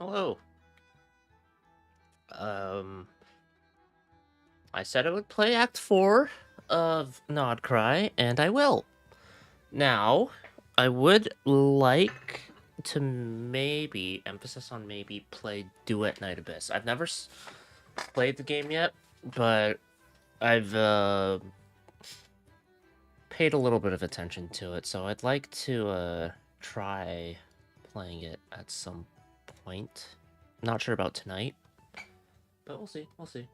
Hello. I said I would play Act 4 of Nod-Krai, and I will. Now, I would like to maybe, emphasis on maybe, play Duet Night Abyss. I've never played the game yet, but I've paid a little bit of attention to it, so I'd like to try playing it at some point. Not sure about tonight, but we'll see. We'll see.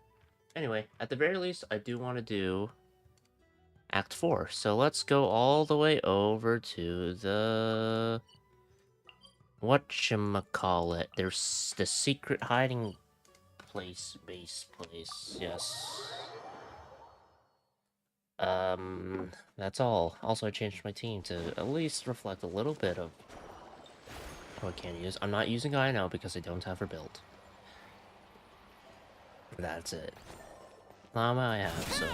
Anyway, at the very least, I do want to do Act 4. So let's go all the way over to the... whatchamacallit? There's the secret hiding place, base place, yes. That's all. Also, I changed my team to at least reflect a little bit of what I can use. I'm not using Gaia now because I don't have her built. That's it. Llama I have, so...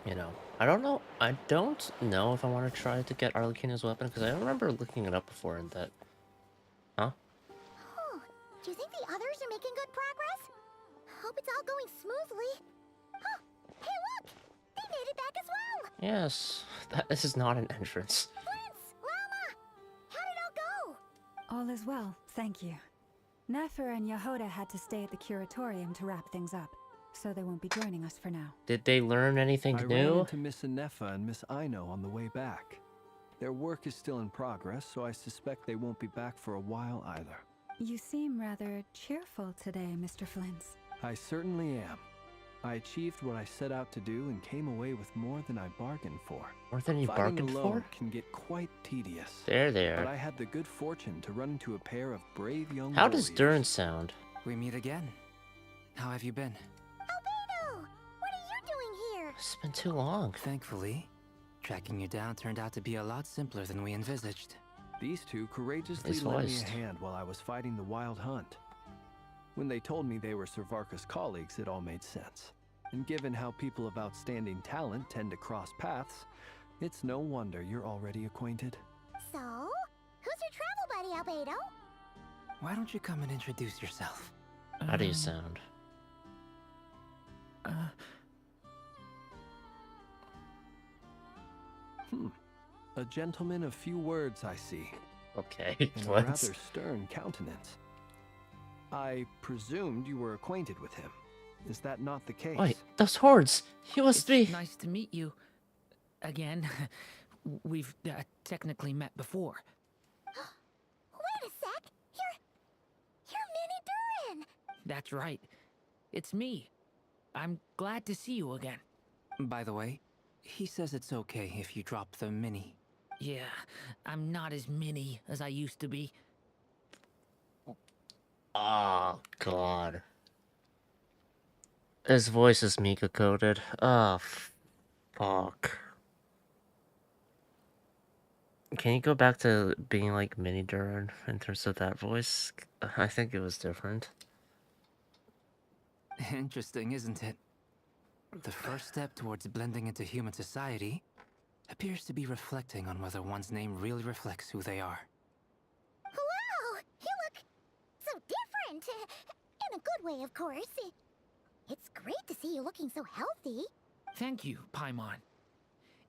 you know. I don't know if I want to try to get Arlecchino's weapon, because I don't remember looking it up before in that... Huh? Oh, do you think the others are making good progress? Hope it's all going smoothly. Oh, hey look! They made it back as well! Yes, this is not an entrance. Prince! Lama! How did it all go? All is well, thank you. Nefer and Yehuda had to stay at the curatorium to wrap things up, so they won't be joining us for now. Did they learn anything I new? ran into Miss Anefa and Miss Aino on the way back. Their work is still in progress, so I suspect they won't be back for a while either. You seem rather cheerful today, Mr. Flintz. I certainly am. I achieved what I set out to do and came away with more than I bargained for. More than you Fighting bargained alone for? can get quite tedious. There. But I had the good fortune to run into a pair of brave young How does warriors. Dern sound? We meet again. How have you been? Albedo! What are you doing here? It's been too long. Thankfully, tracking you down turned out to be a lot simpler than we envisaged. These two courageously He's lent me a voiced. hand while I was fighting the wild hunt. When they told me they were Sir Varka's colleagues, it all made sense. And given how people of outstanding talent tend to cross paths, it's no wonder you're already acquainted. So, who's your travel buddy, Albedo? Why don't you come and introduce yourself? How do you sound? A gentleman of few words, I see, Okay, and a what? rather stern countenance. I presumed you were acquainted with him. Is that not the case? Wait, those hordes! You must It's be... nice to meet you. Again. We've technically met before. Wait a sec! You're Minnie Durin! That's right. It's me. I'm glad to see you again. By the way, he says it's okay if you drop the mini. Yeah, I'm not as mini as I used to be. Oh, God. His voice is Mika coded. Oh, fuck. Can you go back to being like Mini Durin in terms of that voice? I think it was different. Interesting, isn't it? The first step towards blending into human society appears to be reflecting on whether one's name really reflects who they are. Wow! You look so different! In a good way, of course. It's great to see you looking so healthy. Thank you, Paimon.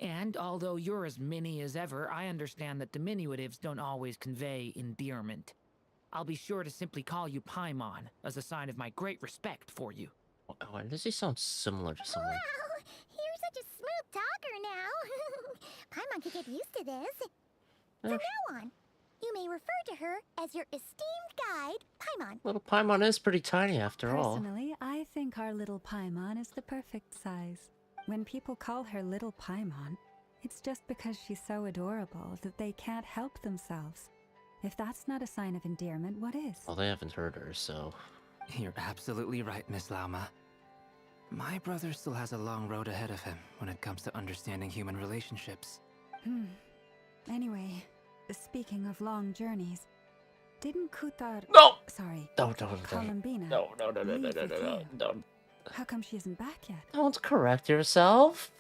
And although you're as mini as ever, I understand that diminutives don't always convey endearment. I'll be sure to simply call you Paimon as a sign of my great respect for you. Why does he sound similar to someone? Wow! You're such a smooth talker now. Paimon could get used to this. From now on, you may refer to her as your esteemed guide, Paimon. Little Paimon is pretty tiny after all. Personally, I think our little Paimon is the perfect size. When people call her Little Paimon, it's just because she's so adorable that they can't help themselves. If that's not a sign of endearment, what is? Well, they haven't heard her, so... You're absolutely right, Miss Lauma. My brother still has a long road ahead of him when it comes to understanding human relationships. Anyway, speaking of long journeys, didn't Kuthar... No! Sorry, No. Columbina No. leave with you? Don't. How come she isn't back yet? Don't correct yourself.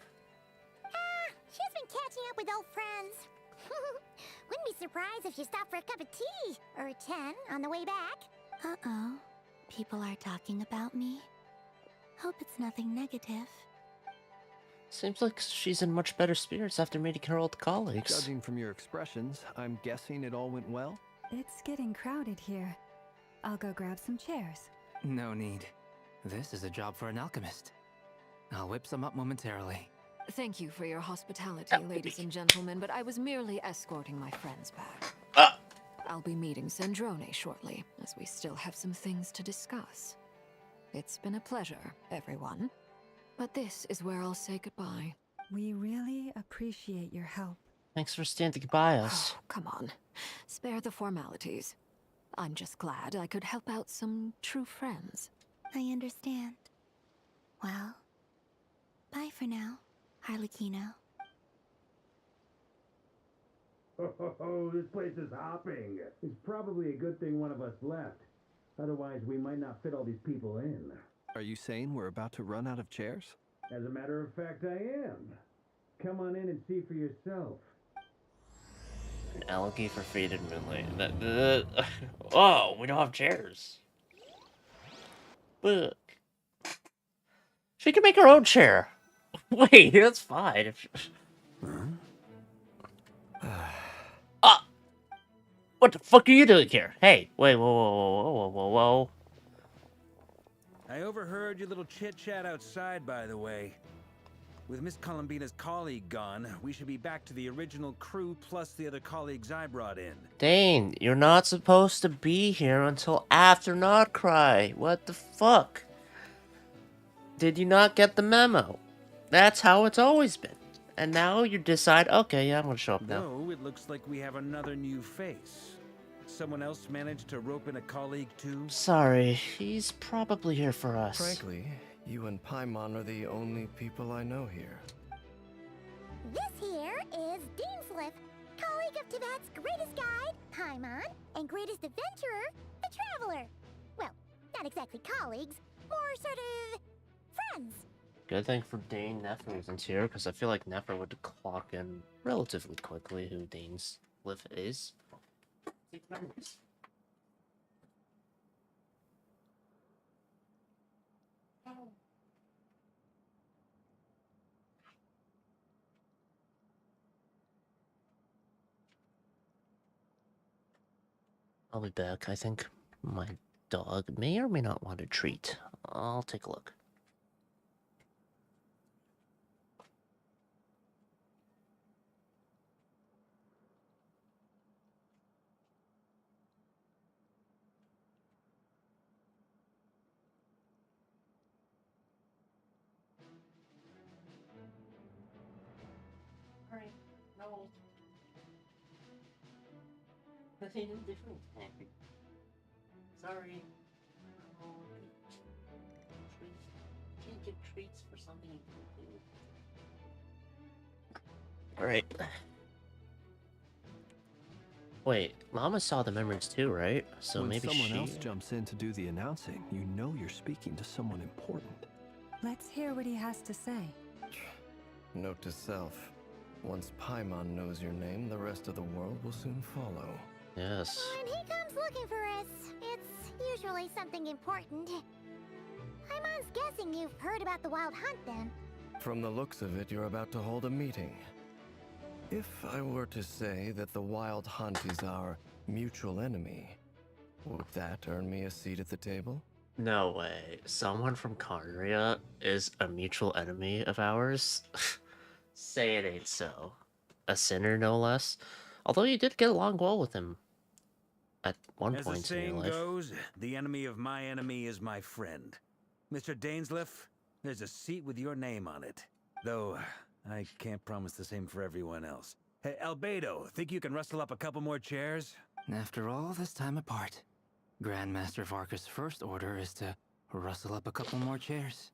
She's been catching up with old friends. Wouldn't be surprised if she stopped for a cup of tea. or 10 on the way back. Uh-oh. People are talking about me. Hope it's nothing negative. Seems like she's in much better spirits after meeting her old colleagues. Judging from your expressions, I'm guessing it all went well? It's getting crowded here. I'll go grab some chairs. No need. This is a job for an alchemist. I'll whip some up momentarily. Thank you for your hospitality, ladies and gentlemen, but I was merely escorting my friends back. Ah! I'll be meeting Sandrone shortly, as we still have some things to discuss. It's been a pleasure, everyone. But this is where I'll say goodbye. We really appreciate your help. Thanks for standing by us. Oh, come on. Spare the formalities. I'm just glad I could help out some true friends. I understand. Well, bye for now, Harlequino. Oh, this place is hopping. It's probably a good thing one of us left. Otherwise, we might not fit all these people in. Are you saying we're about to run out of chairs? As a matter of fact, I am. Come on in and see for yourself. An algae for faded moonlight. Oh, we don't have chairs. Look. She can make her own chair. Wait, that's fine. What the fuck are you doing here? Hey, wait, whoa. I overheard your little chit-chat outside, by the way. With Miss Columbina's colleague gone, we should be back to the original crew plus the other colleagues I brought in. Dane, you're not supposed to be here until after Nod-Krai. What the fuck? Did you not get the memo? That's how it's always been. And now you decide, okay, yeah, I'm gonna show up now. No, it looks like we have another new face. Someone else managed to rope in a colleague too? Sorry, he's probably here for us. Frankly, you and Paimon are the only people I know here. This here is Deansliff, colleague of Tibet's greatest guide, Paimon, and greatest adventurer, the Traveler. Well, not exactly colleagues, more sort of friends. Good thing for Dane Nefer isn't here, because I feel like Nefer would clock in relatively quickly who Deansliff is. I'll be back. I think my dog may or may not want a treat. I'll take a look. No. Nothing different. Sorry. Can't get treats for something you can do. Alright. Wait, Mama saw the memories too, right? So when maybe someone she... else jumps in to do the announcing, you know you're speaking to someone important. Let's hear what he has to say. Note to self. Once Paimon knows your name, the rest of the world will soon follow. Yes. When he comes looking for us, it's usually something important. Paimon's guessing you've heard about the Wild Hunt then. From the looks of it, you're about to hold a meeting. If I were to say that the Wild Hunt is our mutual enemy, would that earn me a seat at the table? No way. Someone from Conria is a mutual enemy of ours? Say it ain't so. A sinner, no less. Although you did get along well with him at one As the point in your saying life. goes, the enemy of my enemy is my friend. Mr. Dainsliff, there's a seat with your name on it. Though, I can't promise the same for everyone else. Hey, Albedo, think you can rustle up a couple more chairs? After all this time apart, Grandmaster Varka's first order is to rustle up a couple more chairs.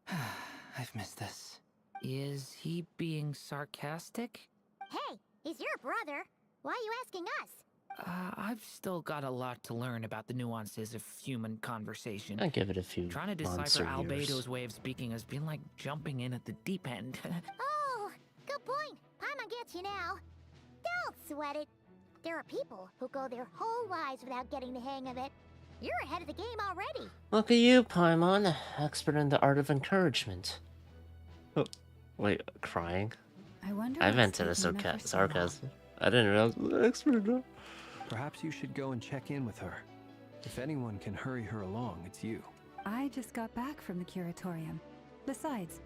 I've missed this. Is he being sarcastic? Hey, he's your brother. Why are you asking us? I've still got a lot to learn about the nuances of human conversation. I'll give it a few Trying to months decipher or years. Albedo's way of speaking has been like jumping in at the deep end. Oh, good point. Paimon gets you now. Don't sweat it. There are people who go their whole lives without getting the hang of it. You're ahead of the game already. Look at you, Paimon, expert in the art of encouragement. Oh, wait, crying? I wonder I what's meant it as taking Nefer so long. sarcasm. I didn't realize the expert. No. Perhaps you should go and check in with her. If anyone can hurry her along, it's you. I just got back from the curatorium. Besides,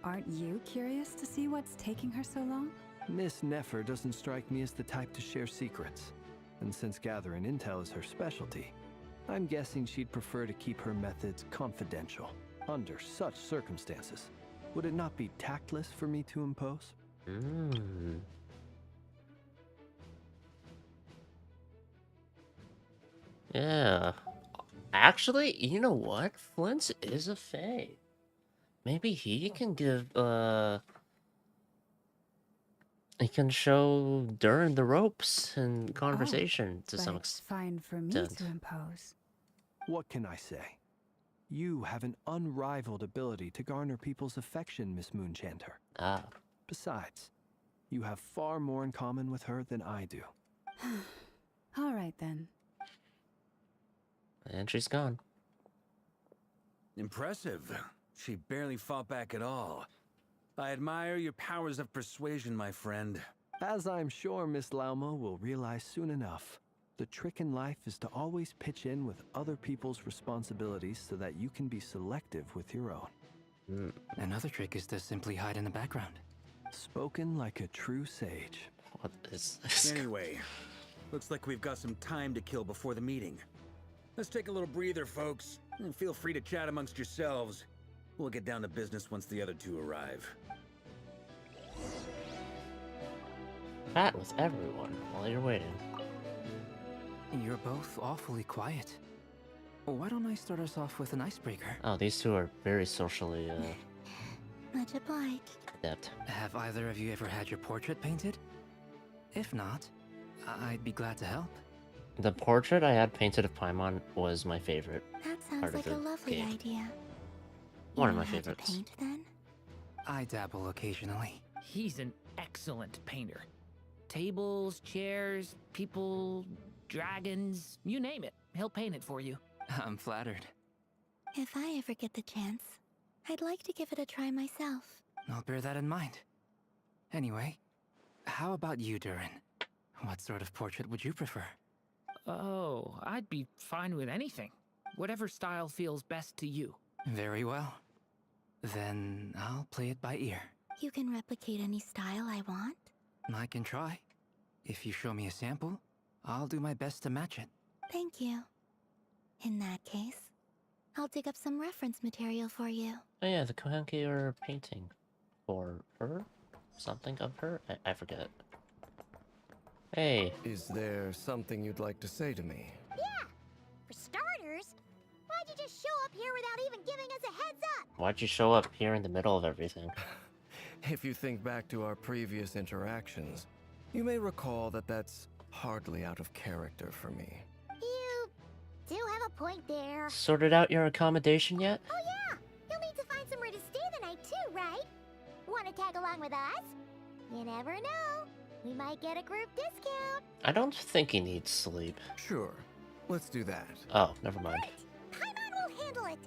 aren't you curious to see what's taking her so long? Miss Nefer doesn't strike me as the type to share secrets. And since gathering intel is her specialty, I'm guessing she'd prefer to keep her methods confidential. Under such circumstances, would it not be tactless for me to impose? Yeah. Actually, you know what? Flint is a fae. Maybe he can give, he can show Durin the ropes in conversation to But some it's fine for me extent. to impose. What can I say? You have an unrivaled ability to garner people's affection, Miss Moonchanter. Ah. Besides, you have far more in common with her than I do. All right then. And she's gone. Impressive. She barely fought back at all. I admire your powers of persuasion, my friend. As I'm sure Miss Lauma will realize soon enough, the trick in life is to always pitch in with other people's responsibilities so that you can be selective with your own. Another trick is to simply hide in the background. Spoken like a true sage. What is this? Anyway, looks like we've got some time to kill before the meeting. Let's take a little breather, folks, and feel free to chat amongst yourselves. We'll get down to business once the other two arrive. Chat with everyone while you're waiting. You're both awfully quiet. Why don't I start us off with an icebreaker? Oh, these two are very socially Much obliged. adept. Have either of you ever had your portrait painted? If not, I'd be glad to help. The portrait I had painted of Paimon was my favorite. That Part sounds of like a the lovely game. idea. One You of my know how to favorites. paint then? I dabble occasionally. He's an excellent painter. Tables, chairs, people, dragons, you name it. He'll paint it for you. I'm flattered. If I ever get the chance, I'd like to give it a try myself. I'll bear that in mind. Anyway, how about you, Durin? What sort of portrait would you prefer? Oh, I'd be fine with anything. Whatever style feels best to you. Very well. Then I'll play it by ear. You can replicate any style I want? I can try. If you show me a sample, I'll do my best to match it. Thank you. In that case, I'll dig up some reference material for you. Oh yeah, the Kohenki are painting for her? Something of her? I forget. Hey. Is there something you'd like to say to me? Yeah! For starters, why'd you just show up here without even giving us a heads up? Why'd you show up here in the middle of everything? If you think back to our previous interactions, you may recall that that's hardly out of character for me. You do have a point there. Sorted out your accommodation yet? Oh yeah! You'll need to find somewhere to stay the night too, right? Wanna tag along with us? You never know. We might get a group discount. I don't think he needs sleep. Sure, let's do that. Oh, never mind. Paimon will handle it.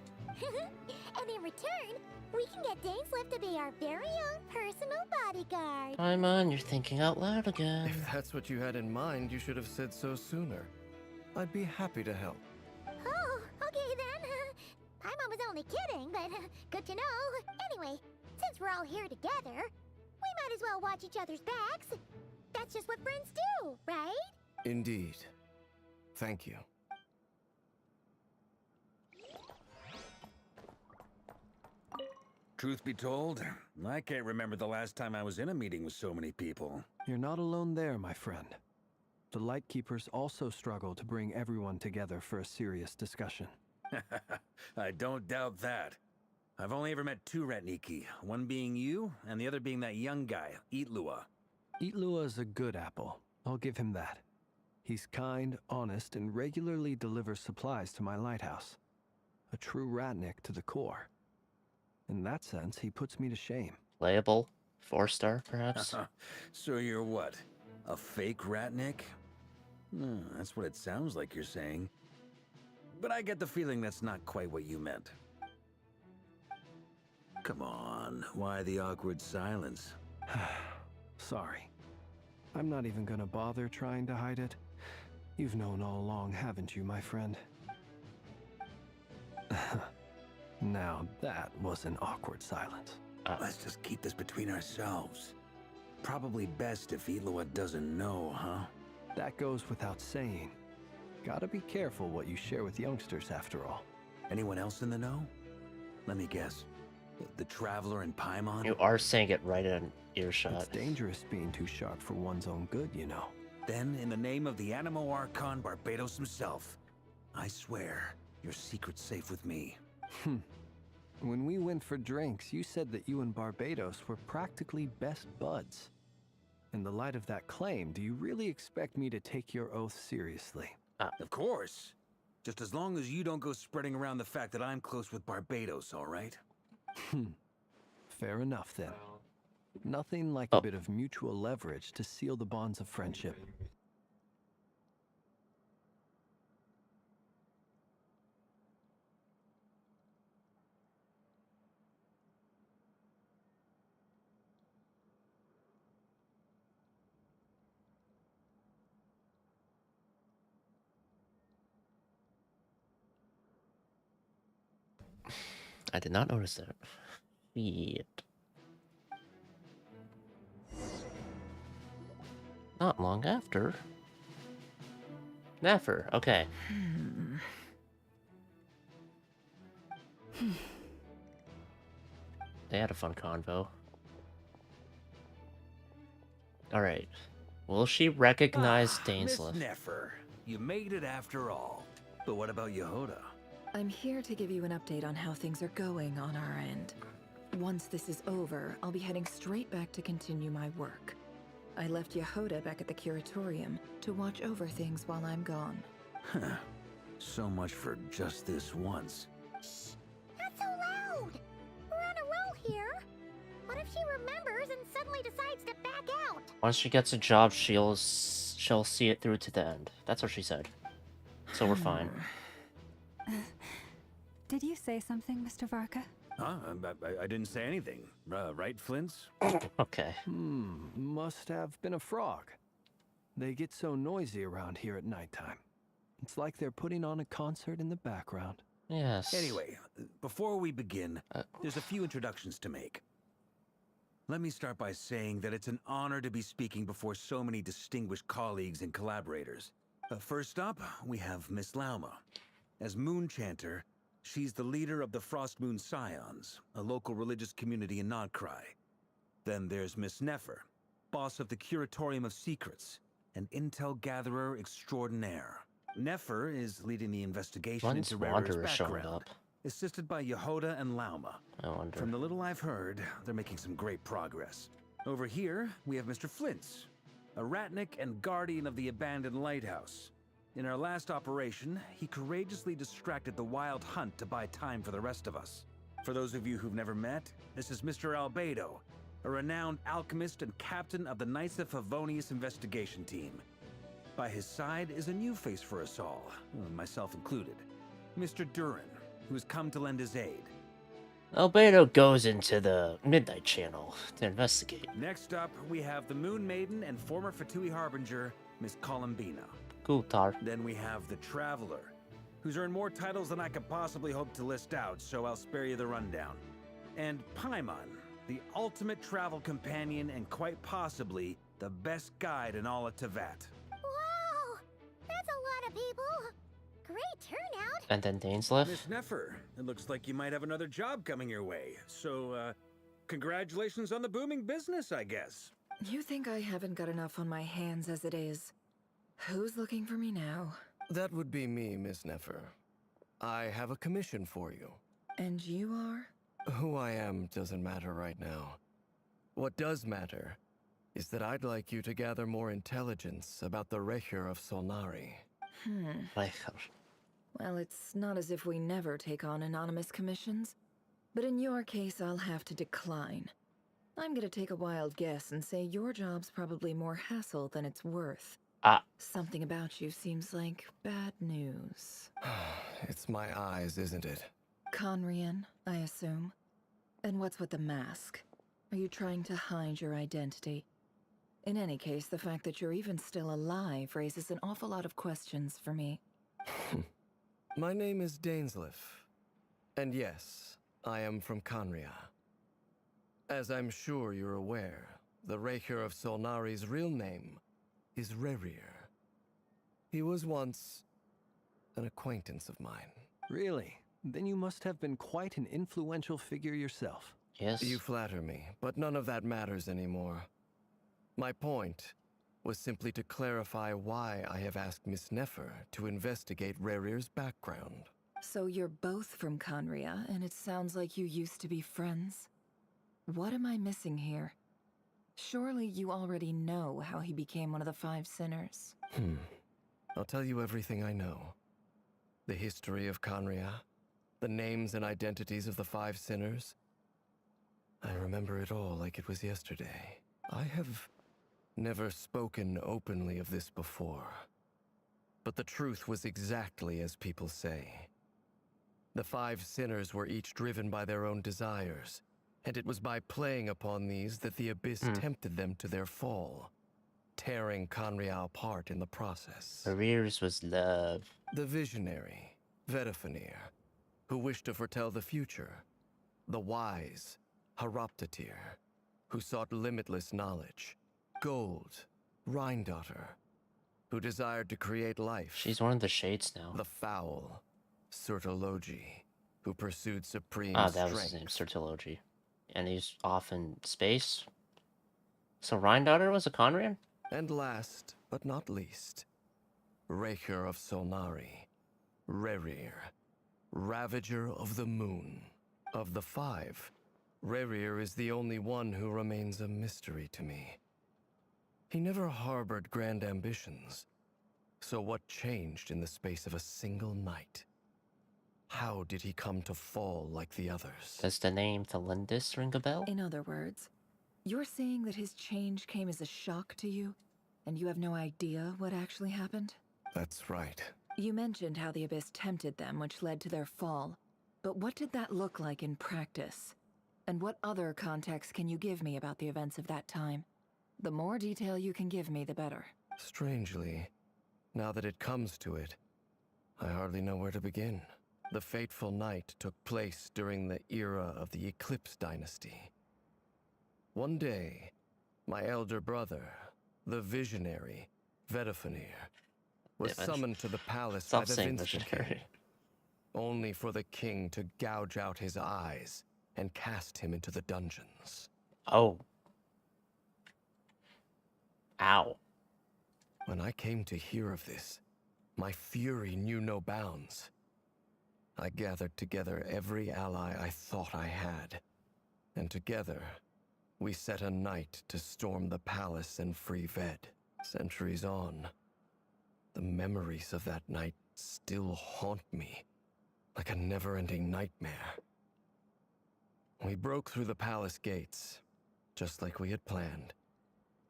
And in return, we can get Dainsliff to be our very own personal bodyguard. Paimon, you're thinking out loud again. If that's what you had in mind, you should have said so sooner. I'd be happy to help. Oh, okay then. Paimon was only kidding, but good to know. Anyway, since we're all here together, we might as well watch each other's backs. That's just what friends do, right? Indeed. Thank you. Truth be told, I can't remember the last time I was in a meeting with so many people. You're not alone there, my friend. The Lightkeepers also struggle to bring everyone together for a serious discussion. I don't doubt that. I've only ever met two Ratniki, one being you, and the other being that young guy, Eatlua. Eatlua is a good apple. I'll give him that. He's kind, honest, and regularly delivers supplies to my lighthouse. A true Ratnik to the core. In that sense, he puts me to shame. Playable? 4-star, perhaps? So you're what? A fake Ratnik? That's what it sounds like you're saying. But I get the feeling that's not quite what you meant. Come on, why the awkward silence? Sorry. I'm not even gonna bother trying to hide it. You've known all along, haven't you, my friend? Now that was an awkward silence. Let's just keep this between ourselves. Probably best if Eloa doesn't know, huh? That goes without saying. Gotta be careful what you share with youngsters, after all. Anyone else in the know? Let me guess. The Traveler and Paimon? You are saying it right in earshot. It's dangerous being too sharp for one's own good, you know. Then, in the name of the Animo Archon Barbados himself, I swear, your secret's safe with me. When we went for drinks, you said that you and Barbados were practically best buds. In the light of that claim, do you really expect me to take your oath seriously? Of course. Just as long as you don't go spreading around the fact that I'm close with Barbados, all right? Fair enough, then. Nothing like a bit of mutual leverage to seal the bonds of friendship. I did not notice that. Shit. Not long after. Never. Okay. They had a fun convo. Alright. Will she recognize Dainsleif? Miss Nefer, you made it after all. But what about Yehuda? I'm here to give you an update on how things are going on our end. Once this is over, I'll be heading straight back to continue my work. I left Yehuda back at the Curatorium to watch over things while I'm gone. Huh. So much for just this once. Shh! Not so loud! We're on a roll here! What if she remembers and suddenly decides to back out? Once she gets a job, she'll see it through to the end. That's what she said. So we're fine. Did you say something, Mr. Varka? Huh? I didn't say anything. Right, Flints? Okay. Must have been a frog. They get so noisy around here at nighttime. It's like they're putting on a concert in the background. Yes. Anyway, before we begin, there's a few introductions to make. Let me start by saying that it's an honor to be speaking before so many distinguished colleagues and collaborators. First up, we have Miss Lauma. As Moon Chanter, she's the leader of the Frost Moon Scions, a local religious community in Nod-Krai. Then there's Miss Nefer, boss of the Curatorium of Secrets, an intel gatherer extraordinaire. Nefer is leading the investigation When's into Rarer's Wanderer showing background, up? assisted by Yehuda and Lauma. I wonder. From the little I've heard, they're making some great progress. Over here, we have Mr. Flints, a ratnik and guardian of the abandoned lighthouse. In our last operation, he courageously distracted the Wild Hunt to buy time for the rest of us. For those of you who've never met, this is Mr. Albedo, a renowned alchemist and captain of the Knights of Favonius investigation team. By his side is a new face for us all, myself included, Mr. Durin, who's come to lend his aid. Albedo goes into the Midnight Channel to investigate. Next up, we have the Moon Maiden and former Fatui Harbinger, Miss Columbina. Kultar. Then we have the Traveler, who's earned more titles than I could possibly hope to list out, so I'll spare you the rundown. And Paimon, the ultimate travel companion and quite possibly the best guide in all of Tevat. Wow! That's a lot of people! Great turnout! And then Dainsleif. Miss Nefer, it looks like you might have another job coming your way, so, congratulations on the booming business, I guess. You think I haven't got enough on my hands as it is? Who's looking for me now? That would be me, Miss Nefer. I have a commission for you. And you are? Who I am doesn't matter right now. What does matter is that I'd like you to gather more intelligence about the Recher of Solnari. Well, it's not as if we never take on anonymous commissions. But in your case, I'll have to decline. I'm gonna take a wild guess and say your job's probably more hassle than it's worth. Ah, Something about you seems like bad news. It's my eyes, isn't it? Conrian, I assume. And what's with the mask? Are you trying to hide your identity? In any case, the fact that you're even still alive raises an awful lot of questions for me. My name is Dainsleif. And yes, I am from Conria. As I'm sure you're aware, the Raker of Solnari's real name is Rerir. He was once an acquaintance of mine. Really? Then you must have been quite an influential figure yourself. yes. You flatter me, but none of that matters anymore. My point was simply to clarify why I have asked Miss Nefer to investigate Rerir's background. So you're both from Conria, and it sounds like you used to be friends? What am I missing here? Surely you already know how he became one of the Five Sinners. I'll tell you everything I know. The history of Conria, the names and identities of the Five Sinners. I remember it all like it was yesterday. I have never spoken openly of this before. But the truth was exactly as people say. The Five Sinners were each driven by their own desires, and it was by playing upon these that the Abyss tempted them to their fall, tearing Conria apart in the process. Careers was love. The visionary, Vedifenir, who wished to foretell the future. The wise, Haroptatir, who sought limitless knowledge. Gold, Rhindaughter, who desired to create life. She's one of the shades now. The foul, Sertologi, who pursued supreme Ah, strength. that was his name, Sertologi. And he's off in space. So Rhindaughter was a Conrian? And last, but not least, Raker of Solnari, Rerir, Ravager of the Moon. Of the five, Rerir is the only one who remains a mystery to me. He never harbored grand ambitions. So what changed in the space of a single night? How did he come to fall like the others? Does the name Thalindis ring a bell? In other words, you're saying that his change came as a shock to you, and you have no idea what actually happened? That's right. You mentioned how the Abyss tempted them, which led to their fall. But what did that look like in practice? And what other context can you give me about the events of that time? The more detail you can give me, the better. Strangely, now that it comes to it, I hardly know where to begin. The fateful night took place during the era of the Eclipse Dynasty. One day, my elder brother, the visionary, Vedifenir, was summoned to the palace by Stop the saying Vincent King, visionary. only for the king to gouge out his eyes and cast him into the dungeons. Oh. Ow. When I came to hear of this, my fury knew no bounds. I gathered together every ally I thought I had, and together, we set a night to storm the palace and free Ved. Centuries on, the memories of that night still haunt me, like a never-ending nightmare. We broke through the palace gates, just like we had planned,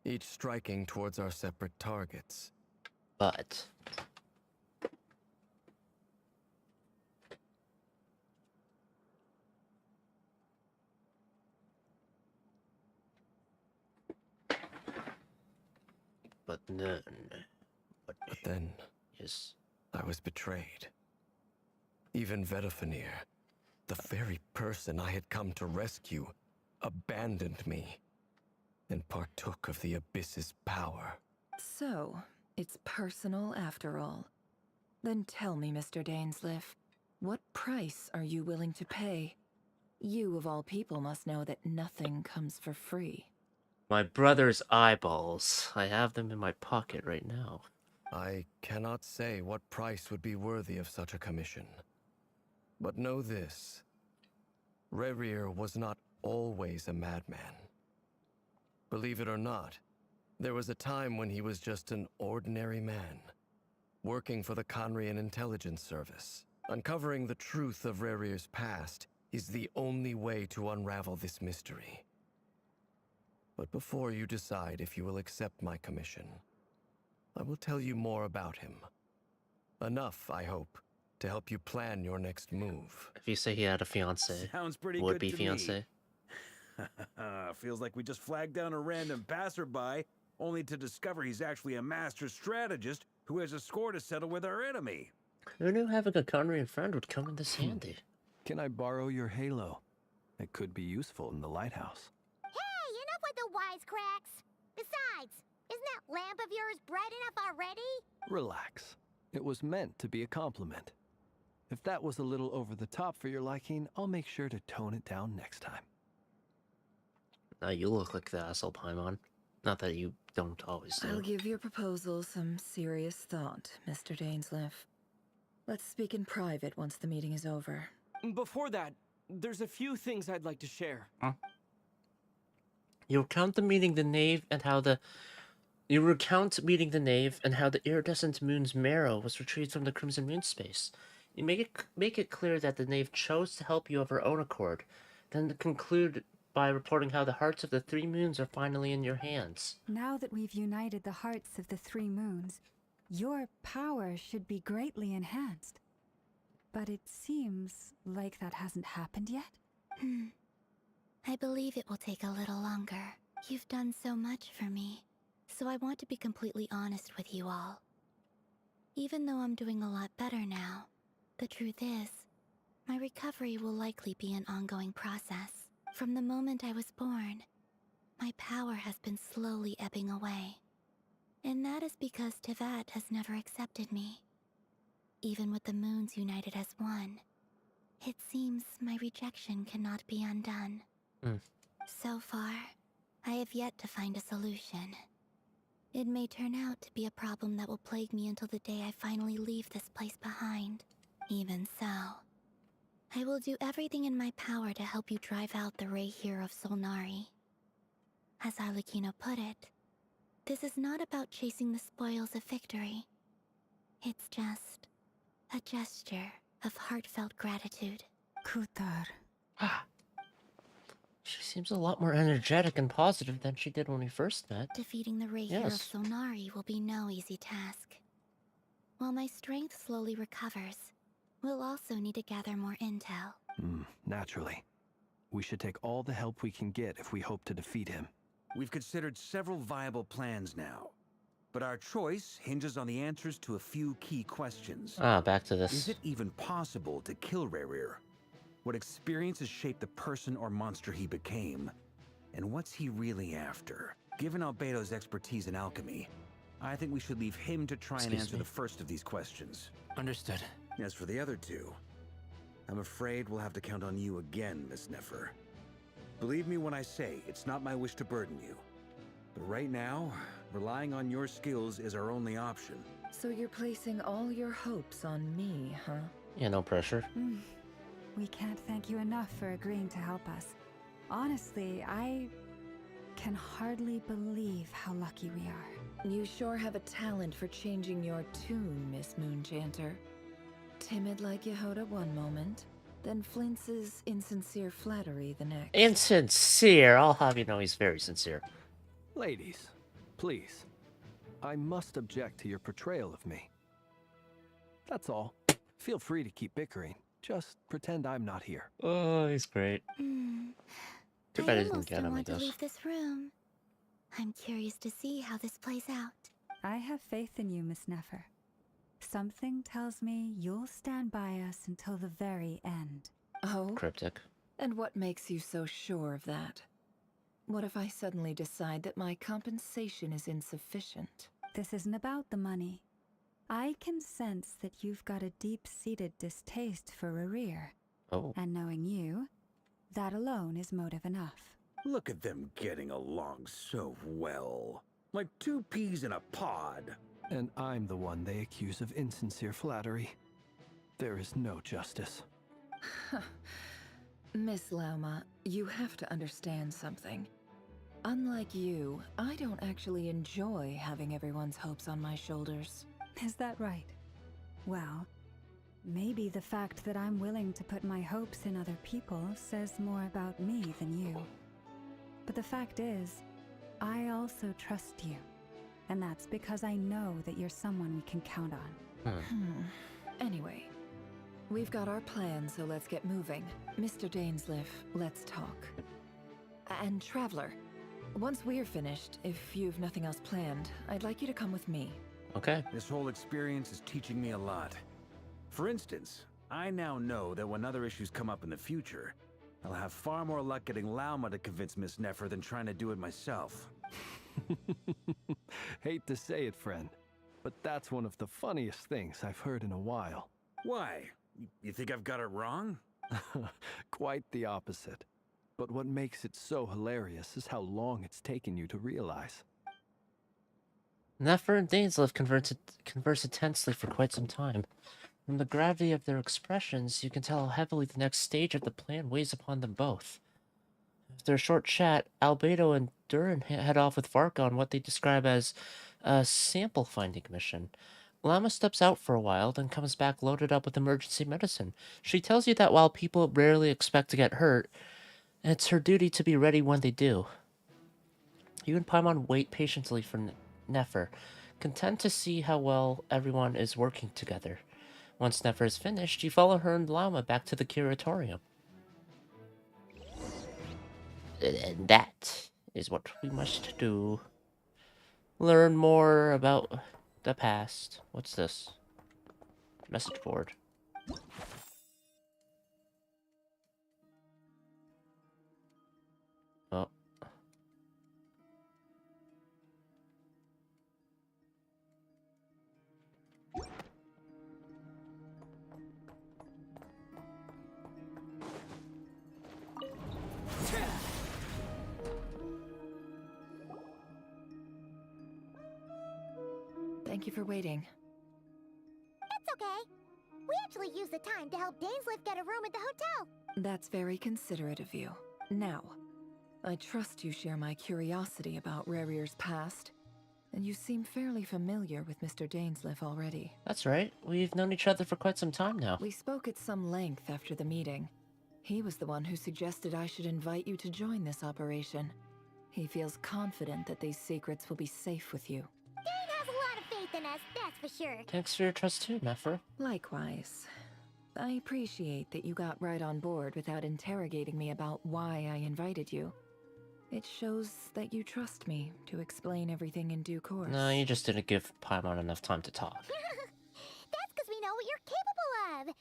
each striking towards our separate targets. But then, But then, yes. I was betrayed. Even Vedifenir, the very person I had come to rescue, abandoned me and partook of the Abyss's power. So, it's personal after all. Then tell me, Mr. Dainsleif, what price are you willing to pay? You, of all people, must know that nothing comes for free. My brother's eyeballs. I have them in my pocket right now. I cannot say what price would be worthy of such a commission. But know this. Rerir was not always a madman. Believe it or not, there was a time when he was just an ordinary man, working for the Conrian Intelligence Service. Uncovering the truth of Rerir's past is the only way to unravel this mystery. But before you decide if you will accept my commission, I will tell you more about him. Enough, I hope, to help you plan your next move. If you say he had a fiance, Sounds pretty good would-be to fiance. me. Feels like we just flagged down a random passerby, only to discover he's actually a master strategist who has a score to settle with our enemy. Who knew having a Conrian friend would come in this handy? Can I borrow your halo? It could be useful in the lighthouse. Hey, enough with the wisecracks! Besides, isn't that lamp of yours bright enough already? Relax. It was meant to be a compliment. If that was a little over the top for your liking, I'll make sure to tone it down next time. Now you look like the asshole Paimon. Not that you don't always do. I'll give your proposal some serious thought, Mr. Dainsleif. Let's speak in private once the meeting is over. Before that, there's a few things I'd like to share. You recount meeting the knave and how the iridescent moon's marrow was retrieved from the Crimson Moon space. You make it clear that the knave chose to help you of her own accord, then conclude by reporting how the hearts of the 3 moons are finally in your hands. Now that we've united the hearts of the 3 moons, your power should be greatly enhanced. But it seems like that hasn't happened yet. I believe it will take a little longer. You've done so much for me, so I want to be completely honest with you all. Even though I'm doing a lot better now, the truth is, my recovery will likely be an ongoing process. From the moment I was born, my power has been slowly ebbing away. And that is because Teyvat has never accepted me. Even with the moons united as one, it seems my rejection cannot be undone. So far, I have yet to find a solution. It may turn out to be a problem that will plague me until the day I finally leave this place behind. Even so, I will do everything in my power to help you drive out the Ray here of Solnari. As Arlecchino put it, this is not about chasing the spoils of victory. It's just a gesture of heartfelt gratitude. Kutar. She seems a lot more energetic and positive than she did when we first met. Defeating the Ray here of Yes. Solnari will be no easy task. While my strength slowly recovers, we'll also need to gather more intel. Naturally. We should take all the help we can get if we hope to defeat him. We've considered several viable plans now, but our choice hinges on the answers to a few key questions. Back to this. Is it even possible to kill Rerir? What experiences shaped the person or monster he became? And what's he really after? Given Albedo's expertise in alchemy, I think we should leave him to try and answer the first of these questions. Understood. As for the other two, I'm afraid we'll have to count on you again, Miss Nefer. Believe me when I say it's not my wish to burden you. But right now, relying on your skills is our only option. So you're placing all your hopes on me, huh? Yeah, no pressure. We can't thank you enough for agreeing to help us. Honestly, I can hardly believe how lucky we are. You sure have a talent for changing your tune, Miss Moonchanter. Timid like Yehoda one moment, then flinches insincere flattery the next. Insincere! I'll have you know he's very sincere. Ladies, please. I must object to your portrayal of me. That's all. Feel free to keep bickering. Just pretend I'm not here. Oh, he's great. Too bad he didn't almost get don't him, I want to guess. leave this room. I'm curious to see how this plays out. I have faith in you, Miss Nefer. Something tells me you'll stand by us until the very end. Oh? Cryptic. And what makes you so sure of that? What if I suddenly decide that my compensation is insufficient? This isn't about the money. I can sense that you've got a deep-seated distaste for Rerir. Oh. And knowing you, that alone is motive enough. Look at them getting along so well. Like 2 peas in a pod. And I'm the one they accuse of insincere flattery. There is no justice. Miss Lauma, you have to understand something. Unlike you, I don't actually enjoy having everyone's hopes on my shoulders. Is that right? Well, maybe the fact that I'm willing to put my hopes in other people says more about me than you. But the fact is, I also trust you. And that's because I know that you're someone we can count on. Anyway, we've got our plan, so let's get moving. Mr. Dainsliff, let's talk. And Traveler, once we're finished, if you've nothing else planned, I'd like you to come with me. Okay. This whole experience is teaching me a lot. For instance, I now know that when other issues come up in the future, I'll have far more luck getting Lauma to convince Miss Nefer than trying to do it myself. Hate to say it, friend, but that's one of the funniest things I've heard in a while. Why? You think I've got it wrong? Quite the opposite. But what makes it so hilarious is how long it's taken you to realize. Nefer and Dainsliff converse intensely for quite some time. From the gravity of their expressions, you can tell how heavily the next stage of the plan weighs upon them both. After a short chat, Albedo and Durin head off with Varka on what they describe as a sample-finding mission. Lama steps out for a while, then comes back loaded up with emergency medicine. She tells you that while people rarely expect to get hurt, it's her duty to be ready when they do. You and Paimon wait patiently for Nefer, content to see how well everyone is working together. Once Nefer is finished, you follow her and Lama back to the curatorium. And that is what we must do. Learn more about the past. What's this? Message board. Oh. Thank you for waiting. It's okay. We actually used the time to help Dainsliff get a room at the hotel. That's very considerate of you. Now, I trust you share my curiosity about Rarier's past, and you seem fairly familiar with Mr. Dainsliff already. That's right. We've known each other for quite some time now. We spoke at some length after the meeting. He was the one who suggested I should invite you to join this operation. He feels confident that these secrets will be safe with you. Dane has a lot of faith in us, that's for sure. Thanks for your trust too, Nefer. Likewise. I appreciate that you got right on board without interrogating me about why I invited you. It shows that you trust me to explain everything in due course. No, you just didn't give Paimon enough time to talk. That's because we know what you're capable of.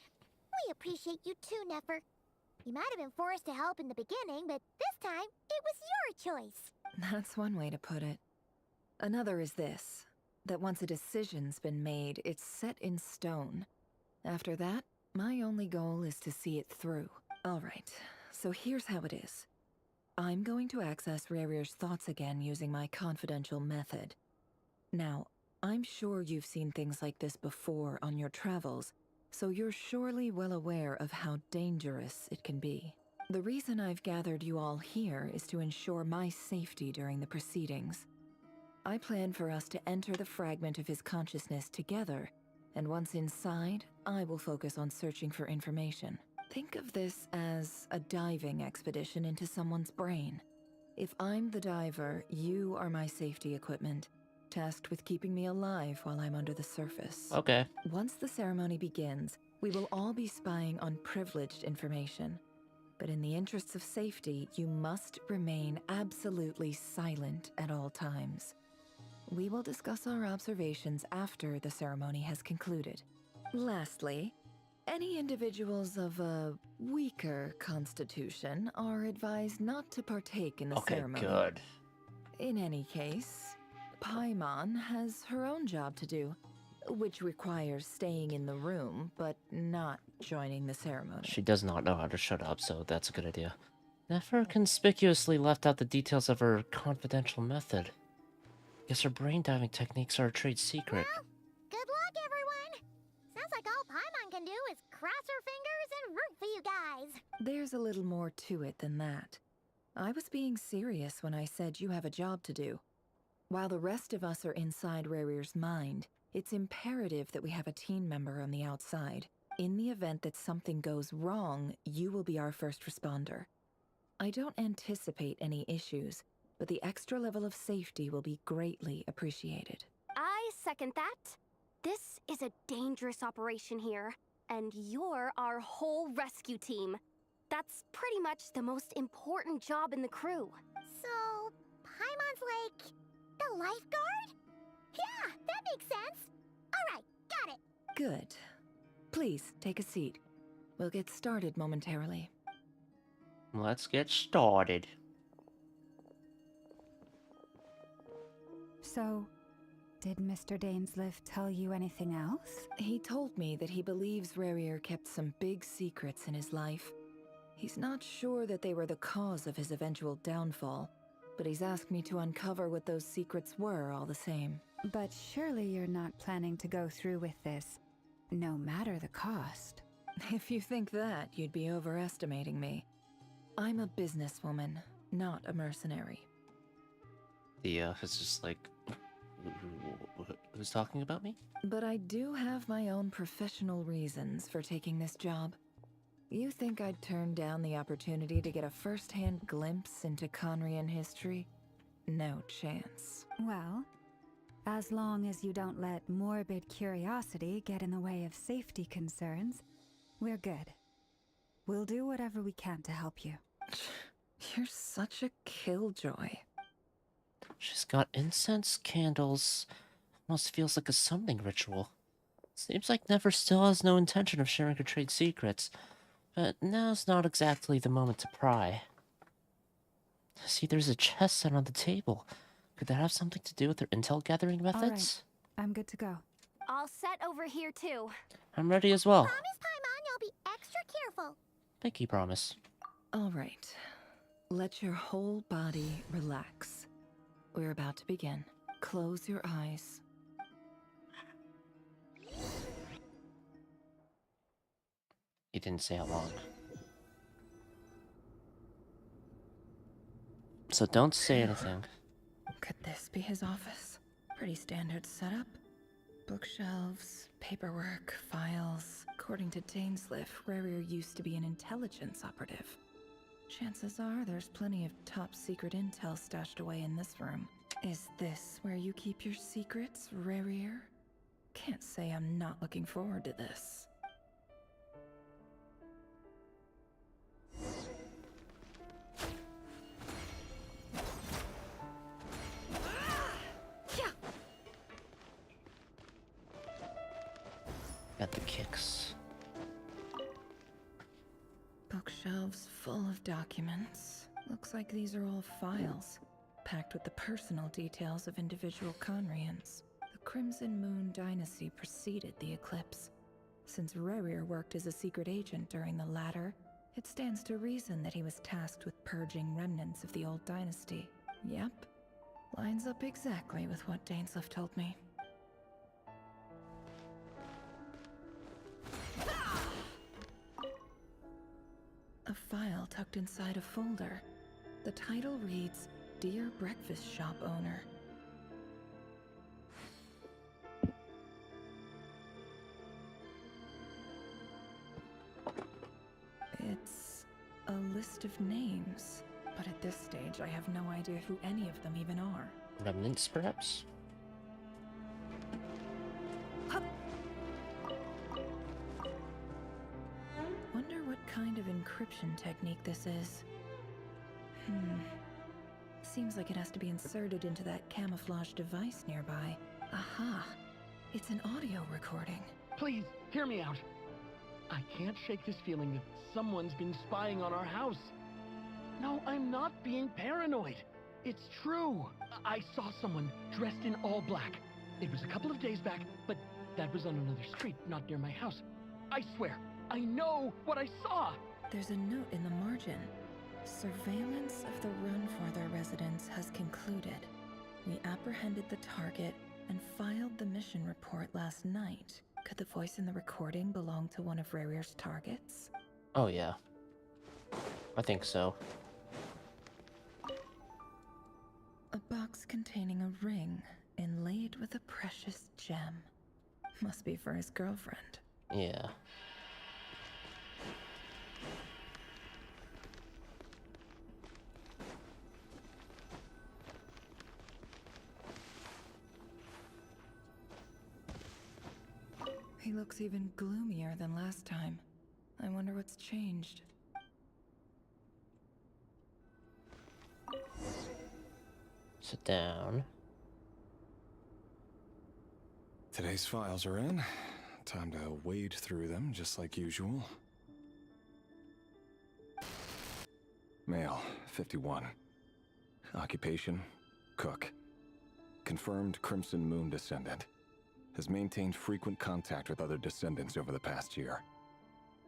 We appreciate you too, Nefer. You might have been forced to help in the beginning, but this time, it was your choice. That's one way to put it. Another is this, that once a decision's been made, it's set in stone. After that, my only goal is to see it through. Alright, so here's how it is. I'm going to access Rarier's thoughts again using my confidential method. Now, I'm sure you've seen things like this before on your travels, so you're surely well aware of how dangerous it can be. The reason I've gathered you all here is to ensure my safety during the proceedings. I plan for us to enter the fragment of his consciousness together, and once inside, I will focus on searching for information. Think of this as a diving expedition into someone's brain. If I'm the diver, you are my safety equipment, tasked with keeping me alive while I'm under the surface. Okay. Once the ceremony begins, we will all be spying on privileged information. But in the interests of safety, you must remain absolutely silent at all times. We will discuss our observations after the ceremony has concluded. Lastly, any individuals of a weaker constitution are advised not to partake in the ceremony. Okay, good. In any case, Paimon has her own job to do, which requires staying in the room, but not joining the ceremony. She does not know how to shut up, so that's a good idea. Nefer conspicuously left out the details of her confidential method. Guess her brain diving techniques are a trade secret. Well, good luck, everyone. Sounds like all Paimon can do is cross her fingers and root for you guys. There's a little more to it than that. I was being serious when I said you have a job to do. While the rest of us are inside Rarier's mind, it's imperative that we have a team member on the outside. In the event that something goes wrong, you will be our first responder. I don't anticipate any issues, but the extra level of safety will be greatly appreciated. I second that. This is a dangerous operation here, and you're our whole rescue team. That's pretty much the most important job in the crew. So, Paimon's like the lifeguard? Yeah, that makes sense. All right, got it. Good. Please, take a seat. We'll get started momentarily. Let's get started. So, did Mr. Dainsliff tell you anything else? He told me that he believes Rarier kept some big secrets in his life. He's not sure that they were the cause of his eventual downfall, but he's asked me to uncover what those secrets were all the same. But surely you're not planning to go through with this, no matter the cost. If you think that, you'd be overestimating me. I'm a businesswoman, not a mercenary. It's just like, who's talking about me? But I do have my own professional reasons for taking this job. You think I'd turn down the opportunity to get a first-hand glimpse into Conrian history? No chance. Well, as long as you don't let morbid curiosity get in the way of safety concerns, we're good. We'll do whatever we can to help you. You're such a killjoy. She's got incense, candles. Almost feels like a summoning ritual. Seems like Never still has no intention of sharing her trade secrets, but now's not exactly the moment to pry. See, there's a chest set on the table. Could that have something to do with her intel gathering methods? All right. I'm good to go. All set over here, too. I'm ready as well. Promise, Paimon, you'll be extra careful. Pinky promise. All right. Let your whole body relax. We're about to begin. Close your eyes. You didn't say how long. So don't say anything. Could this be his office? Pretty standard setup. Bookshelves, paperwork, files. According to Dainsliff, Rarier used to be an intelligence operative. Chances are there's plenty of top secret intel stashed away in this room. Is this where you keep your secrets, Rarier? Can't say I'm not looking forward to this. Got the kicks. Bookshelves full of documents. Looks like these are all files, packed with the personal details of individual Conrians. The Crimson Moon dynasty preceded the eclipse. Since Rarier worked as a secret agent during the latter, it stands to reason that he was tasked with purging remnants of the old dynasty. Yep. Lines up exactly with what Dainsliff told me. A file tucked inside a folder. The title reads, Dear Breakfast Shop Owner. It's a list of names, but at this stage I have no idea who any of them even are. Remnants, perhaps? Wonder what kind of encryption technique this is. Seems like it has to be inserted into that camouflage device nearby. Aha! It's an audio recording. Please, hear me out. I can't shake this feeling that someone's been spying on our house. No, I'm not being paranoid. It's true. I saw someone dressed in all black. It was a couple of days back, but that was on another street, not near my house. I swear, I know what I saw. There's a note in the margin. Surveillance of the Runforther residence has concluded. We apprehended the target and filed the mission report last night. Could the voice in the recording belong to one of Rarier's targets? Oh, yeah. I think so. A box containing a ring inlaid with a precious gem. Must be for his girlfriend. Yeah. looks even gloomier than last time. I wonder what's changed. Sit down. Today's files are in. Time to wade through them, just like usual. Male, 51. Occupation, cook. Confirmed Crimson Moon descendant. Has maintained frequent contact with other descendants over the past year.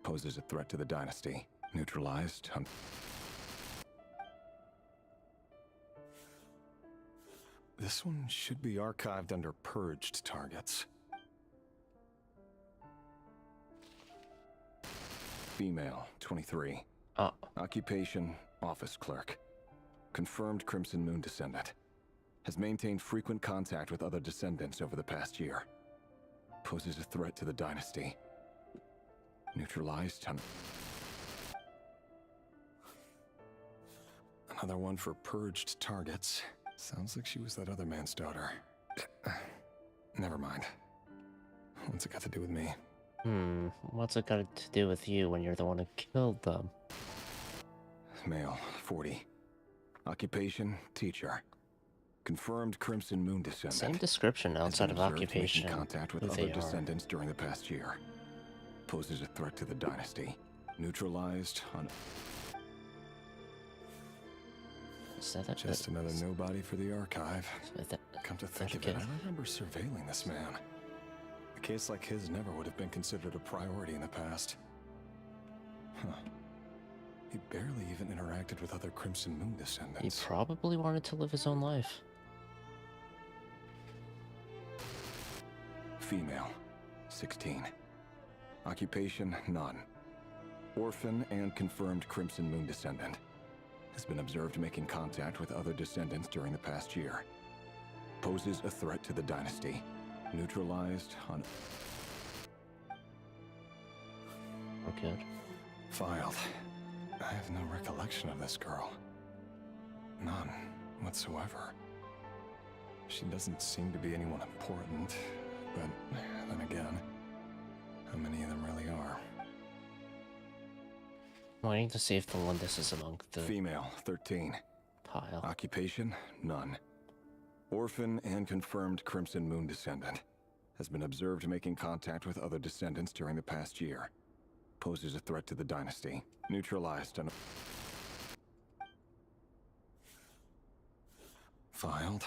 Poses a threat to the dynasty. Neutralized. This one should be archived under purged targets. Female, 23. Occupation, office clerk. Confirmed Crimson Moon descendant. Has maintained frequent contact with other descendants over the past year. Poses a threat to the dynasty. Neutralized. Another one for purged targets. Sounds like she was that other man's daughter. Never mind. What's it got to do with me? What's it got to do with you when you're the one who killed them? Male, 40. Occupation, teacher. Confirmed Crimson Moon descendant. Same description outside of occupation. Contact with other descendants during the past year. Poses a threat to the dynasty. Neutralized on... Just another nobody for the archive. Come to think of it, I remember surveilling this man. A case like his never would have been considered a priority in the past. Huh. He barely even interacted with other Crimson Moon descendants. He probably wanted to live his own life. Female, 16. Occupation, none. Orphan and confirmed Crimson Moon descendant. Has been observed making contact with other descendants during the past year. Poses a threat to the dynasty. Neutralized on... We're good. Filed. I have no recollection of this girl. None whatsoever. She doesn't seem to be anyone important, but then again, how many of them really are? Waiting to see if the Lindis is among the... Female, 13. Pile. Occupation, none. Orphan and confirmed Crimson Moon descendant. Has been observed making contact with other descendants during the past year. Poses a threat to the dynasty. Neutralized on... Filed.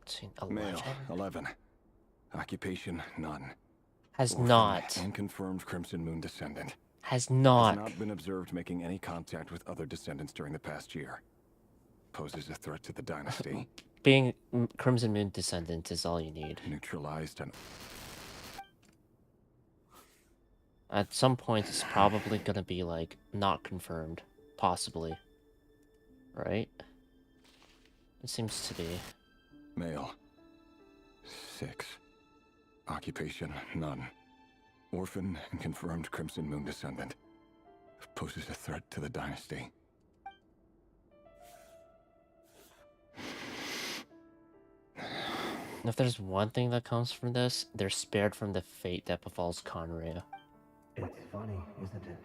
13, 11. Male, 11. Occupation, none. Has Orphan not. And confirmed Crimson Moon descendant. Has not. Has not been observed making any contact with other descendants during the past year. Poses a threat to the dynasty. Being Crimson Moon descendant is all you need. Neutralized and... At some point, it's probably gonna be, like, not confirmed. Possibly. Right? It seems to be. Male. 6. Occupation, none. Orphan and confirmed Crimson Moon descendant. Poses a threat to the dynasty. If there's one thing that comes from this, they're spared from the fate that befalls Conria. It's funny, isn't it?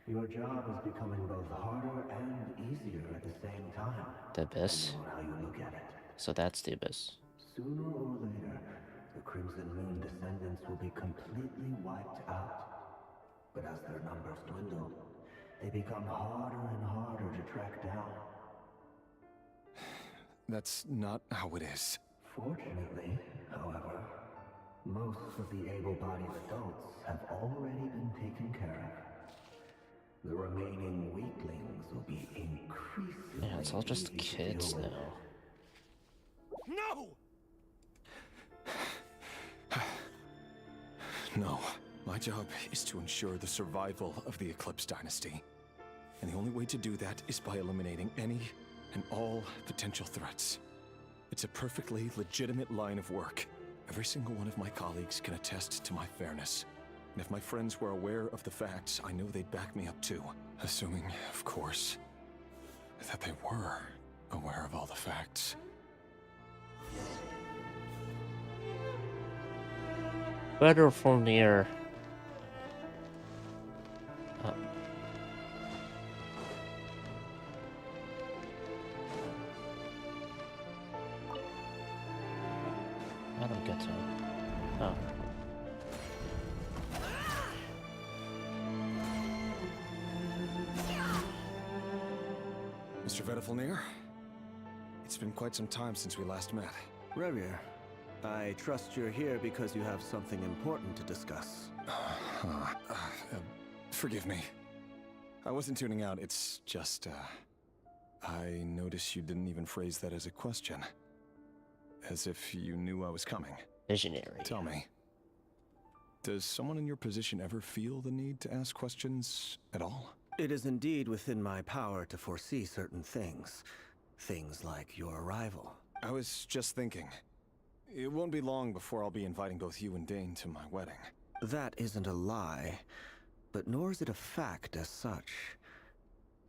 Your job is becoming both harder and easier at the same time. The Abyss. Depending on how you look at it. So that's the Abyss. Sooner or later, the Crimson Moon descendants will be completely wiped out. But as their numbers dwindle, they become harder and harder to track down. That's not how it is. Fortunately, however, most of the able-bodied adults have already been taken care of. The remaining weaklings will be increasingly Yeah, it's all just kids now. No! No. My job is to ensure the survival of the Eclipse Dynasty. And the only way to do that is by eliminating any and all potential threats. It's a perfectly legitimate line of work. Every single one of my colleagues can attest to my fairness. And if my friends were aware of the facts, I know they'd back me up too. Assuming, of course, that they were aware of all the facts. Better from near. Oh. I don't get to him. Oh. Mr. Vedifalnir, it's been quite some time since we last met. Rerir, I trust you're here because you have something important to discuss. Forgive me. I wasn't tuning out, it's just, I noticed you didn't even phrase that as a question. As if you knew I was coming. Visionary. Tell me, does someone in your position ever feel the need to ask questions at all? It is indeed within my power to foresee certain things. Things like your arrival. I was just thinking. It won't be long before I'll be inviting both you and Dane to my wedding. That isn't a lie, but nor is it a fact as such.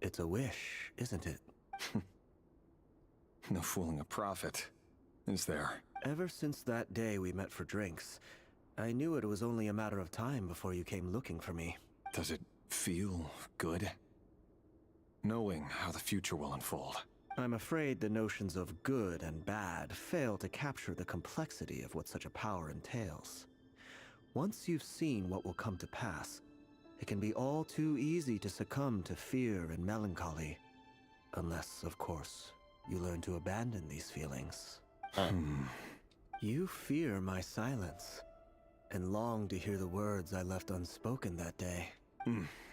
It's a wish, isn't it? No fooling a prophet, is there? Ever since that day we met for drinks, I knew it was only a matter of time before you came looking for me. Does it feel good? Knowing how the future will unfold. I'm afraid the notions of good and bad fail to capture the complexity of what such a power entails. Once you've seen what will come to pass, it can be all too easy to succumb to fear and melancholy. Unless, of course, you learn to abandon these feelings. You fear my silence, and long to hear the words I left unspoken that day.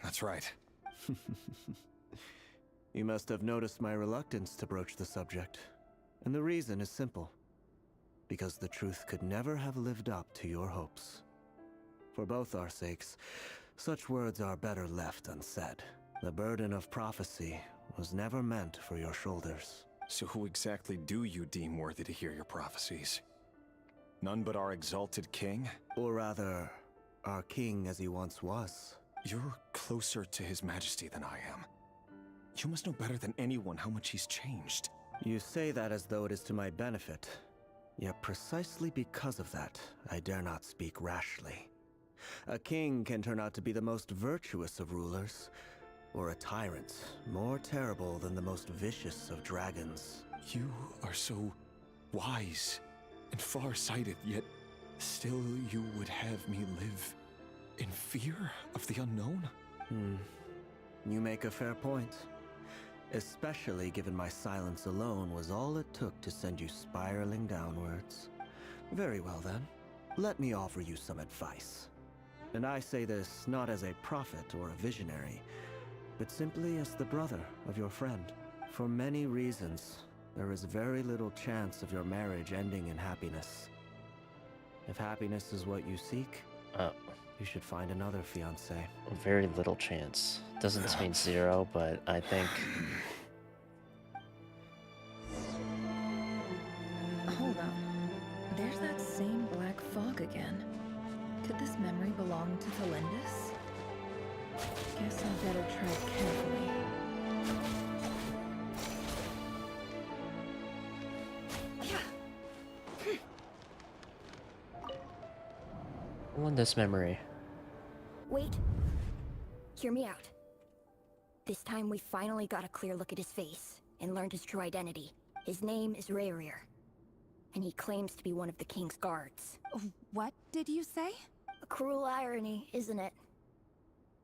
That's right. You must have noticed my reluctance to broach the subject. And the reason is simple. Because the truth could never have lived up to your hopes. For both our sakes, such words are better left unsaid. The burden of prophecy was never meant for your shoulders. So who exactly do you deem worthy to hear your prophecies? None but our exalted king? Or rather, our king as he once was. You're closer to his majesty than I am. You must know better than anyone how much he's changed. You say that as though it is to my benefit. Yet precisely because of that, I dare not speak rashly. A king can turn out to be the most virtuous of rulers, or a tyrant more terrible than the most vicious of dragons. You are so wise and far-sighted, yet still you would have me live in fear of the unknown? You make a fair point. Especially given my silence alone was all it took to send you spiraling downwards. Very well then, let me offer you some advice. And I say this not as a prophet or a visionary, but simply as the brother of your friend. For many reasons, there is very little chance of your marriage ending in happiness. If happiness is what you seek, you should find another fiancé. Very little chance. Doesn't mean zero, but I think... Hold on. There's that same black fog again. Could this memory belong to Felindus? Guess I better tread carefully. On this memory. Wait. Hear me out. This time we finally got a clear look at his face and learned his true identity. His name is Rerir, and he claims to be one of the king's guards. What did you say? A cruel irony, isn't it?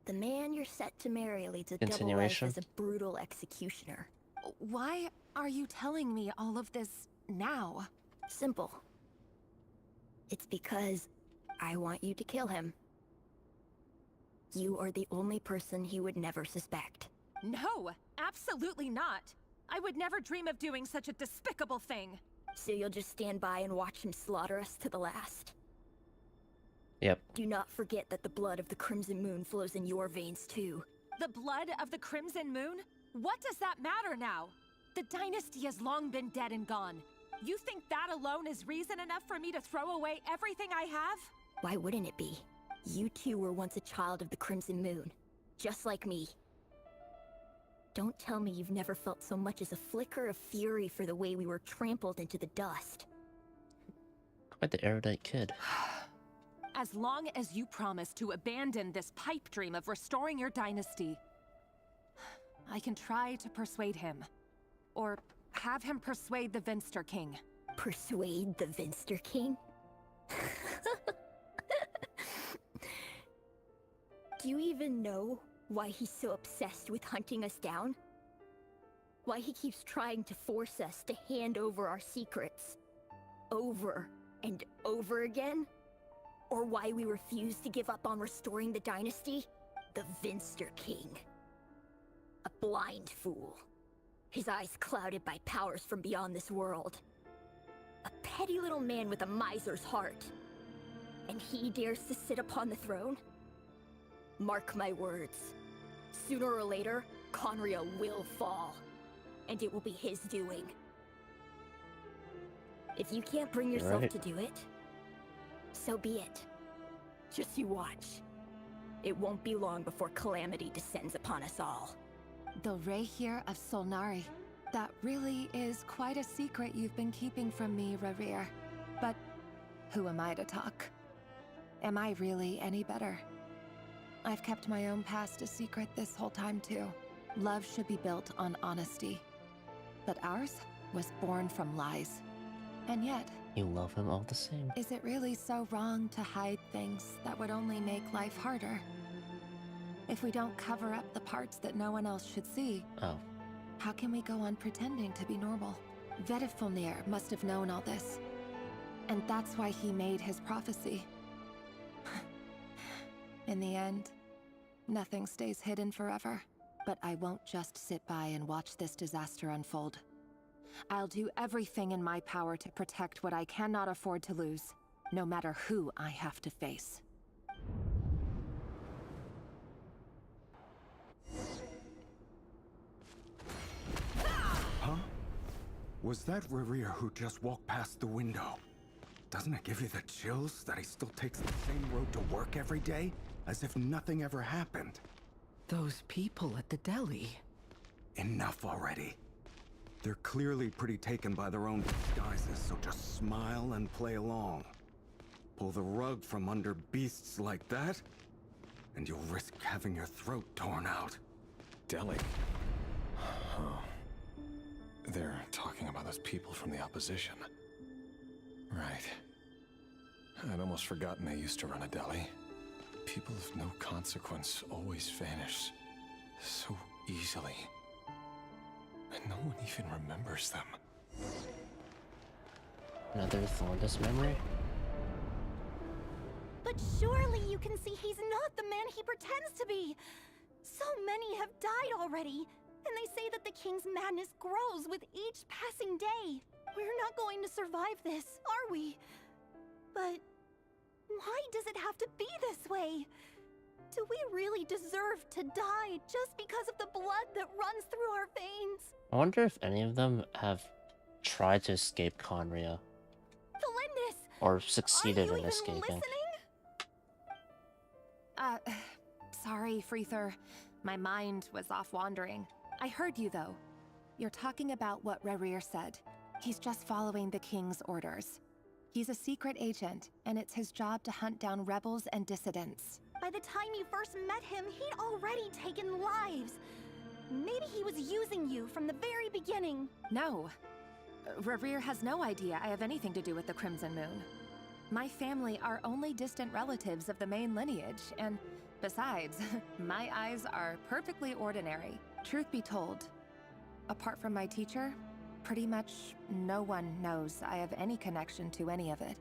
The man you're set to marry leads a double life as a brutal executioner. Why are you telling me all of this now? Simple. It's because I want you to kill him. You are the only person he would never suspect. No, absolutely not. I would never dream of doing such a despicable thing. So you'll just stand by and watch him slaughter us to the last? Yep. Do not forget that the blood of the Crimson Moon flows in your veins too. The blood of the Crimson Moon? What does that matter now? The dynasty has long been dead and gone. You think that alone is reason enough for me to throw away everything I have? Why wouldn't it be? You two were once a child of the Crimson Moon, just like me. Don't tell me you've never felt so much as a flicker of fury for the way we were trampled into the dust. Quite the erudite kid. As long as you promise to abandon this pipe dream of restoring your dynasty, I can try to persuade him. Or have him persuade the Vinster King. Persuade the Vinster King? Do you even know why he's so obsessed with hunting us down? Why he keeps trying to force us to hand over our secrets? Over and over again? Or why we refuse to give up on restoring the dynasty? The Vinster King. A blind fool. His eyes clouded by powers from beyond this world. A petty little man with a miser's heart. And he dares to sit upon the throne? Mark my words. Sooner or later, Conria will fall. And it will be his doing. If you can't bring yourself to do it, so be it. Just you watch. It won't be long before calamity descends upon us all. The Rehir of Solnari. That really is quite a secret you've been keeping from me, Rerir. But who am I to talk? Am I really any better? I've kept my own past a secret this whole time too. Love should be built on honesty. But ours was born from lies. And yet... You love him all the same. Is it really so wrong to hide things that would only make life harder? If we don't cover up the parts that no one else should see, how can we go on pretending to be normal? Vedifulnir must have known all this. And that's why he made his prophecy. In the end, nothing stays hidden forever. But I won't just sit by and watch this disaster unfold. I'll do everything in my power to protect what I cannot afford to lose, no matter who I have to face. Huh? Was that Rerir who just walked past the window? Doesn't it give you the chills that he still takes the same road to work every day, as if nothing ever happened? Those people at the deli. Enough already. They're clearly pretty taken by their own disguises, so just smile and play along. Pull the rug from under beasts like that, and you'll risk having your throat torn out. Deli? Oh. They're talking about those people from the opposition. Right. I'd almost forgotten they used to run a deli. People of no consequence always vanish so easily. And no one even remembers them. Another fondest memory? But surely you can see he's not the man he pretends to be! So many have died already, and they say that the king's madness grows with each passing day. We're not going to survive this, are we? But why does it have to be this way? Do we really deserve to die just because of the blood that runs through our veins? I wonder if any of them have tried to escape Conria. Felindis! Or succeeded in escaping. Listening? Sorry, Freether. My mind was off wandering. I heard you, though. You're talking about what Rerir said. He's just following the king's orders. He's a secret agent, and it's his job to hunt down rebels and dissidents. By the time you first met him, he'd already taken lives. Maybe he was using you from the very beginning. No. Rerir has no idea I have anything to do with the Crimson Moon. My family are only distant relatives of the main lineage, and besides, my eyes are perfectly ordinary. Truth be told, apart from my teacher, pretty much no one knows I have any connection to any of it.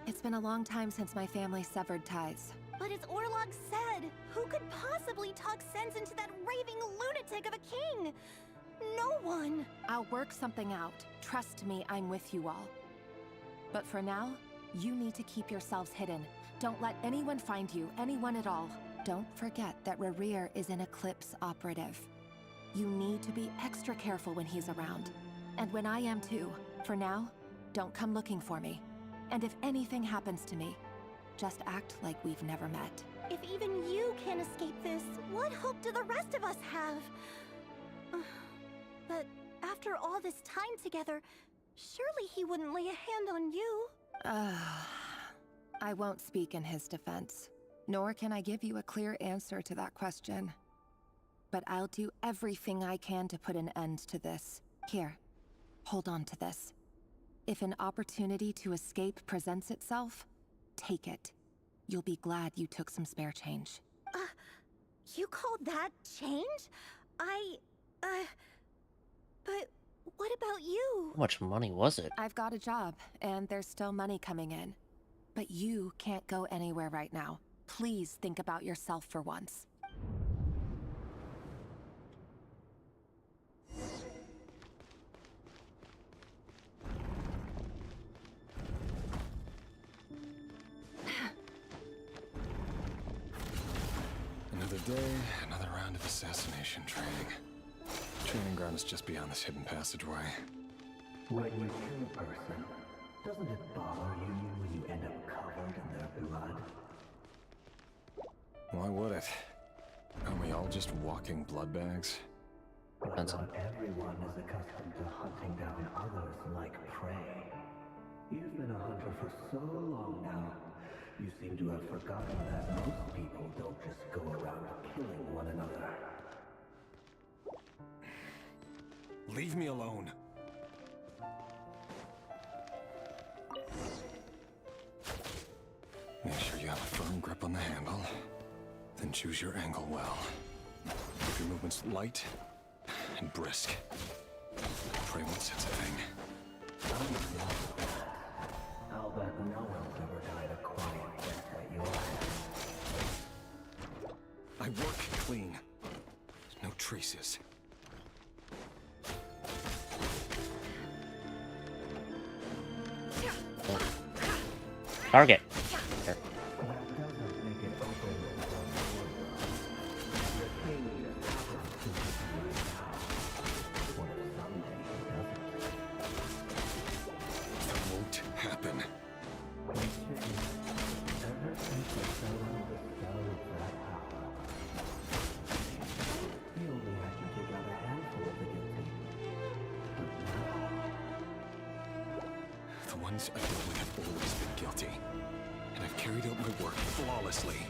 It's been a long time since my family severed ties. But as Orlog said, who could possibly talk sense into that raving lunatic of a king? No one. I'll work something out. Trust me, I'm with you all. But for now, you need to keep yourselves hidden. Don't let anyone find you, anyone at all. Don't forget that Rerir is an Eclipse operative. You need to be extra careful when he's around. And when I am too. For now, don't come looking for me. And if anything happens to me, just act like we've never met. If even you can't escape this, what hope do the rest of us have? But after all this time together, surely he wouldn't lay a hand on you. I won't speak in his defense, nor can I give you a clear answer to that question. But I'll do everything I can to put an end to this. Here, hold on to this. If an opportunity to escape presents itself, take it. You'll be glad you took some spare change. You called that change? But what about you? How much money was it? I've got a job, and there's still money coming in. But you can't go anywhere right now. Please think about yourself for once. Another day, another round of assassination training. Training ground is just beyond this hidden passageway. When you kill a person, doesn't it bother you when you end up covered in their blood? Why would it? Aren't we all just walking blood bags? But not everyone is accustomed to hunting down others like prey. You've been a hunter for so long now, you seem to have forgotten that most people don't just go around killing one another. Leave me alone. Make sure you have a firm grip on the handle. Then choose your angle well. Keep your movements light and brisk. Pray won't sense a thing. I'll bet no one's ever died a quiet death at your hands. I work clean. No traces. Target. There. Won't happen. The ones I dealt with have always been guilty, and I've carried out my work flawlessly.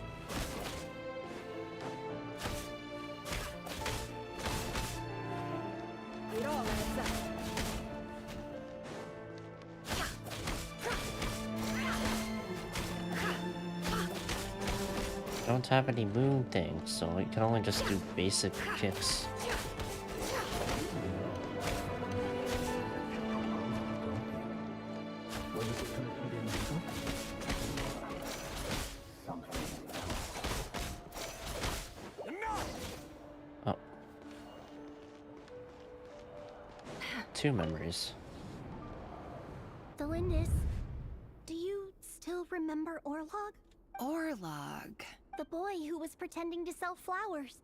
It all adds up. I don't have any moon things, so I can only just do basic kicks. Oh. 2 memories. Delindis, do you still remember Orlog? Orlog. The boy who was pretending to sell flowers.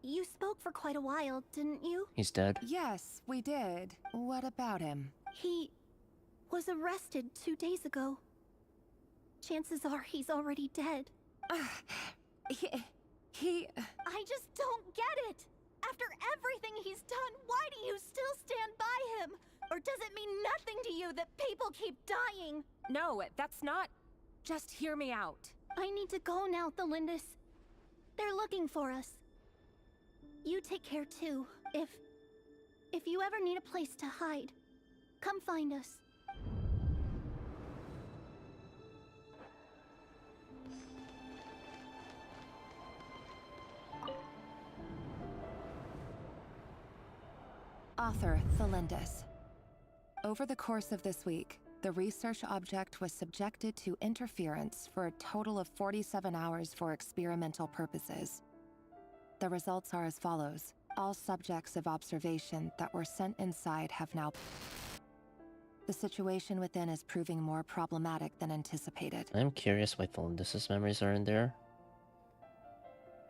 You spoke for quite a while, didn't you? He's dead. Yes, we did. What about him? He was arrested 2 days ago. Chances are he's already dead. He... I just don't get it! After everything he's done, why do you still stand by him? Or does it mean nothing to you that people keep dying? No, that's not... Just hear me out. I need to go now, Thelindis. They're looking for us. You take care too. If you ever need a place to hide, come find us. Author Thelindis. Over the course of this week, the research object was subjected to interference for a total of 47 hours for experimental purposes. The results are as follows. All subjects of observation that were sent inside have now... The situation within is proving more problematic than anticipated. I'm curious why Thelindis' memories are in there.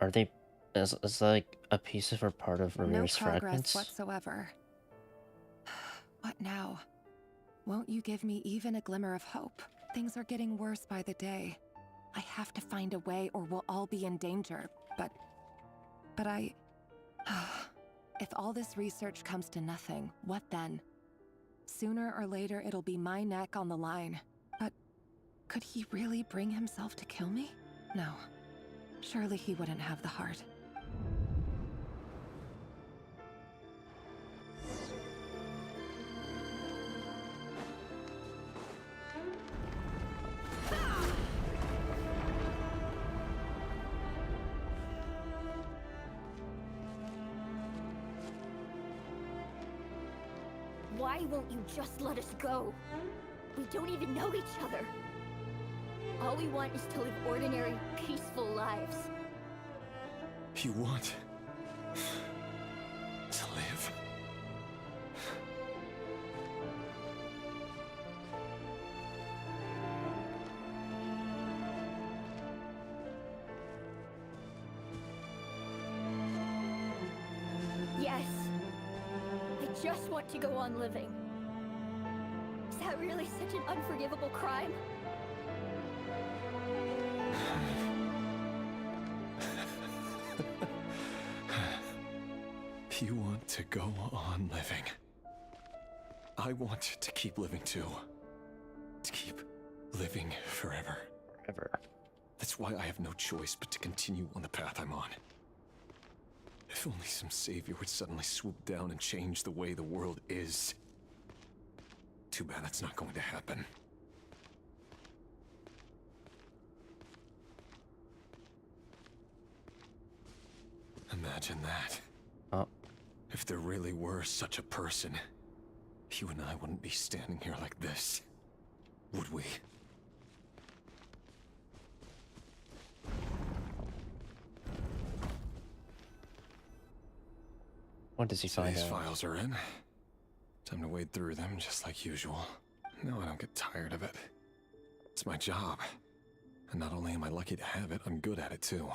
Are they... Is like a piece of or part of Ramir's No progress fragments? whatsoever. What now? Won't you give me even a glimmer of hope? Things are getting worse by the day. I have to find a way or we'll all be in danger, but I... If all this research comes to nothing, what then? Sooner or later it'll be my neck on the line. Could he really bring himself to kill me? No. Surely he wouldn't have the heart. Why won't you just let us go? We don't even know each other. All we want is to live ordinary, peaceful lives. You want to live? Yes. I just want to go on living. Is that really such an unforgivable crime? You want to go on living. I want to keep living too. To keep living forever. Forever. That's why I have no choice but to continue on the path I'm on. If only some savior would suddenly swoop down and change the way the world is. Too bad that's not going to happen. Imagine that. Oh. If there really were such a person, you and I wouldn't be standing here like this, would we? What does he find These out? files are in. Time to wade through them just like usual. No, I don't get tired of it. It's my job. And not only am I lucky to have it, I'm good at it too.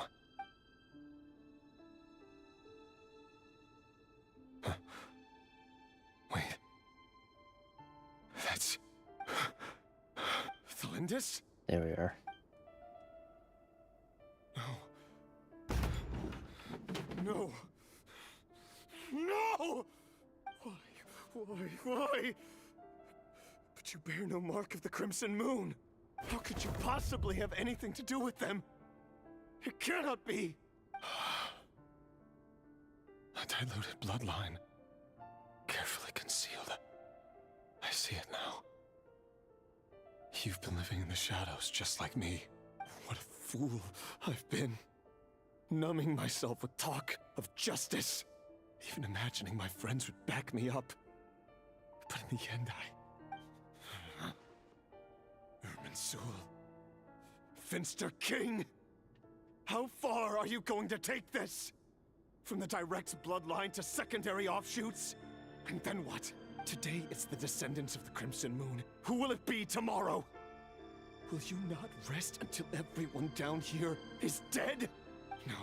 Huh. Wait. That's... Thalindis? There we are. No. No! Why? But you bear no mark of the Crimson Moon. How could you possibly have anything to do with them? It cannot be! A diluted bloodline. Carefully concealed. I see it now. You've been living in the shadows just like me. What a fool I've been. Numbing myself with talk of justice. Even imagining my friends would back me up. But in the end, Irminsul. Finster King! How far are you going to take this? From the direct bloodline to secondary offshoots? And then what? Today it's the descendants of the Crimson Moon. Who will it be tomorrow? Will you not rest until everyone down here is dead? No.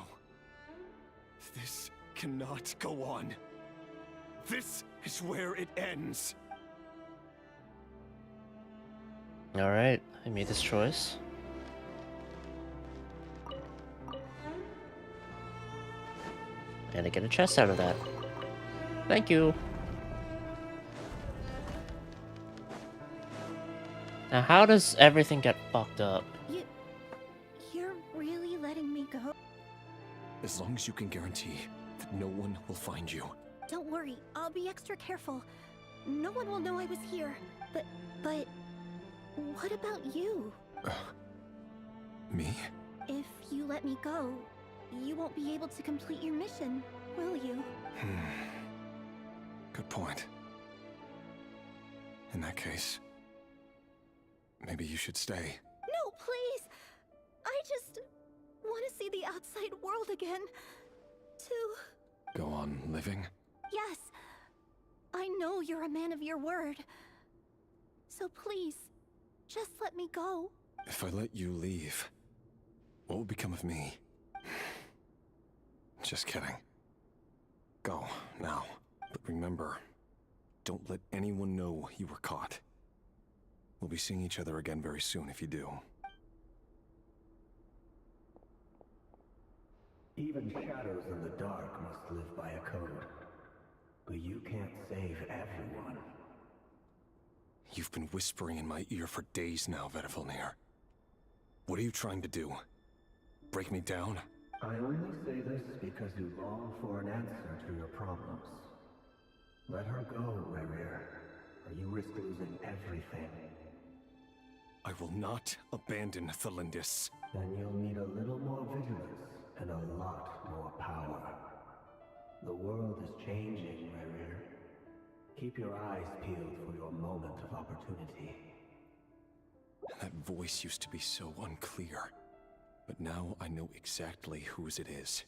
This cannot go on. This is where it ends. Alright, I made this choice. And I get a chest out of that. Thank you. Now how does everything get fucked up? You're really letting me go? As long as you can guarantee that no one will find you. Don't worry, I'll be extra careful. No one will know I was here. But what about you? Me? If you let me go, you won't be able to complete your mission, will you? Good point. In that case, maybe you should stay. No, please! I just want to see the outside world again. To... Go on living? Yes. I know you're a man of your word. So please, just let me go. If I let you leave, what will become of me? Just kidding. Go, now. But remember, don't let anyone know you were caught. We'll be seeing each other again very soon if you do. Even shadows in the dark must live by a code. But you can't save everyone. You've been whispering in my ear for days now, Vedifilnir. What are you trying to do? Break me down? I only say this because you long for an answer to your problems. Let her go, Rerir, or you risk losing everything. I will not abandon Thelindis. Then you'll need a little more vigilance and a lot more power. The world is changing, Rerir. Keep your eyes peeled for your moment of opportunity. That voice used to be so unclear. But now I know exactly whose it is.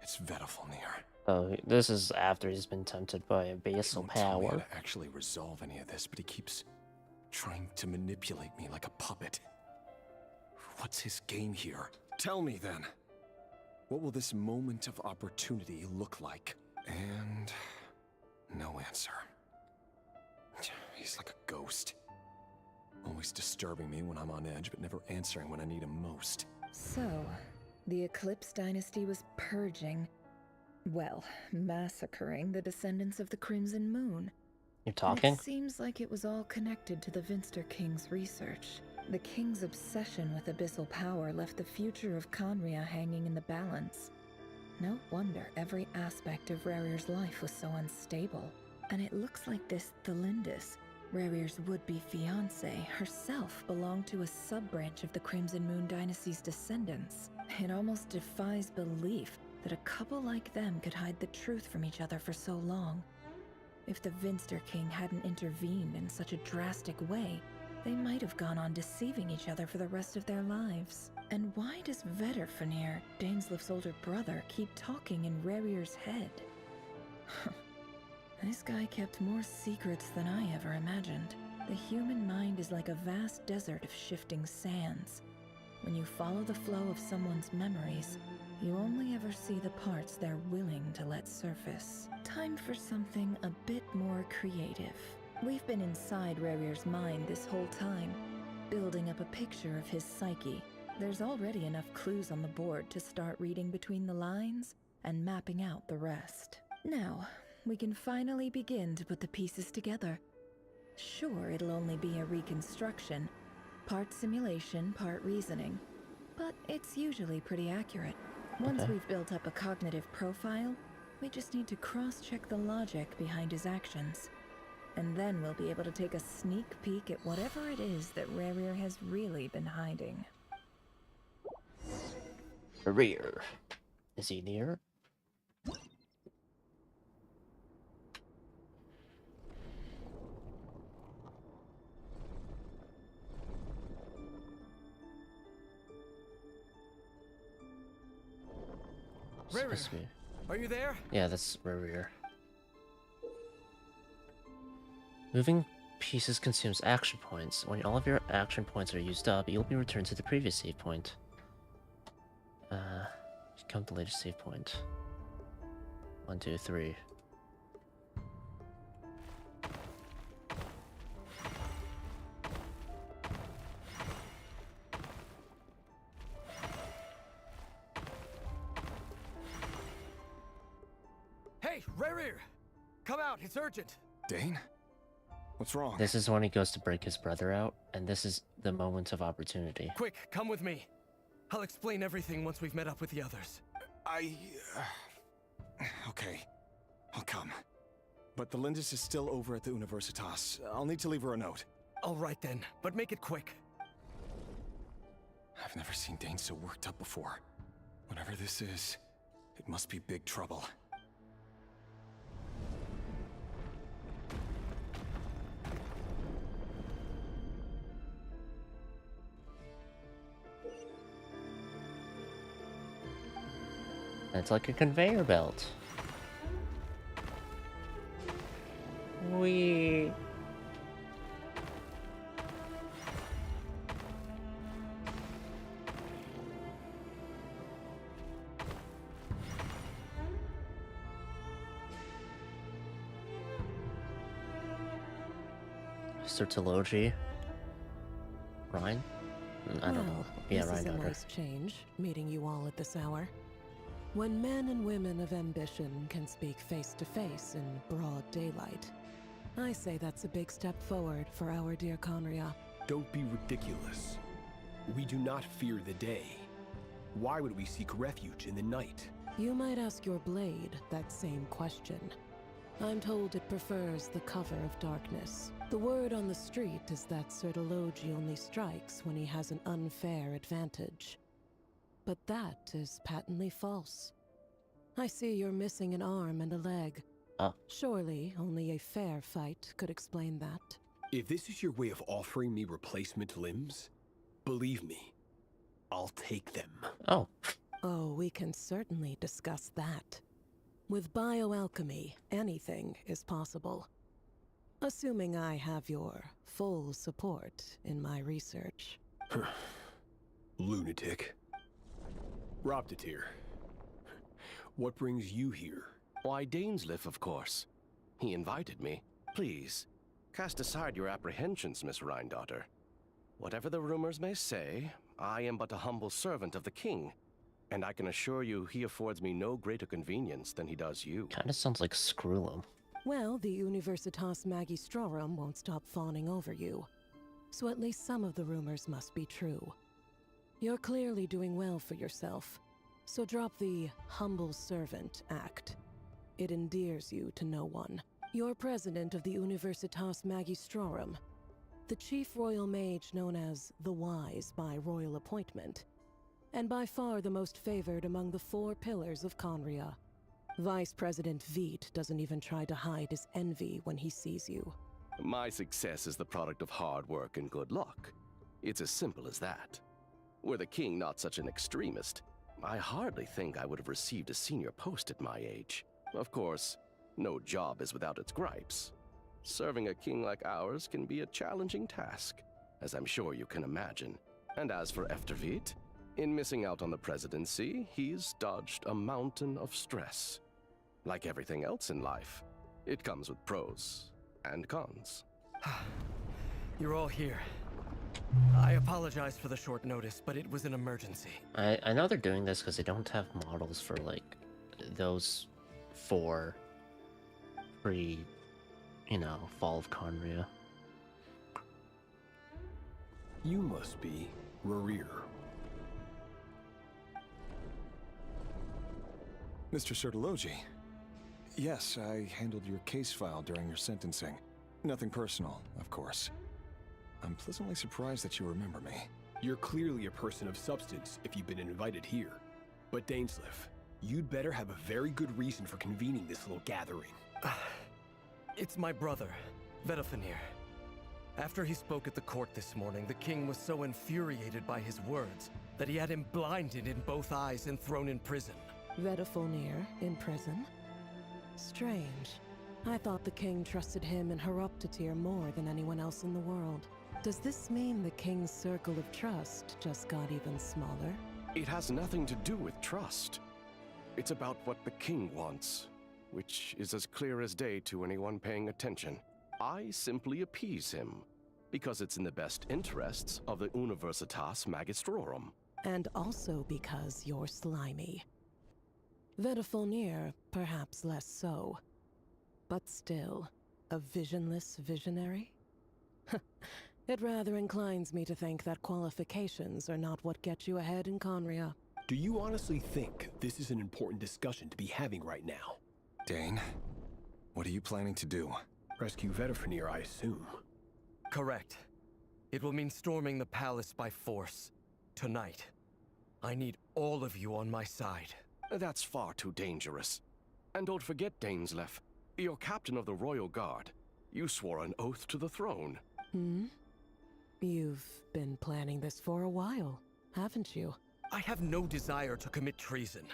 It's Vedalfnir. Oh, this is after he's been tempted by a basal Tell me how power. to actually resolve any of this, but he keeps trying to manipulate me like a puppet. What's his game here? Tell me then. What will this moment of opportunity look like? And no answer. He's like a ghost. Always disturbing me when I'm on edge, but never answering when I need him most. So, the Eclipse Dynasty was purging, well, massacring the descendants of the Crimson Moon. You're talking? It seems like it was all connected to the Vinster King's research. The King's obsession with abyssal power left the future of Conria hanging in the balance. No wonder every aspect of Rerir's life was so unstable. And it looks like this Thelindis, Rerir's would-be fiancée, herself belonged to a sub-branch of the Crimson Moon Dynasty's descendants. It almost defies belief that a couple like them could hide the truth from each other for so long. If the Vinster King hadn't intervened in such a drastic way, they might have gone on deceiving each other for the rest of their lives. And why does Vedalfnir, Dainslif's older brother, keep talking in Rerir's head? This guy kept more secrets than I ever imagined. The human mind is like a vast desert of shifting sands. When you follow the flow of someone's memories, you only ever see the parts they're willing to let surface. Time for something a bit more creative. We've been inside Rerir's mind this whole time, building up a picture of his psyche. There's already enough clues on the board to start reading between the lines and mapping out the rest. Now, we can finally begin to put the pieces together. Sure, it'll only be a reconstruction, part simulation, part reasoning, but it's usually pretty accurate. Once we've built up a cognitive profile, we just need to cross-check the logic behind his actions. And then we'll be able to take a sneak peek at whatever it is that Rerir has really been hiding. Rerir. Is he near? Rerir, are you there? Yeah, that's Rerir. Moving pieces consumes action points. When all of your action points are used up, you'll be returned to the previous save point. Come to the latest save point. 1, 2, 3. Hey, Rerir! Come out, it's urgent! Dane? What's wrong? This is when he goes to break his brother out, and this is the moment of opportunity. Quick, come with me. I'll explain everything once we've met up with the others. Okay. I'll come. But the Lindis is still over at the Universitas. I'll need to leave her a note. All right then, but make it quick. I've never seen Dane so worked up before. Whatever this is, it must be big trouble. It's like a conveyor belt. Wee. Sertology. Ryan? I don't know. Yeah, this Ryan is a Daughter. nice change, meeting you all at this hour. When men and women of ambition can speak face to face in broad daylight, I say that's a big step forward for our dear Conria. Don't be ridiculous. We do not fear the day. Why would we seek refuge in the night? You might ask your blade that same question. I'm told it prefers the cover of darkness. The word on the street is that Sertologi only strikes when he has an unfair advantage. But that is patently false. I see you're missing an arm and a leg. Surely only a fair fight could explain that. If this is your way of offering me replacement limbs, believe me, I'll take them. Oh. Oh, we can certainly discuss that. With bioalchemy, anything is possible. Assuming I have your full support in my research. Lunatic. Roptatir, what brings you here? Why, Dainsleif, of course. He invited me. Please, cast aside your apprehensions, Miss Rhindaughter. Whatever the rumors may say, I am but a humble servant of the king, and I can assure you he affords me no greater convenience than he does you. Kinda sounds like Screw'em. Well, the Universitas Magistrorum won't stop fawning over you. So at least some of the rumors must be true. You're clearly doing well for yourself, so drop the Humble Servant Act. It endears you to no one. You're president of the Universitas Magistrorum, the chief royal mage known as the Wise by royal appointment, and by far the most favored among the 4 pillars of Conria. Vice President Veit doesn't even try to hide his envy when he sees you. My success is the product of hard work and good luck. It's as simple as that. Were the king not such an extremist, I hardly think I would have received a senior post at my age. Of course, no job is without its gripes. Serving a king like ours can be a challenging task, as I'm sure you can imagine. And as for Efterveit, in missing out on the presidency, he's dodged a mountain of stress. Like everything else in life, it comes with pros and cons. You're all here. I apologize for the short notice, but it was an emergency. I know they're doing this because they don't have models for, like, those 4 pre, Fall of Conria. You must be Rerir. Mr. Sertologi. Yes, I handled your case file during your sentencing. Nothing personal, of course. I'm pleasantly surprised that you remember me. You're clearly a person of substance if you've been invited here. But Dainsleif, you'd better have a very good reason for convening this little gathering. It's my brother, Vedafenir. After he spoke at the court this morning, the king was so infuriated by his words that he had him blinded in both eyes and thrown in prison. Vedafenir in prison? Strange. I thought the king trusted him and Horoptatir more than anyone else in the world. Does this mean the king's circle of trust just got even smaller? It has nothing to do with trust. It's about what the king wants, which is as clear as day to anyone paying attention. I simply appease him, because it's in the best interests of the Universitas Magistrorum. And also because you're slimy. Vedafenir, perhaps less so. But still, a visionless visionary? It rather inclines me to think that qualifications are not what get you ahead in Conria. Do you honestly think this is an important discussion to be having right now? Dane, what are you planning to do? Rescue Vedafenir, I assume. Correct. It will mean storming the palace by force. Tonight. I need all of you on my side. That's far too dangerous. And don't forget, Dainsleif, you're captain of the Royal Guard. You swore an oath to the throne. You've been planning this for a while, haven't you? I have no desire to commit treason.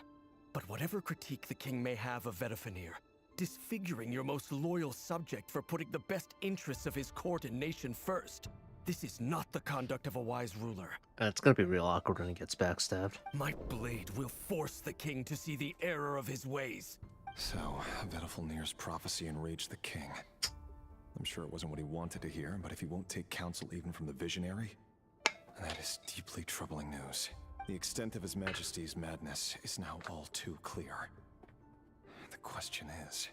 But whatever critique the king may have of Vedafenir, disfiguring your most loyal subject for putting the best interests of his court and nation first, this is not the conduct of a wise ruler. It's gonna be real awkward when he gets backstabbed. My blade will force the king to see the error of his ways. So, Vedafenir's prophecy enraged the king. I'm sure it wasn't what he wanted to hear, but if he won't take counsel even from the visionary, that is deeply troubling news. The extent of His Majesty's madness is now all too clear. The question is,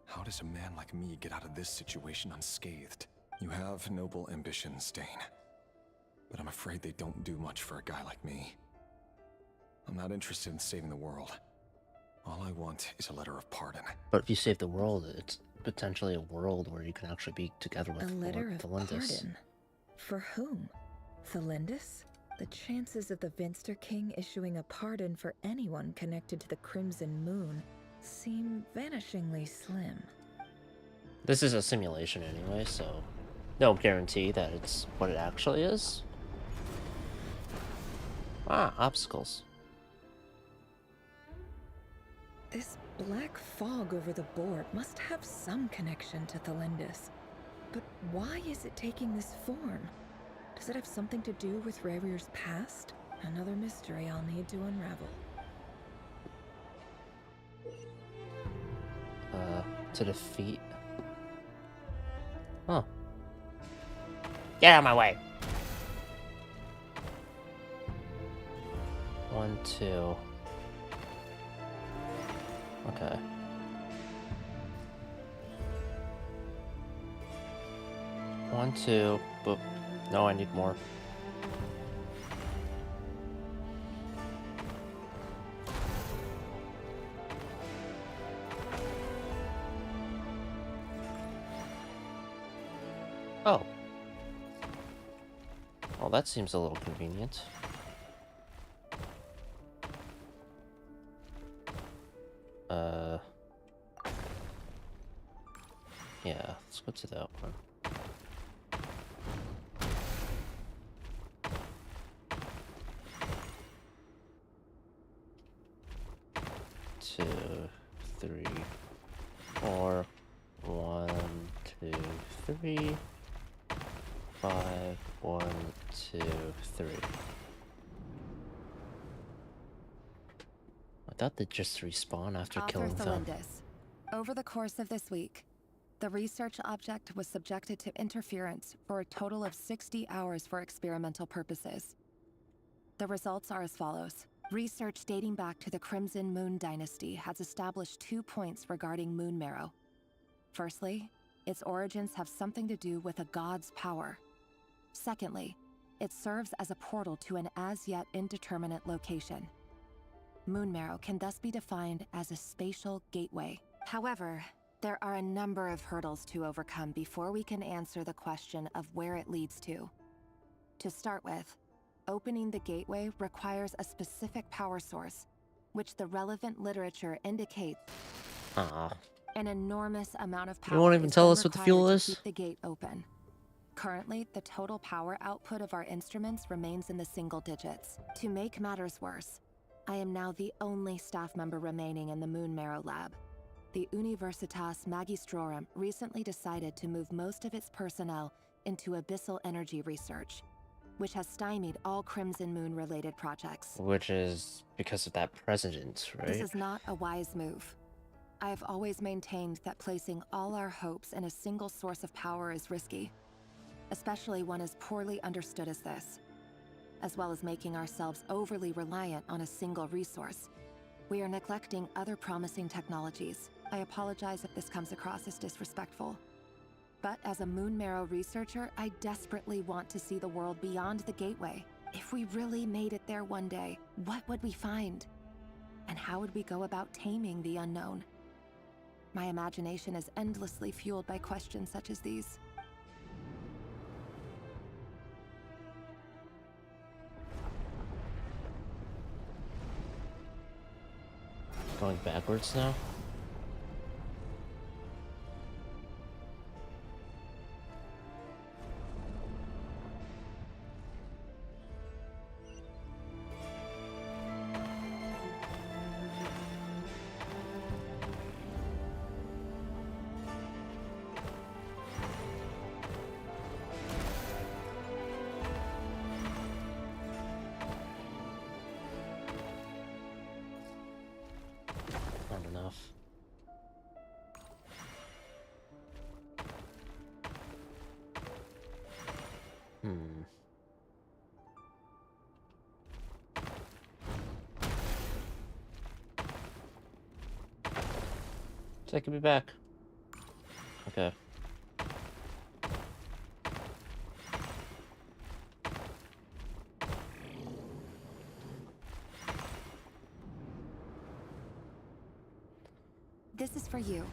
how does a man like me get out of this situation unscathed? You have noble ambitions, Dane. but I'm afraid they don't do much for a guy like me. I'm not interested in saving the world. All I want is a letter of pardon. But if you save the world, it's potentially a world where you can actually be together with A letter of Thelindis. pardon? For whom? Thelindis? The chances of the Vinster King issuing a pardon for anyone connected to the Crimson Moon seem vanishingly slim. This is a simulation anyway, so no guarantee that it's what it actually is. Ah, obstacles. This black fog over the board must have some connection to Thelindis. But why is it taking this form? Does it have something to do with Rerir's past? Another mystery I'll need to unravel. To defeat... Huh. Get out of my way! 1, 2... Okay. 1, 2, boop. No, I need more. Oh. Well, that seems a little convenient. Yeah, let's go to that one. Two, 3, 4, 1, 2, 3, 5, 1, 2, 3. I thought they'd just respawn after killing them. Thelindis. Over the course of this week, the research object was subjected to interference for a total of 60 hours for experimental purposes. The results are as follows. Research dating back to the Crimson Moon Dynasty has established 2 points regarding moon marrow. Firstly, its origins have something to do with a god's power. Secondly, it serves as a portal to an as-yet indeterminate location. Moon marrow can thus be defined as a spatial gateway. However, there are a number of hurdles to overcome before we can answer the question of where it leads to. To start with, opening the gateway requires a specific power source, which the relevant literature indicates an enormous amount of power. You won't even tell us what the fuel is? To keep the gate open. Currently, the total power output of our instruments remains in the single digits. To make matters worse, I am now the only staff member remaining in the Moon Marrow lab. The Universitas Magistrorum recently decided to move most of its personnel into abyssal energy research, which has stymied all Crimson Moon-related projects. Which is because of that president, right? This is not a wise move. I have always maintained that placing all our hopes in a single source of power is risky, especially one as poorly understood as this. As well as making ourselves overly reliant on a single resource, we are neglecting other promising technologies. I apologize if this comes across as disrespectful. But as a Moon Marrow researcher, I desperately want to see the world beyond the gateway. If we really made it there one day, what would we find? And how would we go about taming the unknown? My imagination is endlessly fueled by questions such as these. Going backwards now? Not enough. Taking me back. Okay. This is for you.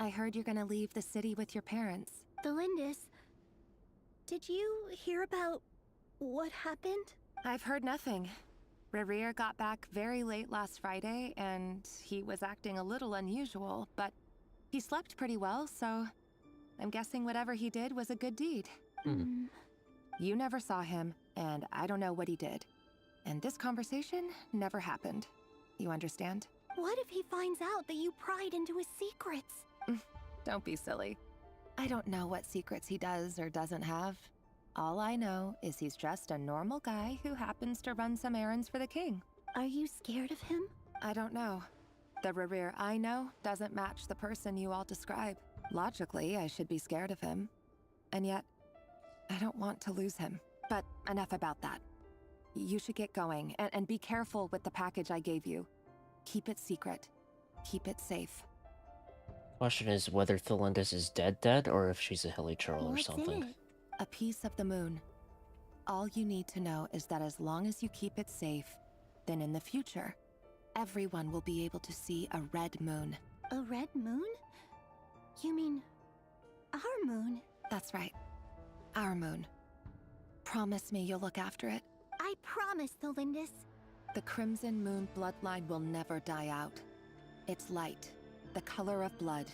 I heard you're gonna leave the city with your parents. Delindis, did you hear about what happened? I've heard nothing. Rerir got back very late last Friday, and he was acting a little unusual, but he slept pretty well, so I'm guessing whatever he did was a good deed. You never saw him, and I don't know what he did. And this conversation never happened. You understand? What if he finds out that you pried into his secrets? Don't be silly. I don't know what secrets he does or doesn't have. All I know is he's just a normal guy who happens to run some errands for the king. Are you scared of him? I don't know. The Rerir I know doesn't match the person you all describe. Logically, I should be scared of him. And yet, I don't want to lose him. But enough about that. You should get going, and be careful with the package I gave you. Keep it secret. Keep it safe. Question is whether Thelindis is dead, or if she's a hilly churl or something. In it? A piece of the moon. All you need to know is that as long as you keep it safe, then in the future, everyone will be able to see a red moon. A red moon? You mean our moon? That's right. Our moon. Promise me you'll look after it. I promise, Delindis. The Crimson Moon bloodline will never die out. Its light, the color of blood,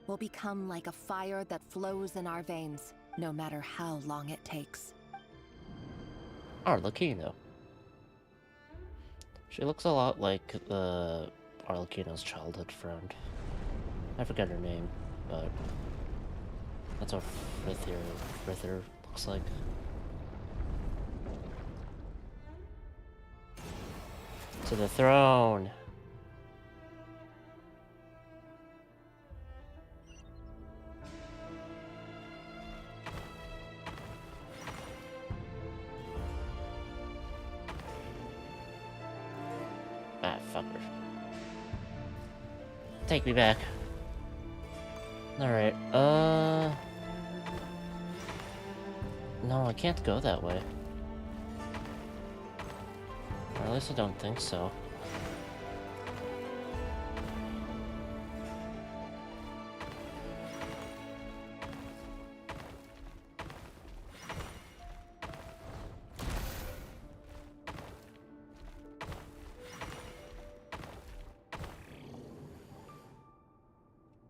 will become like a fire that flows in our veins, no matter how long it takes. Arlecchino. She looks a lot like Arlecchino's childhood friend. I forget her name, but that's what Frithir looks like. To the throne! Ah, fucker. Take me back. Alright, no, I can't go that way. Or at least I don't think so.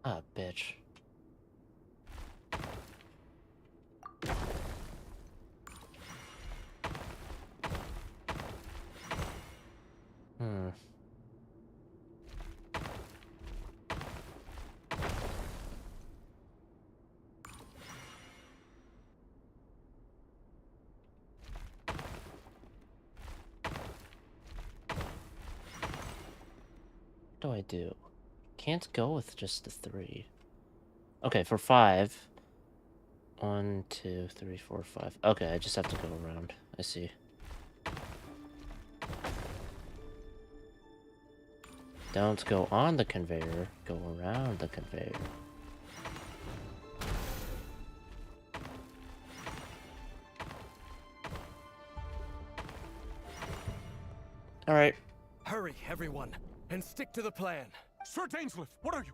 Ah, bitch. What do I do? Can't go with just the 3. Okay, for 5. 1, 2, 3, 4, 5. Okay, I just have to go around. I see. Don't go on the conveyor, go around the conveyor. Alright. Hurry, everyone, and stick to the plan. Sir Dainsleif, what are you?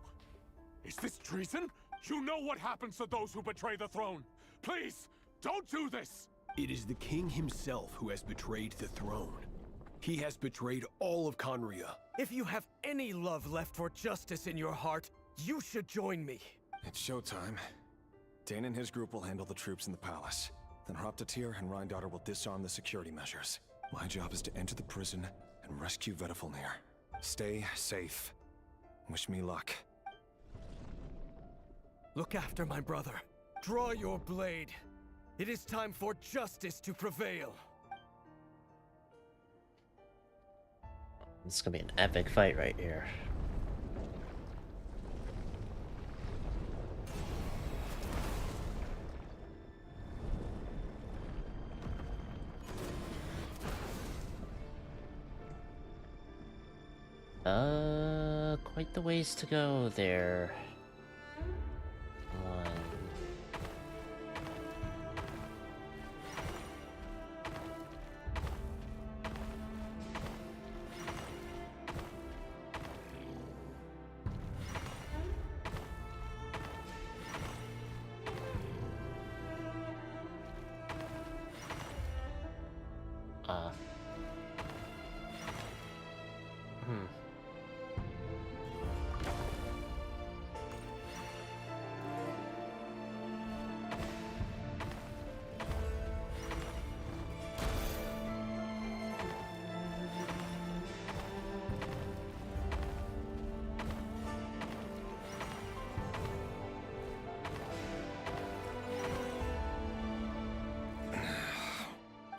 Is this treason? You know what happens to those who betray the throne. Please, don't do this! It is the king himself who has betrayed the throne. He has betrayed all of Conria. If you have any love left for justice in your heart, you should join me. It's showtime. Dane and his group will handle the troops in the palace. Then Hraptatir and Rhindaughter will disarm the security measures. My job is to enter the prison and rescue Vedifalnir. Stay safe. Wish me luck. Look after my brother. Draw your blade. It is time for justice to prevail. This is gonna be an epic fight right here. Quite the ways to go there. 1. Hmm.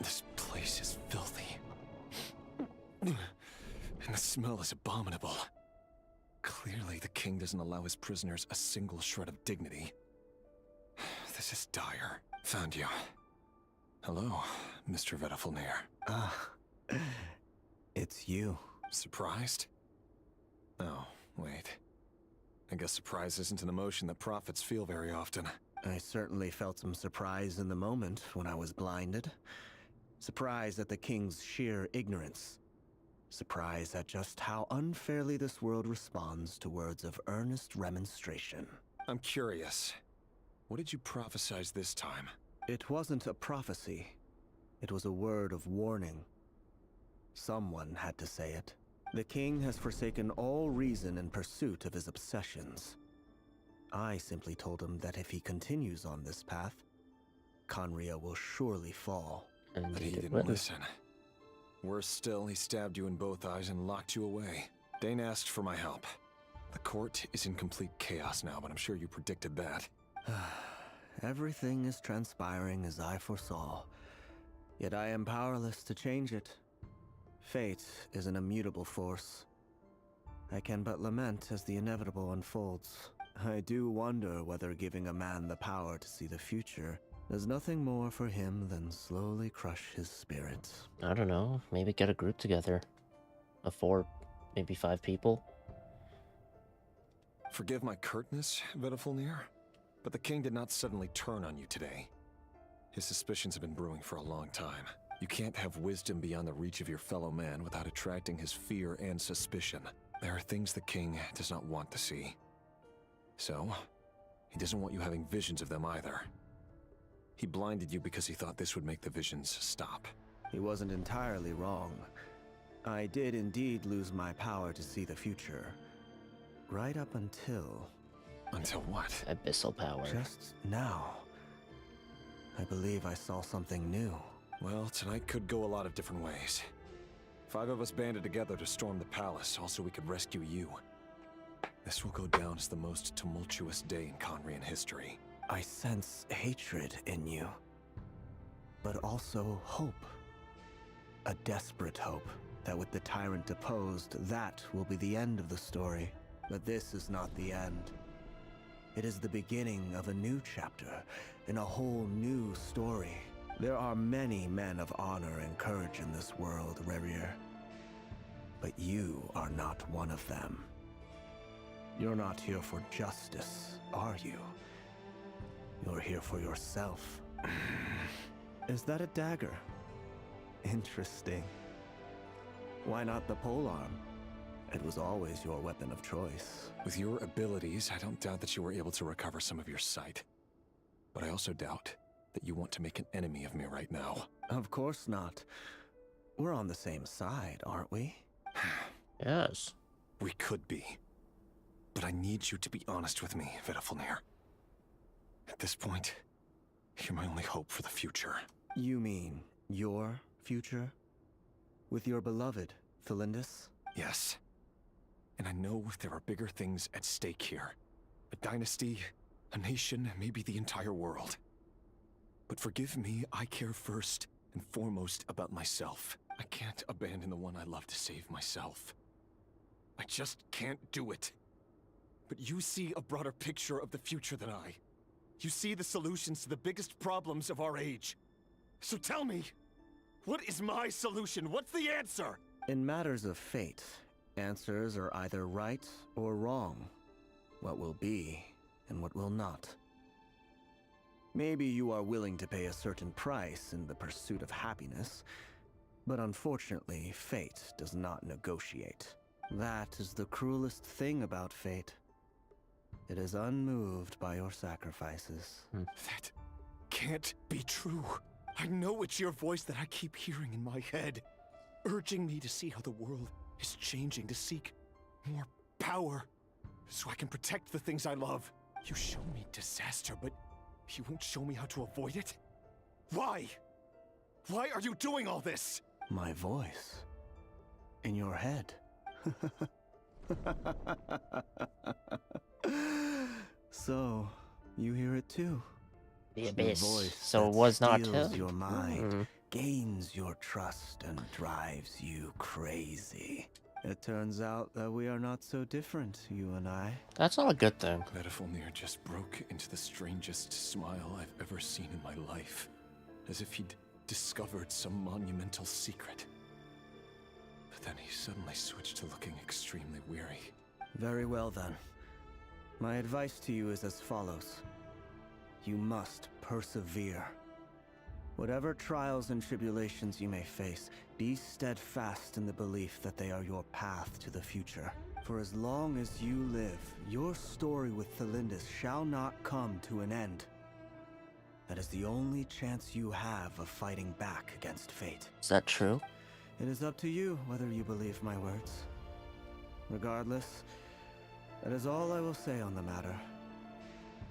This place is filthy. And the smell is abominable. Clearly, the king doesn't allow his prisoners a single shred of dignity. This is dire. Found you. Hello, Mr. Vedafilnir. It's you. Surprised? Oh, wait. I guess surprise isn't an emotion that prophets feel very often. I certainly felt some surprise in the moment when I was blinded. Surprise at the king's sheer ignorance. Surprise at just how unfairly this world responds to words of earnest remonstration. I'm curious. What did you prophesize this time? It wasn't a prophecy. It was a word of warning. Someone had to say it. The king has forsaken all reason in pursuit of his obsessions. I simply told him that if he continues on this path, Khaenri'ah will surely fall. But he didn't listen. Worse still, he stabbed you in both eyes and locked you away. Dane asked for my help. The court is in complete chaos now, but I'm sure you predicted that. Everything is transpiring as I foresaw. Yet I am powerless to change it. Fate is an immutable force. I can but lament as the inevitable unfolds. I do wonder whether giving a man the power to see the future does nothing more for him than slowly crush his spirit. I don't know. Maybe get a group together. Of 4, maybe 5 people. Forgive my curtness, Vedafilnir, but the king did not suddenly turn on you today. His suspicions have been brewing for a long time. You can't have wisdom beyond the reach of your fellow man without attracting his fear and suspicion. There are things the king does not want to see. So, he doesn't want you having visions of them either. He blinded you because he thought this would make the visions stop. He wasn't entirely wrong. I did indeed lose my power to see the future. Right up until... Until what? Abyssal power. Just now. I believe I saw something new. Well, tonight could go a lot of different ways. 5 of us banded together to storm the palace, also we could rescue you. This will go down as the most tumultuous day in Khaenri'ah history. I sense hatred in you, but also hope. A desperate hope that with the tyrant deposed, that will be the end of the story. But this is not the end. It is the beginning of a new chapter, in a whole new story. There are many men of honor and courage in this world, Rerir. But you are not one of them. You're not here for justice, are you? You're here for yourself. Is that a dagger? Interesting. Why not the polearm? It was always your weapon of choice. With your abilities, I don't doubt that you were able to recover some of your sight. But I also doubt that you want to make an enemy of me right now. Of course not. We're on the same side, aren't we? Yes. We could be. But I need you to be honest with me, Vedafilnir. At this point, you're my only hope for the future. You mean your future? With your beloved, Felindis? Yes. And I know there are bigger things at stake here. A dynasty, a nation, maybe the entire world. But forgive me, I care first and foremost about myself. I can't abandon the one I love to save myself. I just can't do it. But you see a broader picture of the future than I. You see the solutions to the biggest problems of our age. So tell me, what is my solution? What's the answer? In matters of fate, answers are either right or wrong. What will be and what will not. Maybe you are willing to pay a certain price in the pursuit of happiness, but unfortunately, fate does not negotiate. That is the cruelest thing about fate. It is unmoved by your sacrifices. That can't be true. I know it's your voice that I keep hearing in my head, urging me to see how the world is changing, to seek more power, so I can protect the things I love. You show me disaster, but you won't show me how to avoid it? Why? Why are you doing all this? My voice. In your head. So, you hear it too? The The abyss. voice So that it was not steals him. your mind, gains your trust, and drives you crazy. It turns out that we are not so different, you and I. That's not a good thing. Vedifulnir just broke into the strangest smile I've ever seen in my life, as if he'd discovered some monumental secret. But then he suddenly switched to looking extremely weary. Very well then. My advice to you is as follows. You must persevere. Whatever trials and tribulations you may face, be steadfast in the belief that they are your path to the future. For as long as you live, your story with Thelindis shall not come to an end. That is the only chance you have of fighting back against fate. Is that true? It is up to you whether you believe my words. Regardless, that is all I will say on the matter.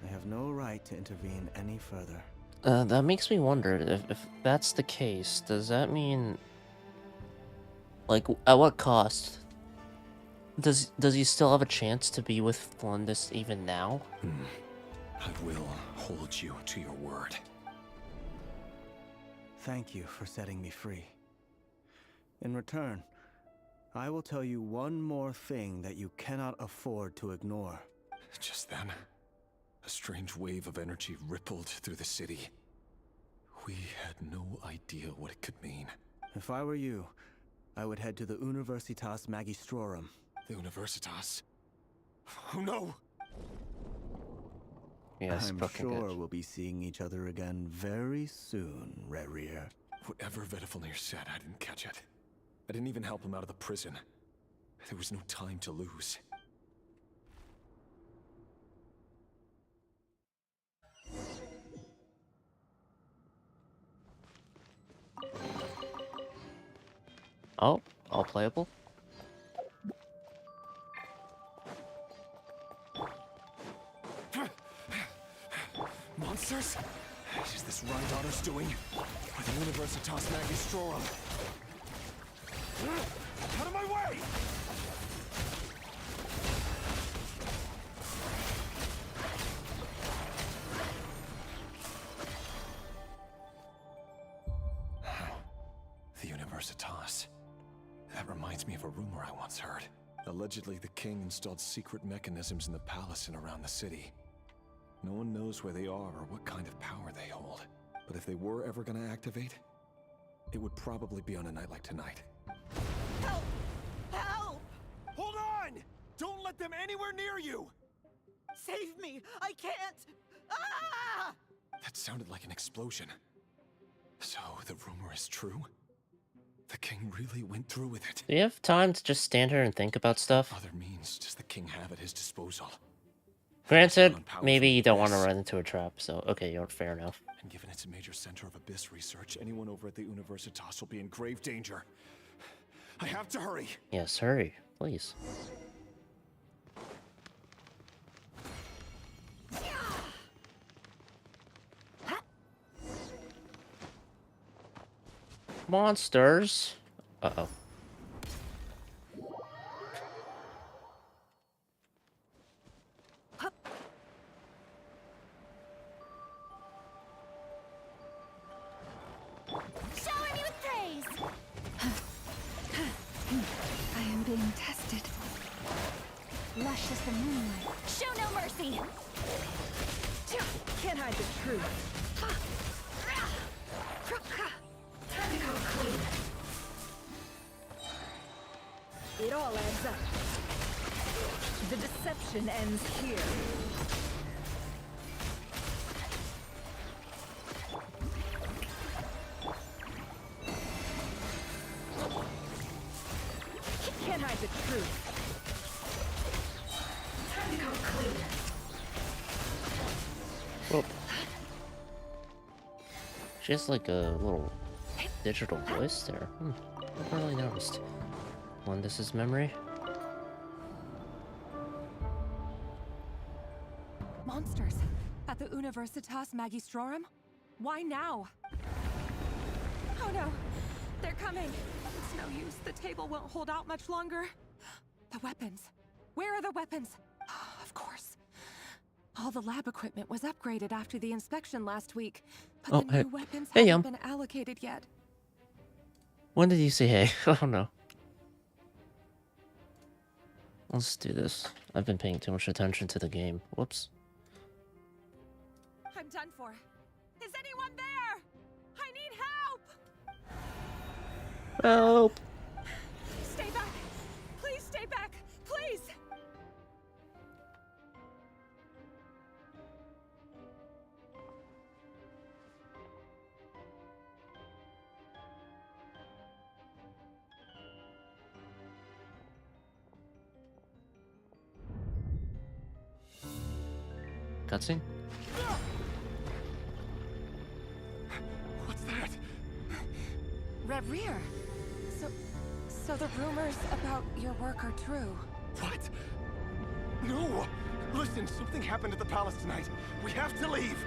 I have no right to intervene any further. That makes me wonder, if that's the case, does that mean... Like, at what cost? Does he still have a chance to be with Thelindis even now? I will hold you to your word. Thank you for setting me free. In return, I will tell you one more thing that you cannot afford to ignore. Just then, a strange wave of energy rippled through the city. We had no idea what it could mean. If I were you, I would head to the Universitas Magistrorum. The Universitas? Oh no! Yes, I'm sure we'll be seeing each other again very soon, Rerir. Whatever Vedifulnir said, I didn't catch it. I didn't even help him out of the prison. There was no time to lose. Oh, all playable? Monsters? Is this Rhydotter's doing? Or the Universitas Magistrorum? Out of my way! The Universitas. That reminds me of a rumor I once heard. Allegedly, the king installed secret mechanisms in the palace and around the city. No one knows where they are or what kind of power they hold. But if they were ever going to activate, it would probably be on a night like tonight. Help! Help! Hold on! Don't let them anywhere near you! Save me! I can't! Ah! That sounded like an explosion. So, the rumor is true? The king really went through with it? Do you have time to just stand here and think about stuff? Other means does the king have at his disposal? Granted, maybe you don't want to run into a trap, so okay, you're fair enough. And given it's a major center of Abyss research, anyone over at the Universitas will be in grave danger. I have to hurry! Yes, hurry, please. Monsters! Uh-oh. Shower me with praise! I am being tested. Lush as the moonlight. Show no mercy! Can't hide the truth. Time to go clean. It all adds up. The deception ends here. Can't hide the truth. Time to go clean. Whoop. She has like a little digital voice there. Never really noticed. Lindis's memory. Monsters! At the Universitas Magistrorum? Why now? Oh no! They're coming! It's no use. The table won't hold out much longer. The weapons. Where are the weapons? Of course. All the lab equipment was upgraded after the inspection last week, but the new weapons haven't been allocated yet. When did you say hey? Oh no. Let's do this. I've been paying too much attention to the game. Whoops. I'm done for. Is anyone there? I need help! Help! Stay back! Please stay back! Please! Cutscene? What's that? Rear. So the rumors about your work are true. What? No! Listen, something happened at the palace tonight. We have to leave!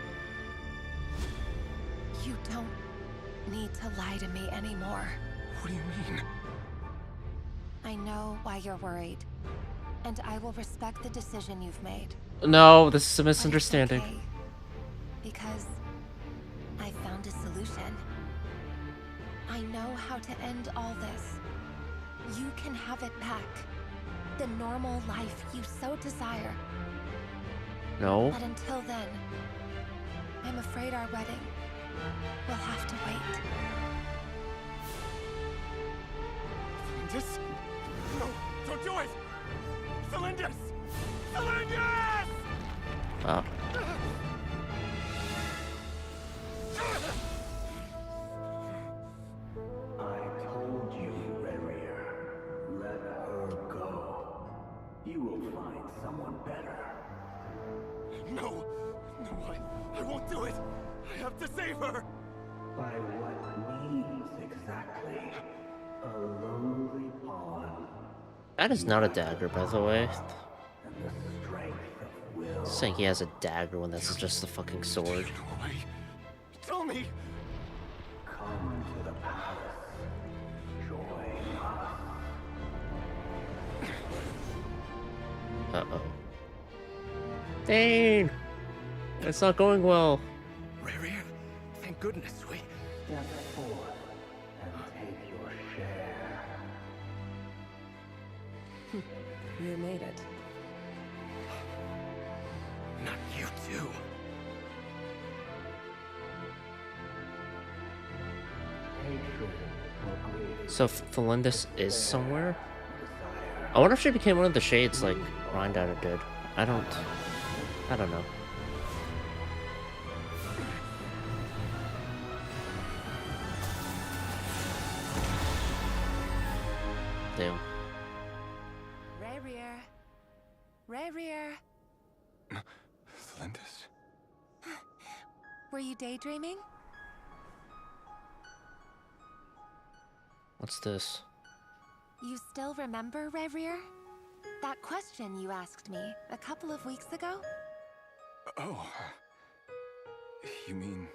You don't need to lie to me anymore. What do you mean? I know why you're worried, and I will respect the decision you've made. No, this is a misunderstanding. Okay, because I found a solution. I know how to end all this. You can have it back. The normal life you so desire. No. But until then, I'm afraid our wedding will have to wait. Celindus? No, don't do it! Celindus! Celindus! Wow. I told you, Rerir. Let her go. You will find someone better. No! No, I won't do it! I have to save her! By what means exactly? A lowly pawn. That is not a dagger, by the way. And the strength of will. Saying he has a dagger when that's just a fucking sword. Tell me! Come to the palace. Join us. Uh-oh. Dane! It's not going well. Rerir, thank goodness we... Step forth and take your share. You made it. Not you too. So Felindis is somewhere? I wonder if she became one of the shades like Rindaughter did. I don't know. Damn. Rerir. Celindus? Were you daydreaming? What's this? You still remember, Rerir? That question you asked me a couple of weeks ago? Oh. You mean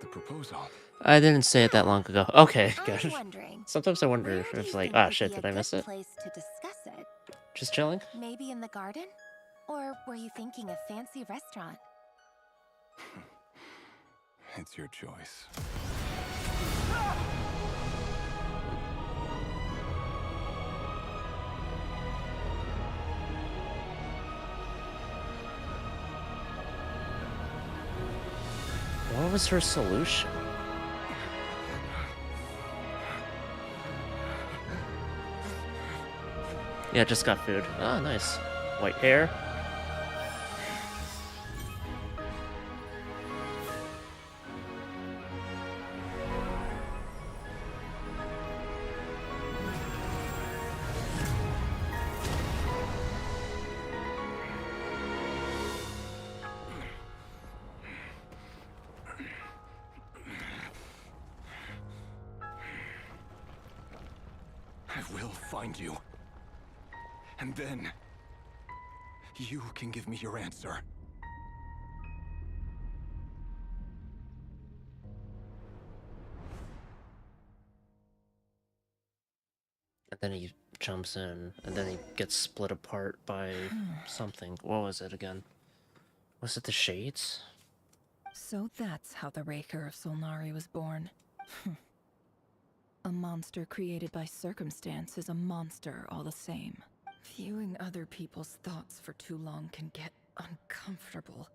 the proposal? I didn't say it that long ago. Okay, I'm good. wondering, Sometimes I wonder if it's like, ah, shit, did I miss it? Place to discuss it. Just chilling? Maybe in the garden? Or were you thinking a fancy restaurant? It's your choice. What was her solution? Yeah, just got food. Oh, nice. White hair. will find you. And then you can give me your answer. And then he jumps in, and then he gets split apart by something. What was it again? Was it the Shades? So that's how the Raker of Solnari was born. A monster created by circumstance is a monster all the same. Viewing other people's thoughts for too long can get uncomfortable.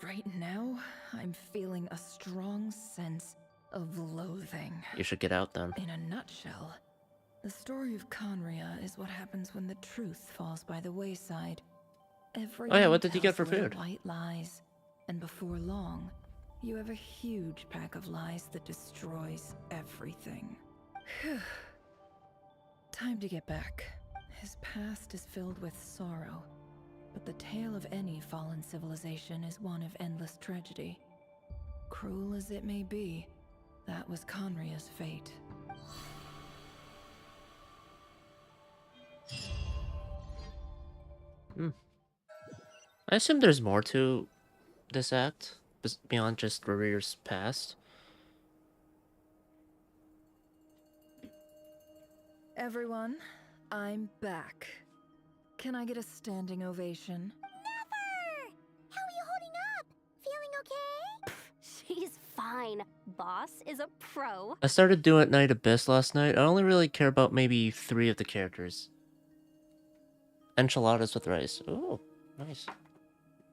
Right now, I'm feeling a strong sense of loathing. You should get out then. In a nutshell, the story of Conria is what happens when the truth falls by the wayside. Oh yeah, what did you get for Everyone food? tells little white lies, and before long, you have a huge pack of lies that destroys everything. Time to get back. His past is filled with sorrow, but the tale of any fallen civilization is one of endless tragedy. Cruel as it may be, that was Conria's fate. I assume there's more to this act, beyond just Rarir's past. Everyone, I'm back. Can I get a standing ovation? Never! How are you holding up? Feeling okay? She's fine. Boss is a pro. I started doing Night Abyss last night. I only really care about maybe 3 of the characters. Enchiladas with rice. Ooh, nice.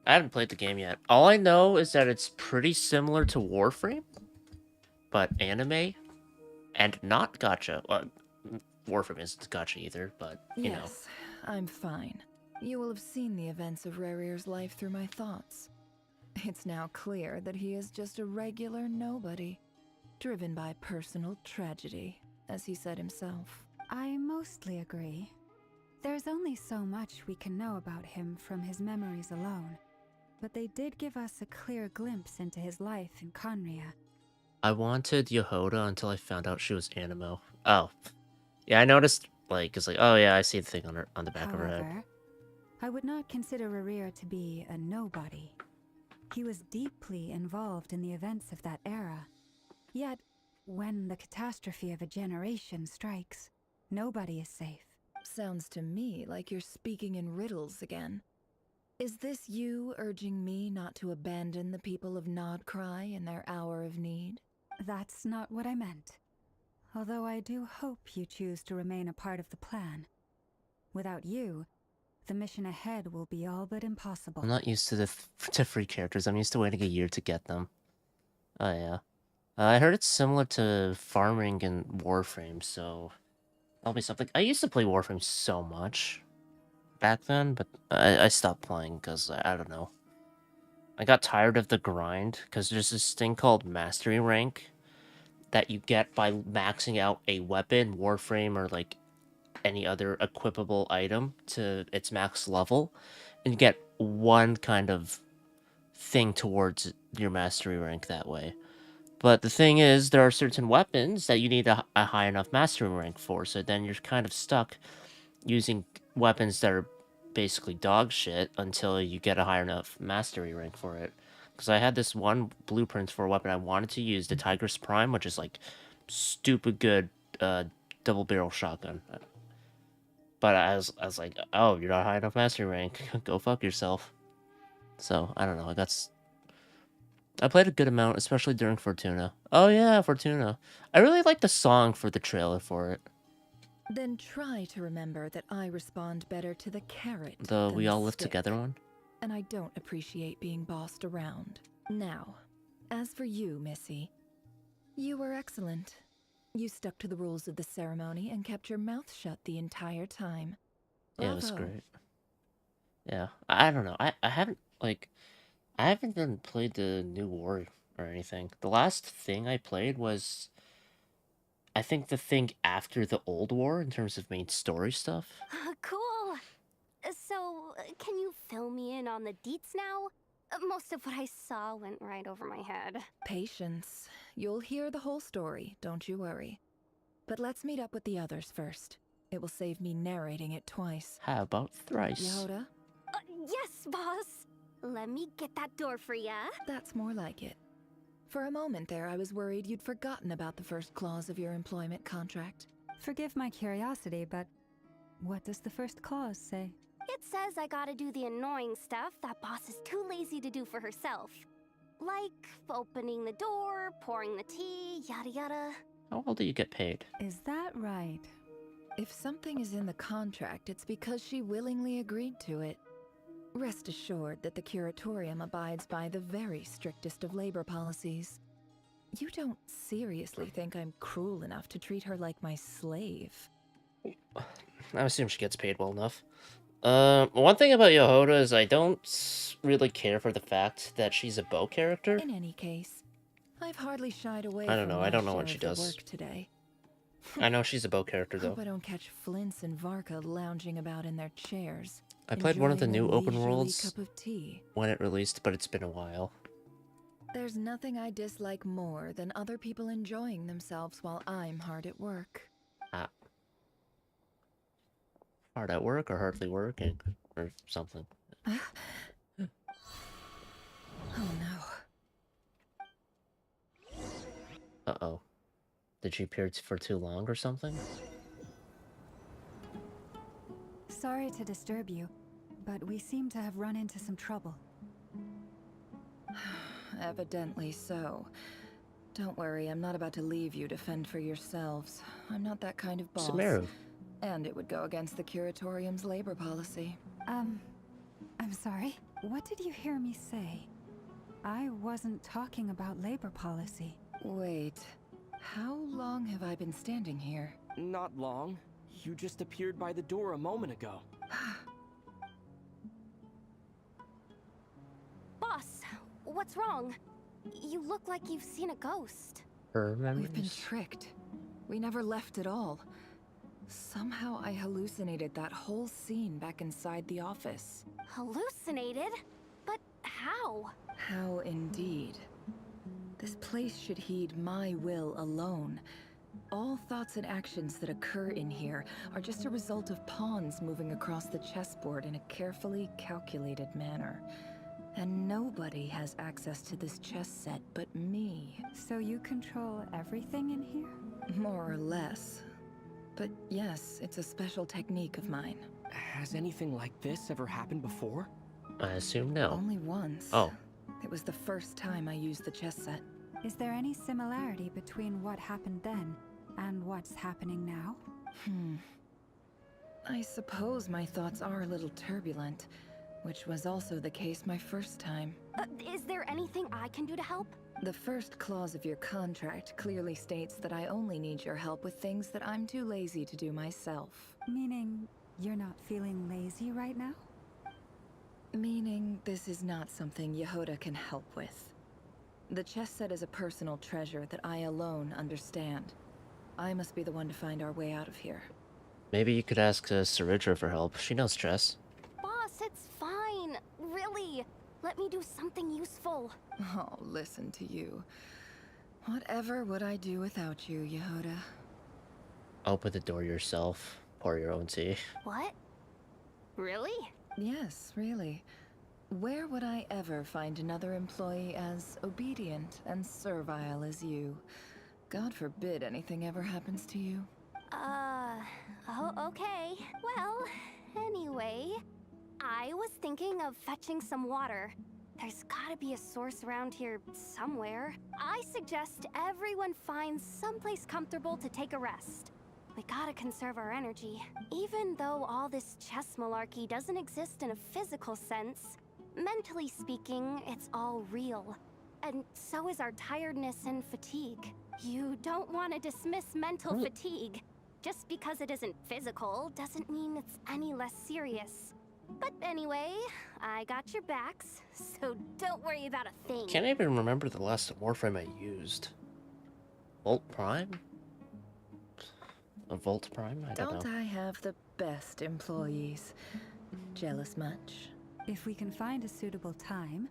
I haven't played the game yet. All I know is that it's pretty similar to Warframe, but anime, and not gacha. Well, Warframe isn't gacha either, but, you know. Yes, I'm fine. You will have seen the events of Rarir's life through my thoughts. It's now clear that he is just a regular nobody, driven by personal tragedy, as he said himself. I mostly agree. There's only so much we can know about him from his memories alone, but they did give us a clear glimpse into his life in Conria. I wanted Yehoda until I found out she was Animo. Oh. Yeah, I noticed, like, it's like, oh yeah, I see the thing on the back of her head. However, I would not consider Rarir to be a nobody. He was deeply involved in the events of that era. Yet, when the catastrophe of a generation strikes, nobody is safe. Sounds to me like you're speaking in riddles again. Is this you urging me not to abandon the people of Nod-Krai in their hour of need? That's not what I meant. Although I do hope you choose to remain a part of the plan. Without you, the mission ahead will be all but impossible. I'm not used to to free characters. I'm used to waiting a year to get them. Oh yeah. I heard it's similar to farming in Warframe, so that'll be something. I used to play Warframe so much back then, but I stopped playing because I don't know. I got tired of the grind because there's this thing called Mastery Rank that you get by maxing out a weapon, Warframe, or like any other equipable item to its max level, and you get one kind of thing towards your Mastery Rank that way. But the thing is, there are certain weapons that you need a high enough Mastery Rank for, so then you're kind of stuck using weapons that are basically dog shit until you get a high enough Mastery Rank for it. Because I had this one blueprint for a weapon I wanted to use, the Tigress Prime, which is like stupid good double barrel shotgun. But I was like, oh, you're not high enough Mastery Rank. Go fuck yourself. So, I don't know, I played a good amount, especially during Fortuna. Oh yeah, Fortuna. I really like the song for the trailer for it. Then try to remember that I respond better to the carrot The than We the All Live stick. Together one. And I don't appreciate being bossed around. Now, as for you, Missy, you were excellent. You stuck to the rules of the ceremony and kept your mouth shut the entire time. Yeah, it was Bravo. great. Yeah, I don't know. I haven't even played the new war or anything. The last thing I played was, I think, the thing after the old war in terms of main story stuff. Cool. So, can you fill me in on the deets now? Most of what I saw went right over my head. Patience. You'll hear the whole story, don't you worry. But let's meet up with the others first. It will save me narrating it twice. How about thrice? Yehoda? Yes, boss. Let me get that door for ya. That's more like it. For a moment there, I was worried you'd forgotten about the first clause of your employment contract. Forgive my curiosity, but what does the first clause say? It says I gotta do the annoying stuff that boss is too lazy to do for herself. Like opening the door, pouring the tea, yada yada. How well do you get paid? Is that right? If something is in the contract, it's because she willingly agreed to it. Rest assured that the curatorium abides by the very strictest of labor policies. You don't seriously think I'm cruel enough to treat her like my slave? I assume she gets paid well enough. One thing about Yehoda is I don't really care for the fact that she's a bow character. In any case, I've hardly shied away I don't from know. my I don't know share what she of the does. work today. I know she's a bow character though. Hope I don't catch Flints and Varka lounging about in their chairs. I played one of the enjoying new a open leisurely worlds cup of tea. when it released, but it's been a while. There's nothing I dislike more than other people enjoying themselves while I'm hard at work. Hard at work or hardly working or something. Oh no. Uh-oh. Did she appear for too long or something? Sorry to disturb you, but we seem to have run into some trouble. Evidently so. Don't worry, I'm not about to leave you to fend for yourselves. I'm not that kind of boss. Sumeru. And it would go against the curatorium's labor policy. I'm sorry. What did you hear me say? I wasn't talking about labor policy. Wait, how long have I been standing here? Not long. You just appeared by the door a moment ago. Boss, what's wrong? You look like you've seen a ghost. Her We've been memories? tricked. We never left at all. Somehow I hallucinated that whole scene back inside the office. Hallucinated? But how? How indeed. This place should heed my will alone. All thoughts and actions that occur in here are just a result of pawns moving across the chessboard in a carefully calculated manner. And nobody has access to this chess set but me. So you control everything in here? More or less. But yes, it's a special technique of mine. Has anything like this ever happened before? I assume no. Only once. Oh. It was the first time I used the chess set. Is there any similarity between what happened then and what's happening now? I suppose my thoughts are a little turbulent, which was also the case my first time. Is there anything I can do to help? The first clause of your contract clearly states that I only need your help with things that I'm too lazy to do myself. Meaning you're not feeling lazy right now? Meaning this is not something Yehoda can help with. The chess set is a personal treasure that I alone understand. I must be the one to find our way out of here. Maybe you could ask Saridra for help. She knows chess. Boss, it's fine. Really. Let me do something useful. Oh, listen to you. Whatever would I do without you, Yehoda? Open the door yourself. Pour your own tea. What? Really? Yes, really. Where would I ever find another employee as obedient and servile as you? God forbid anything ever happens to you. Oh, okay. Well, anyway, I was thinking of fetching some water. There's gotta be a source around here somewhere. I suggest everyone finds someplace comfortable to take a rest. We gotta conserve our energy. Even though all this chess malarkey doesn't exist in a physical sense, mentally speaking, it's all real. And so is our tiredness and fatigue. You don't want to dismiss mental fatigue. Just because it isn't physical doesn't mean it's any less serious. But anyway, I got your backs, so don't worry about a thing. Can't even remember the last Warframe I used. Volt Prime? A Volt Prime? I don't know. I have the best employees? Jealous much? If we can find a suitable time,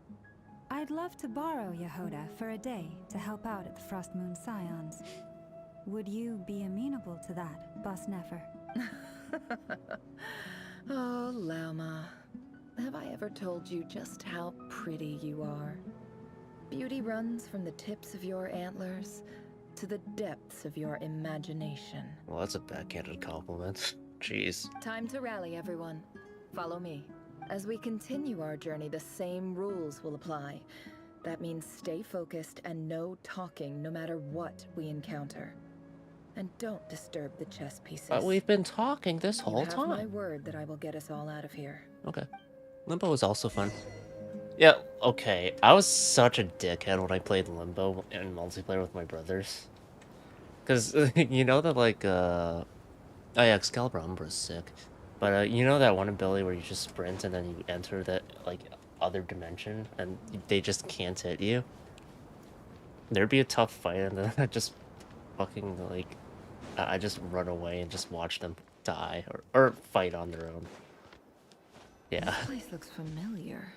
I'd love to borrow Yehoda for a day to help out at the Frost Moon Scions. Would you be amenable to that, Boss Nefer? Oh, Lauma. Have I ever told you just how pretty you are? Beauty runs from the tips of your antlers to the depths of your imagination. Well, that's a backhanded compliment. Jeez. Time to rally, everyone. Follow me. As we continue our journey, the same rules will apply. That means stay focused and no talking no matter what we encounter. And don't disturb the chess pieces. But we've been talking this whole You have my time. word that I will get us all out of here. Okay. Limbo was also fun. Yeah, okay. I was such a dickhead when I played Limbo in multiplayer with my brothers. Because, you know that, like, oh yeah, Excalibur Umbra is sick. But, you know that one ability where you just sprint and then you enter that, like, other dimension and they just can't hit you? There'd be a tough fight and then I just fucking, like, I just run away and just watch them die or fight on their own. Yeah. This place looks familiar.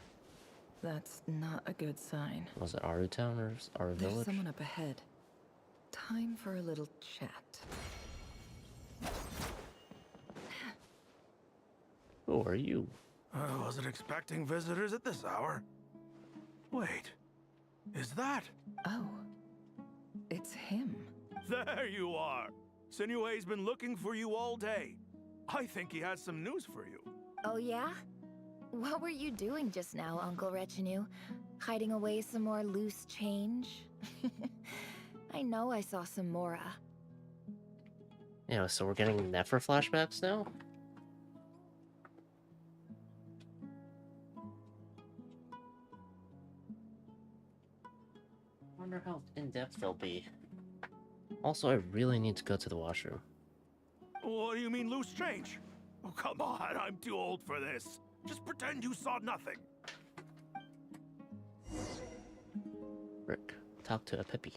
That's not a good sign. Was it Aru Town or Aru There's Village? someone up ahead. Time for a little chat. Who are you? I wasn't expecting visitors at this hour. Wait, is that? Oh, it's him. There you are. Sinue's been looking for you all day. I think he has some news for you. Oh yeah? What were you doing just now, Uncle Retinue? Hiding away some more loose change? I know I saw some Mora. Yeah, so we're getting Nefer flashbacks now? Wonder how in-depth they'll be. Also, I really need to go to the washroom. What do you mean loose change? Oh, come on, I'm too old for this. Just pretend you saw nothing. Rick, talk to a Pippi.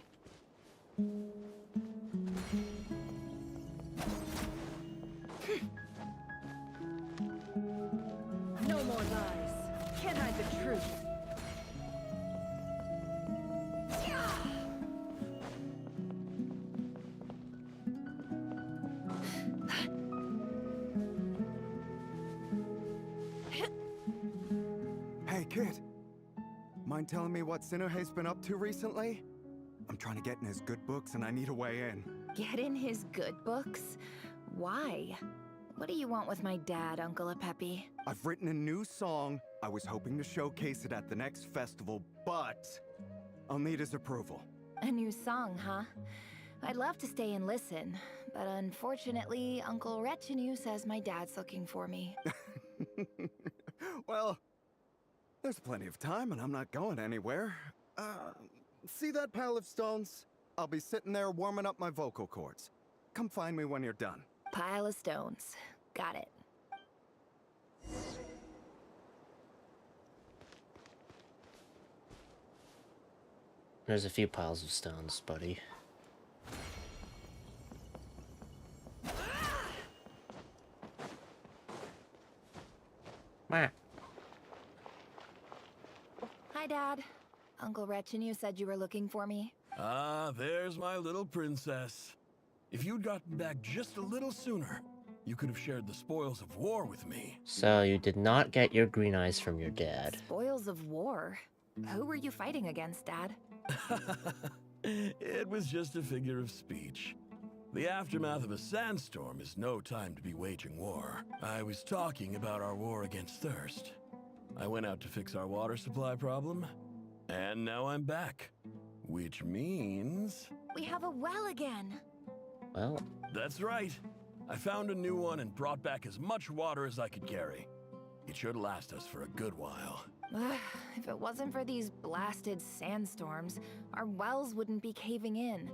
No more lies. Can't hide the truth. Hey, kid. Mind telling me what Sinuhe's been up to recently? I'm trying to get in his good books and I need a way in. Get in his good books? Why? What do you want with my dad, Uncle Apepi? I've written a new song. I was hoping to showcase it at the next festival, but I'll need his approval. A new song, huh? I'd love to stay and listen, but unfortunately, Uncle Retinue says my dad's looking for me. Well, there's plenty of time and I'm not going anywhere. See that pile of stones? I'll be sitting there warming up my vocal cords. Come find me when you're done. Pile of stones. Got it. There's a few piles of stones, buddy. Meh. Hi, Dad. Uncle Retinue said you were looking for me. Ah, there's my little princess. If you'd gotten back just a little sooner, you could have shared the spoils of war with me. So you did not get your green eyes from your dad. Spoils of war? Who were you fighting against, Dad? It was just a figure of speech. The aftermath of a sandstorm is no time to be waging war. I was talking about our war against thirst. I went out to fix our water supply problem, and now I'm back. Which means... We have a well again! Well... That's right. I found a new one and brought back as much water as I could carry. It should last us for a good while. If it wasn't for these blasted sandstorms, our wells wouldn't be caving in.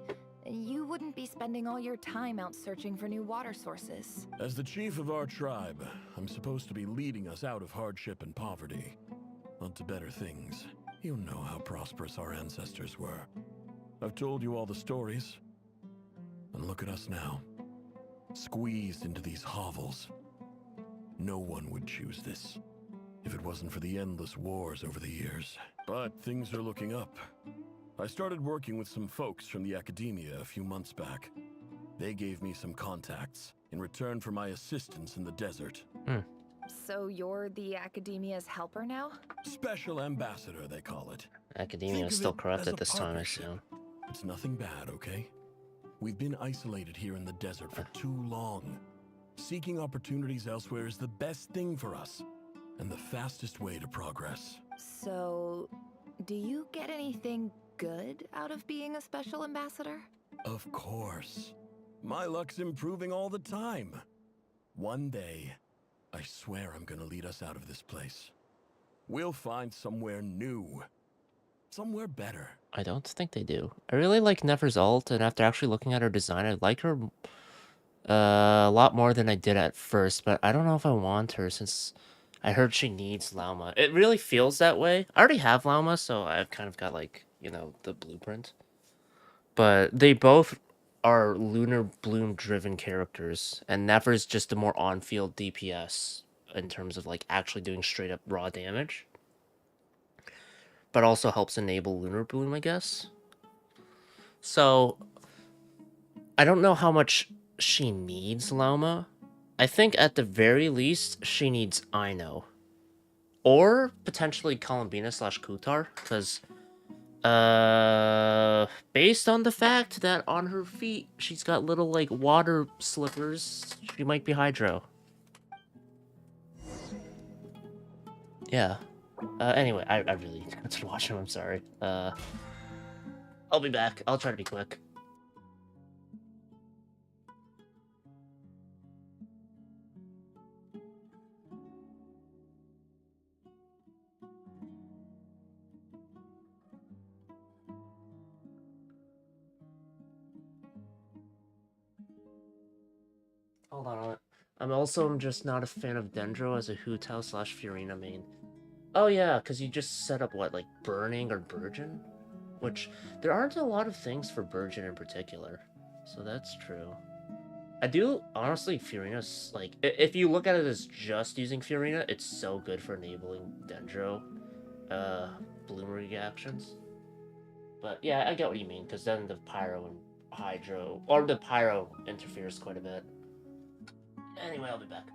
You wouldn't be spending all your time out searching for new water sources. As the chief of our tribe, I'm supposed to be leading us out of hardship and poverty, onto better things. You know how prosperous our ancestors were. I've told you all the stories. And look at us now, squeezed into these hovels. No one would choose this, if it wasn't for the endless wars over the years. But things are looking up. I started working with some folks from the academia a few months back. They gave me some contacts in return for my assistance in the desert. So you're the Academia's helper now? Special ambassador, they call it. Academia Think is of still it corrupt as at a this time, I partnership. assume. It's nothing bad, okay? We've been isolated here in the desert for too long. Seeking opportunities elsewhere is the best thing for us, and the fastest way to progress. So, do you get anything good out of being a special ambassador? Of course. My luck's improving all the time. One day, I swear I'm gonna lead us out of this place. We'll find somewhere new. Somewhere better. I don't think they do. I really like Nefer's ult, and after actually looking at her design, I like her a lot more than I did at first, but I don't know if I want her since I heard she needs Lauma. It really feels that way. I already have Lauma, so I've kind of got, like, you know, the blueprint. But they both are Lunar Bloom-driven characters, and Nefer's just a more on-field DPS in terms of, like, actually doing straight-up raw damage. But also helps enable Lunar Bloom, I guess. So, I don't know how much she needs Lauma. I think at the very least, she needs Aino. Or potentially Columbina / Kutar, because based on the fact that on her feet she's got little like water slippers, she might be Hydro. Yeah. Anyway, I really got to watch him, I'm sorry. I'll be back. I'll try to be quick. Hold on. I'm just not a fan of Dendro as a Hu Tao / Furina main. Oh yeah, because you just set up what, like Burning or Burgeon? Which, there aren't a lot of things for Burgeon in particular. So that's true. I do, honestly, Furina's, like, if you look at it as just using Furina, it's so good for enabling Dendro, Bloom reactions. But yeah, I get what you mean, because then the Pyro and Hydro, or the Pyro interferes quite a bit. Anyway, I'll be back.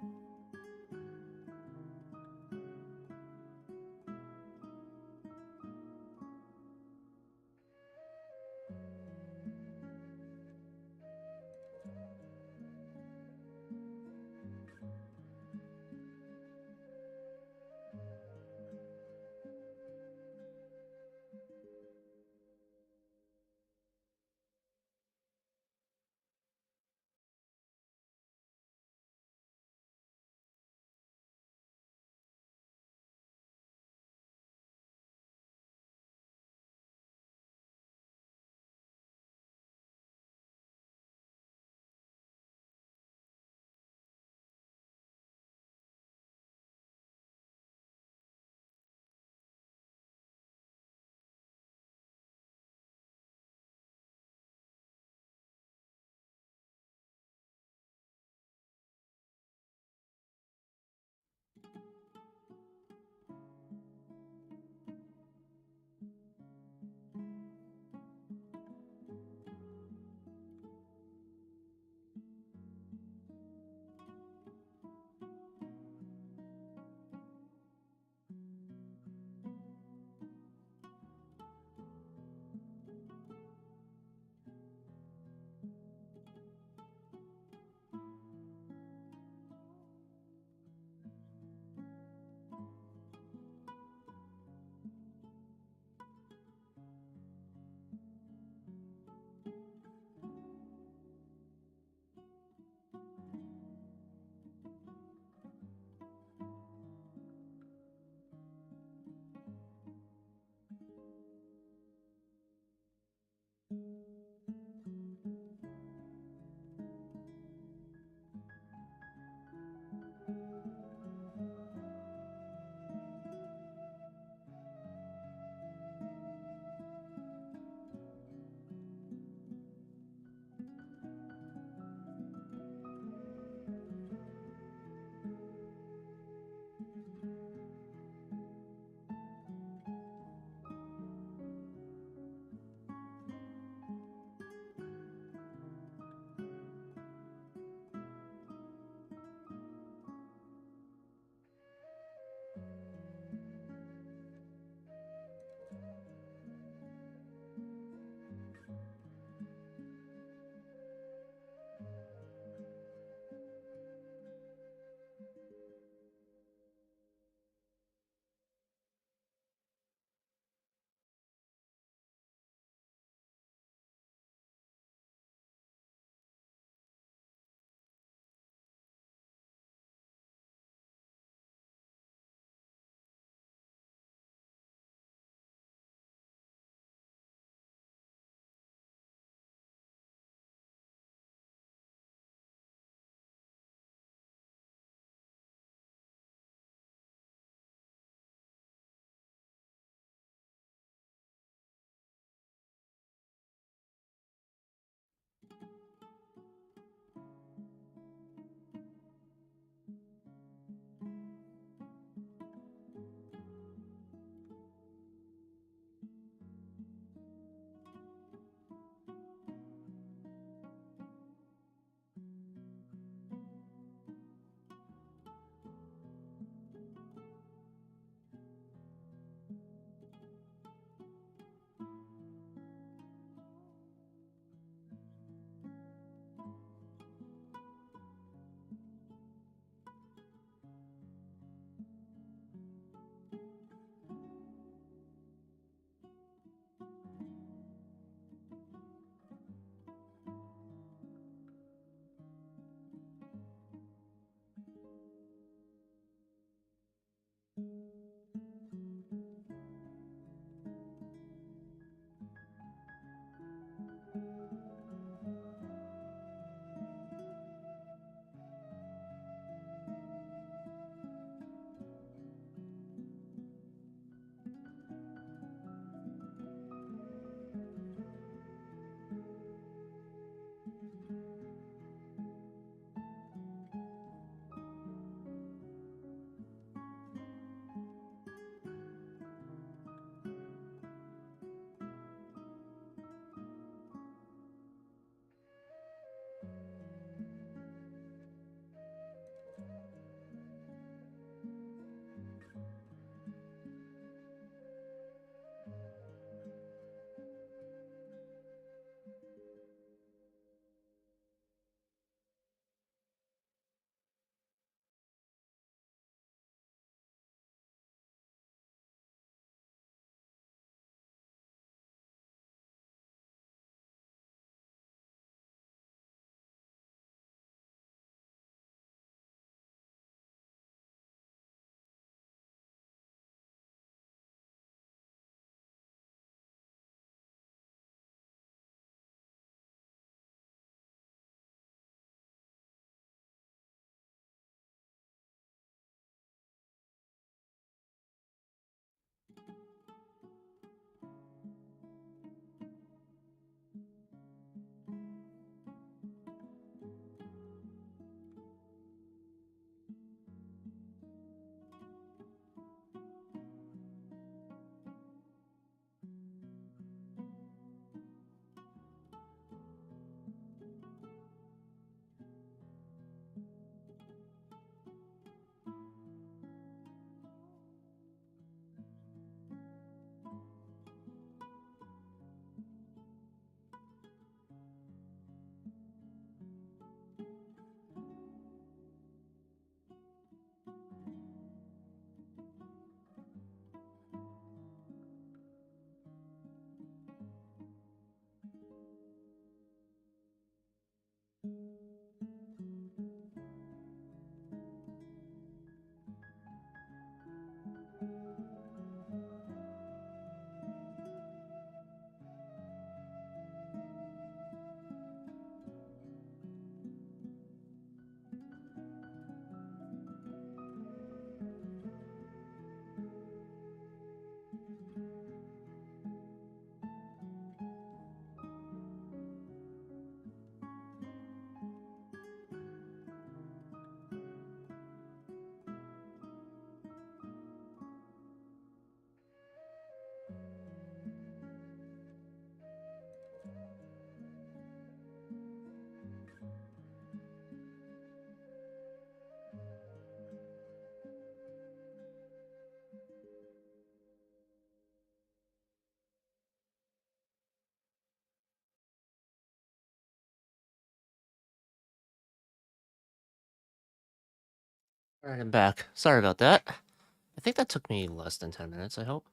Alright, I'm back. Sorry about that. I think that took me less than 10 minutes, I hope.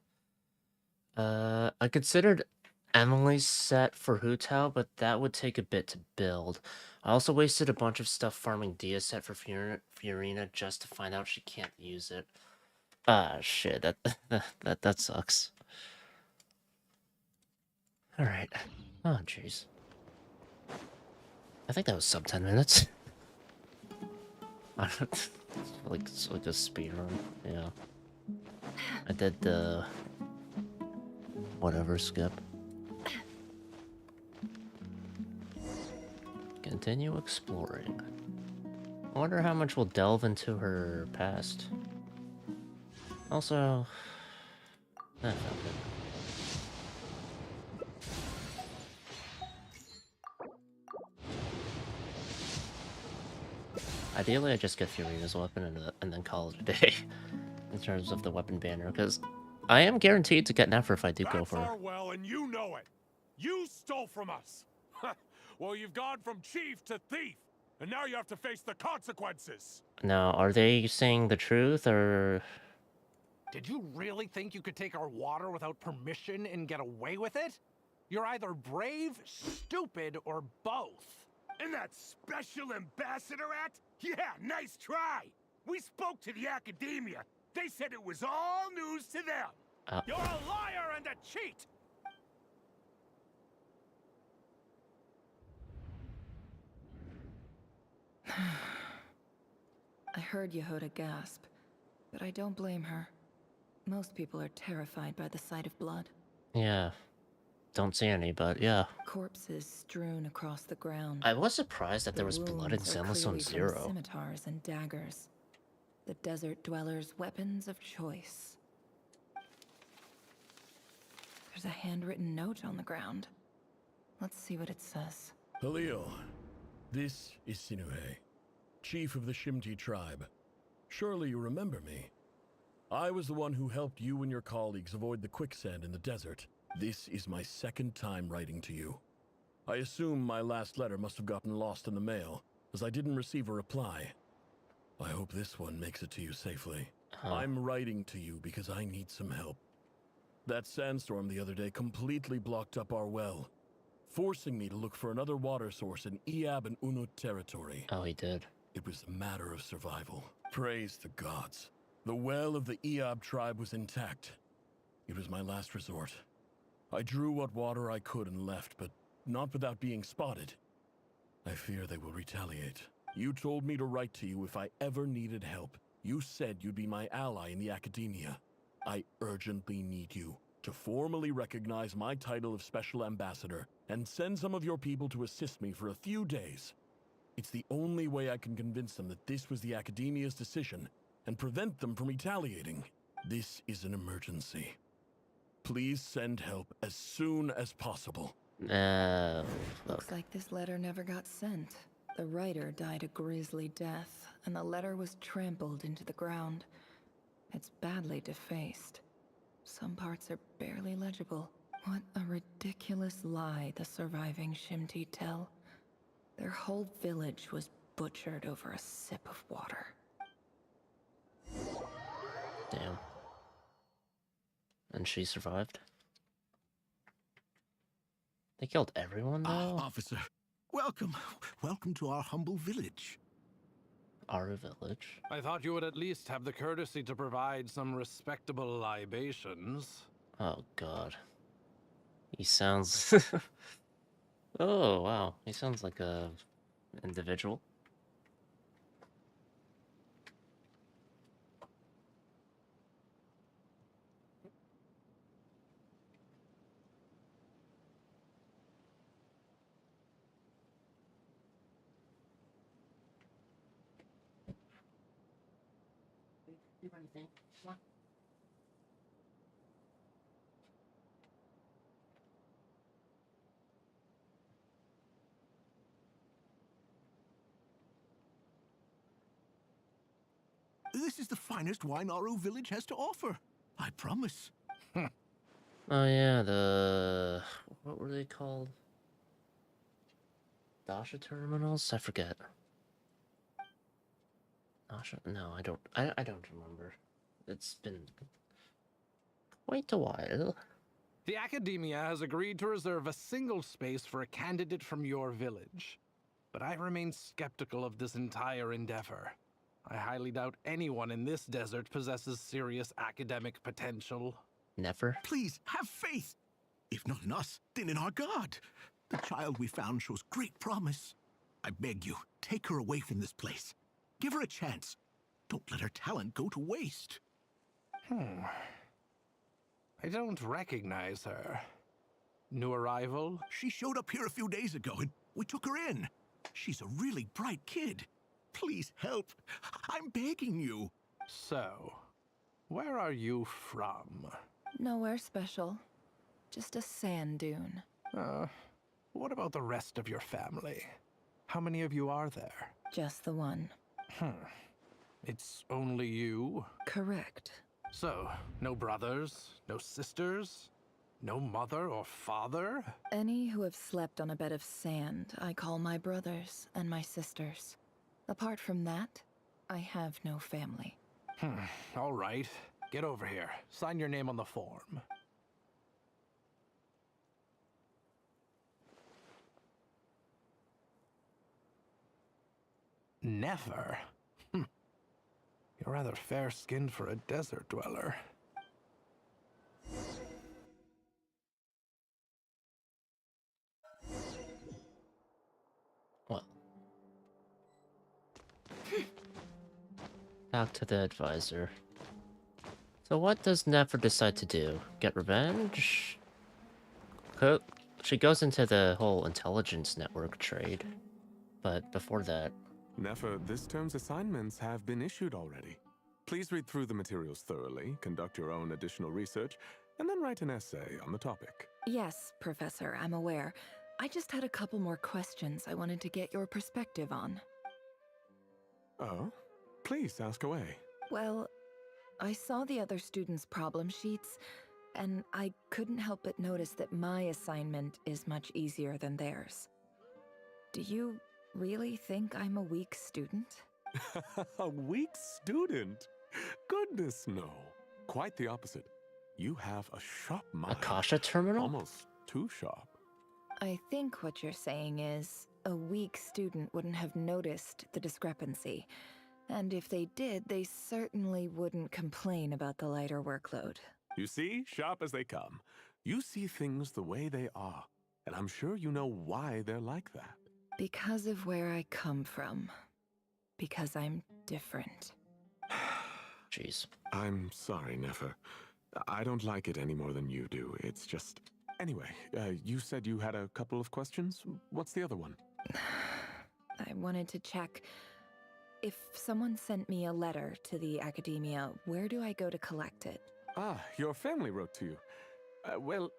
I considered Emily's set for Hu Tao, but that would take a bit to build. I also wasted a bunch of stuff farming Dia's set for Fiorina just to find out she can't use it. Ah, shit, that sucks. Alright. Oh, jeez. I think that was sub 10 minutes. like a speed run, yeah. I did the whatever skip. Continue exploring. I wonder how much we'll delve into her past. Also, that felt good. Ideally, I just get Fiorina's weapon and then call it a day in terms of the weapon banner, because I am guaranteed to get Nefer if I do go for her. That's our well, and you know it. You stole from us. Well, you've gone from chief to thief, and now you have to face the consequences. Now, are they saying the truth, or... Did you really think you could take our water without permission and get away with it? You're either brave, stupid, or both. And that Special Ambassador Act? Yeah, nice try. We spoke to the academia. They said it was all news to them. You're a liar and a cheat. I heard Yehuda gasp, but I don't blame her. Most people are terrified by the sight of blood. Yeah. Don't see any, but yeah. Corpses strewn across the ground. I was surprised that there was blood in Zenless Zone Zero. Scimitars and daggers. The desert dwellers' weapons of choice. There's a handwritten note on the ground. Let's see what it says. Halil, this is Sinuhe, chief of the Shimti tribe. Surely you remember me. I was the one who helped you and your colleagues avoid the quicksand in the desert. This is my second time writing to you. I assume my last letter must have gotten lost in the mail, as I didn't receive a reply. I hope this one makes it to you safely. I'm writing to you because I need some help. That sandstorm the other day completely blocked up our well, forcing me to look for another water source in Iab and Unut territory. Oh, he did. It was a matter of survival. Praise the gods. The well of the Iab tribe was intact. It was my last resort. I drew what water I could and left, but not without being spotted. I fear they will retaliate. You told me to write to you if I ever needed help. You said you'd be my ally in the academia. I urgently need you to formally recognize my title of Special Ambassador and send some of your people to assist me for a few days. It's the only way I can convince them that this was the academia's decision and prevent them from retaliating. This is an emergency. Please send help as soon as possible. Looks like this letter never got sent. The writer died a grisly death, and the letter was trampled into the ground. It's badly defaced. Some parts are barely legible. What a ridiculous lie the surviving Shimti tell. Their whole village was butchered over a sip of water. Damn. And she survived? They killed everyone, though? Officer, welcome. Welcome to our humble village. Our village? I thought you would at least have the courtesy to provide some respectable libations. Oh, God. He sounds... Oh, wow. He sounds like a individual. Anything? Come on. This is the finest wine Aru village has to offer. I promise. Oh yeah, the... what were they called? Dasha terminals? I forget. Gosh, no, I don't. I don't remember. It's been quite a while. The Academia has agreed to reserve a single space for a candidate from your village. But I remain skeptical of this entire endeavor. I highly doubt anyone in this desert possesses serious academic potential. Never? Please, have faith. If not in us, then in our god. The child we found shows great promise. I beg you, take her away from this place. Give her a chance. Don't let her talent go to waste. I don't recognize her. New arrival? She showed up here a few days ago and we took her in. She's a really bright kid. Please help. I'm begging you. So, where are you from? Nowhere special. Just a sand dune. What about the rest of your family? How many of you are there? Just the one. It's only you? Correct. So, no brothers, no sisters, no mother or father? Any who have slept on a bed of sand, I call my brothers and my sisters. Apart from that, I have no family. All right. Get over here. Sign your name on the form. Never? You're rather fair-skinned for a desert dweller. Well. Back to the advisor. So what does Nefer decide to do? Get revenge? She goes into the whole intelligence network trade. But before that... Nefer, this term's assignments have been issued already. Please read through the materials thoroughly, conduct your own additional research, and then write an essay on the topic. Yes, Professor, I'm aware. I just had a couple more questions I wanted to get your perspective on. Oh? Please, ask away. Well, I saw the other students' problem sheets, and I couldn't help but notice that my assignment is much easier than theirs. Do you really think I'm a weak student? A weak student? Goodness, no. Quite the opposite. You have a sharp mind. Akasha terminal? Almost too sharp. I think what you're saying is, a weak student wouldn't have noticed the discrepancy. And if they did, they certainly wouldn't complain about the lighter workload. You see, sharp as they come. You see things the way they are. And I'm sure you know why they're like that. Because of where I come from. Because I'm different. Jeez. I'm sorry, Nefer. I don't like it any more than you do. It's just... Anyway, you said you had a couple of questions? What's the other one? I wanted to check... If someone sent me a letter to the Academia, where do I go to collect it? Ah, your family wrote to you. Well,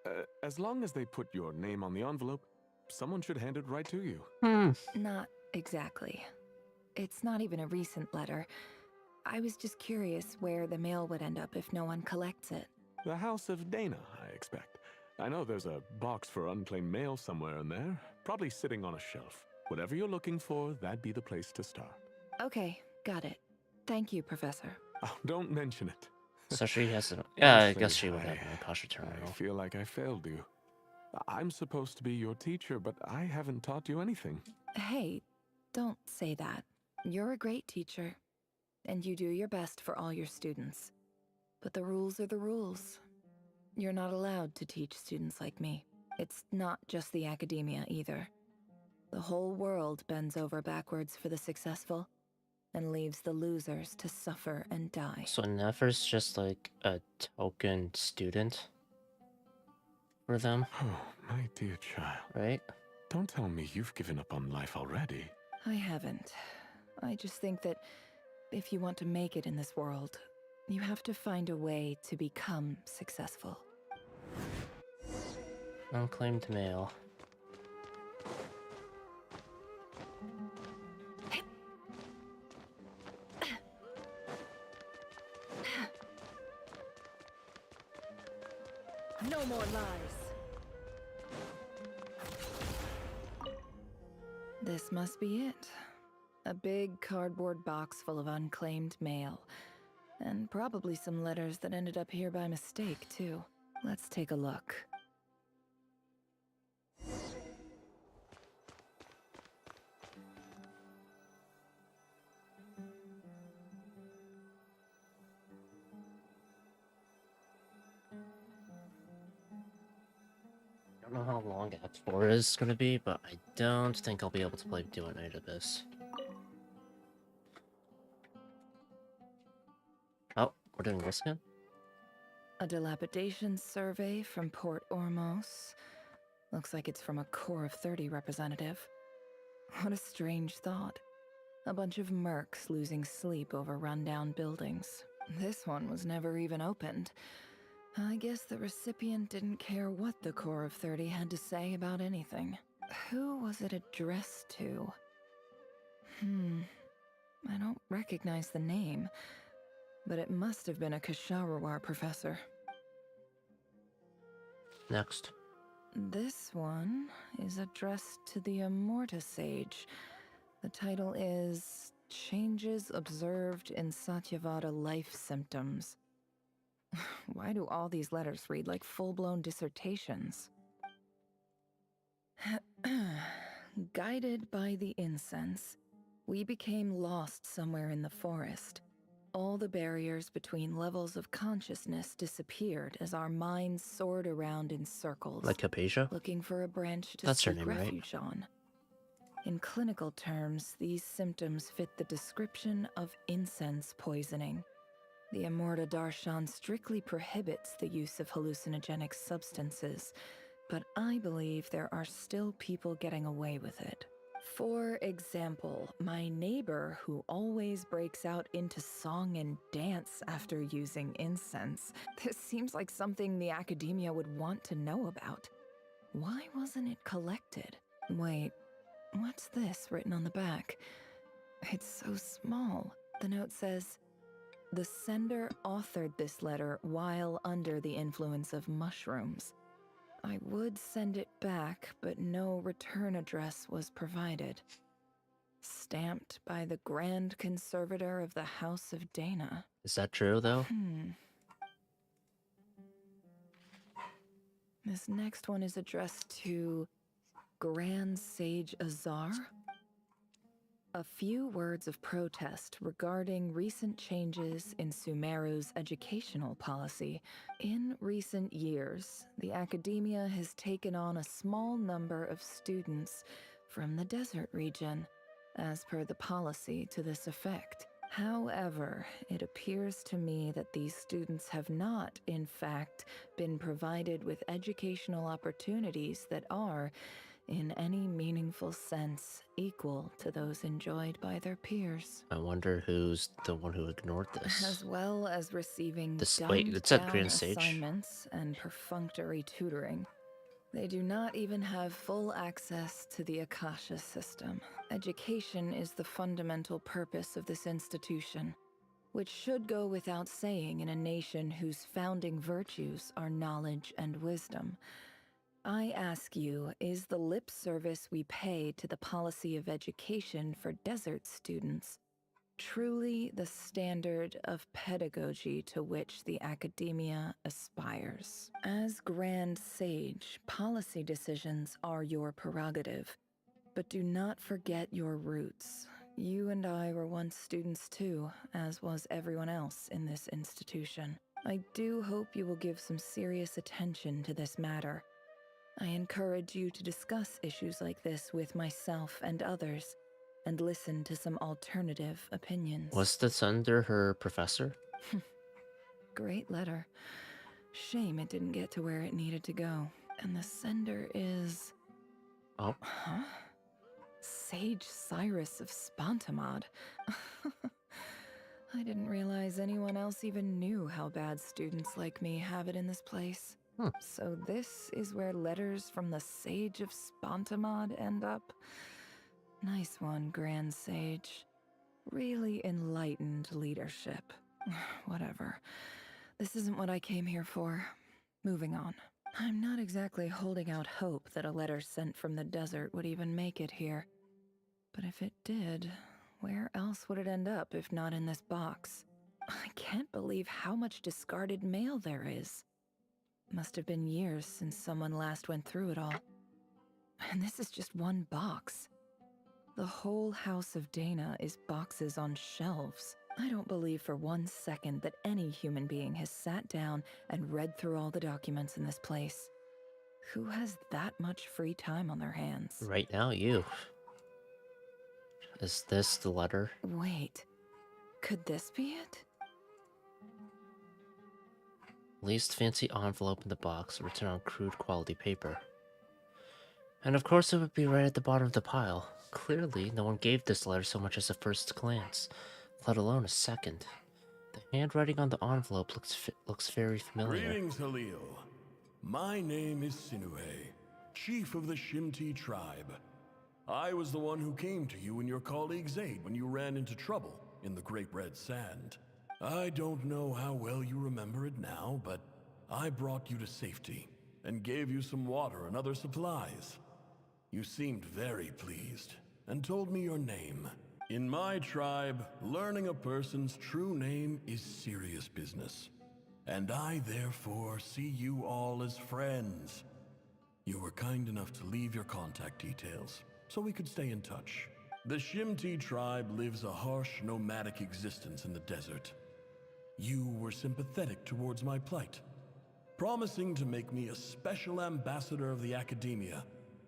as long as they put your name on the envelope, someone should hand it right to you. Not exactly. It's not even a recent letter. I was just curious where the mail would end up if no one collects it. The House of Dana, I expect. I know there's a box for unclaimed mail somewhere in there, probably sitting on a shelf. Whatever you're looking for, that'd be the place to start. Okay, got it. Thank you, Professor. Oh, don't mention it. So she has an... Yeah, I guess she would have an Akasha terminal. I feel like I failed you. I'm supposed to be your teacher, but I haven't taught you anything. Hey, don't say that. You're a great teacher, and you do your best for all your students. But the rules are the rules. You're not allowed to teach students like me. It's not just the Academia either. The whole world bends over backwards for the successful, and leaves the losers to suffer and die. So Nefer's just like a token student for them? Oh, my dear child. Right? Don't tell me you've given up on life already. I haven't. I just think that if you want to make it in this world, you have to find a way to become successful. Unclaimed mail. No more lies. This must be it. A big cardboard box full of unclaimed mail. And probably some letters that ended up here by mistake, too. Let's take a look. I don't know how long Act 4 is going to be, but I don't think I'll be able to play Duet Night Abyss. Oh, we're doing this again? A dilapidation survey from Port Ormos. Looks like it's from a Core of 30 representative. What a strange thought. A bunch of mercs losing sleep over rundown buildings. This one was never even opened. I guess the recipient didn't care what the Core of 30 had to say about anything. Who was it addressed to? I don't recognize the name, but it must have been a Kasharawar professor. Next. This one is addressed to the Immorta Sage. The title is Changes Observed in Satyavada Life Symptoms. Why do all these letters read like full-blown dissertations? Guided by the incense, we became lost somewhere in the forest. All the barriers between levels of consciousness disappeared as our minds soared around in circles. Like Hypatia? Looking for a branch to That's her seek name, right? refuge on. In clinical terms, these symptoms fit the description of incense poisoning. The Immorta Darshan strictly prohibits the use of hallucinogenic substances, but I believe there are still people getting away with it. For example, my neighbor who always breaks out into song and dance after using incense. This seems like something the academia would want to know about. Why wasn't it collected? Wait, what's this written on the back? It's so small. The note says, "The sender authored this letter while under the influence of mushrooms. I would send it back, but no return address was provided. Stamped by the Grand Conservator of the House of Dana." Is that true, though? This next one is addressed to Grand Sage Azar. A few words of protest regarding recent changes in Sumeru's educational policy. In recent years, the academia has taken on a small number of students from the desert region, as per the policy to this effect. However, it appears to me that these students have not, in fact, been provided with educational opportunities that are, in any meaningful sense, equal to those enjoyed by their peers. I wonder who's the one who ignored this. As well as receiving Wait, it said dumbed-down Grand Sage? assignments and perfunctory tutoring. They do not even have full access to the Akasha system. Education is the fundamental purpose of this institution, which should go without saying in a nation whose founding virtues are knowledge and wisdom. I ask you, is the lip service we pay to the policy of education for desert students truly the standard of pedagogy to which the academia aspires? As Grand Sage, policy decisions are your prerogative, but do not forget your roots. You and I were once students too, as was everyone else in this institution. I do hope you will give some serious attention to this matter. I encourage you to discuss issues like this with myself and others, and listen to some alternative opinions. Was this under her professor? Great letter. Shame it didn't get to where it needed to go. And the sender is... Oh. Huh? Sage Cyrus of Spontamod. I didn't realize anyone else even knew how bad students like me have it in this place. So this is where letters from the Sage of Spontamod end up? Nice one, Grand Sage. Really enlightened leadership. Whatever. This isn't what I came here for. Moving on. I'm not exactly holding out hope that a letter sent from the desert would even make it here. But if it did, Where else would it end up if not in this box? I can't believe how much discarded mail there is. Must have been years since someone last went through it all. And this is just one box. The whole house of Dana is boxes on shelves. I don't believe for 1 second that any human being has sat down and read through all the documents in this place. Who has that much free time on their hands? Right now, you. Is this the letter? Wait, could this be it? Least fancy envelope in the box, written on crude quality paper. And of course it would be right at the bottom of the pile. Clearly, no one gave this letter so much as a first glance, let alone a second. The handwriting on the envelope looks very familiar. Greetings, Halil. My name is Sinuhe, chief of the Shimti tribe. I was the one who came to you and your colleague's aid when you ran into trouble in the Great Red Sand. I don't know how well you remember it now, but I brought you to safety and gave you some water and other supplies. You seemed very pleased and told me your name. In my tribe, learning a person's true name is serious business, and I therefore see you all as friends. You were kind enough to leave your contact details so we could stay in touch. The Shimti tribe lives a harsh, nomadic existence in the desert. You were sympathetic towards my plight, promising to make me a special ambassador of the academia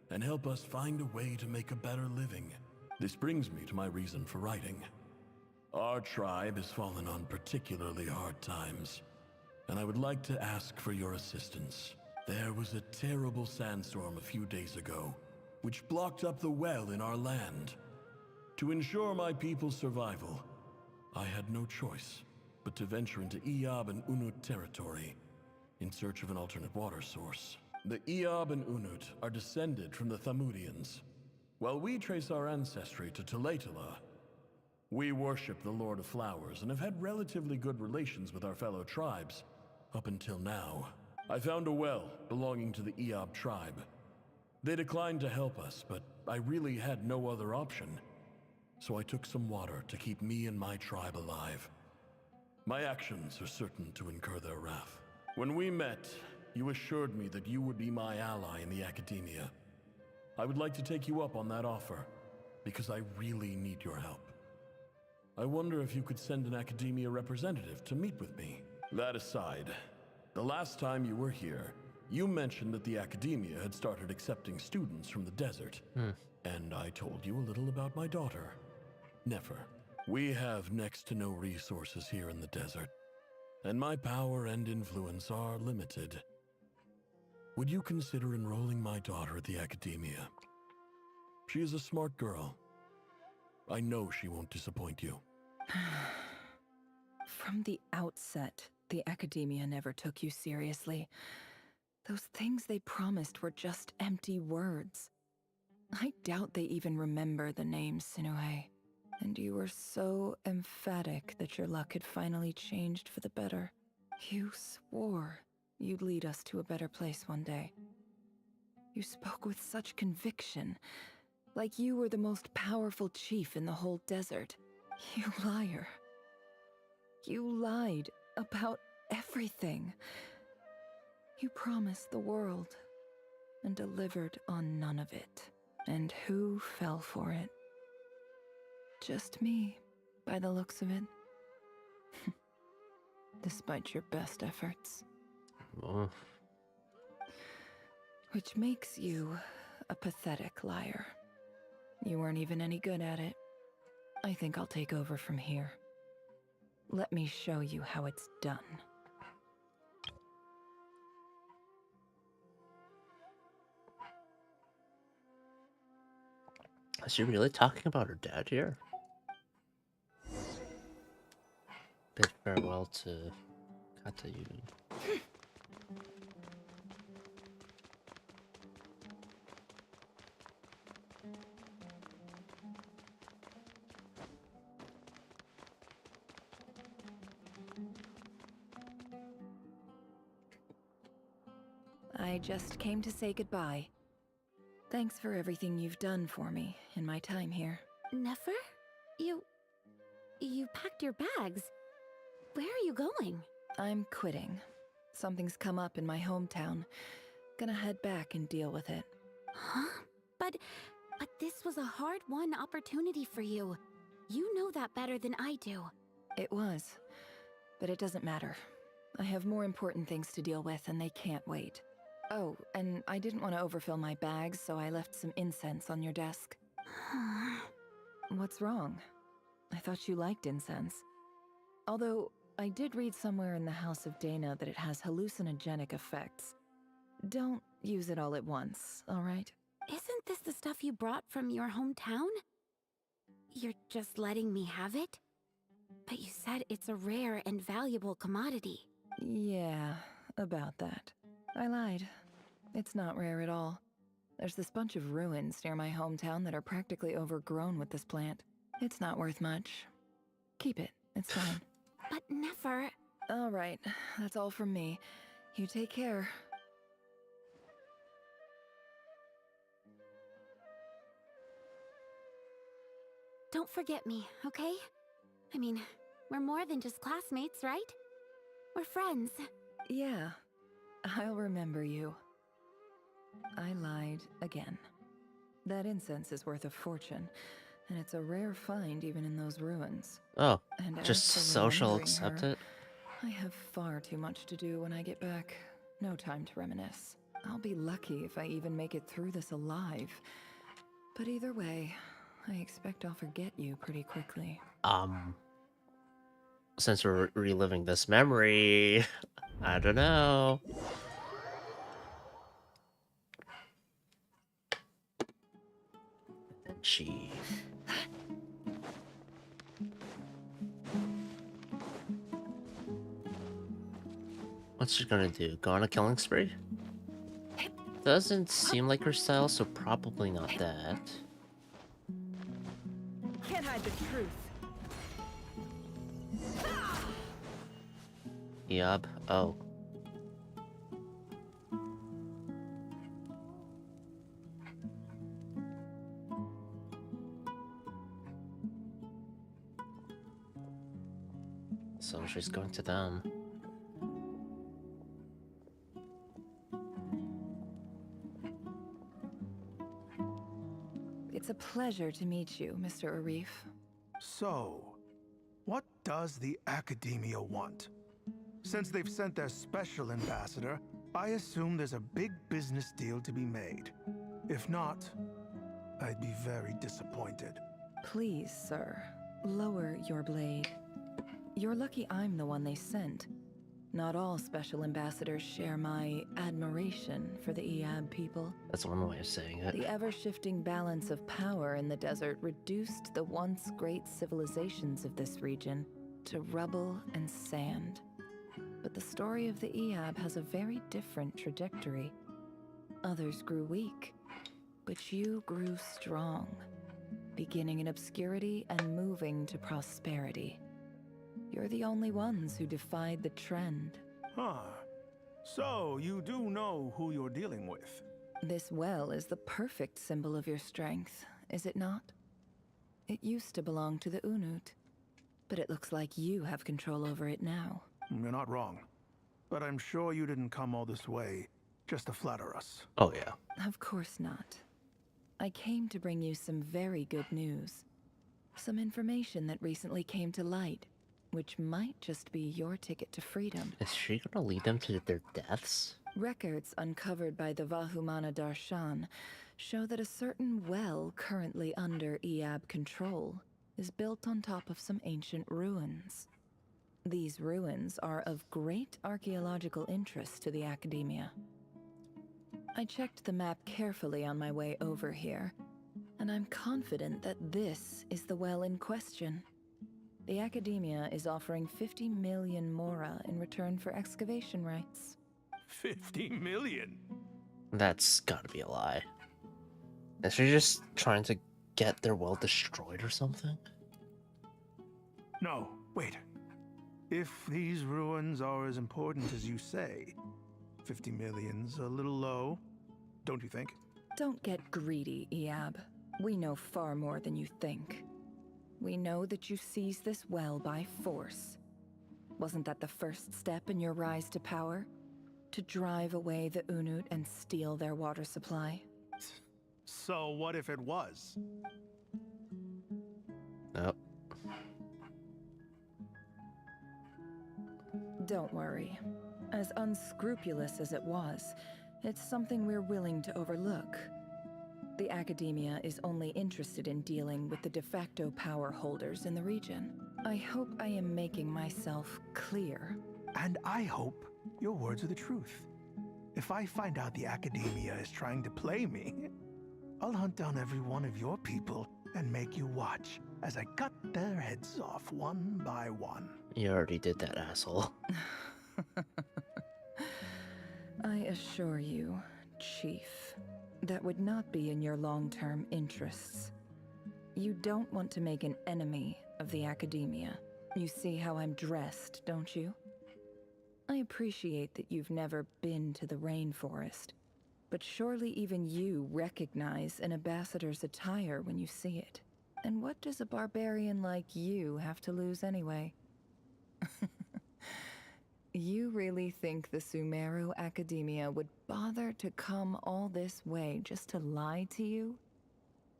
and help us find a way to make a better living. This brings me to my reason for writing. Our tribe has fallen on particularly hard times, and I would like to ask for your assistance. There was a terrible sandstorm a few days ago, which blocked up the well in our land. To ensure my people's survival, I had no choice but to venture into Iyab and Unut territory in search of an alternate water source. The Iyab and Unut are descended from the Thamudians. While we trace our ancestry to Tulatala, we worship the Lord of Flowers and have had relatively good relations with our fellow tribes up until now. I found a well belonging to the Iyab tribe. They declined to help us, but I really had no other option. So I took some water to keep me and my tribe alive. My actions are certain to incur their wrath. When we met, you assured me that you would be my ally in the academia. I would like to take you up on that offer, because I really need your help. I wonder if you could send an academia representative to meet with me. That aside, the last time you were here, you mentioned that the academia had started accepting students from the desert. And I told you a little about my daughter, Nefer. We have next to no resources here in the desert, and my power and influence are limited. Would you consider enrolling my daughter at the academia? She is a smart girl. I know she won't disappoint you. From the outset, the academia never took you seriously. Those things they promised were just empty words. I doubt they even remember the name Sinuhe. And you were so emphatic that your luck had finally changed for the better. You swore you'd lead us to a better place one day. You spoke with such conviction, like you were the most powerful chief in the whole desert. You liar. You lied about everything. You promised the world and delivered on none of it. And who fell for it? Just me, by the looks of it. Despite your best efforts. Oh. Which makes you a pathetic liar. You weren't even any good at it. I think I'll take over from here. Let me show you how it's done. Is she really talking about her dad here? Bid farewell to Katayun. I just came to say goodbye. Thanks for everything you've done for me in my time here. Nefer? You packed your bags. Where are you going? I'm quitting. Something's come up in my hometown. Gonna head back and deal with it. Huh? But this was a hard-won opportunity for you. You know that better than I do. It was. But it doesn't matter. I have more important things to deal with, and they can't wait. Oh, and I didn't want to overfill my bags, so I left some incense on your desk. What's wrong? I thought you liked incense. Although, I did read somewhere in the House of Dana that it has hallucinogenic effects. Don't use it all at once, alright? Isn't this the stuff you brought from your hometown? You're just letting me have it? But you said it's a rare and valuable commodity. Yeah, about that. I lied. It's not rare at all. There's this bunch of ruins near my hometown that are practically overgrown with this plant. It's not worth much. Keep it. It's fine. But never... Alright, that's all from me. You take care. Don't forget me, okay? I mean, we're more than just classmates, right? We're friends. Yeah, I'll remember you. I lied again. That incense is worth a fortune, and it's a rare find even in those ruins. Oh, And just as for social remembering accept her, it? I have far too much to do when I get back. No time to reminisce. I'll be lucky if I even make it through this alive. But either way, I expect I'll forget you pretty quickly. Since we're reliving this memory, I don't know. Gee. What's she gonna do? Go on a killing spree? Doesn't seem like her style, so probably not that. Can't hide the truth. Yup. Oh. So she's going to them. It's a pleasure to meet you, Mr. Arif. So, what does the Academia want? Since they've sent their special ambassador, I assume there's a big business deal to be made. If not, I'd be very disappointed. Please, sir, lower your blade. You're lucky I'm the one they sent. Not all special ambassadors share my admiration for the Eab people. That's one way of saying it. The ever-shifting balance of power in the desert reduced the once great civilizations of this region to rubble and sand. But the story of the Eab has a very different trajectory. Others grew weak, but you grew strong, beginning in obscurity and moving to prosperity. You're the only ones who defied the trend. Huh. So, you do know who you're dealing with? This well is the perfect symbol of your strength, is it not? It used to belong to the Unut, but it looks like you have control over it now. You're not wrong. But I'm sure you didn't come all this way just to flatter us. Oh, yeah. Of course not. I came to bring you some very good news. Some information that recently came to light, which might just be your ticket to freedom. Is she gonna lead them to their deaths? Records uncovered by the Vahumana Darshan show that a certain well currently under Eab control is built on top of some ancient ruins. These ruins are of great archaeological interest to the Academia. I checked the map carefully on my way over here, and I'm confident that this is the well in question. The Academia is offering 50 million mora in return for excavation rights. 50 million? That's gotta be a lie. Is she just trying to get their well destroyed or something? No, wait. If these ruins are as important as you say, 50 million's a little low, don't you think? Don't get greedy, Eab. We know far more than you think. We know that you seized this well by force. Wasn't that the first step in your rise to power? To drive away the Unut and steal their water supply? So what if it was? Nope. Don't worry. As unscrupulous as it was, it's something we're willing to overlook. The Academia is only interested in dealing with the de facto power holders in the region. I hope I am making myself clear. And I hope your words are the truth. If I find out the Academia is trying to play me, I'll hunt down every one of your people and make you watch as I cut their heads off one by one. You already did that, asshole. I assure you, Chief, that would not be in your long-term interests. You don't want to make an enemy of the Academia. You see how I'm dressed, don't you? I appreciate that you've never been to the rainforest, but surely even you recognize an ambassador's attire when you see it. And what does a barbarian like you have to lose anyway? You really think the Sumeru Academia would bother to come all this way just to lie to you?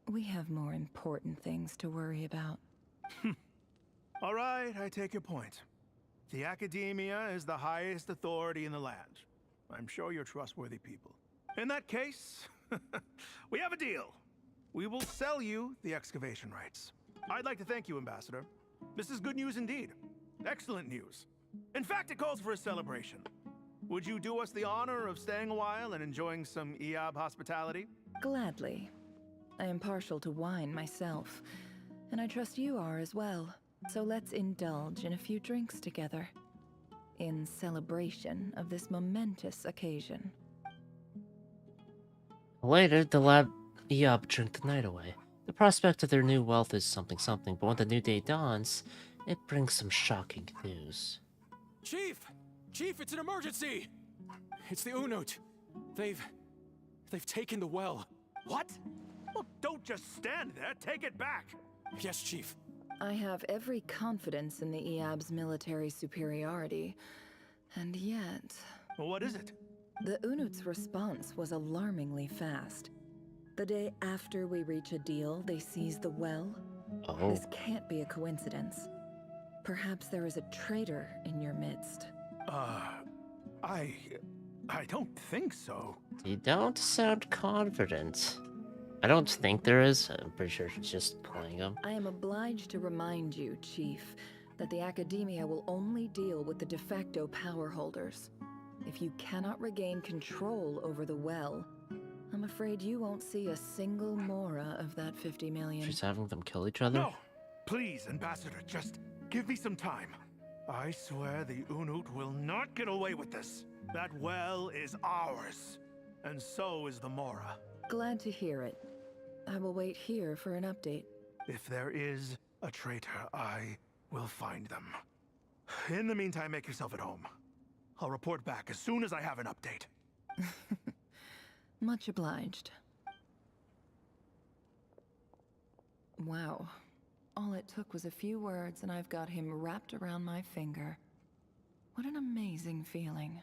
We have more important things to worry about. All right, I take your point. The Academia is the highest authority in the land. I'm sure you're trustworthy people. In that case, we have a deal. We will sell you the excavation rights. I'd like to thank you, Ambassador. This is good news indeed. Excellent news. In fact, it calls for a celebration. Would you do us the honor of staying a while and enjoying some Eob hospitality? Gladly. I am partial to wine myself, and I trust you are as well. So let's indulge in a few drinks together, in celebration of this momentous occasion. Later, the lab Eob drink the night away. The prospect of their new wealth is something, but when the new day dawns, it brings some shocking news. Chief! Chief, it's an emergency! It's the Unut. They've taken the well. What? Well, don't just stand there. Take it back. Yes, Chief. I have every confidence in the Eob's military superiority, and yet... Well, what is it? The Unut's response was alarmingly fast. The day after we reach a deal, they seize the well. Oh. This can't be a coincidence. Perhaps there is a traitor in your midst. I don't think so. You don't sound confident. I don't think there is. I'm pretty sure she's just playing him. I am obliged to remind you, Chief, that the Academia will only deal with the de facto power holders. If you cannot regain control over the well, I'm afraid you won't see a single mora of that 50 million. She's having them kill each other? No! Please, Ambassador, just give me some time. I swear the Unut will not get away with this. That well is ours, and so is the mora. Glad to hear it. I will wait here for an update. If there is a traitor, I will find them. In the meantime, make yourself at home. I'll report back as soon as I have an update. Much obliged. Wow. All it took was a few words and I've got him wrapped around my finger. What an amazing feeling.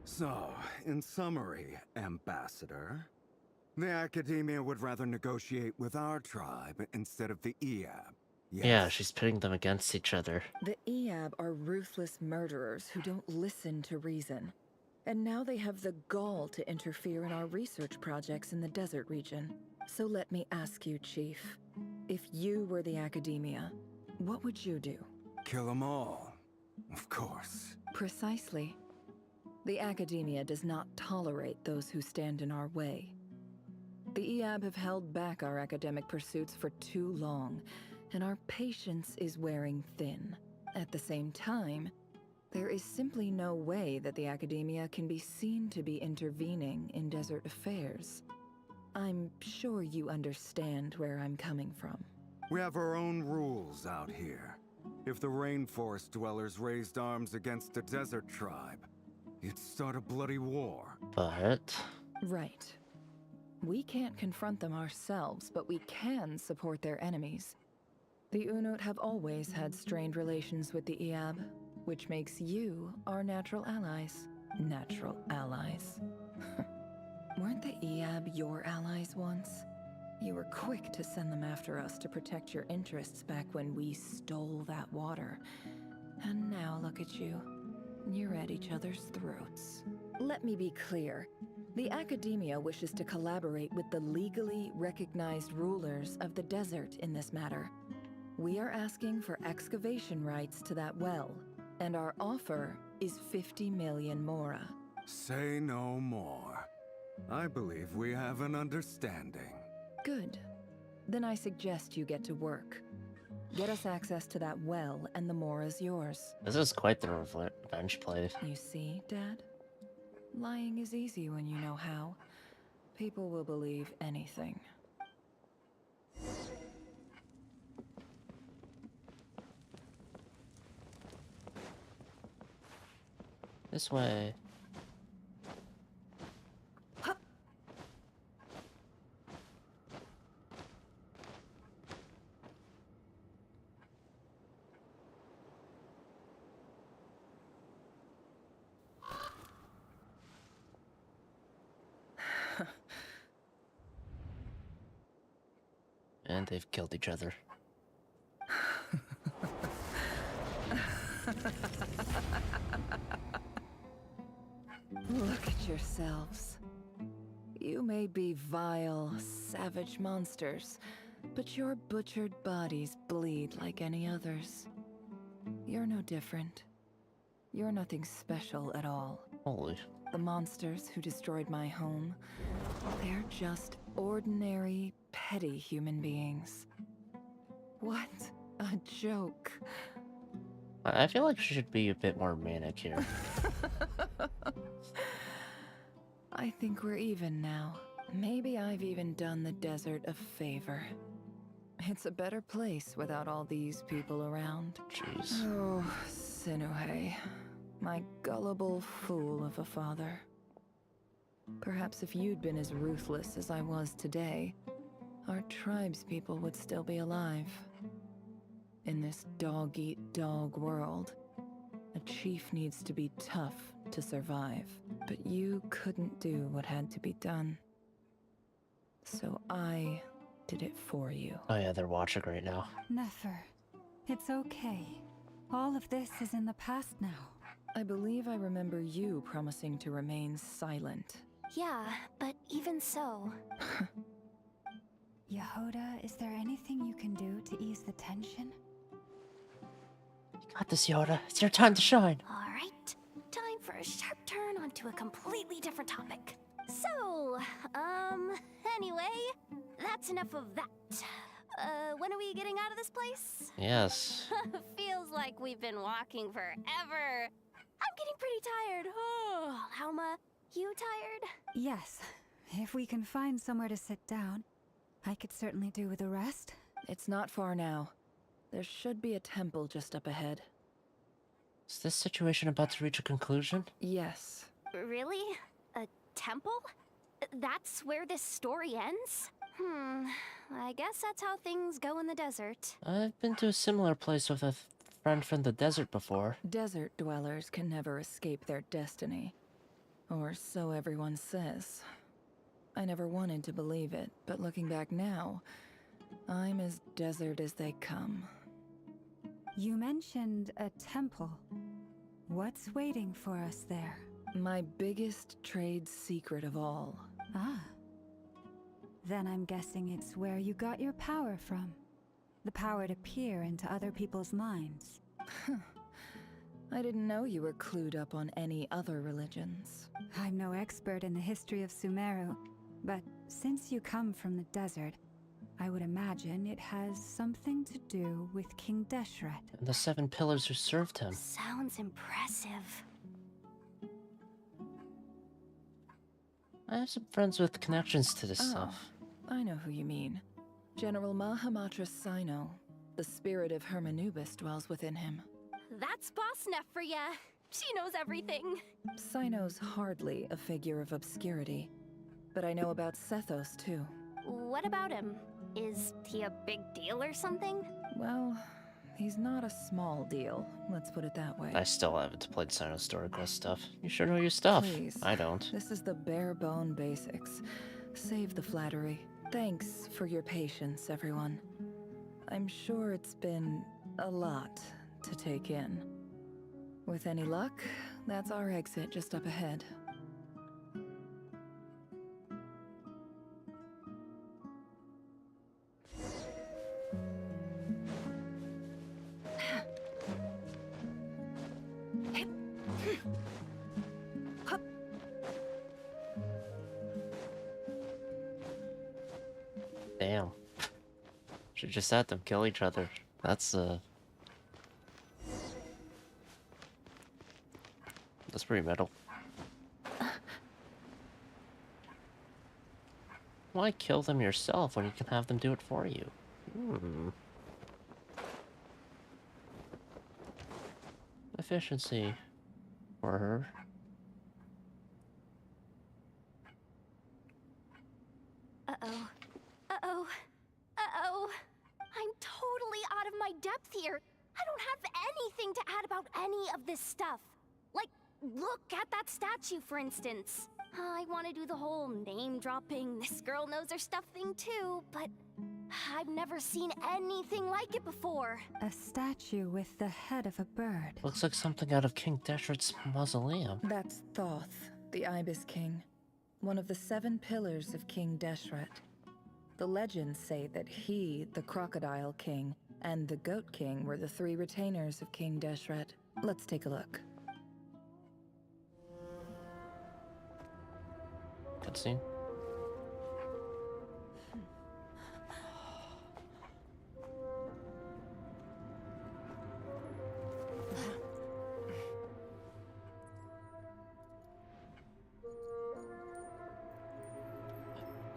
So, in summary, Ambassador, the Academia would rather negotiate with our tribe instead of the Eob. Yes. Yeah, she's pitting them against each other. The Eob are ruthless murderers who don't listen to reason. And now they have the gall to interfere in our research projects in the desert region. So let me ask you, Chief, if you were the Academia, what would you do? Kill them all, of course. Precisely. The Academia does not tolerate those who stand in our way. The Eob have held back our academic pursuits for too long, and our patience is wearing thin. At the same time, there is simply no way that the Academia can be seen to be intervening in desert affairs. I'm sure you understand where I'm coming from. We have our own rules out here. If the rainforest dwellers raised arms against a desert tribe, you'd start a bloody war. But... Right. We can't confront them ourselves, but we can support their enemies. The Unut have always had strained relations with the Iab, which makes you our natural allies. Natural allies. Weren't the Iab your allies once? You were quick to send them after us to protect your interests back when we stole that water. And now look at you. You're at each other's throats. Let me be clear. The Academia wishes to collaborate with the legally recognized rulers of the desert in this matter. We are asking for excavation rights to that well, and our offer is 50 million mora. Say no more. I believe we have an understanding. Good. Then I suggest you get to work. Get us access to that well, and the mora's yours. This is quite the revenge play. You see, Dad? Lying is easy when you know how. People will believe anything. This way. And they've killed each other. Look at yourselves. You may be vile, savage monsters, but your butchered bodies bleed like any others. You're no different. You're nothing special at all. Holy. The monsters who destroyed my home, they're just ordinary, petty human beings. What a joke. I feel like she should be a bit more manic here. I think we're even now. Maybe I've even done the desert a favor. It's a better place without all these people around. Jeez. Oh, Sinuhe. My gullible fool of a father. Perhaps if you'd been as ruthless as I was today, our tribespeople would still be alive. In this dog-eat-dog world, a chief needs to be tough to survive. But you couldn't do what had to be done. So I did it for you. Oh yeah, they're watching right now. Nefer, it's okay. All of this is in the past now. I believe I remember you promising to remain silent. Yeah, but even so... Yehoda, is there anything you can do to ease the tension? You got this, Yoda. It's your time to shine. Alright, time for a sharp turn onto a completely different topic. So, anyway, that's enough of that. When are we getting out of this place? Yes. Feels like we've been walking forever. I'm getting pretty tired. Oh, Lauma, you tired? Yes. If we can find somewhere to sit down, I could certainly do with a rest. It's not far now. There should be a temple just up ahead. Is this situation about to reach a conclusion? Yes. Really? A temple? That's where this story ends? I guess that's how things go in the desert. I've been to a similar place with a friend from the desert before. Desert dwellers can never escape their destiny. Or so everyone says. I never wanted to believe it, but looking back now, I'm as desert as they come. You mentioned a temple. What's waiting for us there? My biggest trade secret of all. Ah. Then I'm guessing it's where you got your power from. The power to peer into other people's minds. I didn't know you were clued up on any other religions. I'm no expert in the history of Sumeru, but since you come from the desert, I would imagine it has something to do with King Deshret. And the 7 pillars who served him. Sounds impressive. I have some friends with connections to this stuff. I know who you mean. General Mahamatra Sino. The spirit of Hermanubis dwells within him. That's Boss Neff for ya. She knows everything. Sino's hardly a figure of obscurity. But I know about Sethos, too. What about him? Is he a big deal or something? Well, he's not a small deal, let's put it that way. I still haven't played Sino Story Quest stuff. You sure know your stuff. Please. I don't. This is the bare bone basics. Save the flattery. Thanks for your patience, everyone. I'm sure it's been a lot to take in. With any luck, that's our exit just up ahead. Damn. Should just let them kill each other. That's pretty metal. Why kill them yourself when you can have them do it for you? Efficiency for her. Uh-oh. Uh-oh. Uh-oh. I'm totally out of my depth here. I don't have anything to add about any of this stuff. Like, look at that statue, for instance. I want to do the whole name-dropping, this girl knows her stuff thing too, but I've never seen anything like it before. A statue with the head of a bird. Looks like something out of King Deshret's mausoleum. That's Thoth, the Ibis King, one of the 7 pillars of King Deshret. The legends say that he, the Crocodile King, and the Goat King were the 3 retainers of King Deshret. Let's take a look. Cutscene.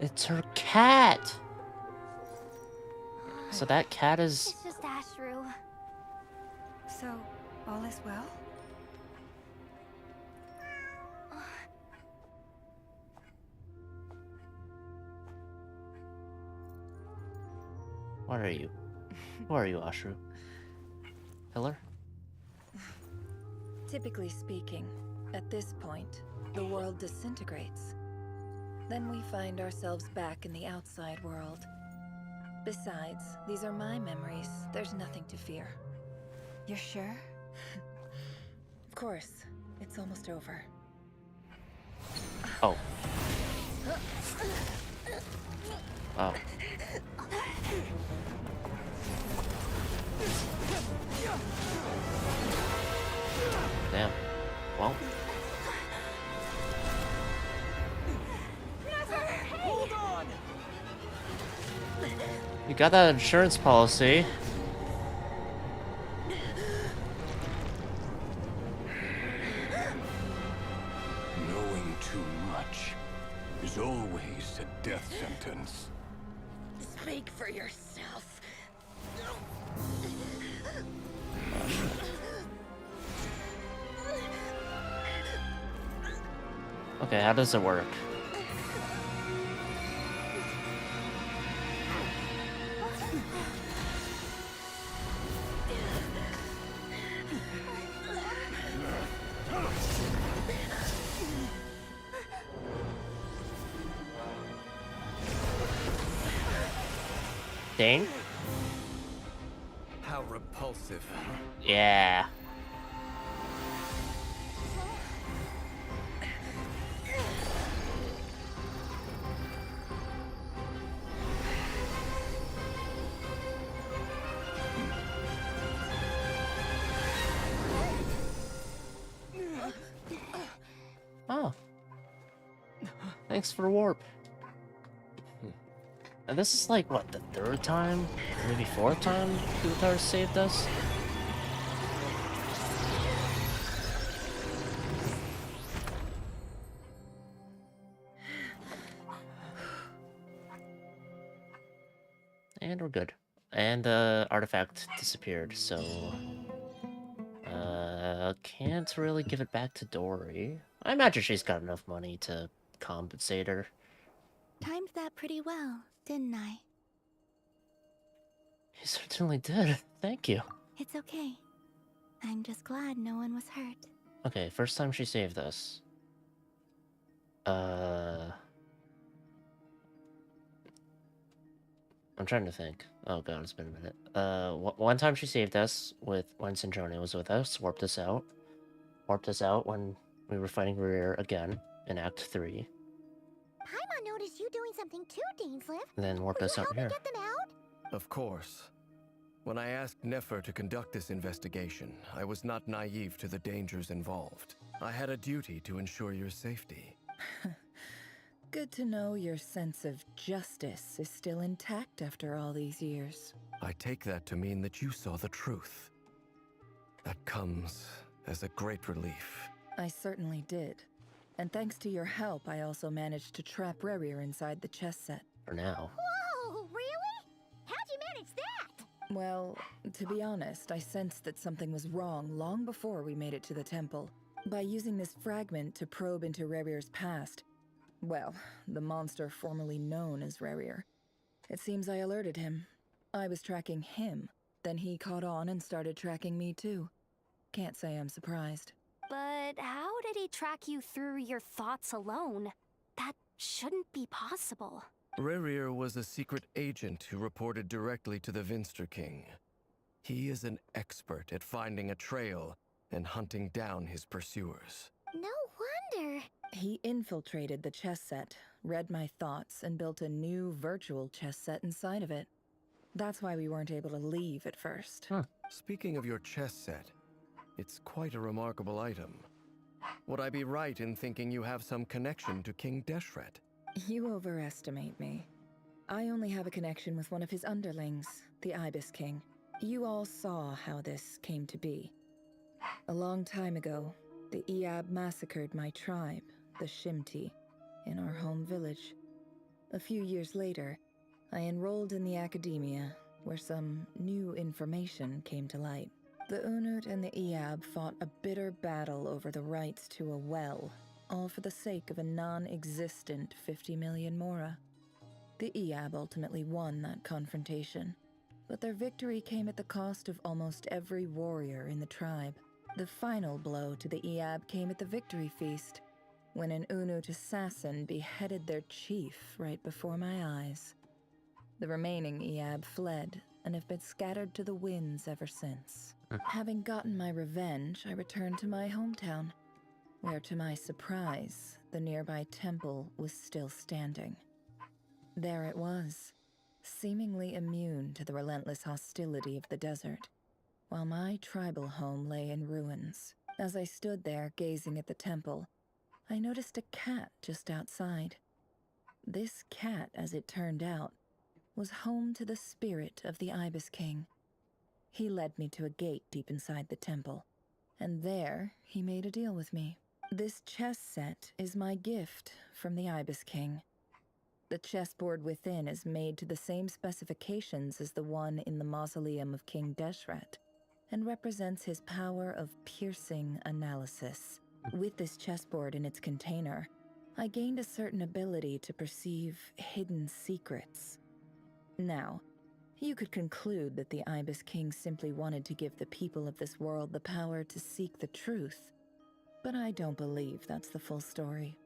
It's her cat! So that cat is... It's just Ashru. So, all is well? What are you? Who are you, Ashru? Pillar? Typically speaking, at this point, the world disintegrates. Then we find ourselves back in the outside world. Besides, these are my memories. There's nothing to fear. You're sure? Of course. It's almost over. Oh. Oh. Damn. Well. Hold on! You got that insurance policy. Knowing too much is always a death sentence. Speak for yourself. Okay, how does it work? Dane? How repulsive, huh? Yeah. Oh. Thanks for warp. And this is like, what, the 3rd time? Maybe 4th time Guthar saved us? And we're good. And the artifact disappeared, so... can't really give it back to Dory. I imagine she's got enough money to compensate her. Timed that pretty well, didn't I? He certainly did. Thank you. It's okay. I'm just glad no one was hurt. Okay, first time she saved us. I'm trying to think. Oh god, it's been a minute. One time she saved us when Cindrania was with us, warped us out. Warped us out when we were fighting Rear again in Act 3. Paimon noticed you doing something too, Dainsleif. Then warped us out here. Get them out? Of course. When I asked Nefer to conduct this investigation, I was not naive to the dangers involved. I had a duty to ensure your safety. Good to know your sense of justice is still intact after all these years. I take that to mean that you saw the truth. That comes as a great relief. I certainly did. And thanks to your help, I also managed to trap Rerir inside the chess set. For now. Whoa, really? How'd you manage that? Well, to be honest, I sensed that something was wrong long before we made it to the temple. By using this fragment to probe into Rerir's past, well, the monster formerly known as Rerir, it seems I alerted him. I was tracking him, then he caught on and started tracking me too. Can't say I'm surprised. But how did he track you through your thoughts alone? That shouldn't be possible. Rerir was a secret agent who reported directly to the Vinster King. He is an expert at finding a trail and hunting down his pursuers. No wonder. He infiltrated the chess set, read my thoughts, and built a new virtual chess set inside of it. That's why we weren't able to leave at first. Speaking of your chess set, it's quite a remarkable item. Would I be right in thinking you have some connection to King Deshret? You overestimate me. I only have a connection with one of his underlings, the Ibis King. You all saw how this came to be. A long time ago, the Eab massacred my tribe, the Shimti, in our home village. A few years later, I enrolled in the academia, where some new information came to light. The Unut and the Eab fought a bitter battle over the rights to a well, all for the sake of a non-existent 50 million Mora. The Eab ultimately won that confrontation, but their victory came at the cost of almost every warrior in the tribe. The final blow to the Eab came at the victory feast, when an Unut assassin beheaded their chief right before my eyes. The remaining Eab fled and have been scattered to the winds ever since. Having gotten my revenge, I returned to my hometown, where to my surprise, the nearby temple was still standing. There it was, seemingly immune to the relentless hostility of the desert, while my tribal home lay in ruins. As I stood there gazing at the temple, I noticed a cat just outside. This cat, as it turned out, was home to the spirit of the Ibis King. He led me to a gate deep inside the temple, and there he made a deal with me. This chess set is my gift from the Ibis King. The chessboard within is made to the same specifications as the one in the mausoleum of King Deshret, and represents his power of piercing analysis. With this chessboard in its container, I gained a certain ability to perceive hidden secrets. Now, you could conclude that the Ibis King simply wanted to give the people of this world the power to seek the truth, but I don't believe that's the full story.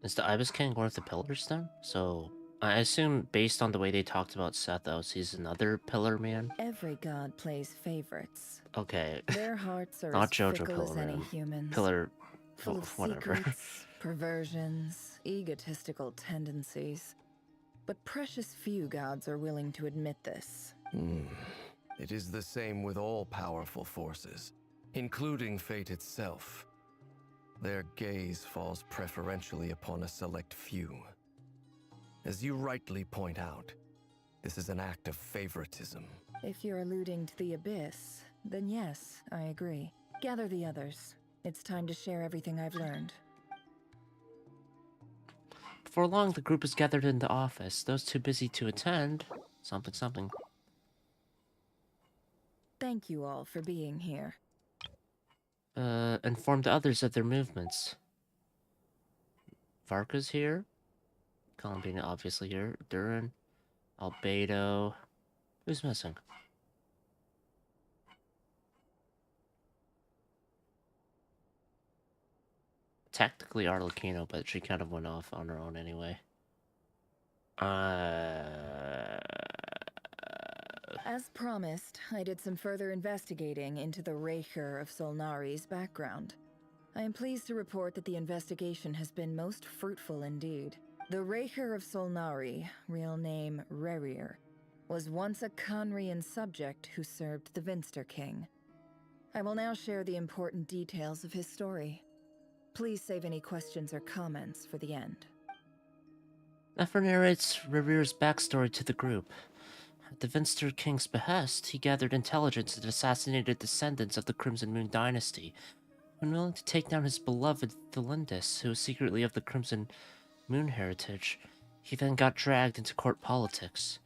Is the Ibis King one of the pillars then? So, I assume based on the way they talked about Sethos, he's another pillar man? Every god plays favorites. Okay. Their hearts are Not as JoJo fickle pillar as any man. humans. Pillar... Full of whatever. secrets, perversions, egotistical tendencies. But precious few gods are willing to admit this. It is the same with all powerful forces, including fate itself. Their gaze falls preferentially upon a select few. As you rightly point out, this is an act of favoritism. If you're alluding to the Abyss, then yes, I agree. Gather the others. It's time to share everything I've learned. Before long, the group is gathered in the office. Those too busy to attend. Something, something. Thank you all for being here. Inform the others of their movements. Varka's here. Columbina obviously here. Durin. Albedo. Who's missing? technically Arlecchino, but she kind of went off on her own anyway. As promised, I did some further investigating into the Reicher of Solnari's background. I am pleased to report that the investigation has been most fruitful indeed. The Reicher of Solnari, real name Rerir, was once a Conrian subject who served the Vinster King. I will now share the important details of his story. Please save any questions or comments for the end. Nefer narrates Rerir's backstory to the group. At the Vinster King's behest, he gathered intelligence and assassinated descendants of the Crimson Moon dynasty. When willing to take down his beloved Thelindis, who was secretly of the Crimson Moon heritage, he then got dragged into court politics.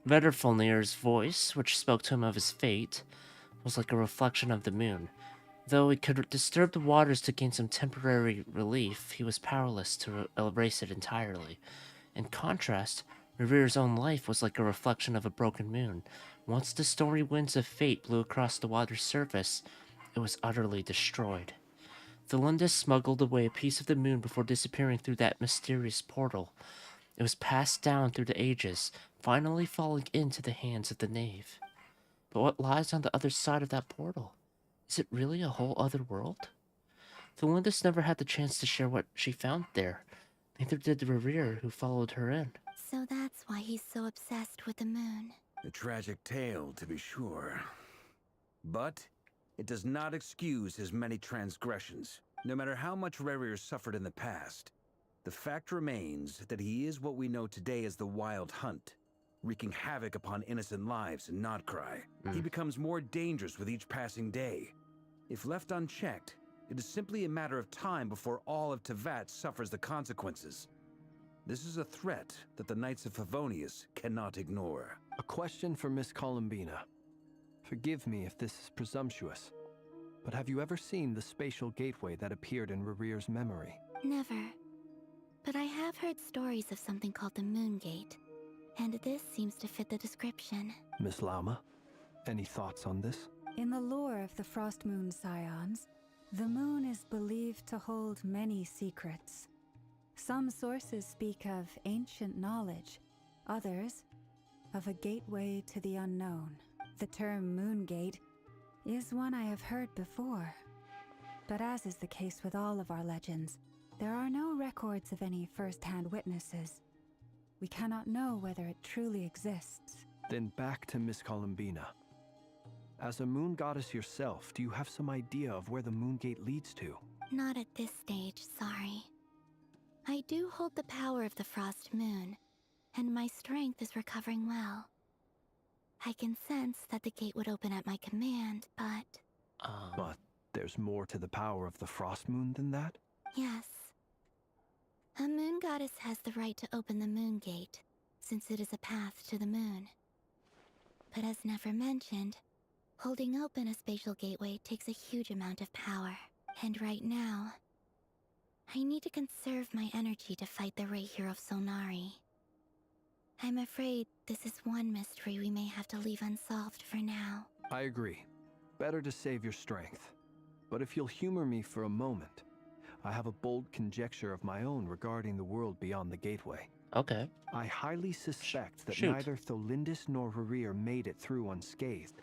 Vedderfulnir's voice, which spoke to him of his fate, was like a reflection of the moon. Though he could disturb the waters to gain some temporary relief, he was powerless to erase it entirely. In contrast, Rerir's own life was like a reflection of a broken moon. Once the stormy winds of fate blew across the water's surface, it was utterly destroyed. Thelindis smuggled away a piece of the moon before disappearing through that mysterious portal. It was passed down through the ages, finally falling into the hands of the knave. But what lies on the other side of that portal? Is it really a whole other world? Thelindis never had the chance to share what she found there. Neither did Rerir, who followed her in. So that's why he's so obsessed with the moon. A tragic tale, to be sure. But it does not excuse his many transgressions. No matter how much Rerir suffered in the past, the fact remains that he is what we know today as the Wild Hunt, wreaking havoc upon innocent lives in Nod-Krai. He becomes more dangerous with each passing day. If left unchecked, it is simply a matter of time before all of Teyvat suffers the consequences. This is a threat that the Knights of Favonius cannot ignore. A question for Miss Columbina. Forgive me if this is presumptuous, but have you ever seen the spatial gateway that appeared in Rerir's memory? Never. But I have heard stories of something called the Moon Gate, and this seems to fit the description. Miss Lauma, any thoughts on this? In the lore of the Frost Moon Scions, the moon is believed to hold many secrets. Some sources speak of ancient knowledge, others of a gateway to the unknown. The term Moon Gate is one I have heard before. But as is the case with all of our legends, there are no records of any first-hand witnesses. We cannot know whether it truly exists. Then back to Miss Columbina. As a moon goddess yourself, do you have some idea of where the Moon Gate leads to? Not at this stage, sorry. I do hold the power of the Frost Moon, and my strength is recovering well. I can sense that the gate would open at my command, but... But there's more to the power of the Frost Moon than that? Yes. A moon goddess has the right to open the Moon Gate, since it is a path to the moon. But as Nefer mentioned, holding open a spatial gateway takes a huge amount of power. And right now, I need to conserve my energy to fight the Reicher of Solnari. I'm afraid this is one mystery we may have to leave unsolved for now. I agree. Better to save your strength. But if you'll humor me for a moment, I have a bold conjecture of my own regarding the world beyond the gateway. Okay. I highly suspect that Shoot. neither Thelindis nor Rerir made it through unscathed.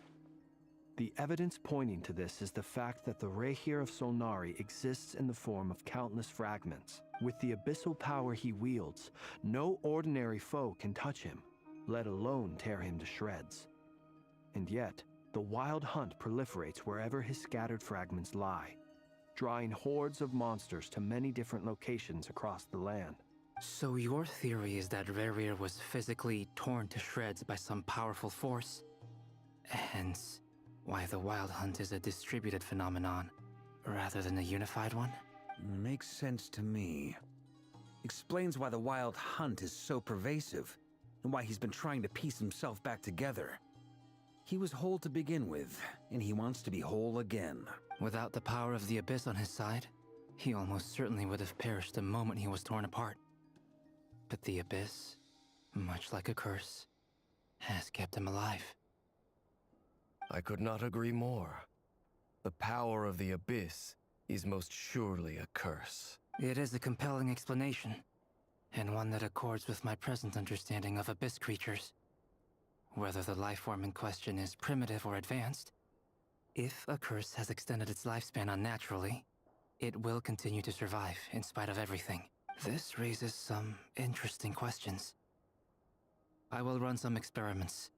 The evidence pointing to this is the fact that the Reicher of Solnari exists in the form of countless fragments. With the abyssal power he wields, no ordinary foe can touch him, let alone tear him to shreds. And yet, the Wild Hunt proliferates wherever his scattered fragments lie, drawing hordes of monsters to many different locations across the land. So your theory is that Rerir was physically torn to shreds by some powerful force? Hence, why the Wild Hunt is a distributed phenomenon, rather than a unified one? Makes sense to me. Explains why the Wild Hunt is so pervasive, and why he's been trying to piece himself back together. He was whole to begin with, and he wants to be whole again. Without the power of the Abyss on his side, he almost certainly would have perished the moment he was torn apart. But the Abyss, much like a curse, has kept him alive. I could not agree more. The power of the Abyss is most surely a curse. It is a compelling explanation, and one that accords with my present understanding of Abyss creatures. Whether the life form in question is primitive or advanced, if a curse has extended its lifespan unnaturally, it will continue to survive in spite of everything. This raises some interesting questions. I will run some experiments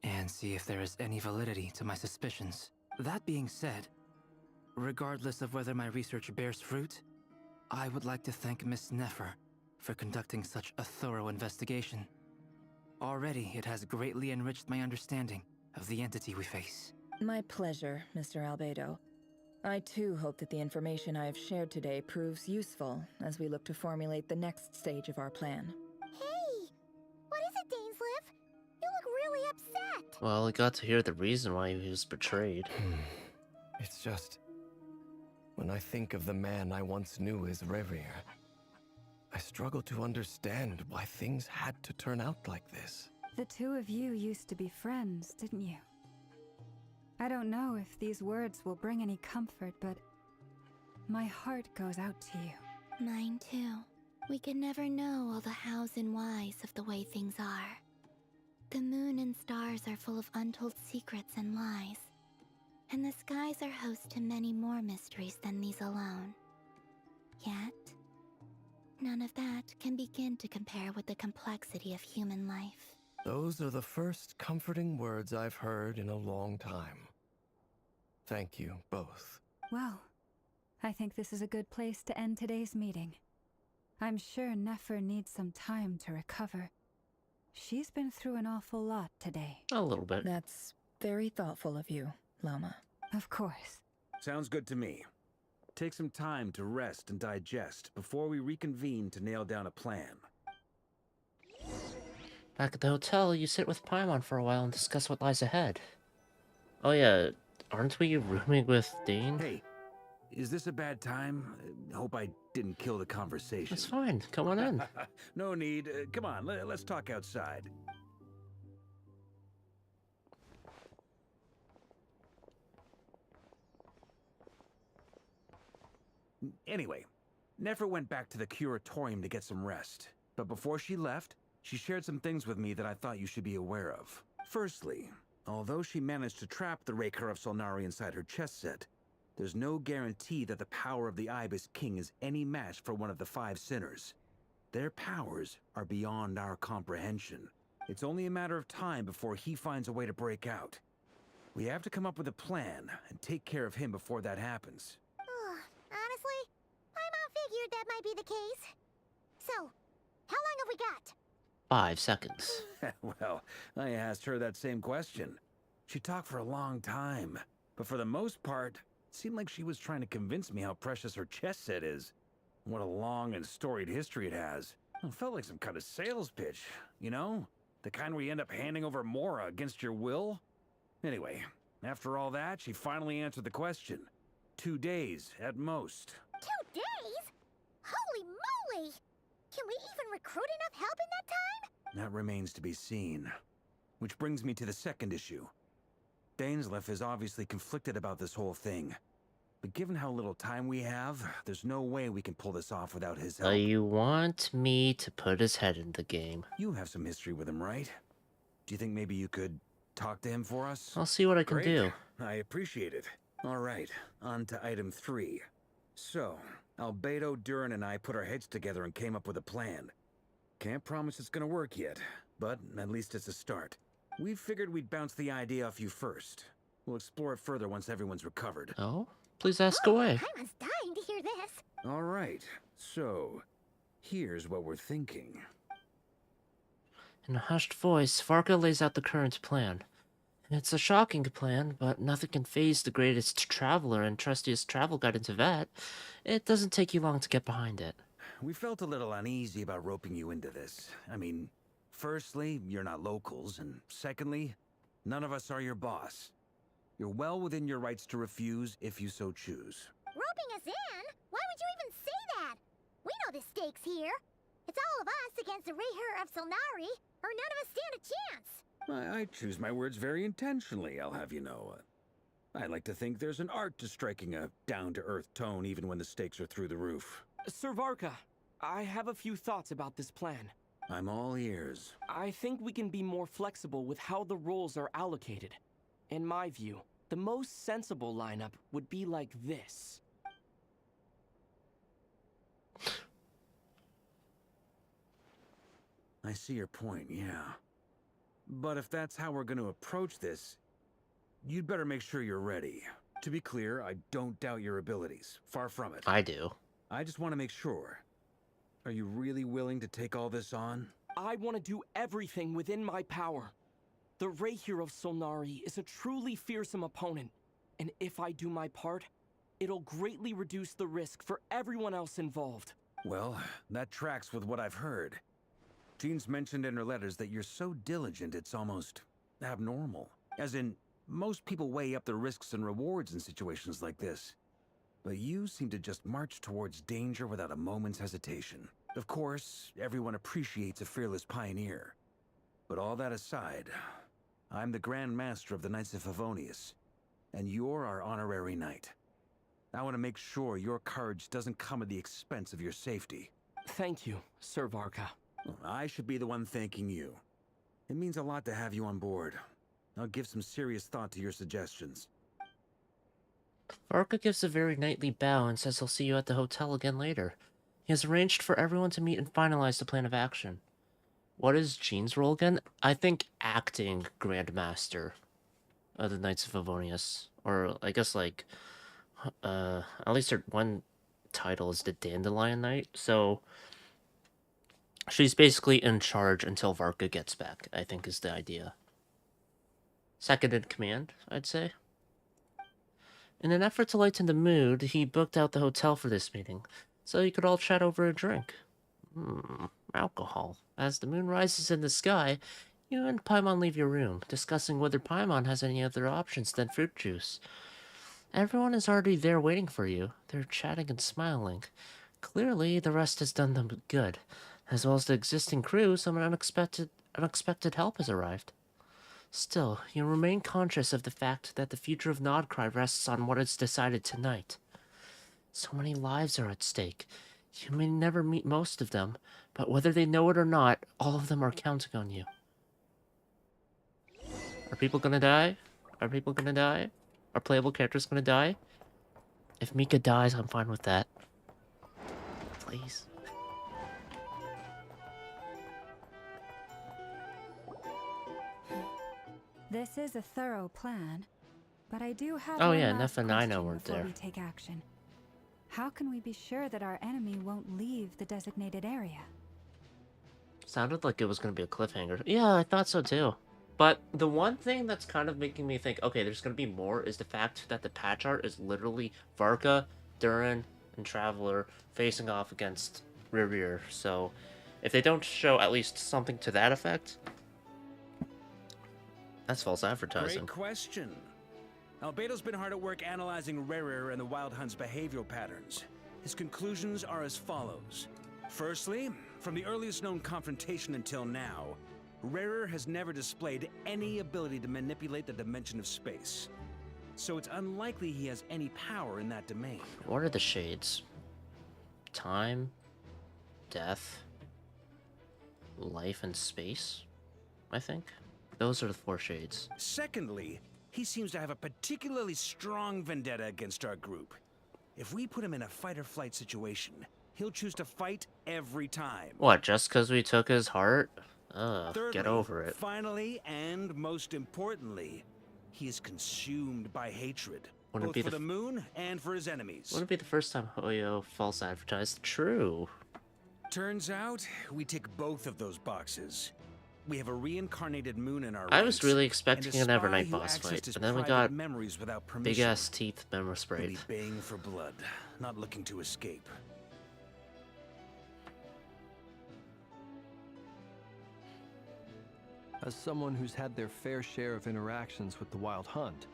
and see if there is any validity to my suspicions. That being said, regardless of whether my research bears fruit, I would like to thank Miss Nefer for conducting such a thorough investigation. Already, it has greatly enriched my understanding of the entity we face. My pleasure, Mr. Albedo. I too hope that the information I have shared today proves useful as we look to formulate the next stage of our plan. Hey! What is it, Dainsleif? You look really upset! Well, we got to hear the reason why he was betrayed. It's just... when I think of the man I once knew as Rerir, I struggle to understand why things had to turn out like this. The two of you used to be friends, didn't you? I don't know if these words will bring any comfort, but my heart goes out to you. Mine too. We can never know all the hows and whys of the way things are. The moon and stars are full of untold secrets and lies. And the skies are host to many more mysteries than these alone. Yet, none of that can begin to compare with the complexity of human life. Those are the first comforting words I've heard in a long time. Thank you, both. Well, I think this is a good place to end today's meeting. I'm sure Nefer needs some time to recover. She's been through an awful lot today. A little bit. That's very thoughtful of you, Lama. Of course. Sounds good to me. Take some time to rest and digest before we reconvene to nail down a plan. Back at the hotel, you sit with Paimon for a while and discuss what lies ahead. Oh yeah, aren't we rooming with Dane? Hey, is this a bad time? Hope I didn't kill the conversation. It's fine. Come on in. No need. Come on, let's talk outside. Anyway, Nefer went back to the curatorium to get some rest. But before she left, she shared some things with me that I thought you should be aware of. Firstly, although she managed to trap the Raker of Solnari inside her chess set, there's no guarantee that the power of the Ibis King is any match for one of the 5 sinners. Their powers are beyond our comprehension. It's only a matter of time before he finds a way to break out. We have to come up with a plan and take care of him before that happens. Honestly, Paimon figured that might be the case. So, how long have we got? 5 seconds. Well, I asked her that same question. She talked for a long time, but for the most part, it seemed like she was trying to convince me how precious her chess set is. What a long and storied history it has. It felt like some kind of sales pitch, you know? The kind where you end up handing over Mora against your will? Anyway, after all that, she finally answered the question. 2 days, at most. 2 days? Holy moly! Can we even recruit enough help in that time? That remains to be seen. Which brings me to the second issue. Dainsleif is obviously conflicted about this whole thing. But given how little time we have, there's no way we can pull this off without his help. You want me to put his head in the game? You have some history with him, right? Do you think maybe you could talk to him for us? I'll see what I can do. I appreciate it. All right, on to item 3. So, Albedo, Durin, and I put our heads together and came up with a plan. Can't promise it's gonna work yet, but at least it's a start. We figured we'd bounce the idea off you first. We'll explore it further once everyone's recovered. Oh? Please ask away. Paimon's dying to hear this. All right, so here's what we're thinking. In a hushed voice, Varga lays out the current plan. It's a shocking plan, but nothing can faze the greatest traveler and trustiest travel guide in Tibet. It doesn't take you long to get behind it. We felt a little uneasy about roping you into this. I mean, firstly, you're not locals, and secondly, none of us are your boss. You're well within your rights to refuse if you so choose. Roping us in? Why would you even say that? We know the stakes here. It's all of us against the Reher of Solnari, or none of us stand a chance. I choose my words very intentionally, I'll have you know. I like to think there's an art to striking a down-to-earth tone even when the stakes are through the roof. Sir Varka, I have a few thoughts about this plan. I'm all ears. I think we can be more flexible with how the roles are allocated. In my view, the most sensible lineup would be like this. I see your point, yeah. But if that's how we're going to approach this, you'd better make sure you're ready. To be clear, I don't doubt your abilities. Far from it. I do. I just want to make sure. Are you really willing to take all this on? I want to do everything within my power. The Rayhir of Solnari is a truly fearsome opponent, and if I do my part, it'll greatly reduce the risk for everyone else involved. Well, that tracks with what I've heard. Jean's mentioned in her letters that you're so diligent it's almost abnormal. As in, most people weigh up the risks and rewards in situations like this. But you seem to just march towards danger without a moment's hesitation. Of course, everyone appreciates a fearless pioneer. But all that aside, I'm the Grand Master of the Knights of Favonius, and you're our honorary knight. I want to make sure your courage doesn't come at the expense of your safety. Thank you, Sir Varka. I should be the one thanking you. It means a lot to have you on board. I'll give some serious thought to your suggestions. Varka gives a very knightly bow and says he'll see you at the hotel again later. He has arranged for everyone to meet and finalize the plan of action. What is Jean's role again? I think acting Grand Master of the Knights of Favonius. Or, I guess, like, at least her one title is the Dandelion Knight, so she's basically in charge until Varka gets back, I think is the idea. Second in command, I'd say. In an effort to lighten the mood, he booked out the hotel for this meeting, so you could all chat over a drink. Alcohol. As the moon rises in the sky, you and Paimon leave your room, discussing whether Paimon has any other options than fruit juice. Everyone is already there waiting for you. They're chatting and smiling. Clearly, the rest has done them good. As well as the existing crew, some unexpected help has arrived. Still, you remain conscious of the fact that the future of Nod-Krai rests on what is decided tonight. So many lives are at stake. You may never meet most of them, but whether they know it or not, all of them are counting on you. Are people gonna die? Are people gonna die? Are playable characters gonna die? If Mika dies, I'm fine with that. Please. This is a thorough plan, but I do have Oh one yeah, last Neff and Nino question weren't before there. we take action. How can we be sure that our enemy won't leave the designated area? Sounded like it was going to be a cliffhanger. Yeah, I thought so too. But the one thing that's kind of making me think, okay, there's going to be more, is the fact that the patch art is literally Varka, Durin, and Traveler facing off against Ririer. So if they don't show at least something to that effect, that's false advertising. Great question. Albedo's been hard at work analyzing Ririer and the Wild Hunt's behavioral patterns. His conclusions are as follows. Firstly, from the earliest known confrontation until now, Ririer has never displayed any ability to manipulate the dimension of space. So it's unlikely he has any power in that domain. What are the shades? Time, death, life, and space, I think. Those are the 4 shades. Secondly, he seems to have a particularly strong vendetta against our group. If we put him in a fight-or-flight situation, he'll choose to fight every time. What, just because we took his heart? Ugh, Thirdly, get over it. Finally, and most importantly, he is consumed by hatred. Wouldn't both be for the the moon and for his enemies. Wouldn't it be the first time Hoyo false advertised? True. Turns out, we tick both of those boxes. We have a reincarnated moon in our I was ranks, really and expecting a an spy Evernight who boss accessed fight, his and then we private got memories without permission. big-ass teeth member He'll sprayed. be baying for blood, not looking to escape. As someone who's had their fair share of interactions with the Wild Hunt,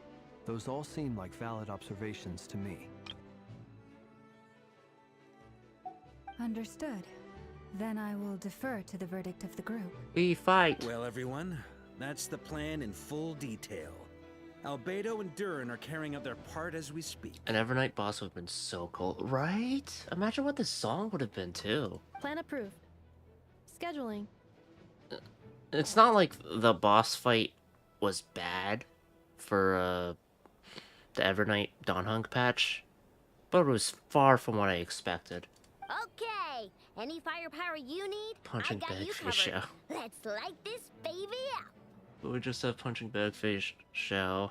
those all seem like valid observations to me. Understood. Then I will defer to the verdict of the group. We fight. Well, everyone, That's the plan in full detail. Albedo and Durin are carrying out their part as we speak. An Evernight boss would have been so cool, right? Imagine what this song would have been too. Plan approved. Scheduling. It's not like the boss fight was bad for the Evernight Dawnhunk patch, but it was far from what I expected. Okay, any firepower you need, Punching I got bag you for covered. show. Let's light this baby up. But we just have Punching Bag Face Shao.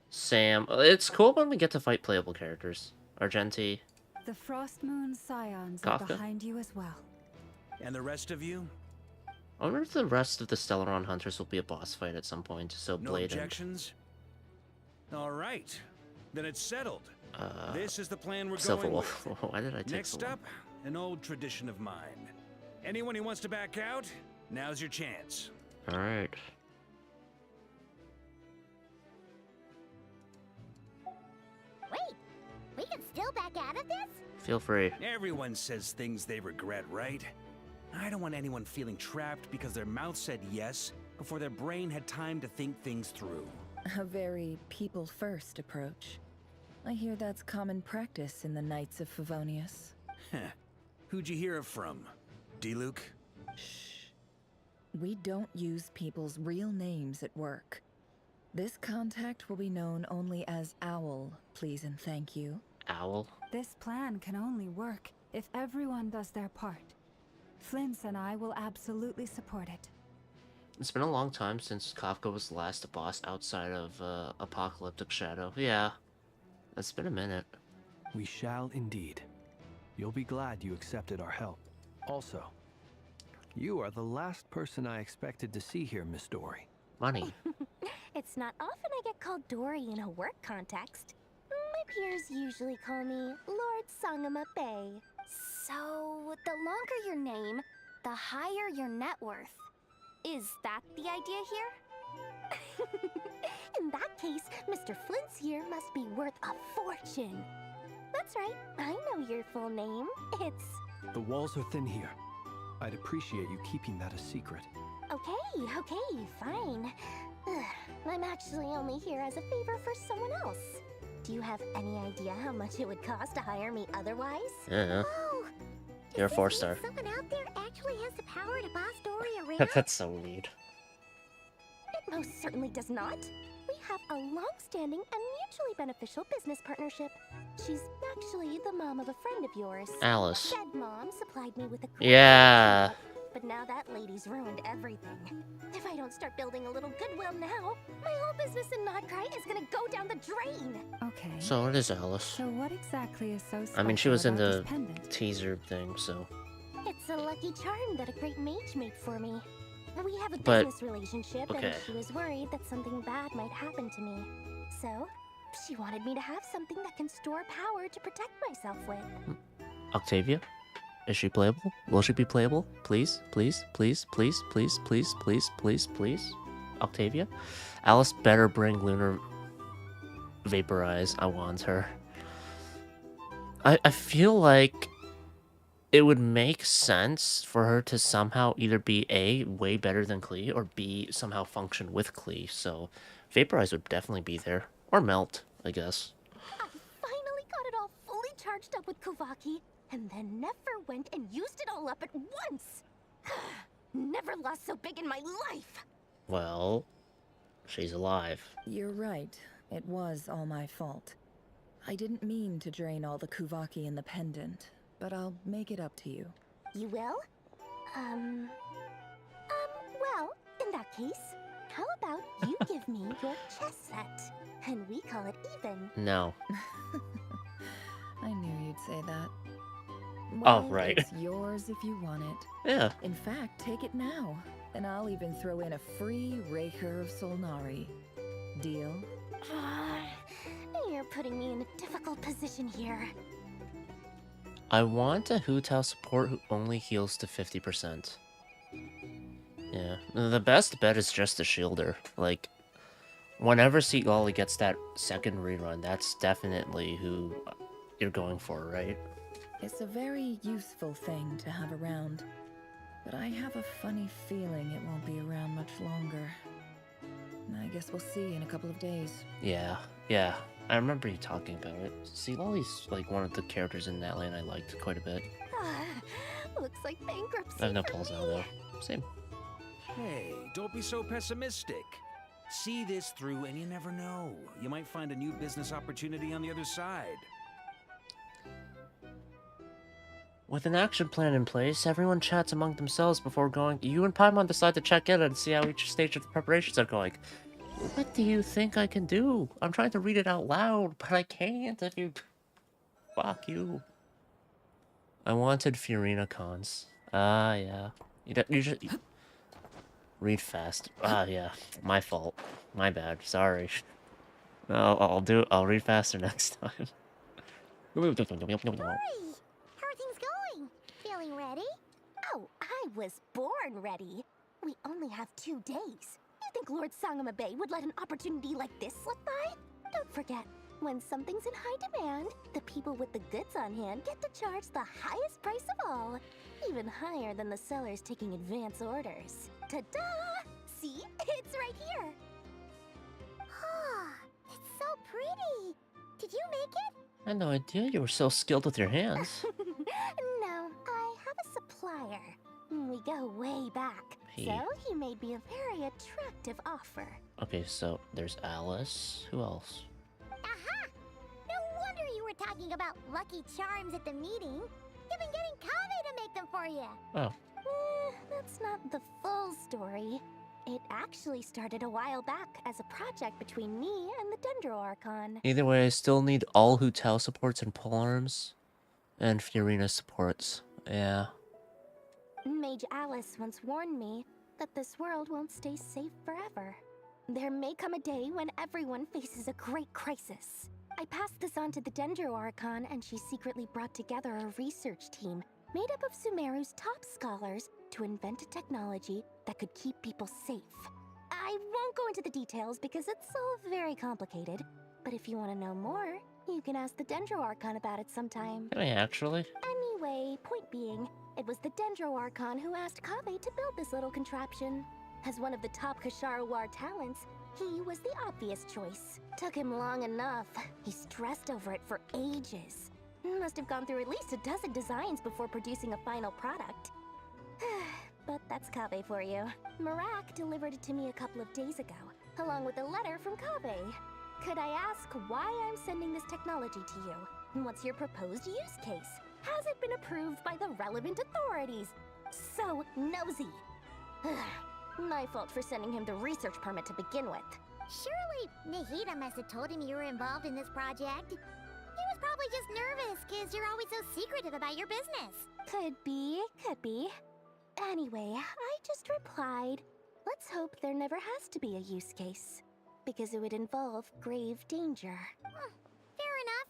Sam. It's cool when we get to fight playable characters. Argenti. The Frost Moon Scions Kafka? are behind you as well. And the rest of you? I wonder if the rest of the Stellaron Hunters will be a boss fight at some point, so No Blade objections? All right. Then it's settled. and... This is the plan we're Silver going Wolf. with. Why did I take Next so long? up, an old tradition of mine. Anyone who wants to back out, now's your chance. Alright. Wait, we can still back out of this? Feel free. Everyone says things they regret, right? I don't want anyone feeling trapped because their mouth said yes before their brain had time to think things through. A very people-first approach. I hear that's common practice in the Knights of Favonius. Heh. Who'd you hear it from? D-Luke? Shh. We don't use people's real names at work. This contact will be known only as Owl, please and thank you. Owl? This plan can only work if everyone does their part. Flint's and I will absolutely support it. It's been a long time since Kafka was the last boss outside of Apocalyptic Shadow. Yeah. It's been a minute. We shall indeed. You'll be glad you accepted our help. Also, you are the last person I expected to see here, Miss Dory. Money. It's not often I get called Dory in a work context. My peers usually call me Lord Sangamabe. So, the longer your name, the higher your net worth. Is that the idea here? In that case, Mr. Flint's here must be worth a fortune. That's right, I know your full name. It's... The walls are thin here. I'd appreciate you keeping that a secret. Okay, fine. Ugh, I'm actually only here as a favor for someone else. Do you have any idea how much it would cost to hire me otherwise? Yeah. Oh, You're a 4-star. someone out there actually has the power to boss Dory around? That's so weird. It most certainly does not. We have a long-standing and mutually beneficial business partnership. She's actually the mom of a friend of yours. Alice. Said mom supplied me with a great Yeah. relationship, but now that lady's ruined everything. If I don't start building a little goodwill now, my whole business in Nod-Krai is gonna go down the drain. Okay. So it is Alice. So what exactly is so special I mean, she was in about the this pendant? teaser thing, so... It's a lucky charm that a great mage made for me. We have a But- business relationship, okay. and she was worried that something bad might happen to me. So, she wanted me to have something that can store power to protect myself with. Octavia? Is she playable? Will she be playable? Please, please, please, please, please, please, please, please, please. Octavia? Alice better bring Lunar Vaporize. I want her. I feel like it would make sense for her to somehow either be A, way better than Klee, or B, somehow function with Klee. So Vaporize would definitely be there. Or Melt, I guess. I finally got it all fully charged up with Kuvaki, and then never went and used it all up at once. Never lost so big in my life. Well, she's alive. You're right. It was all my fault. I didn't mean to drain all the Kuvaki in the pendant, but I'll make it up to you. You will? Well, in that case, how about you give me your chess set, and we call it even? No. I knew you'd say that. Oh, Well, right. It's yours if you want it. Yeah. In fact, take it now, and I'll even throw in a free Raker of Solnari. Deal? You're putting me in a difficult position here. I want a Hu Tao support who only heals to 50%. Yeah. The best bet is just a shielder. Like, whenever Seagali gets that second rerun, that's definitely who you're going for, right? It's a very useful thing to have around, but I have a funny feeling it won't be around much longer. guess we'll see in a couple of days. Yeah, yeah. I remember you talking about it. See, Lolly's like one of the characters in that lane I liked quite a bit. Looks like bankruptcy. I have no pulls now though. Same. Hey, don't be so pessimistic. See this through and you never know. You might find a new business opportunity on the other side. With an action plan in place, everyone chats among themselves before going. You and Paimon decide to check in and see how each stage of the preparations are going. What do you think I can do? I'm trying to read it out loud, but I can't if you... Fuck you. I wanted Fiorina cons. Ah, yeah. You just... Read fast. Ah, yeah. My fault. My bad. Sorry. No, I'll read faster next time. Hurry! How are things going? Feeling ready? Oh, I was born ready. We only have 2 days. You think Lord Sangamabe would let an opportunity like this slip by? Don't forget, when something's in high demand, the people with the goods on hand get to charge the highest price of all. Even higher than the sellers taking advance orders. Ta-da! See? It's right here. Ah, it's so pretty. Did you make it? I had no idea you were so skilled with your hands. No, I have a supplier. We go way back. Hey. So he made me a very attractive offer. Okay, so there's Alice. Who else? Aha! No wonder you were talking about Lucky Charms at the meeting. You've been getting Kaveh to make them for you. Oh. That's not the full story. It actually started a while back as a project between me and the Dendro Archon. Either way, I still need all Hu-Tao supports and polearms. And Fiorina supports. Yeah. Mage Alice once warned me that this world won't stay safe forever. There may come a day when everyone faces a great crisis. I passed this on to the Dendro Archon, and she secretly brought together a research team made up of Sumeru's top scholars to invent a technology that could keep people safe. I won't go into the details because it's all very complicated, but if you want to know more, you can ask the Dendro Archon about it sometime. Can I actually? Anyway, point being, it was the Dendro Archon who asked Kaveh to build this little contraption. As one of the top Kasharu War talents, he was the obvious choice. Took him long enough. He stressed over it for ages. Must have gone through at least a dozen designs before producing a final product. But that's Kaveh for you. Marak delivered it to me a couple of days ago, along with a letter from Kaveh. Could I ask why I'm sending this technology to you? What's your proposed use case? Has it been approved by the relevant authorities? So nosy. My fault for sending him the research permit to begin with. Surely Nahida must have told him you were involved in this project. He was probably just nervous because you're always so secretive about your business. Could be, could be. Anyway, I just replied, let's hope there never has to be a use case, because it would involve grave danger. Fair enough.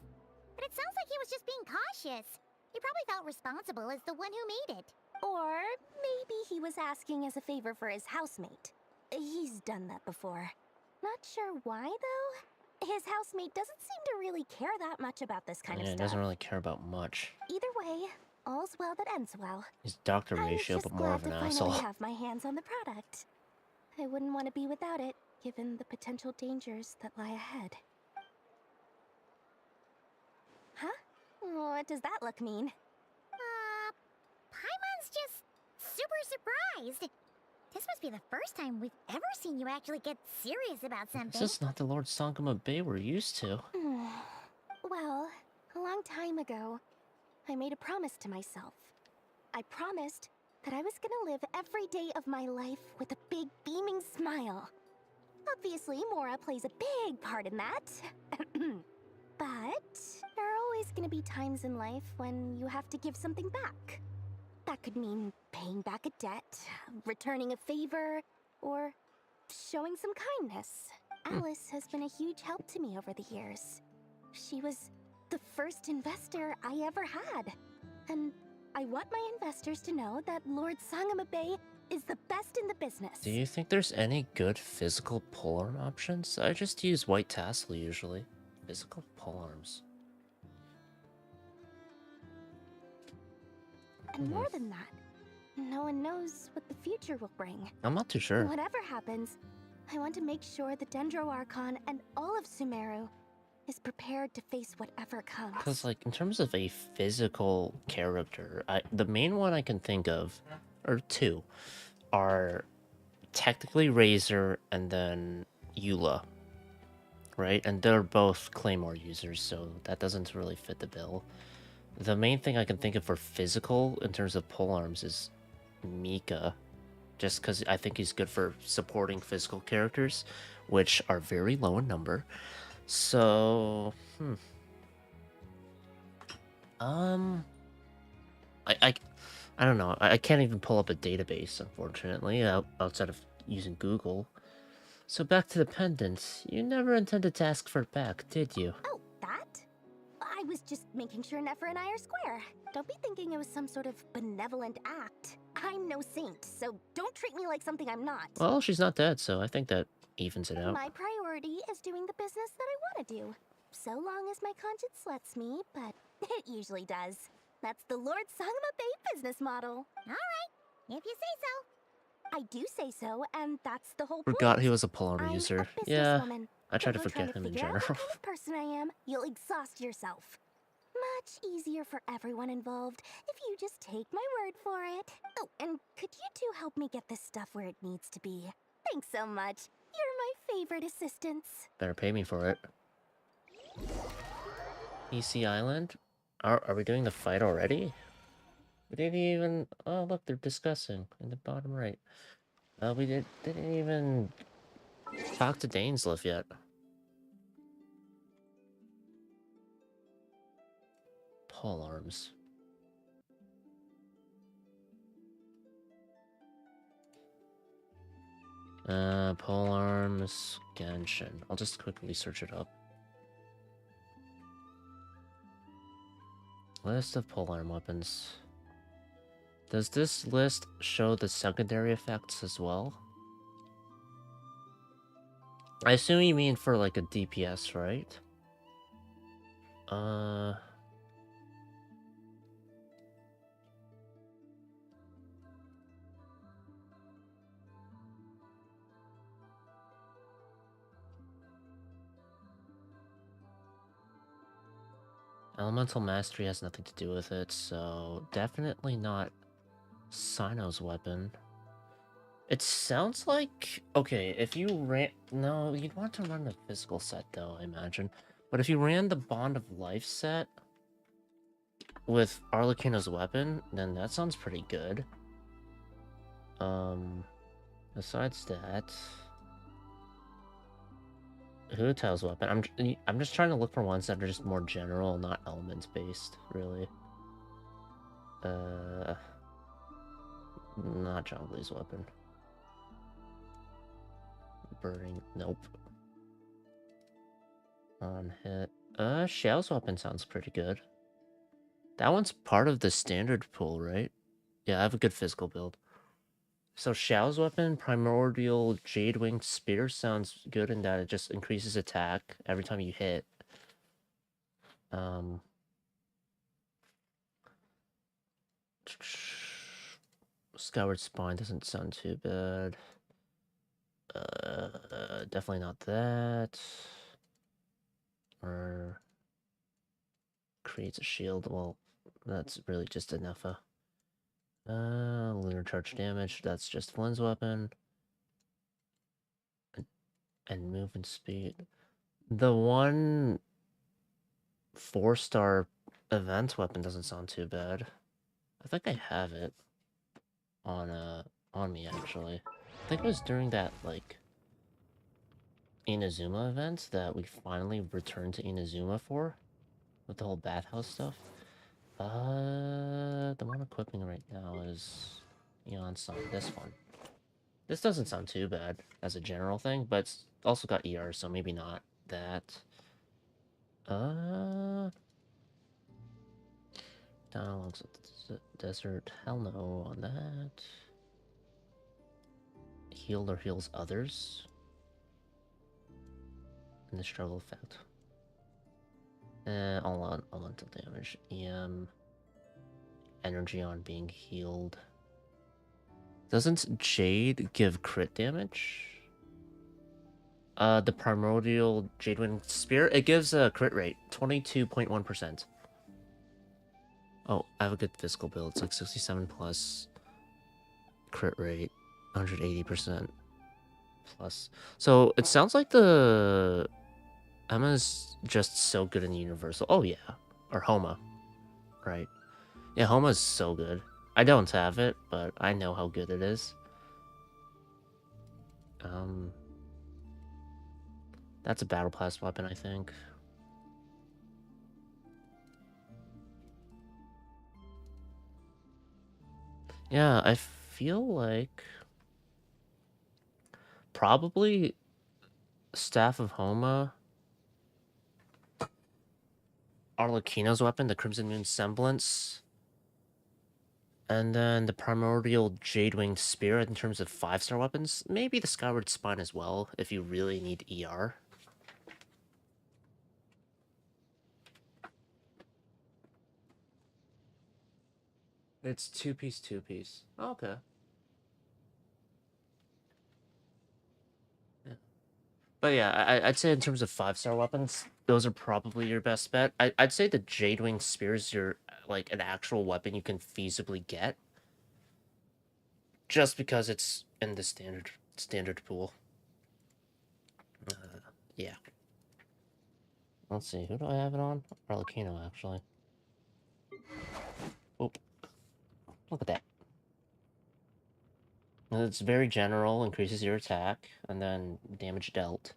But it sounds like he was just being cautious. He probably felt responsible as the one who made it. Or maybe he was asking as a favor for his housemate. He's done that before. Not sure why, though. His housemate doesn't seem to really care that much about this kind of stuff. He doesn't really care about much. Either way, all's well that ends well. He's Dr. Ratio, but more of an asshole. I have my hands on the product. I wouldn't want to be without it, given the potential dangers that lie ahead. Huh? What does that look mean? Paimon's just super surprised. This must be the first time we've ever seen you actually get serious about something. This is not the Lord Sangamabe we're used to. Well, a long time ago, I made a promise to myself. I promised that I was gonna live every day of my life with a big beaming smile. Obviously, Mora plays a big part in that. But there are always gonna be times in life when you have to give something back. That could mean paying back a debt, returning a favor, or showing some kindness. Alice has been a huge help to me over the years. She was the first investor I ever had. And I want my investors to know that Lord Sangamabe is the best in the business. Do you think there's any good physical polearm options? I just use white tassel usually. Physical polearms. And more than that, no one knows what the future will bring. I'm not too sure. Whatever happens, I want to make sure the Dendro Archon and all of Sumeru is prepared to face whatever comes. Because, like, in terms of a physical character, the main one I can think of, or two, are technically Razor and then Eula, right? And they're both Claymore users, so that doesn't really fit the bill. The main thing I can think of for physical in terms of polearms is Mika, just because I think he's good for supporting physical characters, which are very low in number. So, I don't know. I can't even pull up a database, unfortunately, outside of using Google. So back to the pendants. You never intended to ask for it back, did you? Oh, that? I was just making sure Nefer and I are square. Don't be thinking it was some sort of benevolent act. I'm no saint, so don't treat me like something I'm not. Well, she's not dead, so I think that evens it out. My priority is doing the business that I want to do. So long as my conscience lets me, but it usually does. That's the Lord Sangama Bay business model. Alright, if you say so. I do say so, and that's the whole point. Forgot he was a polearm I'm user. a Yeah, businesswoman. I try to Don't go trying forget him in figure out general. what kind of person I am, you'll exhaust yourself. Much easier for everyone involved if you just take my word for it. Oh, and could you two help me get this stuff where it needs to be? Thanks so much. You're my favorite assistants. Better pay me for it. EC Island? Are we doing the fight already? We didn't even... Oh, look, they're discussing in the bottom right. We didn't even talk to Dainsleif yet. Polearms. Polearms Genshin. I'll just quickly search it up. List of polearm weapons. Does this list show the secondary effects as well? I assume you mean for like a DPS, right? Elemental Mastery has nothing to do with it, so definitely not Sino's weapon. It sounds like... Okay, if you ran... No, you'd want to run the physical set, though, I imagine. But if you ran the Bond of Life set with Arlecchino's weapon, then that sounds pretty good. Besides that... Hutao's weapon. I'm just trying to look for ones that are just more general, not elements-based, really. Not Zhongli's weapon. Burning, nope. On hit. Xiao's weapon sounds pretty good. That one's part of the standard pool, right? Yeah, I have a good physical build. So Xiao's weapon, Primordial Jade Winged Spear, sounds good in that it just increases attack every time you hit. Skyward Spine doesn't sound too bad. Definitely not that. Or creates a shield. Well, that's really just enough. Lunar charge damage. That's just Flynn's weapon. And movement speed. The one 4-star event weapon doesn't sound too bad. I think I have it on me actually. I think it was during that like Inazuma event that we finally returned to Inazuma for with the whole bathhouse stuff. The one equipping right now is Eon Sun. This one. This doesn't sound too bad as a general thing, but it's also got ER, so maybe not that. Dialogues of the desert. Hell no on that. Healed or heals others. And the struggle effect. All elemental damage. EM. Energy on being healed. Doesn't Jade give crit damage? The Primordial Jadewing Spear, it gives a crit rate, 22.1%. Oh, I have a good physical build. It's like 67 plus crit rate, 180% plus. So it sounds like the Emma's just so good in the Universal. Oh yeah, or Homa, right? Yeah, Homa's so good. I don't have it, but I know how good it is. That's a battle pass weapon, I think. Yeah, I feel like probably Staff of Homa, Arlecchino's weapon, the Crimson Moon Semblance, and then the Primordial Jadewing Spear in terms of 5-star weapons. Maybe the Skyward Spine as well, if you really need ER. It's two-piece, two-piece. Oh, okay. Yeah. But yeah, I'd say in terms of 5-star weapons, those are probably your best bet. I'd say the Jadewing Spear is your, like, an actual weapon you can feasibly get. Just because it's in the standard pool. Yeah. Let's see, who do I have it on? Arlecchino, actually. Oop. Look at that. It's very general, increases your attack, and then damage dealt.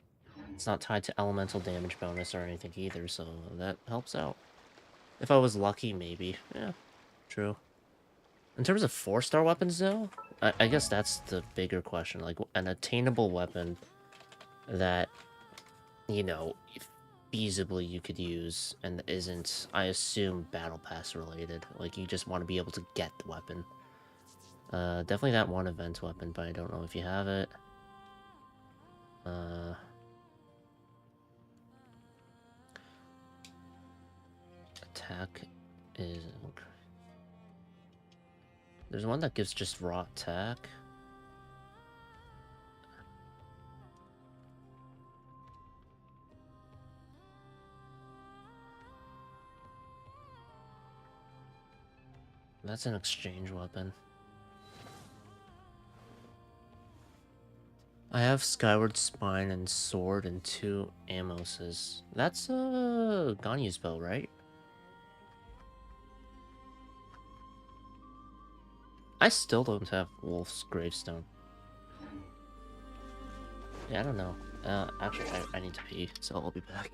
It's not tied to elemental damage bonus or anything either, so that helps out. If I was lucky, maybe. Yeah, true. In terms of 4-star weapons, though, I guess that's the bigger question. Like, an attainable weapon that, you know, feasibly you could use and isn't, I assume, battle pass related. Like, you just want to be able to get the weapon. Definitely that one event weapon, but I don't know if you have it. Attack is... There's one that gives just raw attack. That's an exchange weapon. I have Skyward Spine and Sword and 2 Amoses. That's a Ganyu's bow, right? I still don't have Wolf's Gravestone. Yeah, I don't know. Actually, I need to pee, so I'll be back.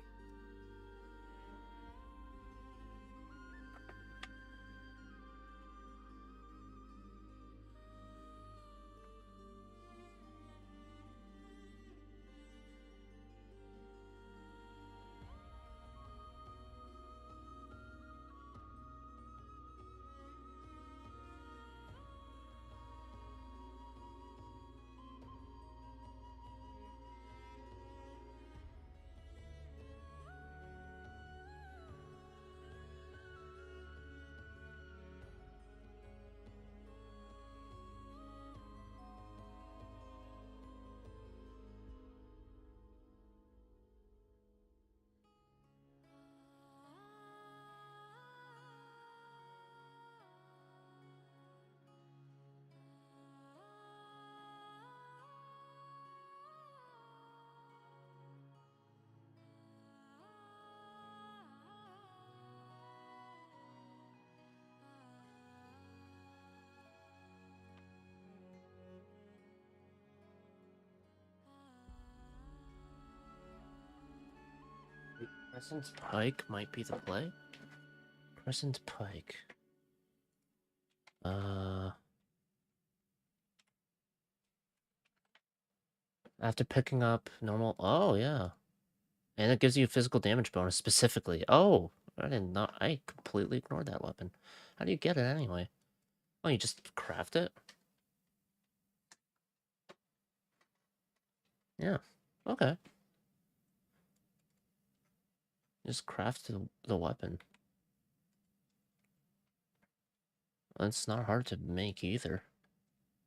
Crescent Pike might be the play. Crescent Pike. After picking up normal... Oh, yeah. And it gives you a physical damage bonus specifically. Oh, I completely ignored that weapon. How do you get it anyway? Oh, you just craft it? Yeah. Okay. Just craft the weapon. It's not hard to make either.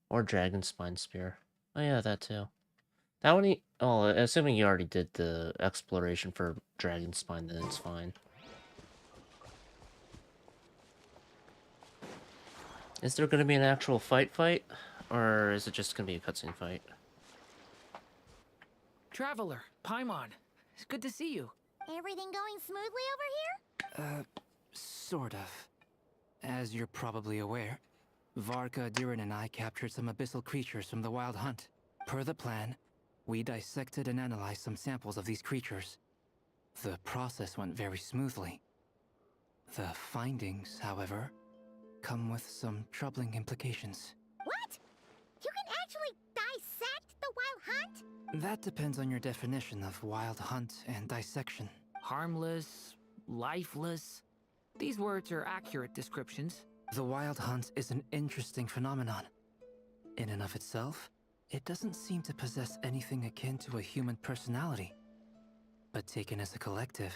Or Dragon Spine Spear. Oh yeah, that too. That one, oh, assuming you already did the exploration for Dragon Spine, then it's fine. Is there gonna be an actual fight? Or is it just gonna be a cutscene fight? Traveler, Paimon, it's good to see you. Everything going smoothly over here? Sort of. As you're probably aware, Varka, Durin, and I captured some abyssal creatures from the Wild Hunt. Per the plan, we dissected and analyzed some samples of these creatures. The process went very smoothly. The findings, however, come with some troubling implications. What? You can actually dissect the Wild Hunt? That depends on your definition of Wild Hunt and dissection. Harmless, lifeless. These words are accurate descriptions. The Wild Hunt is an interesting phenomenon. In and of itself, it doesn't seem to possess anything akin to a human personality. But taken as a collective,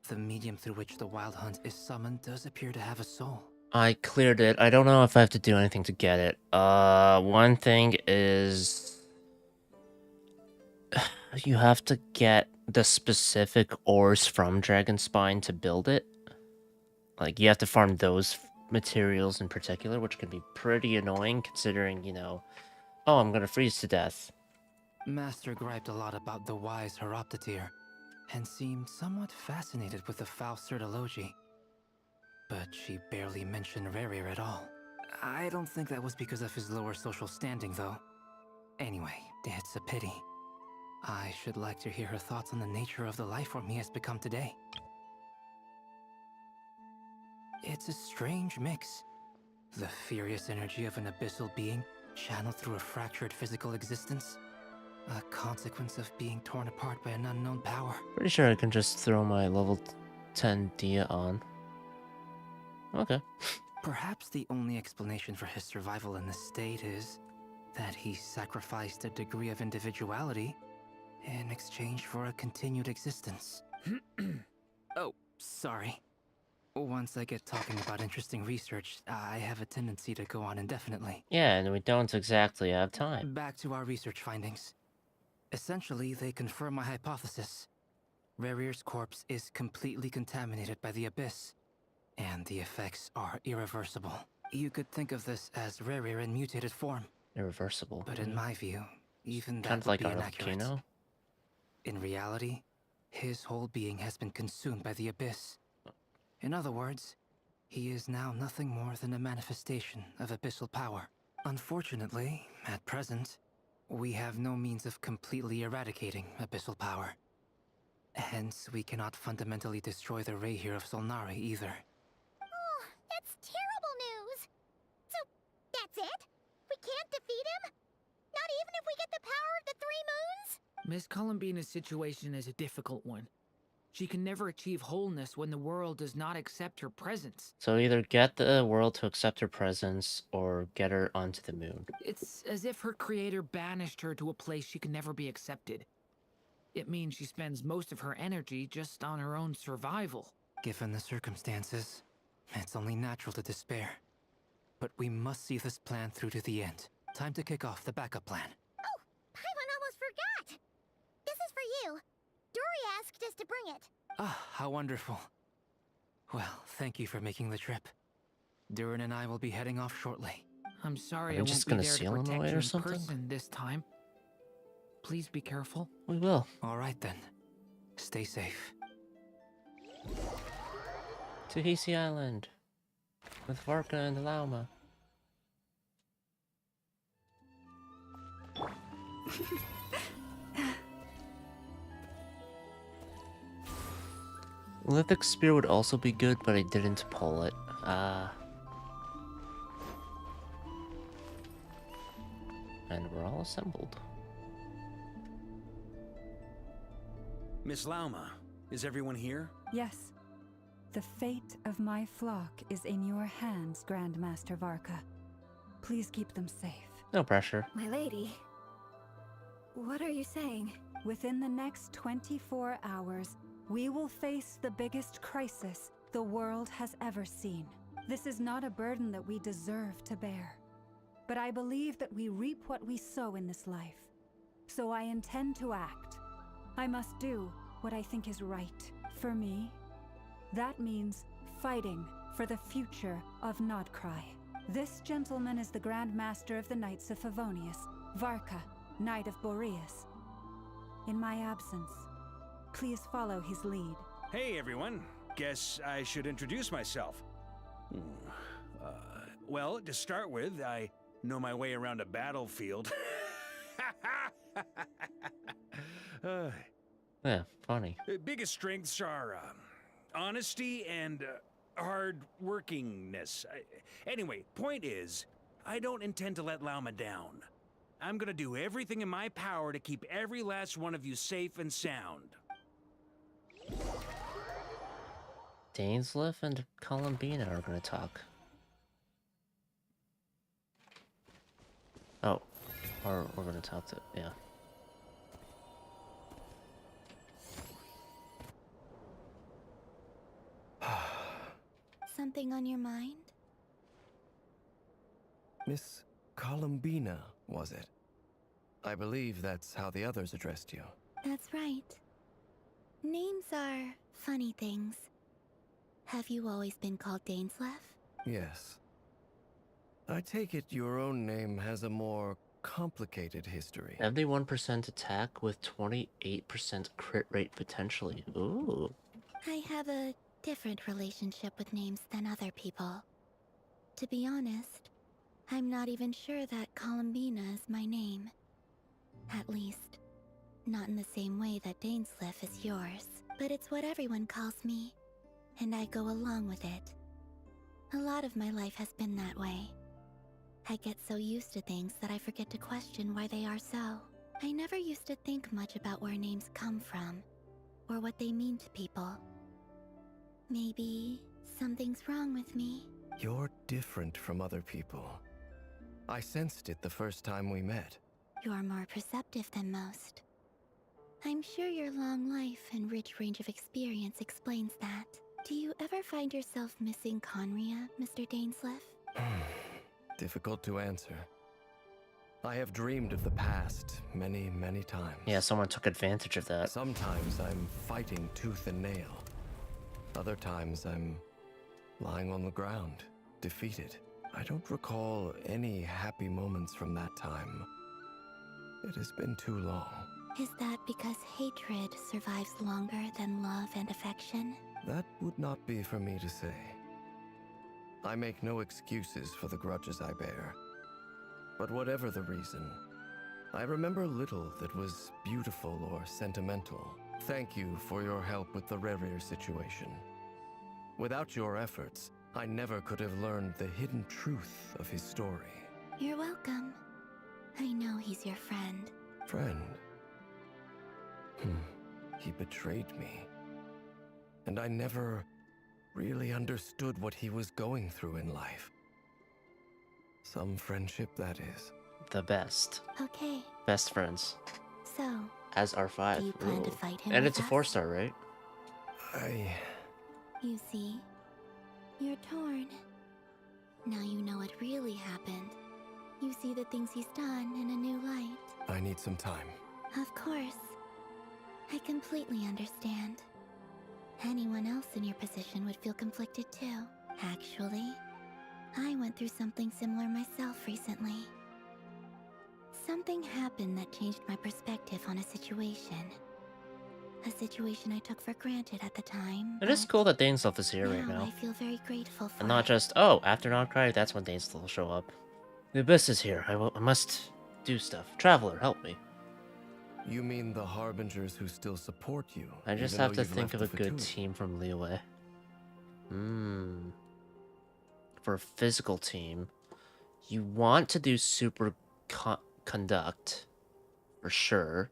the medium through which the Wild Hunt is summoned does appear to have a soul. I cleared it. I don't know if I have to do anything to get it. One thing is... you have to get the specific ores from Dragon Spine to build it. Like, you have to farm those materials in particular, which can be pretty annoying considering, you know... Oh, I'm gonna freeze to death. Master griped a lot about the wise Horoptotire, and seemed somewhat fascinated with the Faust Certology. But she barely mentioned Rerir at all. I don't think that was because of his lower social standing, though. Anyway, it's a pity. I should like to hear her thoughts on the nature of the life form he has become today. It's a strange mix. The furious energy of an abyssal being channeled through a fractured physical existence. A consequence of being torn apart by an unknown power. Pretty sure I can just throw my level 10 Dia on. Okay. Perhaps the only explanation for his survival in this state is that he sacrificed a degree of individuality in exchange for a continued existence. Oh, sorry. Once I get talking about interesting research, I have a tendency to go on indefinitely. Yeah, and we don't exactly have time. Back to our research findings. Essentially, they confirm my hypothesis. Rerir's corpse is completely contaminated by the Abyss, and the effects are irreversible. You could think of this as Rerir in mutated form. Irreversible. But in my view, even that kind of would like be a inaccurate. volcano. In reality, his whole being has been consumed by the Abyss. In other words, he is now nothing more than a manifestation of abyssal power. Unfortunately, at present, we have no means of completely eradicating abyssal power. Hence, we cannot fundamentally destroy the Reihir of Solnari either. Oh, that's terrible news. So, that's it? We can't defeat him? Not even if we get the power of the Three Moons? Miss Columbina's situation is a difficult one. She can never achieve wholeness when the world does not accept her presence. So either get the world to accept her presence, or get her onto the moon. It's as if her creator banished her to a place she can never be accepted. It means she spends most of her energy just on her own survival. Given the circumstances, it's only natural to despair. But we must see this plan through to the end. Time to kick off the backup plan. Oh, Paimon almost forgot. This is for you. Dory asked us to bring it. Ah, how wonderful. Well, thank you for making the trip. Durin and I will be heading off shortly. I'm sorry Are I we just won't be gonna there seal to him protect away you or in something? person this time. Please be careful. We will. All right then. Stay safe. To Hisi Island. With Varka and Lauma. Lithic Spear would also be good, but I didn't pull it. And we're all assembled. Miss Lauma, is everyone here? Yes. The fate of my flock is in your hands, Grandmaster Varka. Please keep them safe. No pressure. My lady, what are you saying? Within the next 24 hours, we will face the biggest crisis the world has ever seen. This is not a burden that we deserve to bear. But I believe that we reap what we sow in this life. so I intend to act. I must do what I think is right for me. That means fighting for the future of Nod-Krai. This gentleman is the Grand Master of the Knights of Favonius, Varka, Knight of Boreas. In my absence, please follow his lead. Hey everyone, guess I should introduce myself. Well, to start with, I know my way around a battlefield. Yeah, funny. Biggest strengths are honesty and hard workingness. Anyway, point is, I don't intend to let Lauma down. I'm gonna do everything in my power to keep every last one of you safe and sound. Dainsleif and Columbina are gonna talk. Oh, or we're gonna talk to, yeah. Something on your mind? Miss Columbina, was it? I believe that's how the others addressed you. That's right. Names are funny things. Have you always been called Dainsleif? Yes. I take it your own name has a more complicated history. 71% attack with 28% crit rate potentially. Ooh. I have a different relationship with names than other people. To be honest, I'm not even sure that Columbina is my name. At least, not in the same way that Dainsleif is yours. But it's what everyone calls me, and I go along with it. A lot of my life has been that way. I get so used to things that I forget to question why they are so. I never used to think much about where names come from, or what they mean to people. Maybe something's wrong with me. You're different from other people. I sensed it the first time we met. You're more perceptive than most. I'm sure your long life and rich range of experience explains that. Do you ever find yourself missing Conria, Mr. Dainsleif? Difficult to answer. I have dreamed of the past many, many times. Yeah, someone took advantage of that. Sometimes I'm fighting tooth and nail. Other times I'm lying on the ground, defeated. I don't recall any happy moments from that time. It has been too long. Is that because hatred survives longer than love and affection? That would not be for me to say. I make no excuses for the grudges I bear. But whatever the reason, I remember little that was beautiful or sentimental. Thank you for your help with the Rerir situation. Without your efforts, I never could have learned the hidden truth of his story. You're welcome. I know he's your friend. Friend? He betrayed me. And I never really understood what he was going through in life. Some friendship, that is. The best. Okay. Best friends. So, As R5. do you plan to fight him And with it's a us? 4-star, right? You see, you're torn. Now you know what really happened. You see the things he's done in a new light. I need some time. Of course. I completely understand. Anyone else in your position would feel conflicted too. Actually, I went through something similar myself recently. Something happened that changed my perspective on a situation. A situation I took for granted at the time. It is cool that Dainsleif is here right Now I now. feel very grateful for And not it. just, oh, after Nod-Krai, that's when Dainsleif will show up. The Abyss is here. I must do stuff. Traveler, help me. You mean the Harbingers who still support you? I just even have though to you've think of left a the good Fatui? team from Liyue. For a physical team, you want to do super conduct, for sure.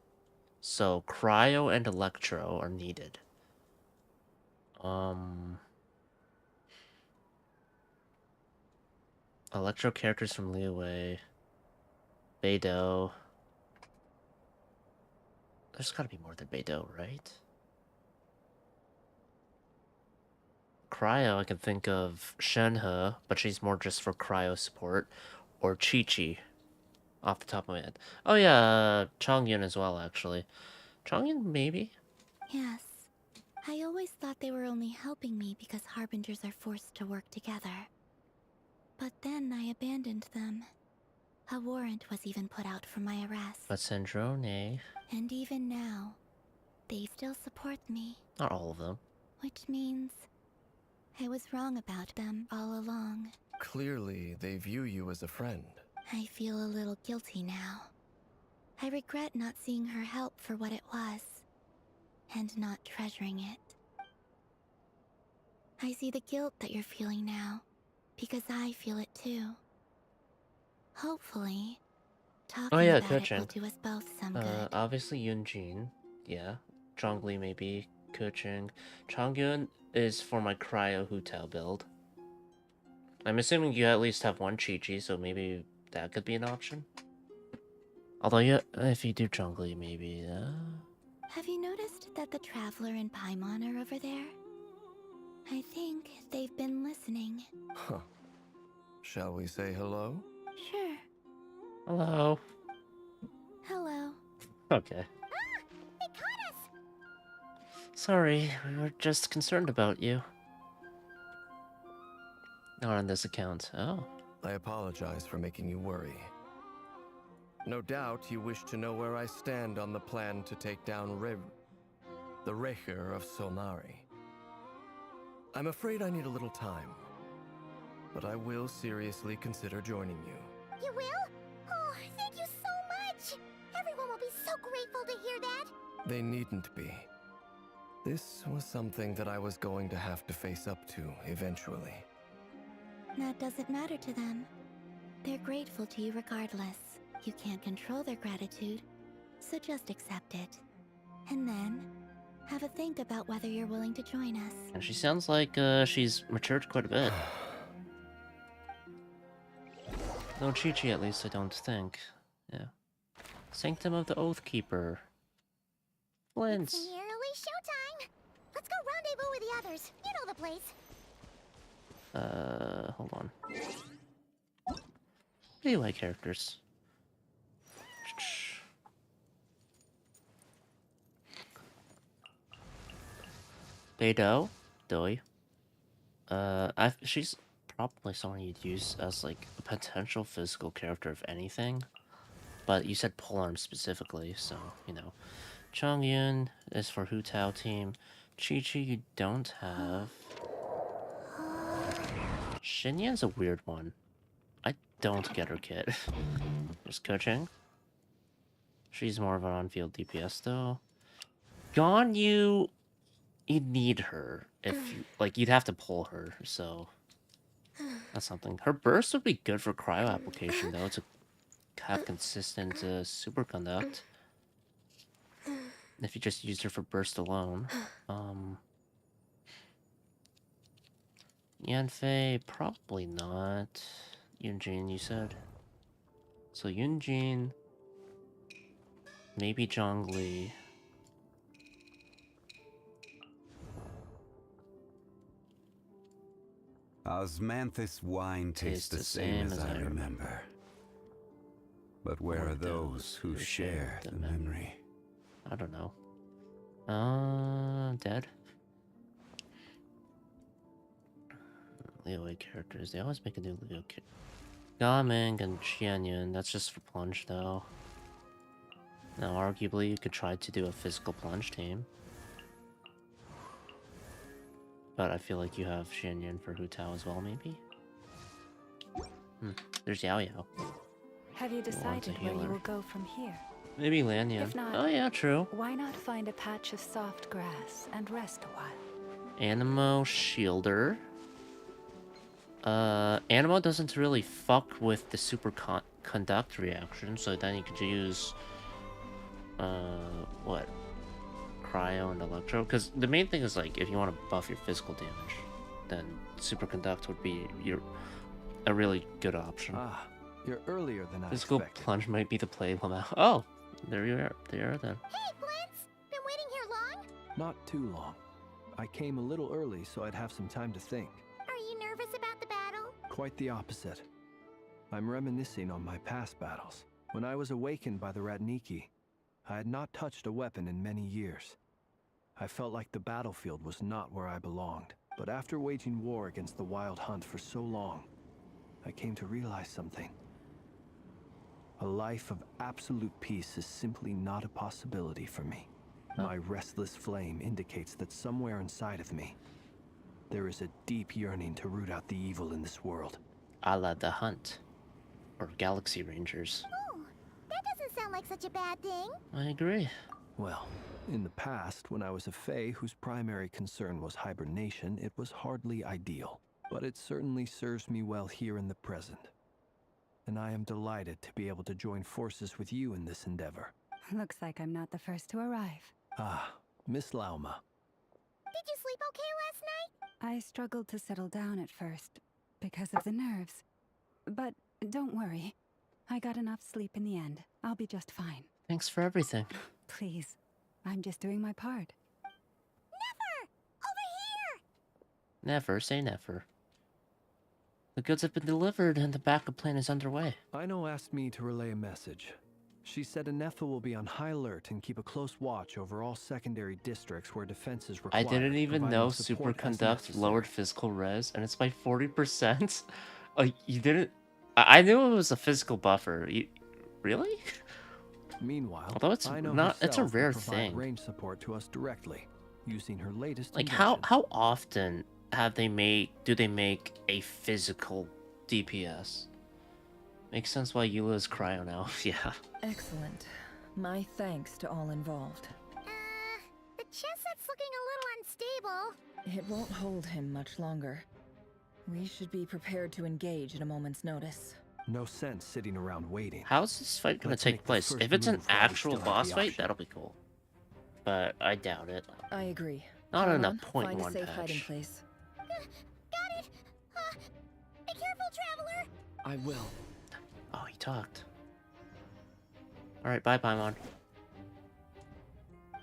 So Cryo and Electro are needed. Electro characters from Liyue. Beidou. There's gotta be more than Beidou, right? Cryo, I can think of Shenhe, but she's more just for cryo support. Or Chi-Chi. off the top of my head. Oh yeah, Chongyun as well, actually. Chongyun, maybe? Yes. I always thought they were only helping me because Harbingers are forced to work together. But then I abandoned them. A warrant was even put out for my arrest. But Sandrone... And even now, they still support me. Not all of them. Which means I was wrong about them all along. Clearly, they view you as a friend. I feel a little guilty now. I regret not seeing her help for what it was, and not treasuring it. I see the guilt that you're feeling now, because I feel it too. Hopefully, talking about it will do us both some good. Obviously Yunjin, yeah. Zhongli maybe, Keqing. Chongyun is for my Cryo Hutao build. I'm assuming you at least have one Chi-Chi, so maybe that could be an option. Although, yeah, if you do Zhongli, maybe, Have you noticed that the Traveler and Paimon are over there? I think they've been listening. Huh. Shall we say hello? Sure. Hello. Hello. Okay. Ah! They caught us! Sorry, we were just concerned about you. Not on this account. Oh. I apologize for making you worry. No doubt you wish to know where I stand on the plan to take down the Recher of Solnari. I'm afraid I need a little time, but I will seriously consider joining you. You will? Oh, thank you so much! Everyone will be so grateful to hear that! They needn't be. This was something that I was going to have to face up to eventually. That doesn't matter to them. They're grateful to you regardless. You can't control their gratitude, so just accept it. And then, have a think about whether you're willing to join us. And she sounds like she's matured quite a bit. No Chi-Chi, at least I don't think. Yeah. Sanctum of the Oathkeeper. Flint. It's nearly showtime! Let's go rendezvous with the others. You know the place. Hold on. What do you like characters? Beidou? Doi? She's probably someone you'd use as, like, a potential physical character, if anything. But you said polearm specifically, so, you know. Chongyun is for Hutao team. Chi-Chi you don't have. Xinyan's a weird one. I don't get her kit. There's Keqing. She's more of an on-field DPS, though. Ganyu, you'd need her. If you, like, you'd have to pull her, so... That's something. Her burst would be good for cryo application, though, to have consistent superconduct. If you just used her for burst alone. Yanfei, probably not. Yunjin, you said. So Yunjin, maybe Zhongli. Osmanthus wine tastes the same as I remember. But where are those who share the memory? I don't know. Dead? Liyue characters. They always make a new Liyue character. Gaming and Qianyun, that's just for plunge though. Now arguably you could try to do a physical plunge team. But I feel like you have Qianyun for Hutao as well, maybe? There's Yao Yao. Have you decided where you will go from here? Maybe Lanyan. If not, oh yeah, true. Why not find a patch of soft grass and rest a while? Animo Shielder. Animo doesn't really fuck with the superconduct reaction, so then you could use what? Cryo and Electro, because the main thing is, like, if you want to buff your physical damage, then superconduct would be a really good option. Ah, you're earlier than I Physical expected. plunge might be the play, Lamau. Oh, there you are. There then. Hey, Flint's! Been waiting here long? Not too long. I came a little early so I'd have some time to think. Are you nervous about the battle? Quite the opposite. I'm reminiscing on my past battles. When I was awakened by the Ratniki, I had not touched a weapon in many years. I felt like the battlefield was not where I belonged. But after waging war against the Wild Hunt for so long, I came to realize something. A life of absolute peace is simply not a possibility for me. My restless flame indicates that somewhere inside of me, there is a deep yearning to root out the evil in this world. A la the Hunt. Or Galaxy Rangers. Oh, that doesn't sound like such a bad thing. I agree. Well, in the past, when I was a Fae whose primary concern was hibernation, it was hardly ideal. But it certainly serves me well here in the present. And I am delighted to be able to join forces with you in this endeavor. Looks like I'm not the first to arrive. Ah, Miss Lauma. Did you sleep okay last night? I struggled to settle down at first, because of the nerves. But don't worry. I got enough sleep in the end. I'll be just fine. Thanks for everything. Please. I'm just doing my part. Never! Over here! Never say never. The goods have been delivered and the backup plan is underway. Aino asked me to relay a message. She said Anetha will be on high alert and keep a close watch over all secondary districts where defense is required. I didn't even know support as Superconduct necessary. lowered physical res, and it's by 40%. You didn't... I knew it was a physical buffer. Really? Meanwhile, although it's Aino not, it's a herself will rare provide thing. range support to us directly, using her latest Like invention. how often have they do they make a physical DPS? Makes sense why Eula's cryo now. Yeah. Excellent. My thanks to all involved. The chest set's looking a little unstable. It won't hold him much longer. We should be prepared to engage at a moment's notice. No sense sitting around waiting. How's this fight gonna Let's take make the place? first If it's an move while we actual still have boss the fight, option. that'll be cool. But I doubt it. I agree. Not in a Paimon, find a 0.1 safe hiding patch. place. Got it! Be careful, traveler! I will. Oh, he talked. Alright, bye, Paimon.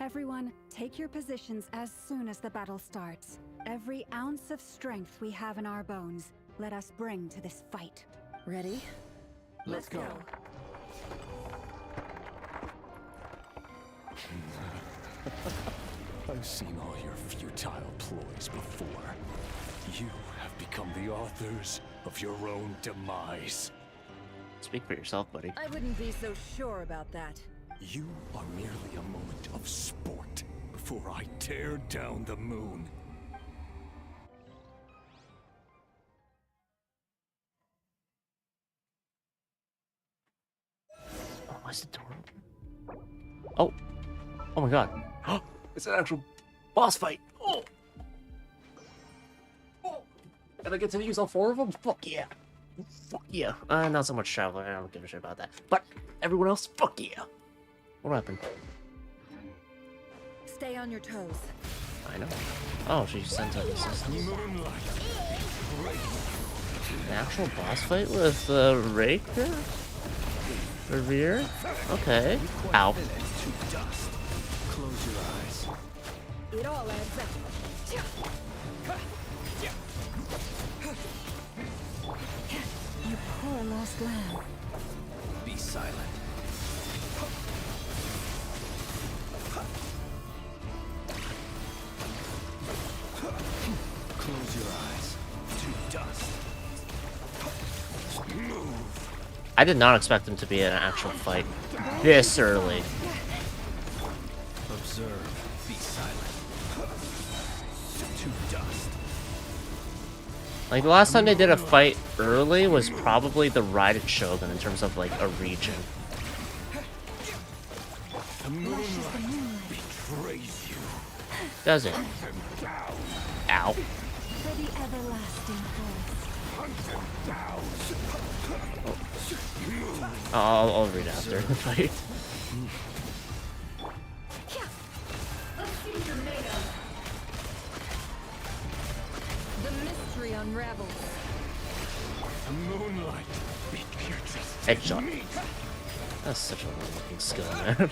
Everyone, take your positions as soon as the battle starts. Every ounce of strength we have in our bones, let us bring to this fight. Ready? Let's go. I've seen all your futile ploys before. You have become the authors of your own demise. Speak for yourself, buddy. I wouldn't be so sure about that. You are merely a moment of sport before I tear down the moon. Oh, why's the door open? Oh. Oh my god. It's an actual boss fight. Oh. Oh. And I get to use all 4 of them? Fuck yeah. Fuck yeah. Not so much Traveler. I don't give a shit about that. But everyone else, fuck yeah. What happened? Stay on your toes. I know. Oh, she sent out assistance. An actual boss fight with Raker? Revere? Okay. Ow. Close your eyes. It all adds up. You poor lost lamb. Be silent. Close your eyes. To dust. Move. I did not expect them to be in an actual fight this early. Observe. Be silent. To dust. Like, the last time they did a fight early was probably the Raided Shogun in terms of, like, a region. The moonlight betrays you. Does it? Ow. For the everlasting force. I'll read after the fight. The mystery unravels. The moonlight betrays Headshot. That's such a looking skill, man.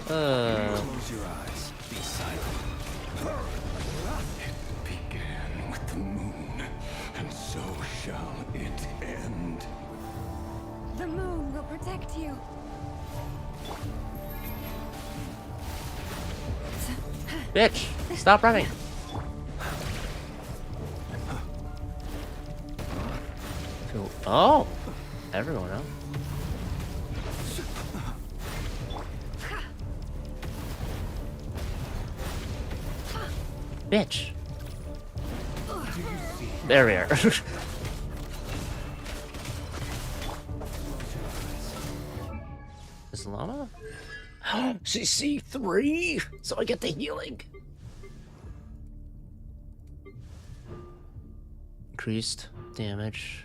Close your eyes. Be silent. It began with the moon, and so shall it end. The moon will protect you. Bitch! Stop running! Oh! Everyone else. Bitch! There we are. Is Llama? CC 3! So I get the healing! Increased damage.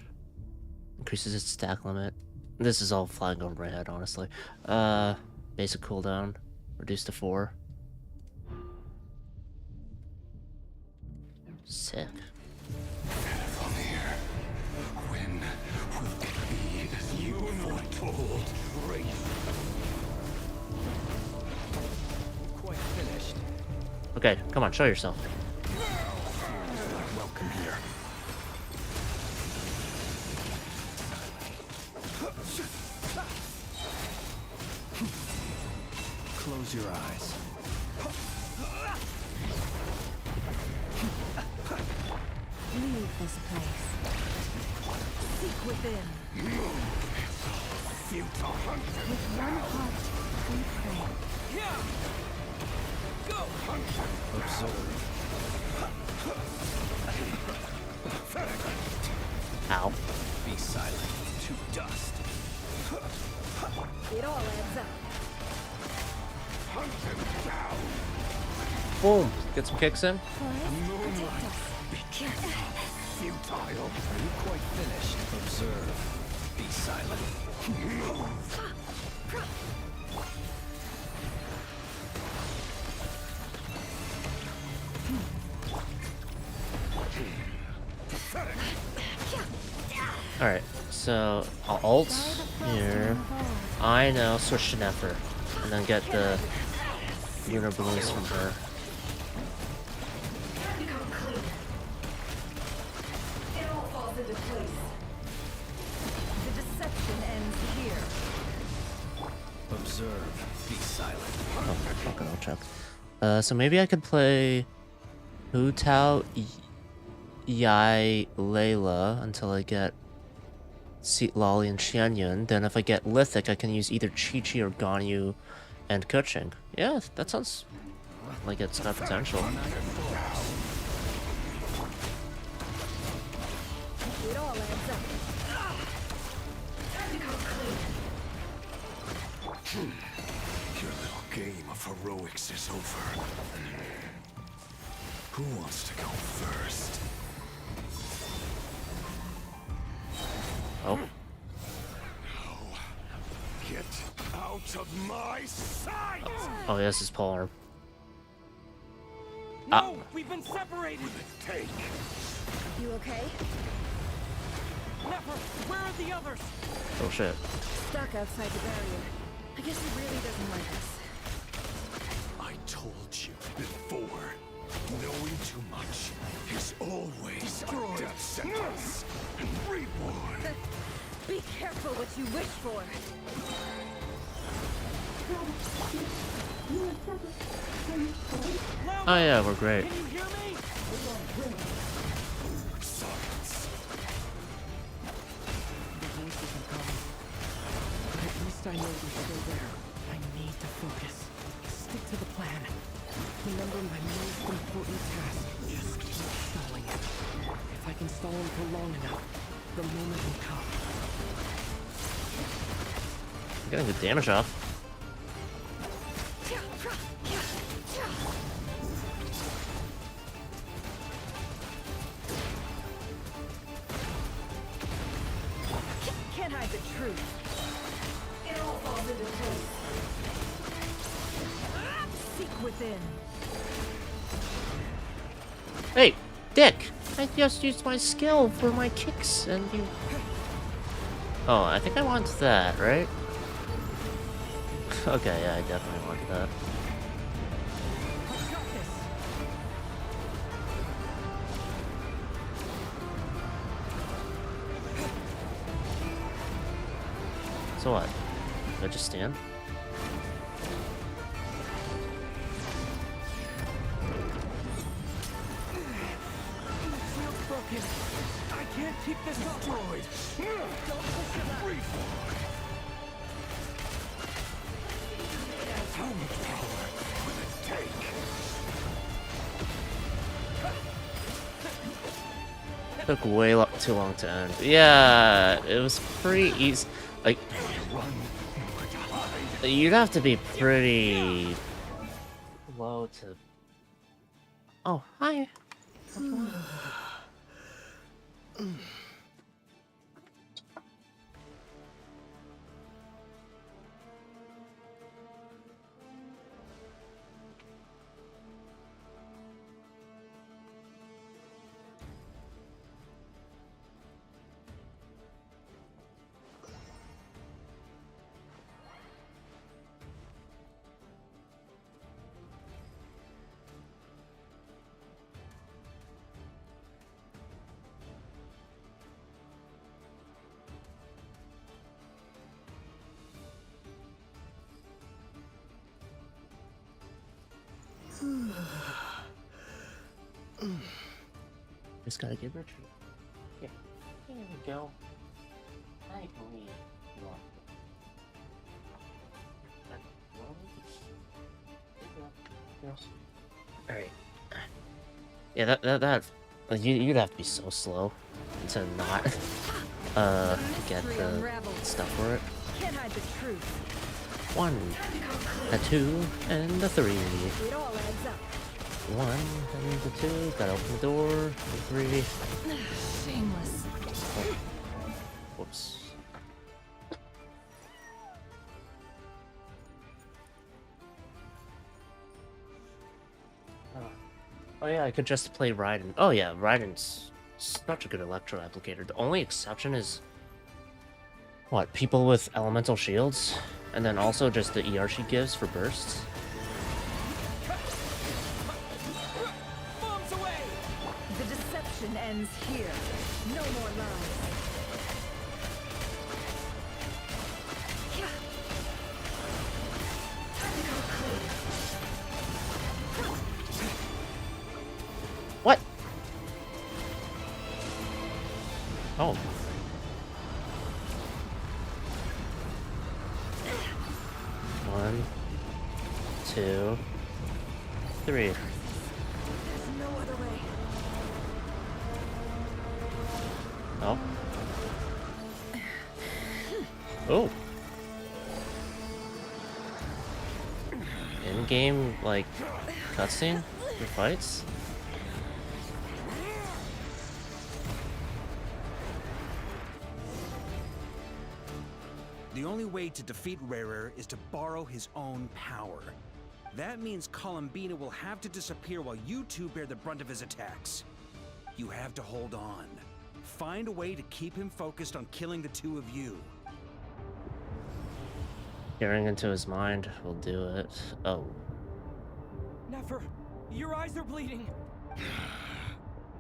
Increases its stack limit. This is all flying over my head, honestly. Basic cooldown. Reduced to 4. Sick. When will it be as you foretold? Quite finished. Okay, come on, show yourself. Welcome here. Close your eyes. Leave this place. Seek within. Futile. With one heart, we pray. Go! Observe. Ow. Be silent. To dust. It all adds up. Hunt him down. Boom! Get some kicks in. Futile. Are you quite finished? Observe. Be silent. Alright, so I'll ult here. I know, switch to Nefer. And then get the lunar balloons from her. The deception ends here. Observe. Be silent. Oh, fuck it, I'll check. So maybe I could play Hu Tao Yai Layla until I get Seat Lolly and Xianyun. Then if I get Lithic, I can use either Chi-Chi or Ganyu and Kuching. Yeah, that sounds like it's got potential. It all adds up. Your little game of heroics is over. Who wants to go first? Oh. No. Get out of my sight! Oh, yeah, this is polearm. No! We've been separated! Take. You okay? Never! Where are the others? Oh shit. Stuck outside the barrier. I guess he really doesn't like us. I told you before. Knowing too much is always a death sentence. And reborn. Be careful what you wish for. Oh yeah, we're great. Can you hear me? Silence. The voices are coming. But at least I know they're still there. I need to focus. Stick to the plan. Remember my most important task. Just keep stalling him. If I can stall him for long enough, the moment will come. I'm getting good damage off. Can't hide the truth. It all falls into place. Seek within. Hey, Dick! I just used my skill for my kicks and you... Oh, I think I want that, right? Okay, yeah, I definitely want that. So what? Do I just stand? I can't keep this destroyed. Don't push your luck. How much power will it take? Took way too long to end. Yeah, it was pretty easy. Like, you'd have to be pretty low to. Oh, hi. Just gotta get Richard. Yeah. Here we go. I believe you want it. Alright. Yeah, that you'd have to be so slow to not get the stuff for it. Can't hide the truth. 1, a 2, and a 3. It all adds up. 1 and the 2. Gotta open the door. The 3. Shameless. Oh. Whoops. Oh yeah, I could just play Raiden. Oh yeah, Raiden's such a good electro applicator. The only exception is what, people with elemental shields, and then also just the ER she gives for bursts. Bombs away! The deception ends here. No more lies. What? Oh. One, 2, 3. There's no other way. Oh. Oh. In-game, like, cutscene for fights? The only way to defeat Rarer is to borrow his own power. That means Columbina will have to disappear while you two bear the brunt of his attacks. You have to hold on. Find a way to keep him focused on killing the two of you. Peering into his mind will do it. Oh. Never. Your eyes are bleeding.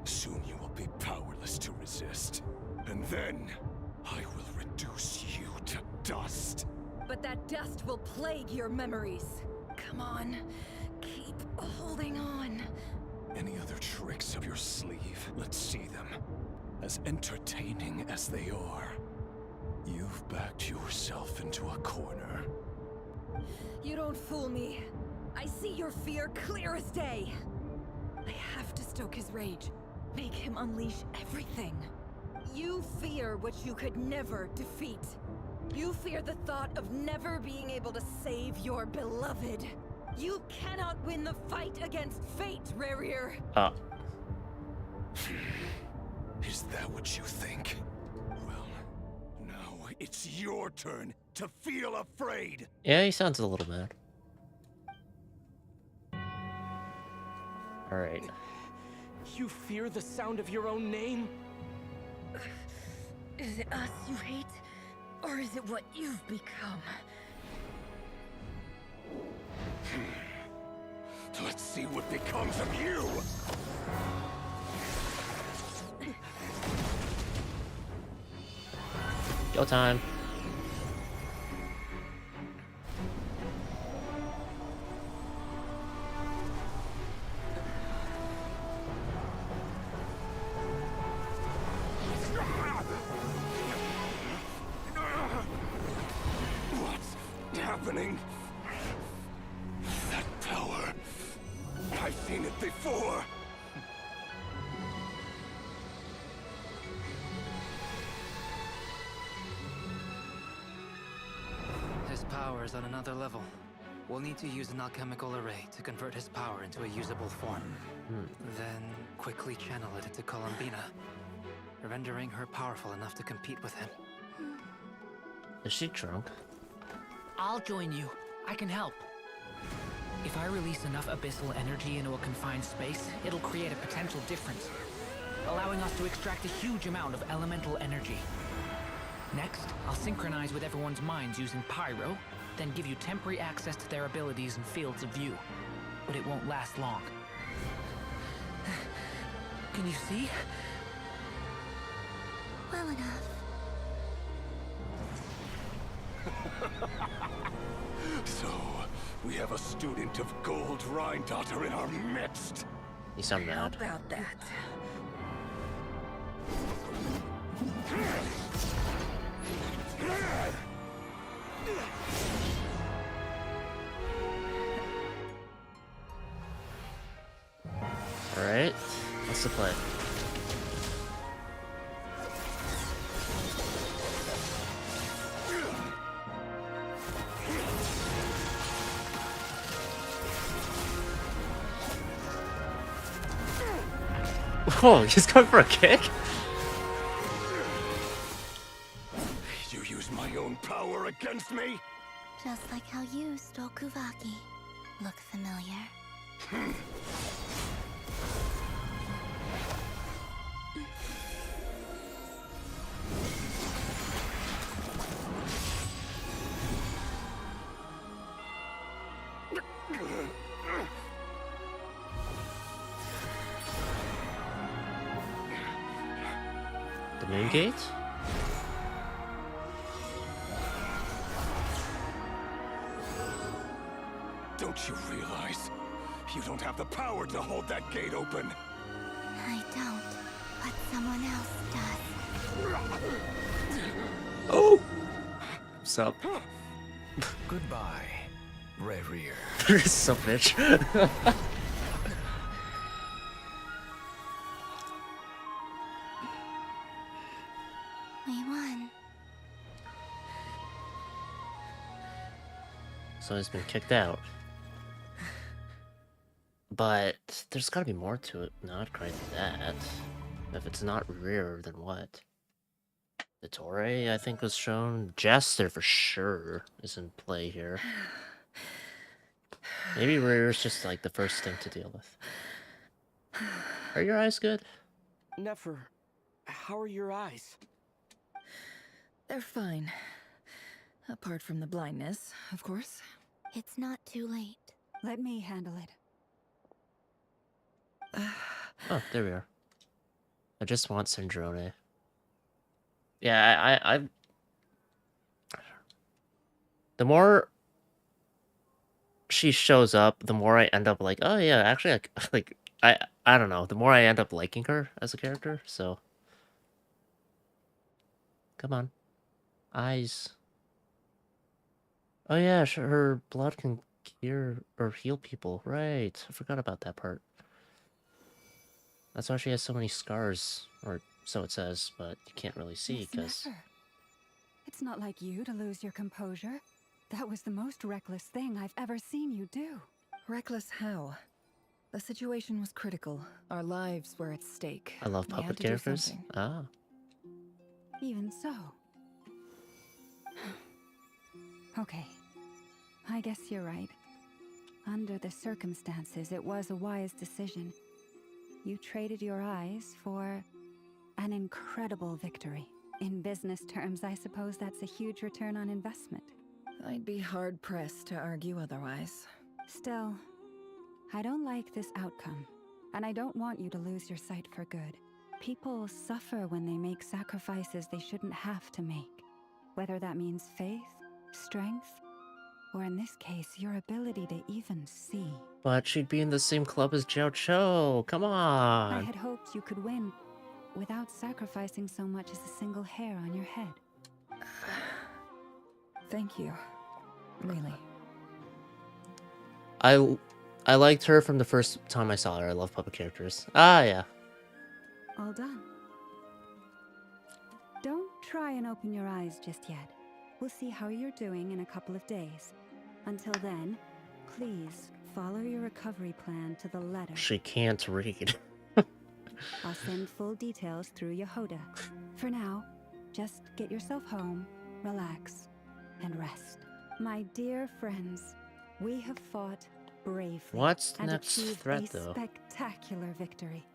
Soon you will be powerless to resist. And then, I will reduce you to dust. But that dust will plague your memories. Come on. Keep holding on. Any other tricks up your sleeve? Let's see them. As entertaining as they are. You've backed yourself into a corner. You don't fool me. I see your fear clear as day. I have to stoke his rage. Make him unleash everything. You fear what you could never defeat. You fear the thought of never being able to save your beloved. You cannot win the fight against fate, Rarir. Is that what you think? Well, now it's your turn to feel afraid. Yeah, he sounds a little mad. Alright. You fear the sound of your own name? Is it us you hate? Or is it what you've become? Let's see what becomes of you! Go time. happening. That power. I've seen it before. His power is on another level. We'll need to use an alchemical array to convert his power into a usable form. Then quickly channel it into Columbina, rendering her powerful enough to compete with him. Is she drunk? I'll join you. I can help. If I release enough abyssal energy into a confined space, it'll create a potential difference, allowing us to extract a huge amount of elemental energy. Next, I'll synchronize with everyone's minds using Pyro, then give you temporary access to their abilities and fields of view. But it won't last long. Can you see? Well enough. So, we have a student of Gold Rhine-Daughter in our midst. You sound mad. How about that? Alright, what's the play? Whoa, he's going for a kick? You use my own power against me? Just like how you stole Kuvaki. Look familiar? The main gate? Don't you realize? You don't have the power to hold that gate open. I don't, but someone else does. Oh! What's up? Goodbye, Rerir. You're so bitch. We won. So he's been kicked out. But there's gotta be more to it, not quite that. If it's not Rear, then what? The Torre, I think, was shown. Jester, for sure, is in play here. Maybe Rear is just, like, the first thing to deal with. Are your eyes good? Nefer, how are your eyes? They're fine. Apart from the blindness, of course. It's not too late. Let me handle it. Oh, there we are. I just want Syndrome. Yeah, I the she shows up, the more I end up like, oh yeah, actually, I don't know, the more I end up liking her as a character, so. Come on. Eyes. Oh yeah, her blood can cure or heal people. Right, I forgot about that part. That's why she has so many scars, or so it says, but you can't really see, because... It's not like you to lose your composure. That was the most reckless thing I've ever seen you do. Reckless how? The situation was critical. Our lives were at stake. I love puppet characters. Ah. Even so. Okay. I guess you're right. Under the circumstances, it was a wise decision. You traded your eyes for an incredible victory. In business terms, I suppose that's a huge return on investment. I'd be hard-pressed to argue otherwise. Still, I don't like this outcome, and I don't want you to lose your sight for good. People suffer when they make sacrifices they shouldn't have to make. Whether that means faith, strength, or in this case, your ability to even see. But she'd be in the same club as Jiao Cho. Come on. I had hoped you could win without sacrificing so much as a single hair on your head. Thank you. Really. I liked her from the first time I saw her. I love puppet characters. Ah, yeah. All done. Don't try and open your eyes just yet. We'll see how you're doing in a couple of days. Until then, please follow your recovery plan to the letter. She can't read. I'll send full details through Yehoda. For now, just get yourself home, relax, and rest. My dear friends, we have fought bravely. What's the and next achieved threat, a though? spectacular victory.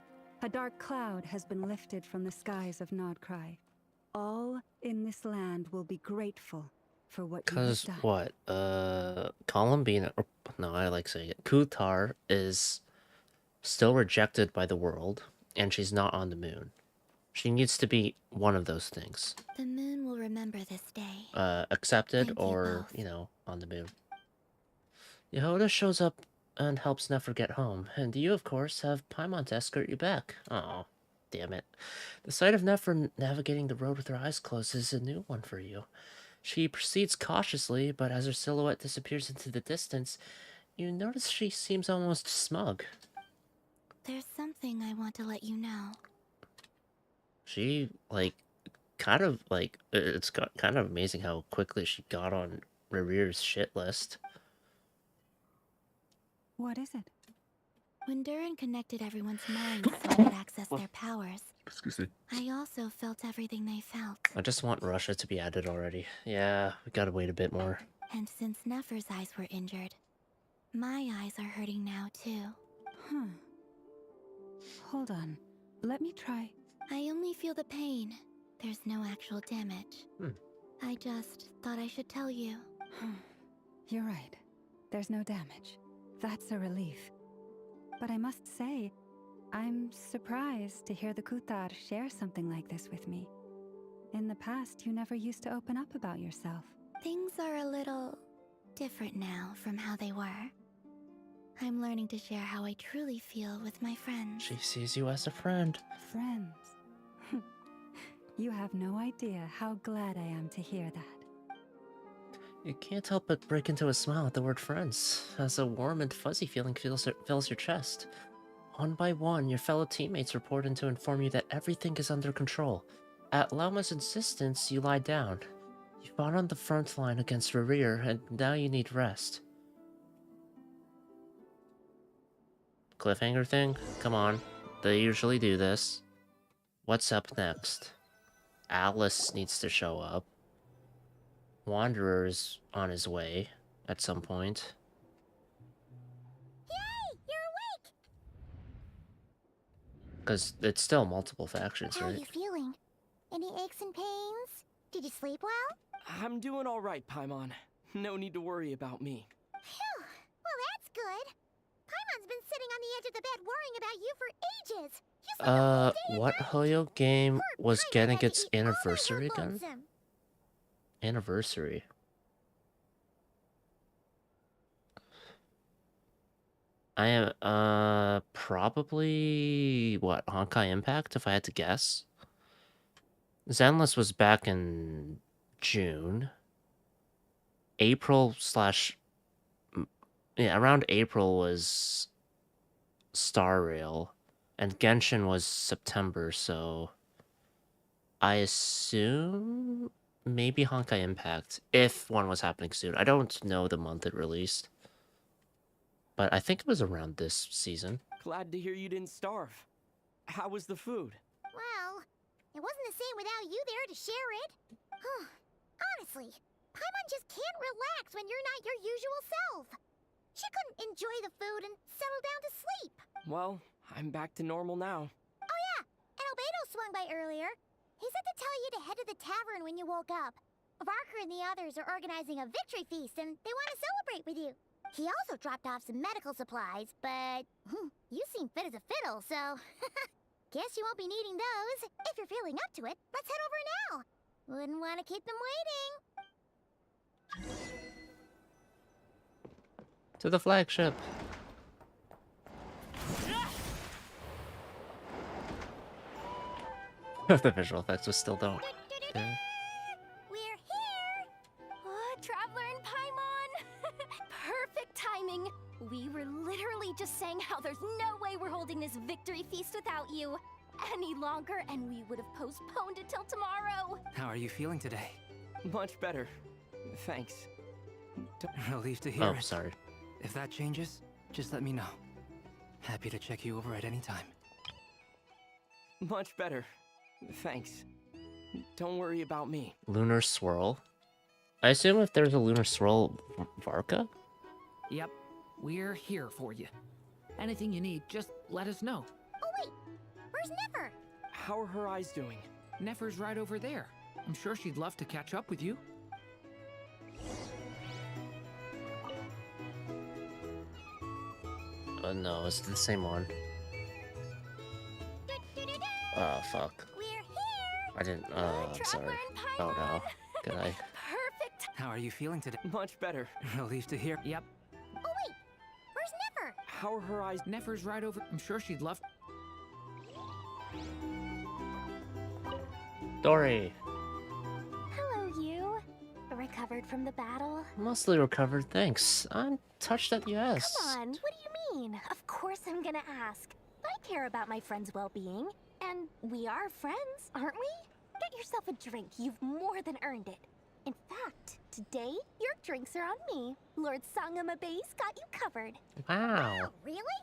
A dark cloud has been lifted from the skies of Nod-Krai. All in this land will be grateful for what you have Cause done. what? Columbina, or, no, I like saying it. Kuthar is still rejected by the world, and she's not on the moon. She needs to be one of those things. The moon will remember this day. Accepted Thank you or, both. you know, on the moon. Yehoda shows up and helps Nefer get home, and you, of course, have Paimon to escort you back. Oh, damn it. The sight of Nefer navigating the road with her eyes closed is a new one for you. She proceeds cautiously, but as her silhouette disappears into the distance, you notice she seems almost smug. There's something I want to let you know. She, like, it's kind of amazing how quickly she got on Rerear's shit list. What is it? When Durin connected everyone's minds so I could access their powers, Excuse me. I also felt everything they felt. I just want Russia to be added already. Yeah, we gotta wait a bit more. And since Nefer's eyes were injured, my eyes are hurting now too. Hold on. Let me try. I only feel the pain. There's no actual damage. I just thought I should tell you. You're right. There's no damage. That's a relief. But I must say, I'm surprised to hear the Kuthar share something like this with me. In the past, you never used to open up about yourself. Things are a little different now from how they were. I'm learning to share how I truly feel with my friends. She sees you as a friend. Friends. You have no idea how glad I am to hear that. You can't help but break into a smile at the word friends, as a warm and fuzzy feeling fills your chest. One by one, your fellow teammates report in to inform you that everything is under control. At Lauma's insistence, you lie down. You fought on the front line against Rerear, and now you need rest. Cliffhanger thing? Come on. They usually do this. What's up next? Alice needs to show up. Wanderer's on his way at some point. Yay! You're awake! Because it's still multiple factions, How are right? you feeling? Any aches and pains? Did you sleep well? I'm doing all right, Paimon. No need to worry about me. Phew! Well, that's good. Paimon's been sitting on the edge of the bed worrying about you for ages. What Hoyo game was getting its anniversary again? Anniversary. I am, probably, what, Honkai Impact, if I had to guess? Zenless was back in June. Around April was Star Rail. And Genshin was September, so I assume maybe Honkai Impact, if one was happening soon. I don't know the month it released, but I think it was around this season. Glad to hear you didn't starve. How was the food? Well, it wasn't the same without you there to share it. Honestly, Paimon just can't relax when you're not your usual self. She couldn't enjoy the food and settle down to sleep. Well, I'm back to normal now. Oh yeah, and Albedo swung by earlier. He said to tell you to head to the tavern when you woke up. Varker and the others are organizing a victory feast and they want to celebrate with you. He also dropped off some medical supplies, but you seem fit as a fiddle, so guess you won't be needing those. If you're feeling up to it, let's head over now. Wouldn't want to keep them waiting. To the flagship. The visual effects was still don't. We're here! Traveler and Paimon! victory feast without you any longer, and we would have postponed it till tomorrow. How are you feeling today? Much better. Thanks. Relieved to hear Oh, it. sorry. If that changes, just let me know. Happy to check you over at any time. Much better. Thanks. Don't worry about me. Lunar swirl. I assume if there's a lunar swirl, Varka? Yep, we're here for you. Anything you need, just let us know. Oh wait, where's Nefer? How are her eyes doing? Nefer's right over there. I'm sure she'd love to catch up with you. No, it's the same one. Oh, fuck. We're here! I didn't, I'm sorry. Oh no. Did I? Perfect! How are you feeling today? Much better. Relieved to hear. Yep. Oh wait, where's Nefer? How are her eyes? Nefer's right over. I'm sure she'd love. Dory! Hello, you. Recovered from the battle? Mostly recovered, thanks. I'm touched that you asked. Come on, what do you mean? Of course I'm gonna ask. I care about my friend's well-being. And we are friends, aren't we? Get yourself a drink. You've more than earned it. In fact, today, your drinks are on me. Lord Sangama Base got you covered. Wow. Really?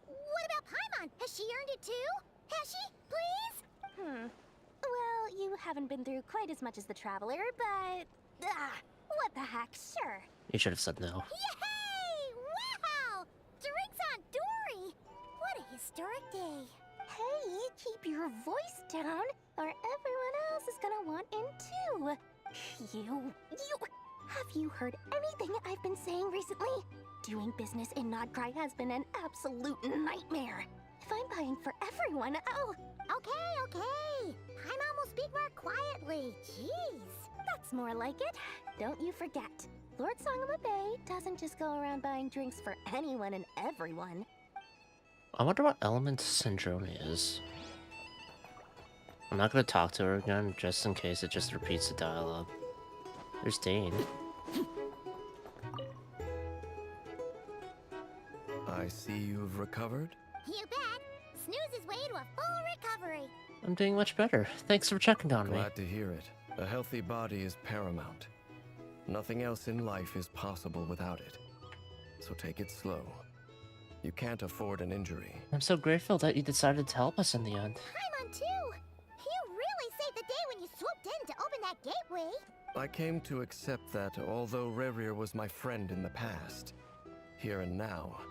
What about Paimon? Has she earned it too? Has she? Please? Well, you haven't been through quite as much as the Traveler, but... what the heck, sure. You should have said no. Yay! Wow! Drinks on Dory! What a historic day. Hey, keep your voice down, or everyone else is gonna want in too. You... Have you heard anything I've been saying recently? Doing business in Nod-Krai has been an absolute nightmare. If I'm buying for everyone, I'll... Okay. Paimon will speak more quietly. Jeez. That's more like it. Don't you forget. Lord Sangama Bay doesn't just go around buying drinks for anyone and everyone. I wonder what element Syndrome is. I'm not gonna talk to her again, just in case it just repeats the dialogue. There's Dane. I see you've recovered. You bet. Snooze's way to a full recovery. I'm doing much better. Thanks for checking on me. Glad to hear it. A healthy body is paramount. Nothing else in life is possible without it. So take it slow. You can't afford an injury. I'm so grateful that you decided to help us in the end. Paimon too. You really saved the day when you swooped in to open that gateway. I came to accept that although Rerir was my friend in the past, here and now,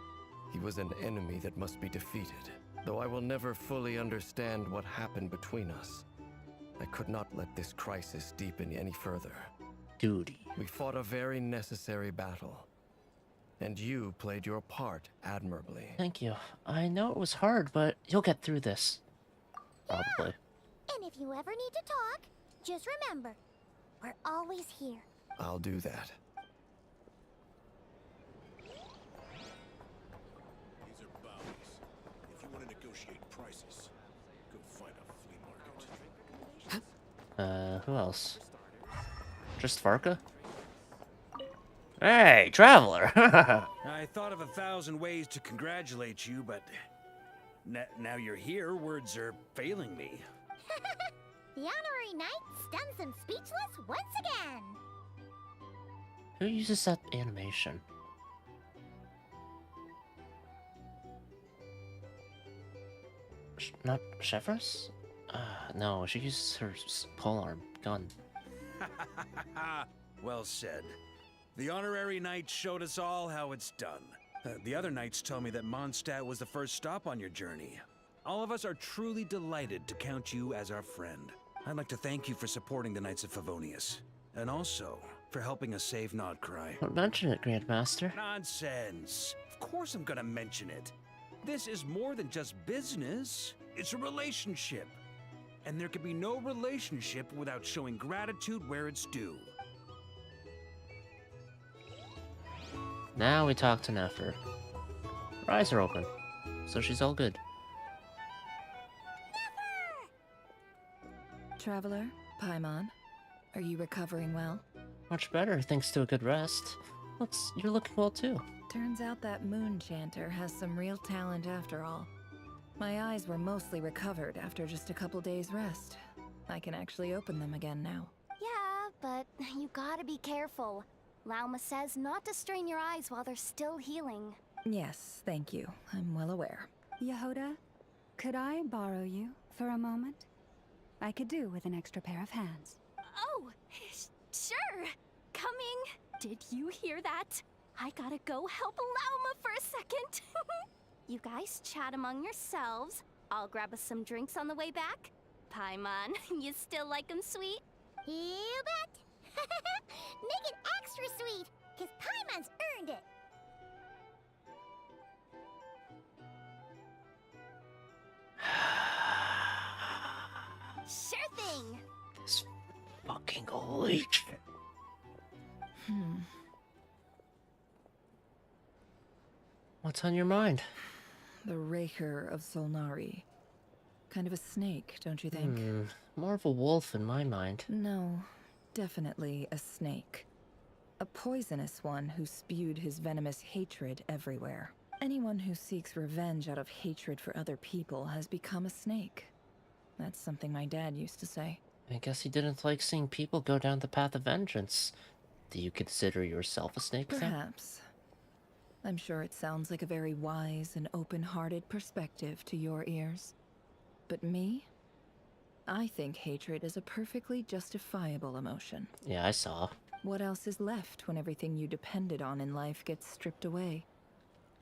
he was an enemy that must be defeated. Though I will never fully understand what happened between us, I could not let this crisis deepen any further. Duty. We fought a very necessary battle, and you played your part admirably. Thank you. I know it was hard, but you'll get through this. Probably. And if you ever need to talk, just remember, we're always here. I'll do that. These are bounties. If you want to negotiate prices, go find a flea market. Who else? Just Varka? Hey, Traveler! I thought of 1,000 ways to congratulate you, but now you're here, words are failing me. The honorary knight stuns them speechless once again. Who uses that animation? Not Chevros? No, she uses her polearm gun. Well said. The honorary knight showed us all how it's done. The other knights tell me that Mondstadt was the first stop on your journey. All of us are truly delighted to count you as our friend. I'd like to thank you for supporting the Knights of Favonius, and also for helping us save Nod-Krai. Don't mention it, Grandmaster. Nonsense. Of course I'm gonna mention it. This is more than just business. It's a relationship. And there can be no relationship without showing gratitude where it's due. Now we talk to Nefer. Her eyes are open, so she's all good. Traveler, Paimon, are you recovering well? Much better, thanks to a good rest. You're looking well too. Turns out that moon chanter has some real talent after all. My eyes were mostly recovered after just a couple days' rest. I can actually open them again now. Yeah, but you gotta be careful. Lauma says not to strain your eyes while they're still healing. Yes, thank you. I'm well aware. Yehoda, could I borrow you for a moment? I could do with an extra pair of hands. Oh, sure. Coming. Did you hear that? I gotta go help Lauma for a second. You guys chat among yourselves. I'll grab us some drinks on the way back. Paimon, you still like 'em sweet? You bet! Make it extra sweet, because Paimon's earned it! Sure thing! This fucking leech. What's on your mind? The Raker of Solnari. Kind of a snake, don't you think? More of a wolf in my mind. No, definitely a snake. A poisonous one who spewed his venomous hatred everywhere. Anyone who seeks revenge out of hatred for other people has become a snake. That's something my dad used to say. I guess he didn't like seeing people go down the path of vengeance. Do you consider yourself a snake then? Perhaps. I'm sure it sounds like a very wise and open-hearted perspective to your ears. But me? I think hatred is a perfectly justifiable emotion. Yeah, I saw. What else is left when everything you depended on in life gets stripped away?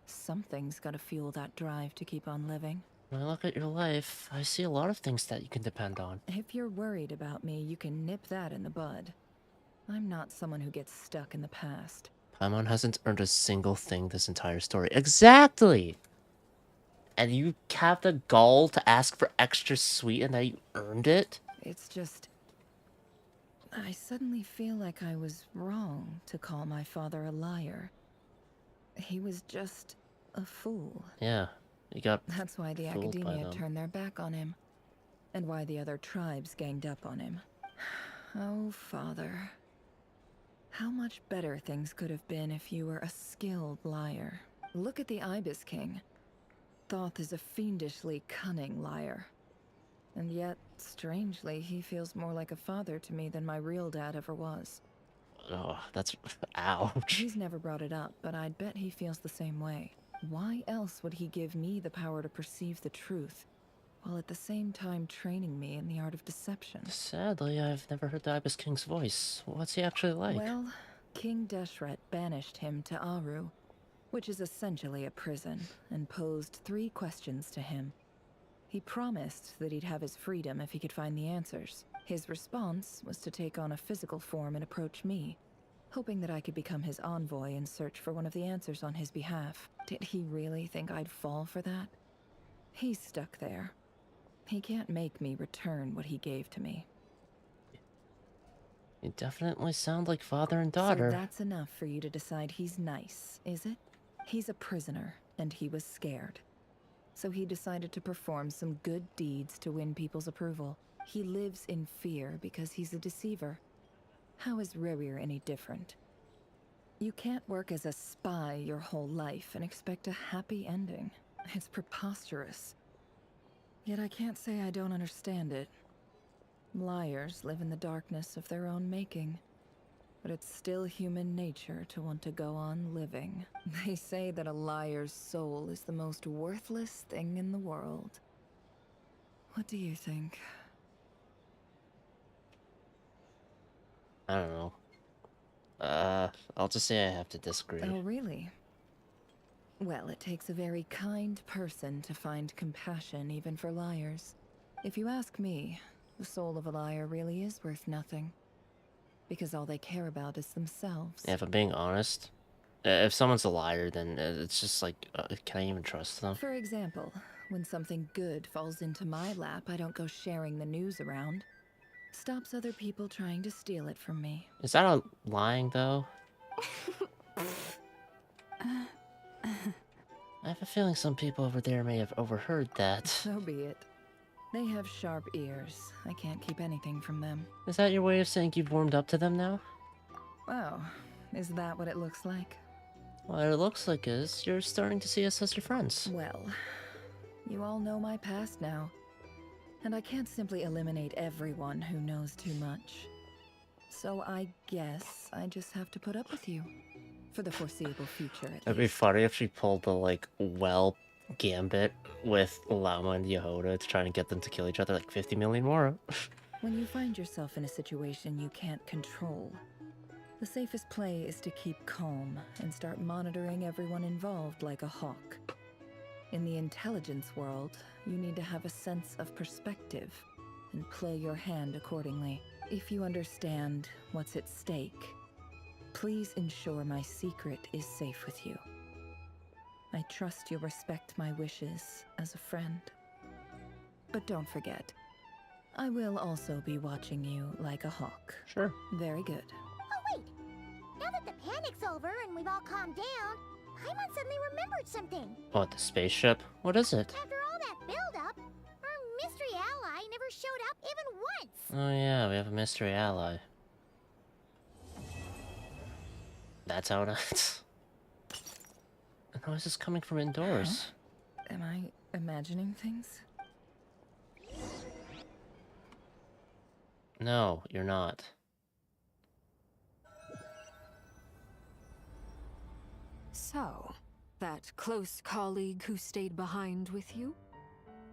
Something's gotta fuel that drive to keep on living. When I look at your life, I see a lot of things that you can depend on. If you're worried about me, you can nip that in the bud. I'm not someone who gets stuck in the past. Paimon hasn't earned a single thing this entire story. Exactly! And you have the gall to ask for extra sweet and that you earned it? It's just... I suddenly feel like I was wrong to call my father a liar. He was just a fool. Yeah, you got That's why the fooled by academia them. turned their back on him. And why the other tribes ganged up on him. Oh, father. How much better things could have been if you were a skilled liar. Look at the Ibis King. Thoth is a fiendishly cunning liar. And yet, strangely, he feels more like a father to me than my real dad ever was. Oh, that's... ouch. He's never brought it up, but I'd bet he feels the same way. Why else would he give me the power to perceive the truth, while at the same time training me in the art of deception? Sadly, I've never heard the Ibis King's voice. What's he actually like? Well, King Deshret banished him to Aru, which is essentially a prison, and posed 3 questions to him. He promised that he'd have his freedom if he could find the answers. His response was to take on a physical form and approach me, hoping that I could become his envoy and search for one of the answers on his behalf. Did he really think I'd fall for that? He's stuck there. He can't make me return what he gave to me. You definitely sound like father and daughter. So that's enough for you to decide he's nice, is it? He's a prisoner, and he was scared. So he decided to perform some good deeds to win people's approval. He lives in fear because he's a deceiver. How is Rerir any different? You can't work as a spy your whole life and expect a happy ending. It's preposterous. Yet I can't say I don't understand it. Liars live in the darkness of their own making. But it's still human nature to want to go on living. They say that a liar's soul is the most worthless thing in the world. What do you think? I don't know. I'll just say I have to disagree. Oh, really? Well, it takes a very kind person to find compassion even for liars. If you ask me, the soul of a liar really is worth nothing. Because all they care about is themselves. Yeah, if I'm being honest, if someone's a liar, then it's just like, can I even trust them? For example, when something good falls into my lap, I don't go sharing the news around. Stops other people trying to steal it from me. Is that a lying, though? I have a feeling some people over there may have overheard that. So be it. They have sharp ears. I can't keep anything from them. Is that your way of saying you've warmed up to them now? Oh, is that what it looks like? What it looks like is you're starting to see us as your friends. Well, You all know my past now. And I can't simply eliminate everyone who knows too much. So I guess I just have to put up with you. For the foreseeable future, at It'd be funny if she pulled the, like, well gambit with Llama and Yehoda to try and get them to kill each other like 50 million more. When you find yourself in a situation you can't control, the safest play is to keep calm and start monitoring everyone involved like a hawk. In the intelligence world, you need to have a sense of perspective and play your hand accordingly. If you understand what's at stake, please ensure my secret is safe with you. I trust you'll respect my wishes as a friend. But don't forget, I will also be watching you like a hawk. Sure. Very good. Oh, wait! Now that the panic's over and we've all calmed down, Paimon suddenly remembered something. What, the spaceship? What is it? After all that build-up, our mystery ally never showed up even once. Oh yeah, we have a mystery ally. That's how it ends. And how is this coming from indoors? Am I imagining things? No, you're not. So, that close colleague who stayed behind with you?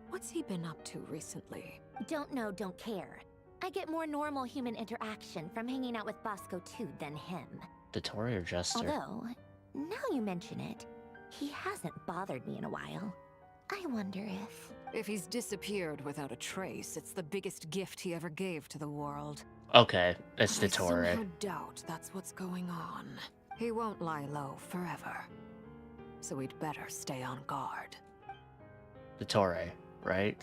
What's he been up to recently? Don't know, don't care. I get more normal human interaction from hanging out with Bosco 2 than him. Dottore or Jester? Although, now you mention it, he hasn't bothered me in a while. I wonder if... If he's disappeared without a trace, it's the biggest gift he ever gave to the world. Okay, it's I Dottore. somehow doubt that's what's going on. He won't lie low forever. So we'd better stay on guard. Dottore, right?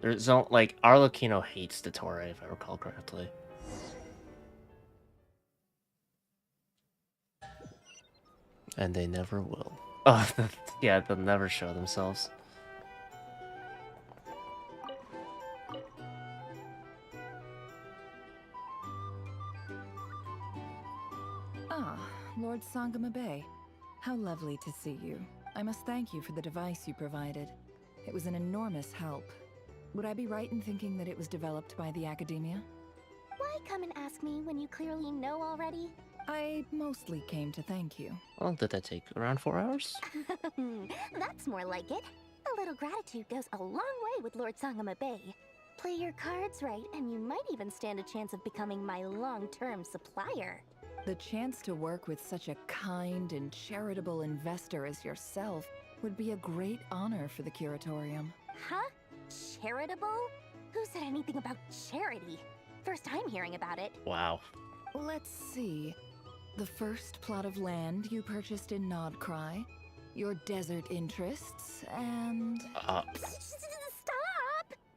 There's no, like, Arlecchino hates Dottore, if I recall correctly. And they never will. Oh, yeah, they'll never show themselves. Ah, Lord Sangama Bay. How lovely to see you. I must thank you for the device you provided. It was an enormous help. Would I be right in thinking that it was developed by the Academia? Why come and ask me when you clearly know already? I mostly came to thank you. Well, did that take around 4 hours? That's more like it. A little gratitude goes a long way with Lord Sangama Bay. Play your cards right, and you might even stand a chance of becoming my long-term supplier. The chance to work with such a kind and charitable investor as yourself would be a great honor for the Curatorium. Huh? Charitable? Who said anything about charity? First time hearing about it. Wow. Let's see. The first plot of land you purchased in Nod-Krai, your desert interests, and... Stop!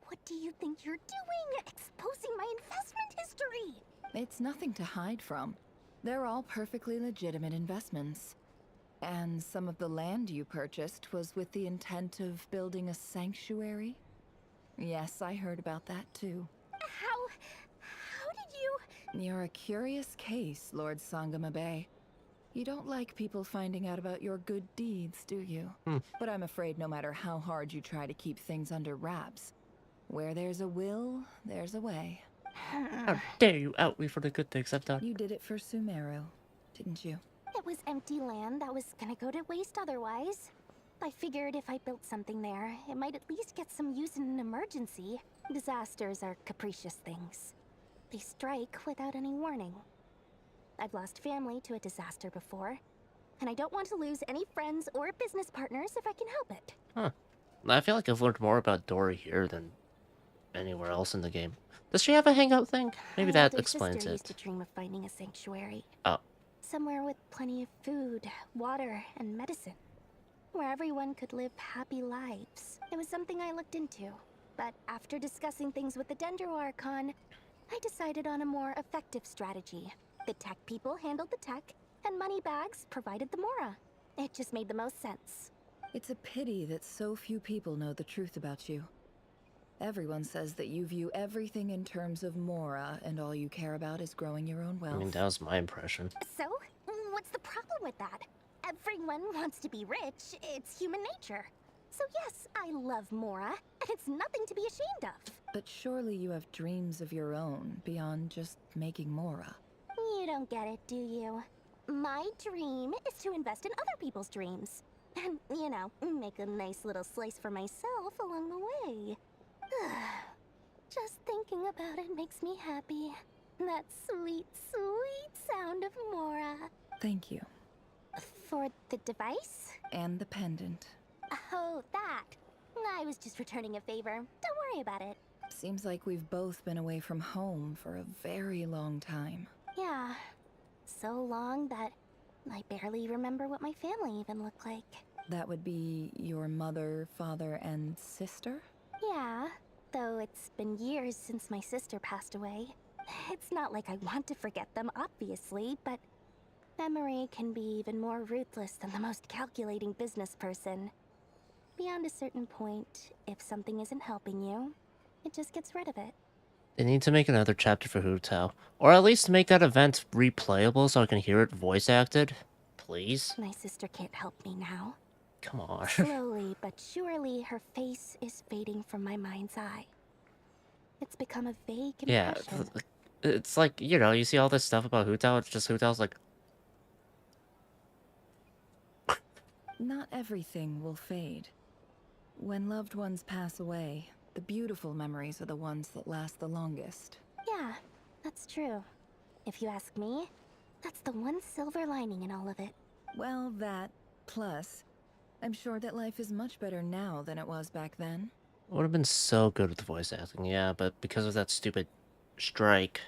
What do you think you're doing? Exposing my investment history! It's nothing to hide from. They're all perfectly legitimate investments. And some of the land you purchased was with the intent of building a sanctuary? Yes, I heard about that too. How did you... You're a curious case, Lord Sangama Bay. You don't like people finding out about your good deeds, do you? But I'm afraid no matter how hard you try to keep things under wraps, where there's a will, there's a way. How dare you out me for the good things I've done? You did it for Sumeru, didn't you? It was empty land that was gonna go to waste otherwise. I figured if I built something there, it might at least get some use in an emergency. Disasters are capricious things. They strike without any warning. I've lost family to a disaster before, and I don't want to lose any friends or business partners if I can help it. Huh. I feel like I've learned more about Dory here than anywhere else in the game. Does she have a hangout thing? Maybe My that older explains sister it. used to dream of finding a sanctuary. Oh. Somewhere with plenty of food, water, and medicine. Where everyone could live happy lives. It was something I looked into. But after discussing things with the Dendro Archon, I decided on a more effective strategy. The tech people handled the tech, and Moneybags provided the Mora. It just made the most sense. It's a pity that so few people know the truth about you. Everyone says that you view everything in terms of Mora, and all you care about is growing your own wealth. I mean, that was my impression. So, what's the problem with that? Everyone wants to be rich. It's human nature. So yes, I love Mora, and it's nothing to be ashamed of. But surely you have dreams of your own beyond just making Mora. You don't get it, do you? My dream is to invest in other people's dreams. And, you know, make a nice little slice for myself along the way. Just thinking about it makes me happy. That sweet, sweet sound of Mora. Thank you. For the device? And the pendant. Oh, that. I was just returning a favor. Don't worry about it. Seems like we've both been away from home for a very long time. Yeah. So long that I barely remember what my family even looked like. That would be your mother, father, and sister? Yeah, though it's been years since my sister passed away. It's not like I want to forget them, obviously, but memory can be even more ruthless than the most calculating business person. Beyond a certain point, if something isn't helping you, it just gets rid of it. They need to make another chapter for Hu Tao. Or at least make that event replayable so I can hear it voice acted. Please? My sister can't help me now. Come on. Slowly but surely, her face is fading from my mind's eye. It's become a vague impression. Yeah, it's like, you know, you see all this stuff about Hu Tao, it's just Hu Tao's like... Not everything will fade. When loved ones pass away, the beautiful memories are the ones that last the longest. Yeah, that's true. If you ask me, that's the one silver lining in all of it. Well, that, plus, I'm sure that life is much better now than it was back then. It would have been so good with the voice acting, yeah, but because of that stupid strike...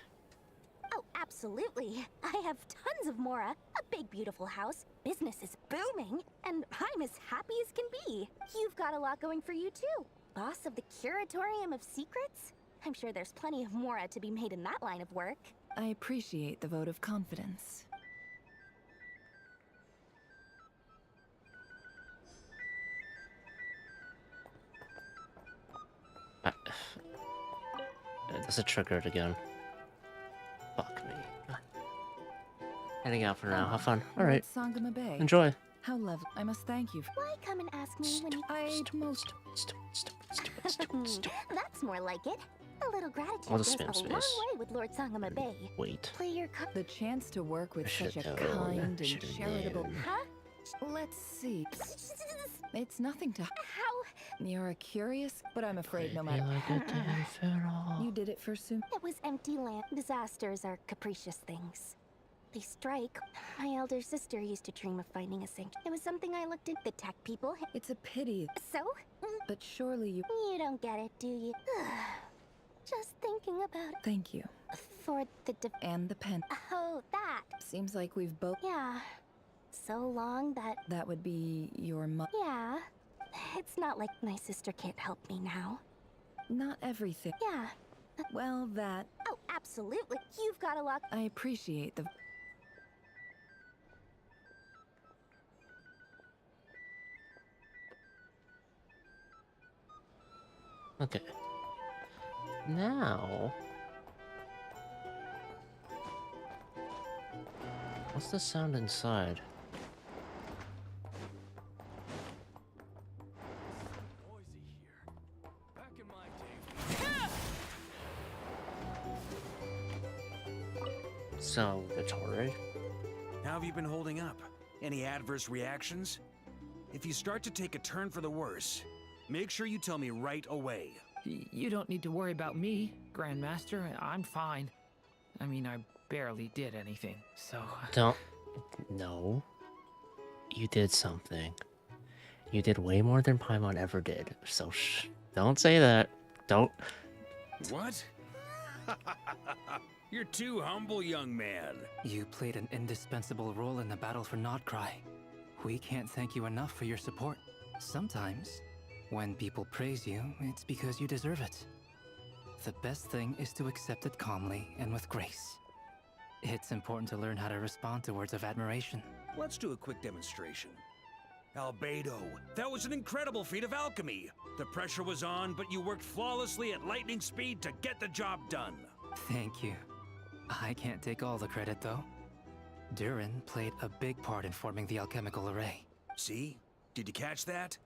Oh, absolutely. I have tons of Mora, a big beautiful house, business is booming, and I'm as happy as can be. You've got a lot going for you too. Boss of the Curatorium of Secrets? I'm sure there's plenty of Mora to be made in that line of work. I appreciate the vote of confidence. Does it trigger it again? Fuck me. Heading out for now. Have fun. Alright. Sangama Bay. Enjoy. How lovely. I must thank you. Why come and ask me when you... That's more like it. A little gratitude I'll just goes spam a long space. way with Lord Sangama Bay. Wait. Play your The chance to work with such a Should've kind known. and Should've charitable... known. Huh? Let's see. It's nothing to... How? You're a curious, but I'm afraid no Play matter... like a damn fiddle. You did it for soon. It was empty land. Disasters are capricious things. They strike. My elder sister used to dream of finding a sanctuary. It was something I looked at the tech people. It's a pity. So? But surely you... You don't get it, do you? Just thinking about it. Thank you. For the And the pen. Oh, that. Seems like we've both... Yeah. So long that... That would be your Yeah. It's not like my sister can't help me now. Not everything. Yeah. Well, that... Oh, absolutely. You've got a lot... I appreciate the... Okay. Now... What's the sound inside? So, retarded. How have you been holding up? Any adverse reactions? If you start to take a turn for the worse, make sure you tell me right away. You don't need to worry about me, Grandmaster. I'm fine. I mean, I barely did anything, so... Don't... No. You did something. You did way more than Paimon ever did, so shh. Don't say that. Don't... What? You're too humble, young man. You played an indispensable role in the battle for Nod-Krai. We can't thank you enough for your support. Sometimes, when people praise you, it's because you deserve it. The best thing is to accept it calmly and with grace. It's important to learn how to respond to words of admiration. Let's do a quick demonstration. Albedo, that was an incredible feat of alchemy. The pressure was on, but you worked flawlessly at lightning speed to get the job done. Thank you. I can't take all the credit, though. Durin played a big part in forming the alchemical array. See? Did you catch that?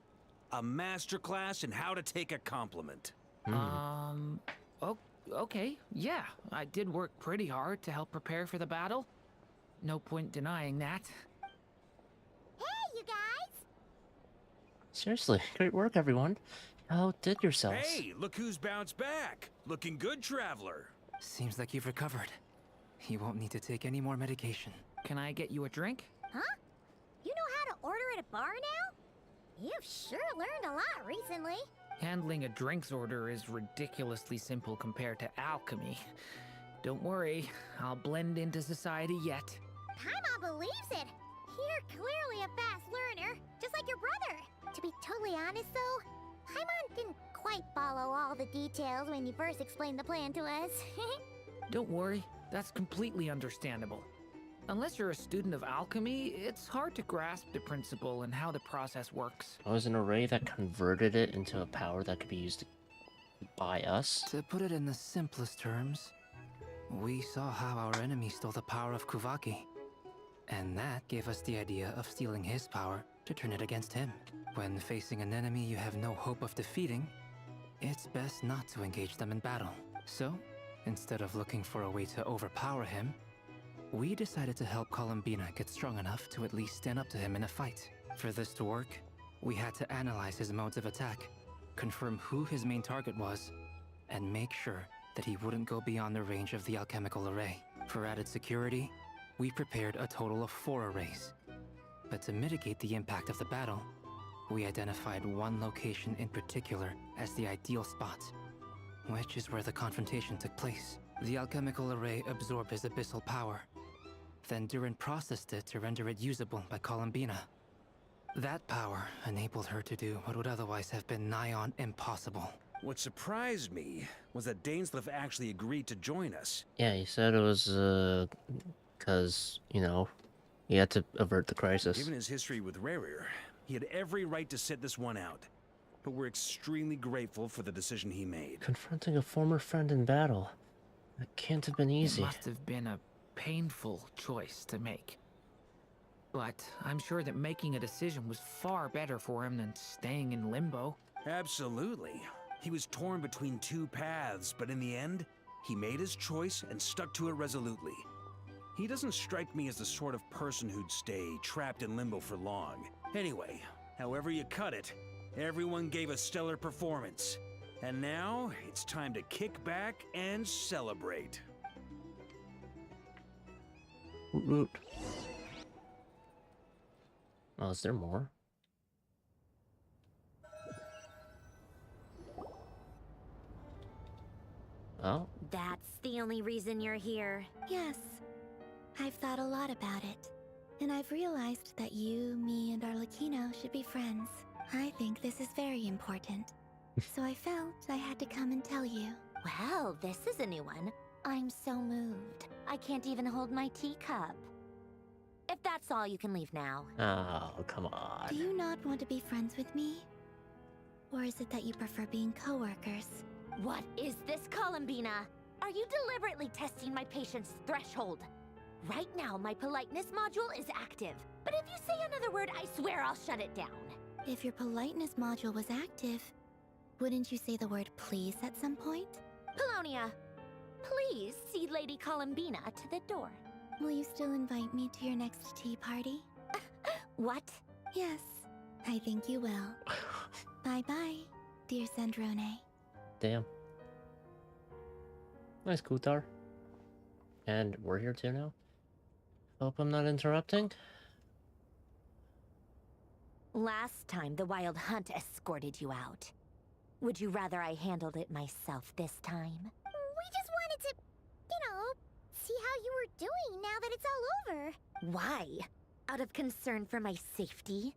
A masterclass in how to take a compliment. Okay, yeah. I did work pretty hard to help prepare for the battle. No point denying that. Hey, you guys! Seriously, great work, everyone. How did yourselves? Hey, look who's bounced back. Looking good, Traveler. Seems like you've recovered. You won't need to take any more medication. Can I get you a drink? Huh? You know how to order at a bar now? You've sure learned a lot recently. Handling a drinks order is ridiculously simple compared to alchemy. Don't worry, I'll blend into society yet. Paimon believes it. You're clearly a fast learner, just like your brother. To be totally honest, though, Paimon didn't quite follow all the details when you first explained the plan to us. Don't worry, that's completely understandable. Unless you're a student of alchemy, it's hard to grasp the principle and how the process works. It was an array that converted it into a power that could be used by us? To put it in the simplest terms, we saw how our enemy stole the power of Kuvaki. And that gave us the idea of stealing his power to turn it against him. When facing an enemy you have no hope of defeating, it's best not to engage them in battle. So, instead of looking for a way to overpower him, we decided to help Columbina get strong enough to at least stand up to him in a fight. For this to work, we had to analyze his modes of attack, confirm who his main target was, and make sure that he wouldn't go beyond the range of the alchemical array. For added security, we prepared a total of 4 arrays. But to mitigate the impact of the battle, we identified one location in particular as the ideal spot, which is where the confrontation took place. The alchemical array absorbed his abyssal power. Then Durin processed it to render it usable by Columbina. That power enabled her to do what would otherwise have been nigh on impossible. What surprised me was that Dainsleif actually agreed to join us. Yeah, he said it was, because, you know, he had to avert the crisis. Given his history with Rerir, he had every right to sit this one out. But we're extremely grateful for the decision he made. Confronting a former friend in battle. That can't have been easy. It must have been a painful choice to make. But I'm sure that making a decision was far better for him than staying in limbo. Absolutely. He was torn between 2 paths, but in the end, he made his choice and stuck to it resolutely. He doesn't strike me as the sort of person who'd stay trapped in limbo for long. Anyway, however you cut it, everyone gave a stellar performance. And now, it's time to kick back and celebrate. Woot woot. Oh, is there more? Oh? That's the only reason you're here. Yes. I've thought a lot about it. And I've realized that you, me, and Arlecchino should be friends. I think this is very important. So I felt I had to come and tell you. Well, this is a new one. I'm so moved. I can't even hold my teacup. If that's all, you can leave now. Oh, come on. Do you not want to be friends with me? Or is it that you prefer being co-workers? What is this, Columbina? Are you deliberately testing my patience threshold? Right now, my politeness module is active. But if you say another word, I swear I'll shut it down. If your politeness module was active, wouldn't you say the word please at some point? Polonia, please see Lady Columbina to the door. Will you still invite me to your next tea party? What? Yes, I think you will. Bye-bye, dear Sandrone. Damn. Nice, Kutar. And we're here too now? Hope I'm not interrupting. Last time, the Wild Hunt escorted you out. Would you rather I handled it myself this time? We just wanted to, see how you were doing now that it's all over. Why? Out of concern for my safety?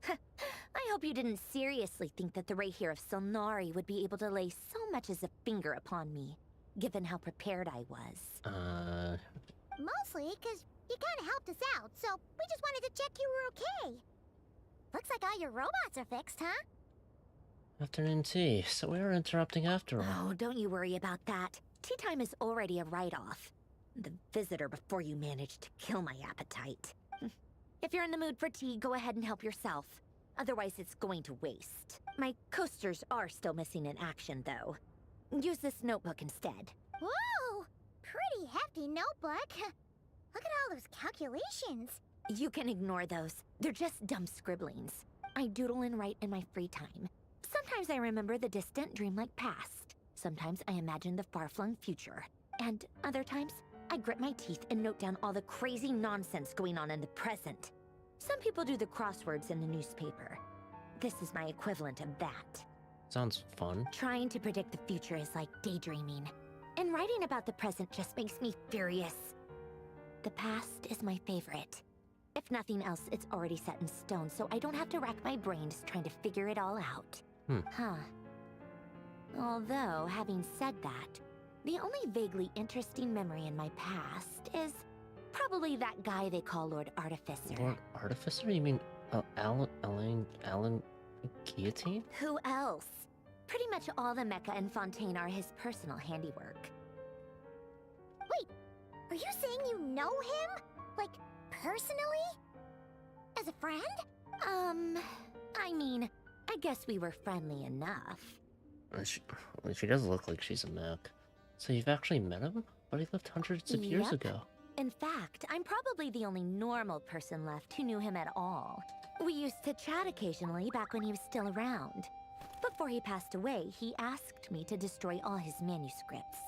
I hope you didn't seriously think that the Rahier of Solnari would be able to lay so much as a finger upon me, given how prepared I was. Mostly because you kind of helped us out, so we just wanted to check you were okay. Looks like all your robots are fixed, huh? Afternoon tea, so we are interrupting after all. Oh, don't you worry about that. Tea time is already a write-off. The visitor before you managed to kill my appetite. If you're in the mood for tea, go ahead and help yourself. Otherwise, it's going to waste. My coasters are still missing in action, though. Use this notebook instead. Whoa! Pretty hefty notebook. Look at all those calculations. You can ignore those. They're just dumb scribblings. I doodle and write in my free time. Sometimes I remember the distant, dreamlike past. Sometimes I imagine the far-flung future. And other times, I grit my teeth and note down all the crazy nonsense going on in the present. Some people do the crosswords in the newspaper. This is my equivalent of that. Sounds fun. Trying to predict the future is like daydreaming. And writing about the present just makes me furious. The past is my favorite. If nothing else, it's already set in stone, so I don't have to rack my brains trying to figure it all out. Huh. Although, having said that, the only vaguely interesting memory in my past is probably that guy they call Lord Artificer. Lord Artificer? You mean Alan Guillotine? Who else? Pretty much all the mecha and Fontaine are his personal handiwork. Wait, are you saying you know him? Like, personally? As a friend? I mean, I guess we were friendly enough. She does look like she's a mech. So you've actually met him? But he lived hundreds of years ago. In fact, I'm probably the only normal person left who knew him at all. We used to chat occasionally back when he was still around. Before he passed away, he asked me to destroy all his manuscripts.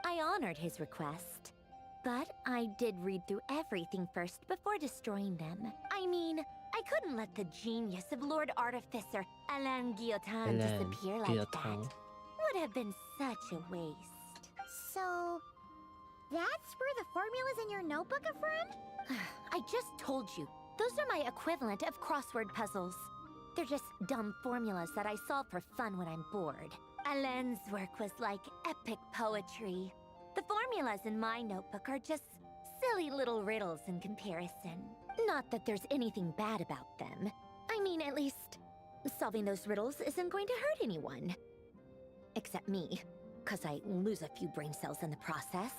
I honored his request, but I did read through everything first before destroying them. I mean, I couldn't let the genius of Lord Artificer Alain Guillotin disappear like that. Would have been such a waste. So, that's where the formula's in your notebook are from? I just told you. Those are my equivalent of crossword puzzles. They're just dumb formulas that I solve for fun when I'm bored. Alain's work was like epic poetry. The formulas in my notebook are just silly little riddles in comparison. Not that there's anything bad about them. I mean, at least, solving those riddles isn't going to hurt anyone. Except me, because I lose a few brain cells in the process.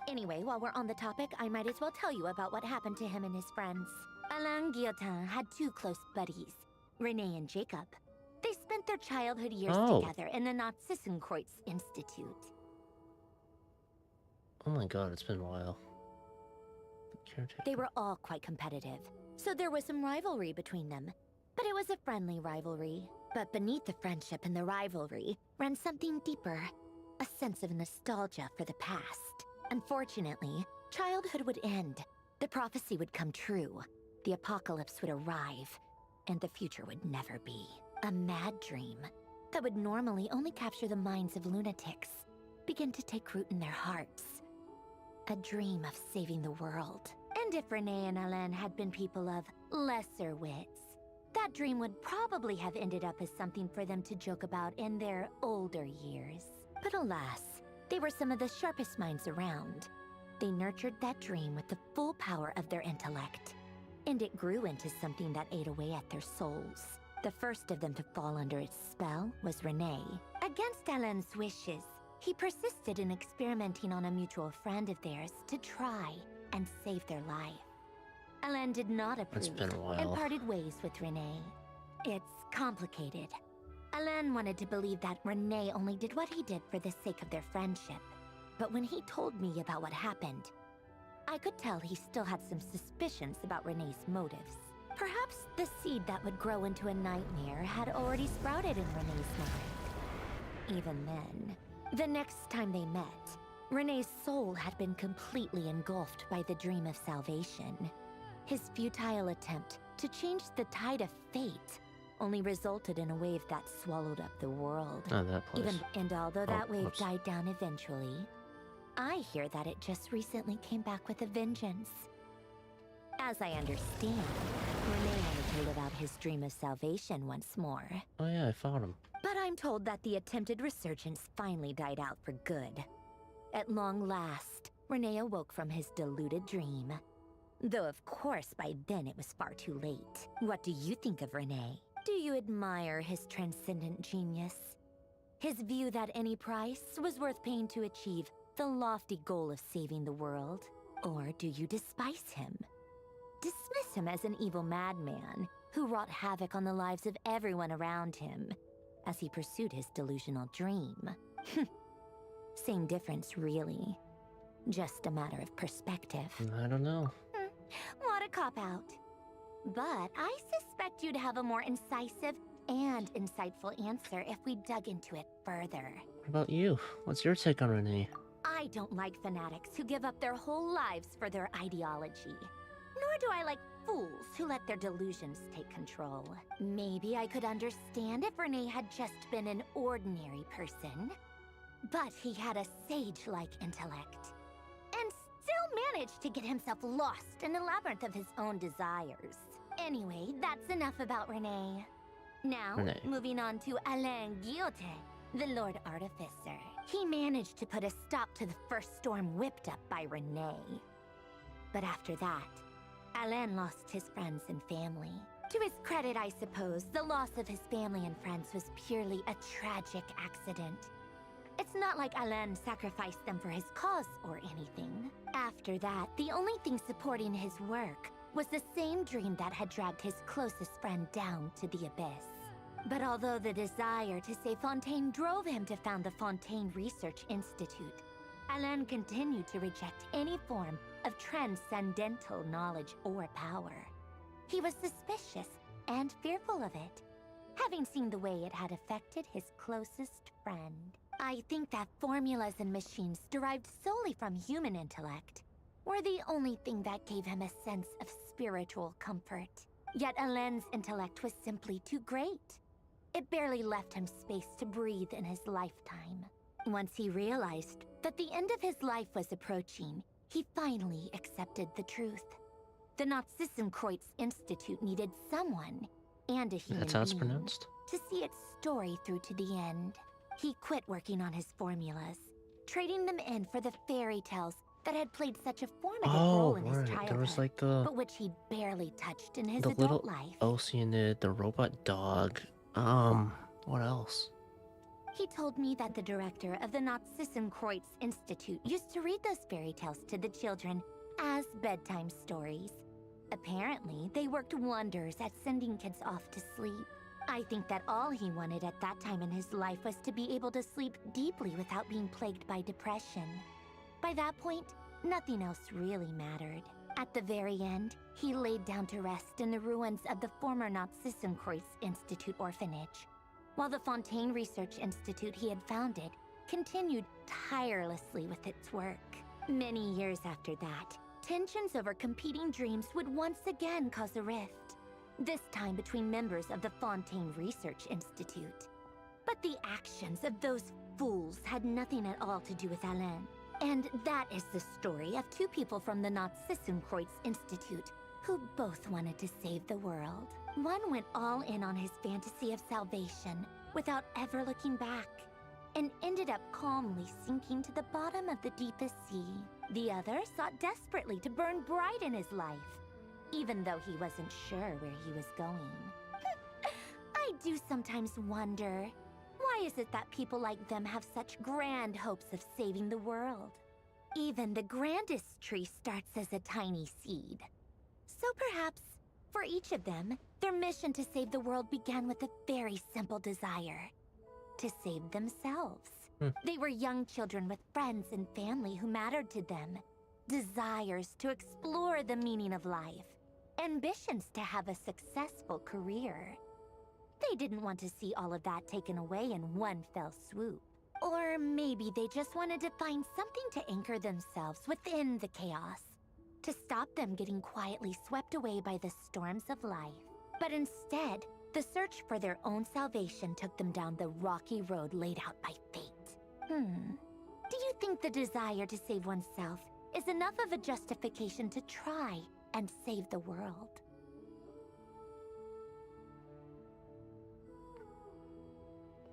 Anyway, while we're on the topic, I might as well tell you about what happened to him and his friends. Alain Guillotin had two close buddies, Renee and Jacob. They spent their childhood years together in the Nod-Krai Institute. Oh my god, it's been a while. They were all quite competitive, so there was some rivalry between them. But it was a friendly rivalry. But beneath the friendship and the rivalry ran something deeper, a sense of nostalgia for the past. Unfortunately, childhood would end. The prophecy would come true. The apocalypse would arrive, and the future would never be. A mad dream that would normally only capture the minds of lunatics begin to take root in their hearts. A dream of saving the world. And if Renee and Alain had been people of lesser wits, that dream would probably have ended up as something for them to joke about in their older years. But alas, they were some of the sharpest minds around. They nurtured that dream with the full power of their intellect, and it grew into something that ate away at their souls. The first of them to fall under its spell was Renee. Against Alain's wishes, he persisted in experimenting on a mutual friend of theirs to try and save their life. Alain did not approve and parted ways with Renee. It's complicated. Alain wanted to believe that Renee only did what he did for the sake of their friendship. But when he told me about what happened, I could tell he still had some suspicions about Renee's motives. Perhaps the seed that would grow into a nightmare had already sprouted in Renee's mind. Even then, the next time they met, Renee's soul had been completely engulfed by the dream of salvation. His futile attempt to change the tide of fate only resulted in a wave that swallowed up the world. Oh, that place. And although that wave died down eventually, I hear that it just recently came back with a vengeance. As I understand, Renee wanted to live out his dream of salvation once more. Oh yeah, I found him. But I'm told that the attempted resurgence finally died out for good. At long last, Renee awoke from his deluded dream. Though of course by then it was far too late. What do you think of Renee? Do you admire his transcendent genius? His view that any price was worth paying to achieve the lofty goal of saving the world? Or do you despise him? Dismiss him as an evil madman who wrought havoc on the lives of everyone around him as he pursued his delusional dream. Same difference, really. Just a matter of perspective. I don't know. What a cop-out. But I suspect you'd have a more incisive and insightful answer if we dug into it further. What about you? What's your take on Renee? I don't like fanatics who give up their whole lives for their ideology. Nor do I like fools who let their delusions take control. Maybe I could understand if Renee had just been an ordinary person. But he had a sage-like intellect. And still managed to get himself lost in the labyrinth of his own desires. Anyway, that's enough about Renee. Now, moving on to Alain Guillotin, the Lord Artificer. He managed to put a stop to the first storm whipped up by Renee. But after that, Alain lost his friends and family. To his credit, I suppose, the loss of his family and friends was purely a tragic accident. It's not like Alain sacrificed them for his cause or anything. After that, the only thing supporting his work was the same dream that had dragged his closest friend down to the abyss. But although the desire to save Fontaine drove him to found the Fontaine Research Institute, Alain continued to reject any form of transcendental knowledge or power. He was suspicious and fearful of it, having seen the way it had affected his closest friend. I think that formulas and machines derived solely from human intellect were the only thing that gave him a sense of spiritual comfort. Yet Alain's intellect was simply too great. It barely left him space to breathe in his lifetime. Once he realized that the end of his life was approaching, he finally accepted the truth. The Nod-Krai Institute needed someone, and a human That's how it's being, pronounced. to see its story through to the end. He quit working on his formulas, trading them in for the fairy tales that had played such a formative role in his childhood, There was like the but which he barely touched in his little adult life. Oceanid, the robot dog. What else? He told me that the director of the Nod-Krai Institute used to read those fairy tales to the children as bedtime stories. Apparently, they worked wonders at sending kids off to sleep. I think that all he wanted at that time in his life was to be able to sleep deeply without being plagued by depression. By that point, nothing else really mattered. At the very end, he laid down to rest in the ruins of the former Nod-Krai Institute orphanage, while the Fontaine Research Institute he had founded continued tirelessly with its work. Many years after that, tensions over competing dreams would once again cause a rift, this time between members of the Fontaine Research Institute. But the actions of those fools had nothing at all to do with Alain. And that is the story of two people from the Nod-Krai Institute who both wanted to save the world. One went all in on his fantasy of salvation without ever looking back, and ended up calmly sinking to the bottom of the deepest sea. The other sought desperately to burn bright in his life, even though he wasn't sure where he was going. I do sometimes wonder, why is it that people like them have such grand hopes of saving the world? Even the grandest tree starts as a tiny seed. So perhaps, for each of them, their mission to save the world began with a very simple desire: to save themselves. They were young children with friends and family who mattered to them, desires to explore the meaning of life, ambitions to have a successful career. They didn't want to see all of that taken away in one fell swoop. Or maybe they just wanted to find something to anchor themselves within the chaos, to stop them getting quietly swept away by the storms of life. But instead, the search for their own salvation took them down the rocky road laid out by fate. Do you think the desire to save oneself is enough of a justification to try and save the world?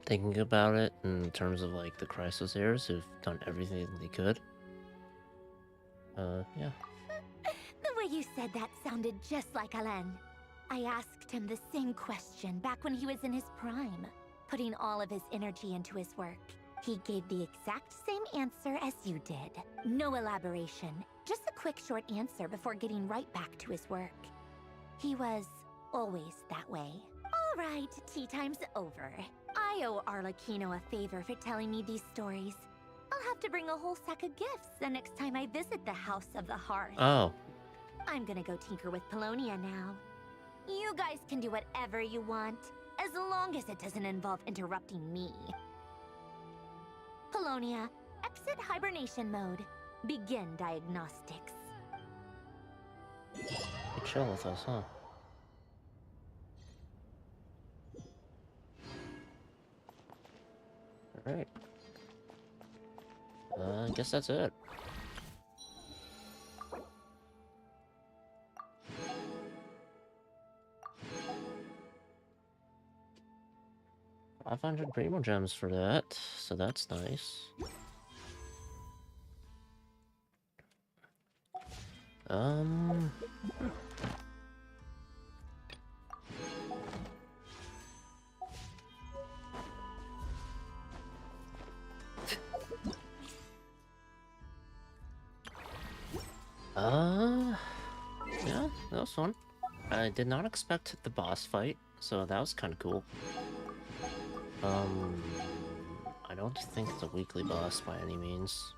Thinking about it in terms of like the crisis heirs who've done everything they could. Yeah. The way you said that sounded just like Alain. I asked him the same question back when he was in his prime, putting all of his energy into his work. He gave the exact same answer as you did. No elaboration, just a quick short answer before getting right back to his work. He was Always that way. All right, tea time's over. I owe Arlecchino a favor for telling me these stories. I'll have to bring a whole sack of gifts the next time I visit the House of the Hearth. Oh. I'm gonna go tinker with Polonia now. You guys can do whatever you want, as long as it doesn't involve interrupting me. Polonia, exit hibernation mode. Begin diagnostics. You chill with us, huh? Alright. I guess that's it. $500 Primo Gems for that, so that's nice. Yeah, that was fun. I did not expect the boss fight, so that was kind of cool. I don't think it's a weekly boss by any means.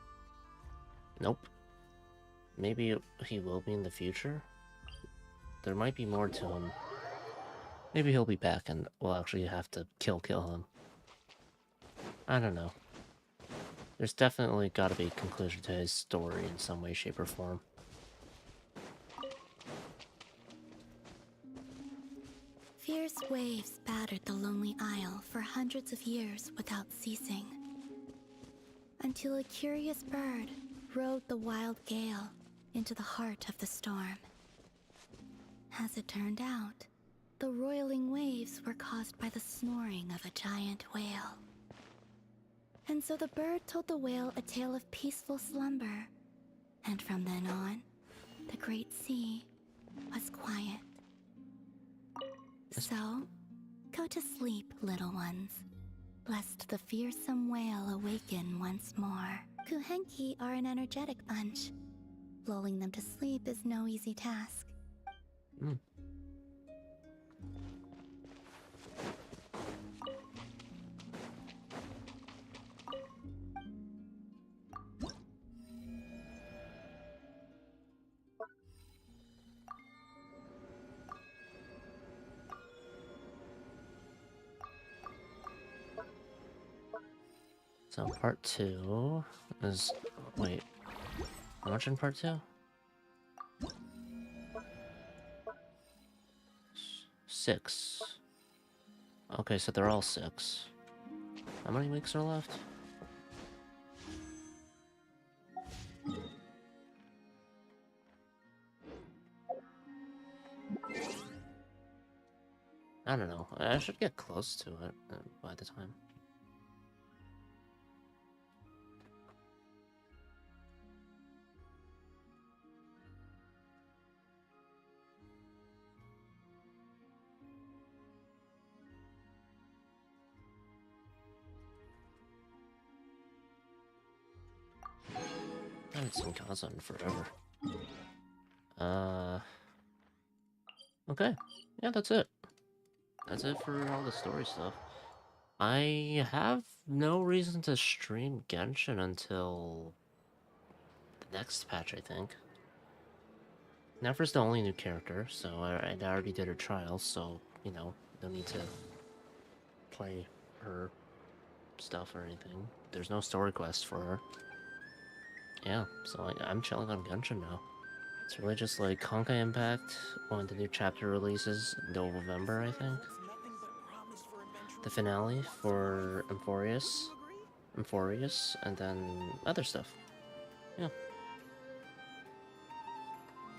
Nope. Maybe he will be in the future? There might be more to him. Maybe he'll be back and we'll actually have to kill him. I don't know. There's definitely gotta be a conclusion to his story in some way, shape, or form. Fierce waves battered the lonely isle for hundreds of years without ceasing. Until a curious bird rode the wild gale into the heart of the storm. As it turned out, the roiling waves were caused by the snoring of a giant whale. And so the bird told the whale a tale of peaceful slumber, and from then on, the great sea was quiet. So, go to sleep, little ones, lest the fearsome whale awaken once more. Kuhenki are an energetic bunch. Lulling them to sleep is no easy task. So part 2 is... wait. How much in part 2? 6. Okay, so they're all 6. How many weeks are left? I don't know. I should get close to it by the time. I haven't seen Kaza in forever. Okay. Yeah, that's it. That's it for all the story stuff. I have no reason to stream Genshin until the next patch, I think. Nephra's the only new character, so I already did her trial, so, you know, no need to play her stuff or anything. There's no story quest for her. Yeah, so I'm chilling on Genshin now. It's really just like Honkai Impact when the new chapter releases November, I think. The finale for Emphorius, and then other stuff. Yeah.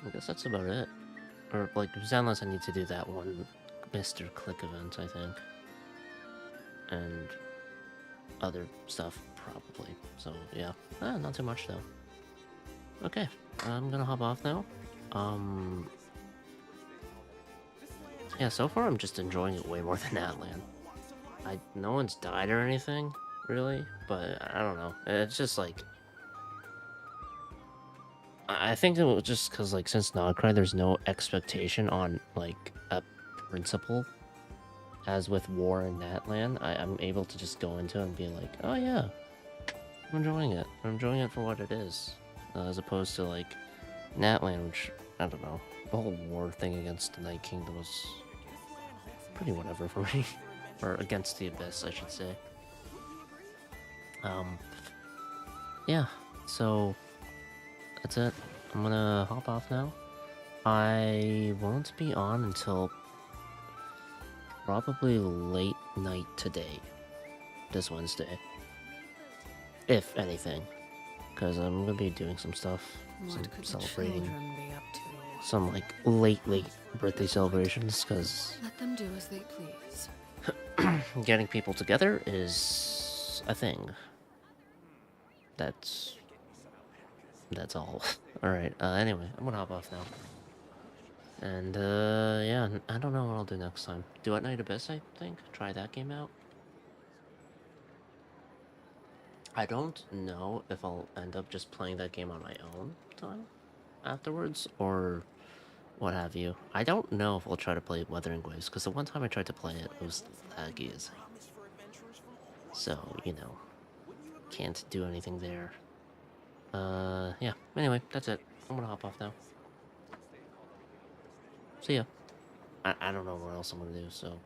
I guess that's about it. Or, like, unless I need to do that one Mr. Click event, I think. And other stuff, probably. So, yeah. Not too much, though. Okay, I'm gonna hop off now. Yeah, so far I'm just enjoying it way more than Atlan. No one's died or anything, really, but I don't know. It's just like... I think it was just because, like, since Nod-Krai, there's no expectation on, like, a principle. As with War in Natlan, I'm able to just go into it and be like, oh yeah, I'm enjoying it. I'm enjoying it for what it is. As opposed to like Natlan, which, I don't know, the whole war thing against the Night Kingdom was pretty whatever for me. Or against the Abyss, I should say. Yeah, so that's it. I'm gonna hop off now. I won't be on until probably late night today, this Wednesday, if anything, because I'm gonna be doing some stuff, celebrating some like late birthday celebrations, because Let them do as they please. getting people together is a thing. That's all. Alright, anyway, I'm gonna hop off now. And, yeah, I don't know what I'll do next time. Do At Night Abyss, I think? Try that game out. I don't know if I'll end up just playing that game on my own time afterwards, or what have you. I don't know if I'll try to play Wuthering Waves, because the one time I tried to play it, it was laggy as hell. So, you know, can't do anything there. Yeah, anyway, that's it. I'm gonna hop off now. See ya. I don't know what else I'm gonna do, so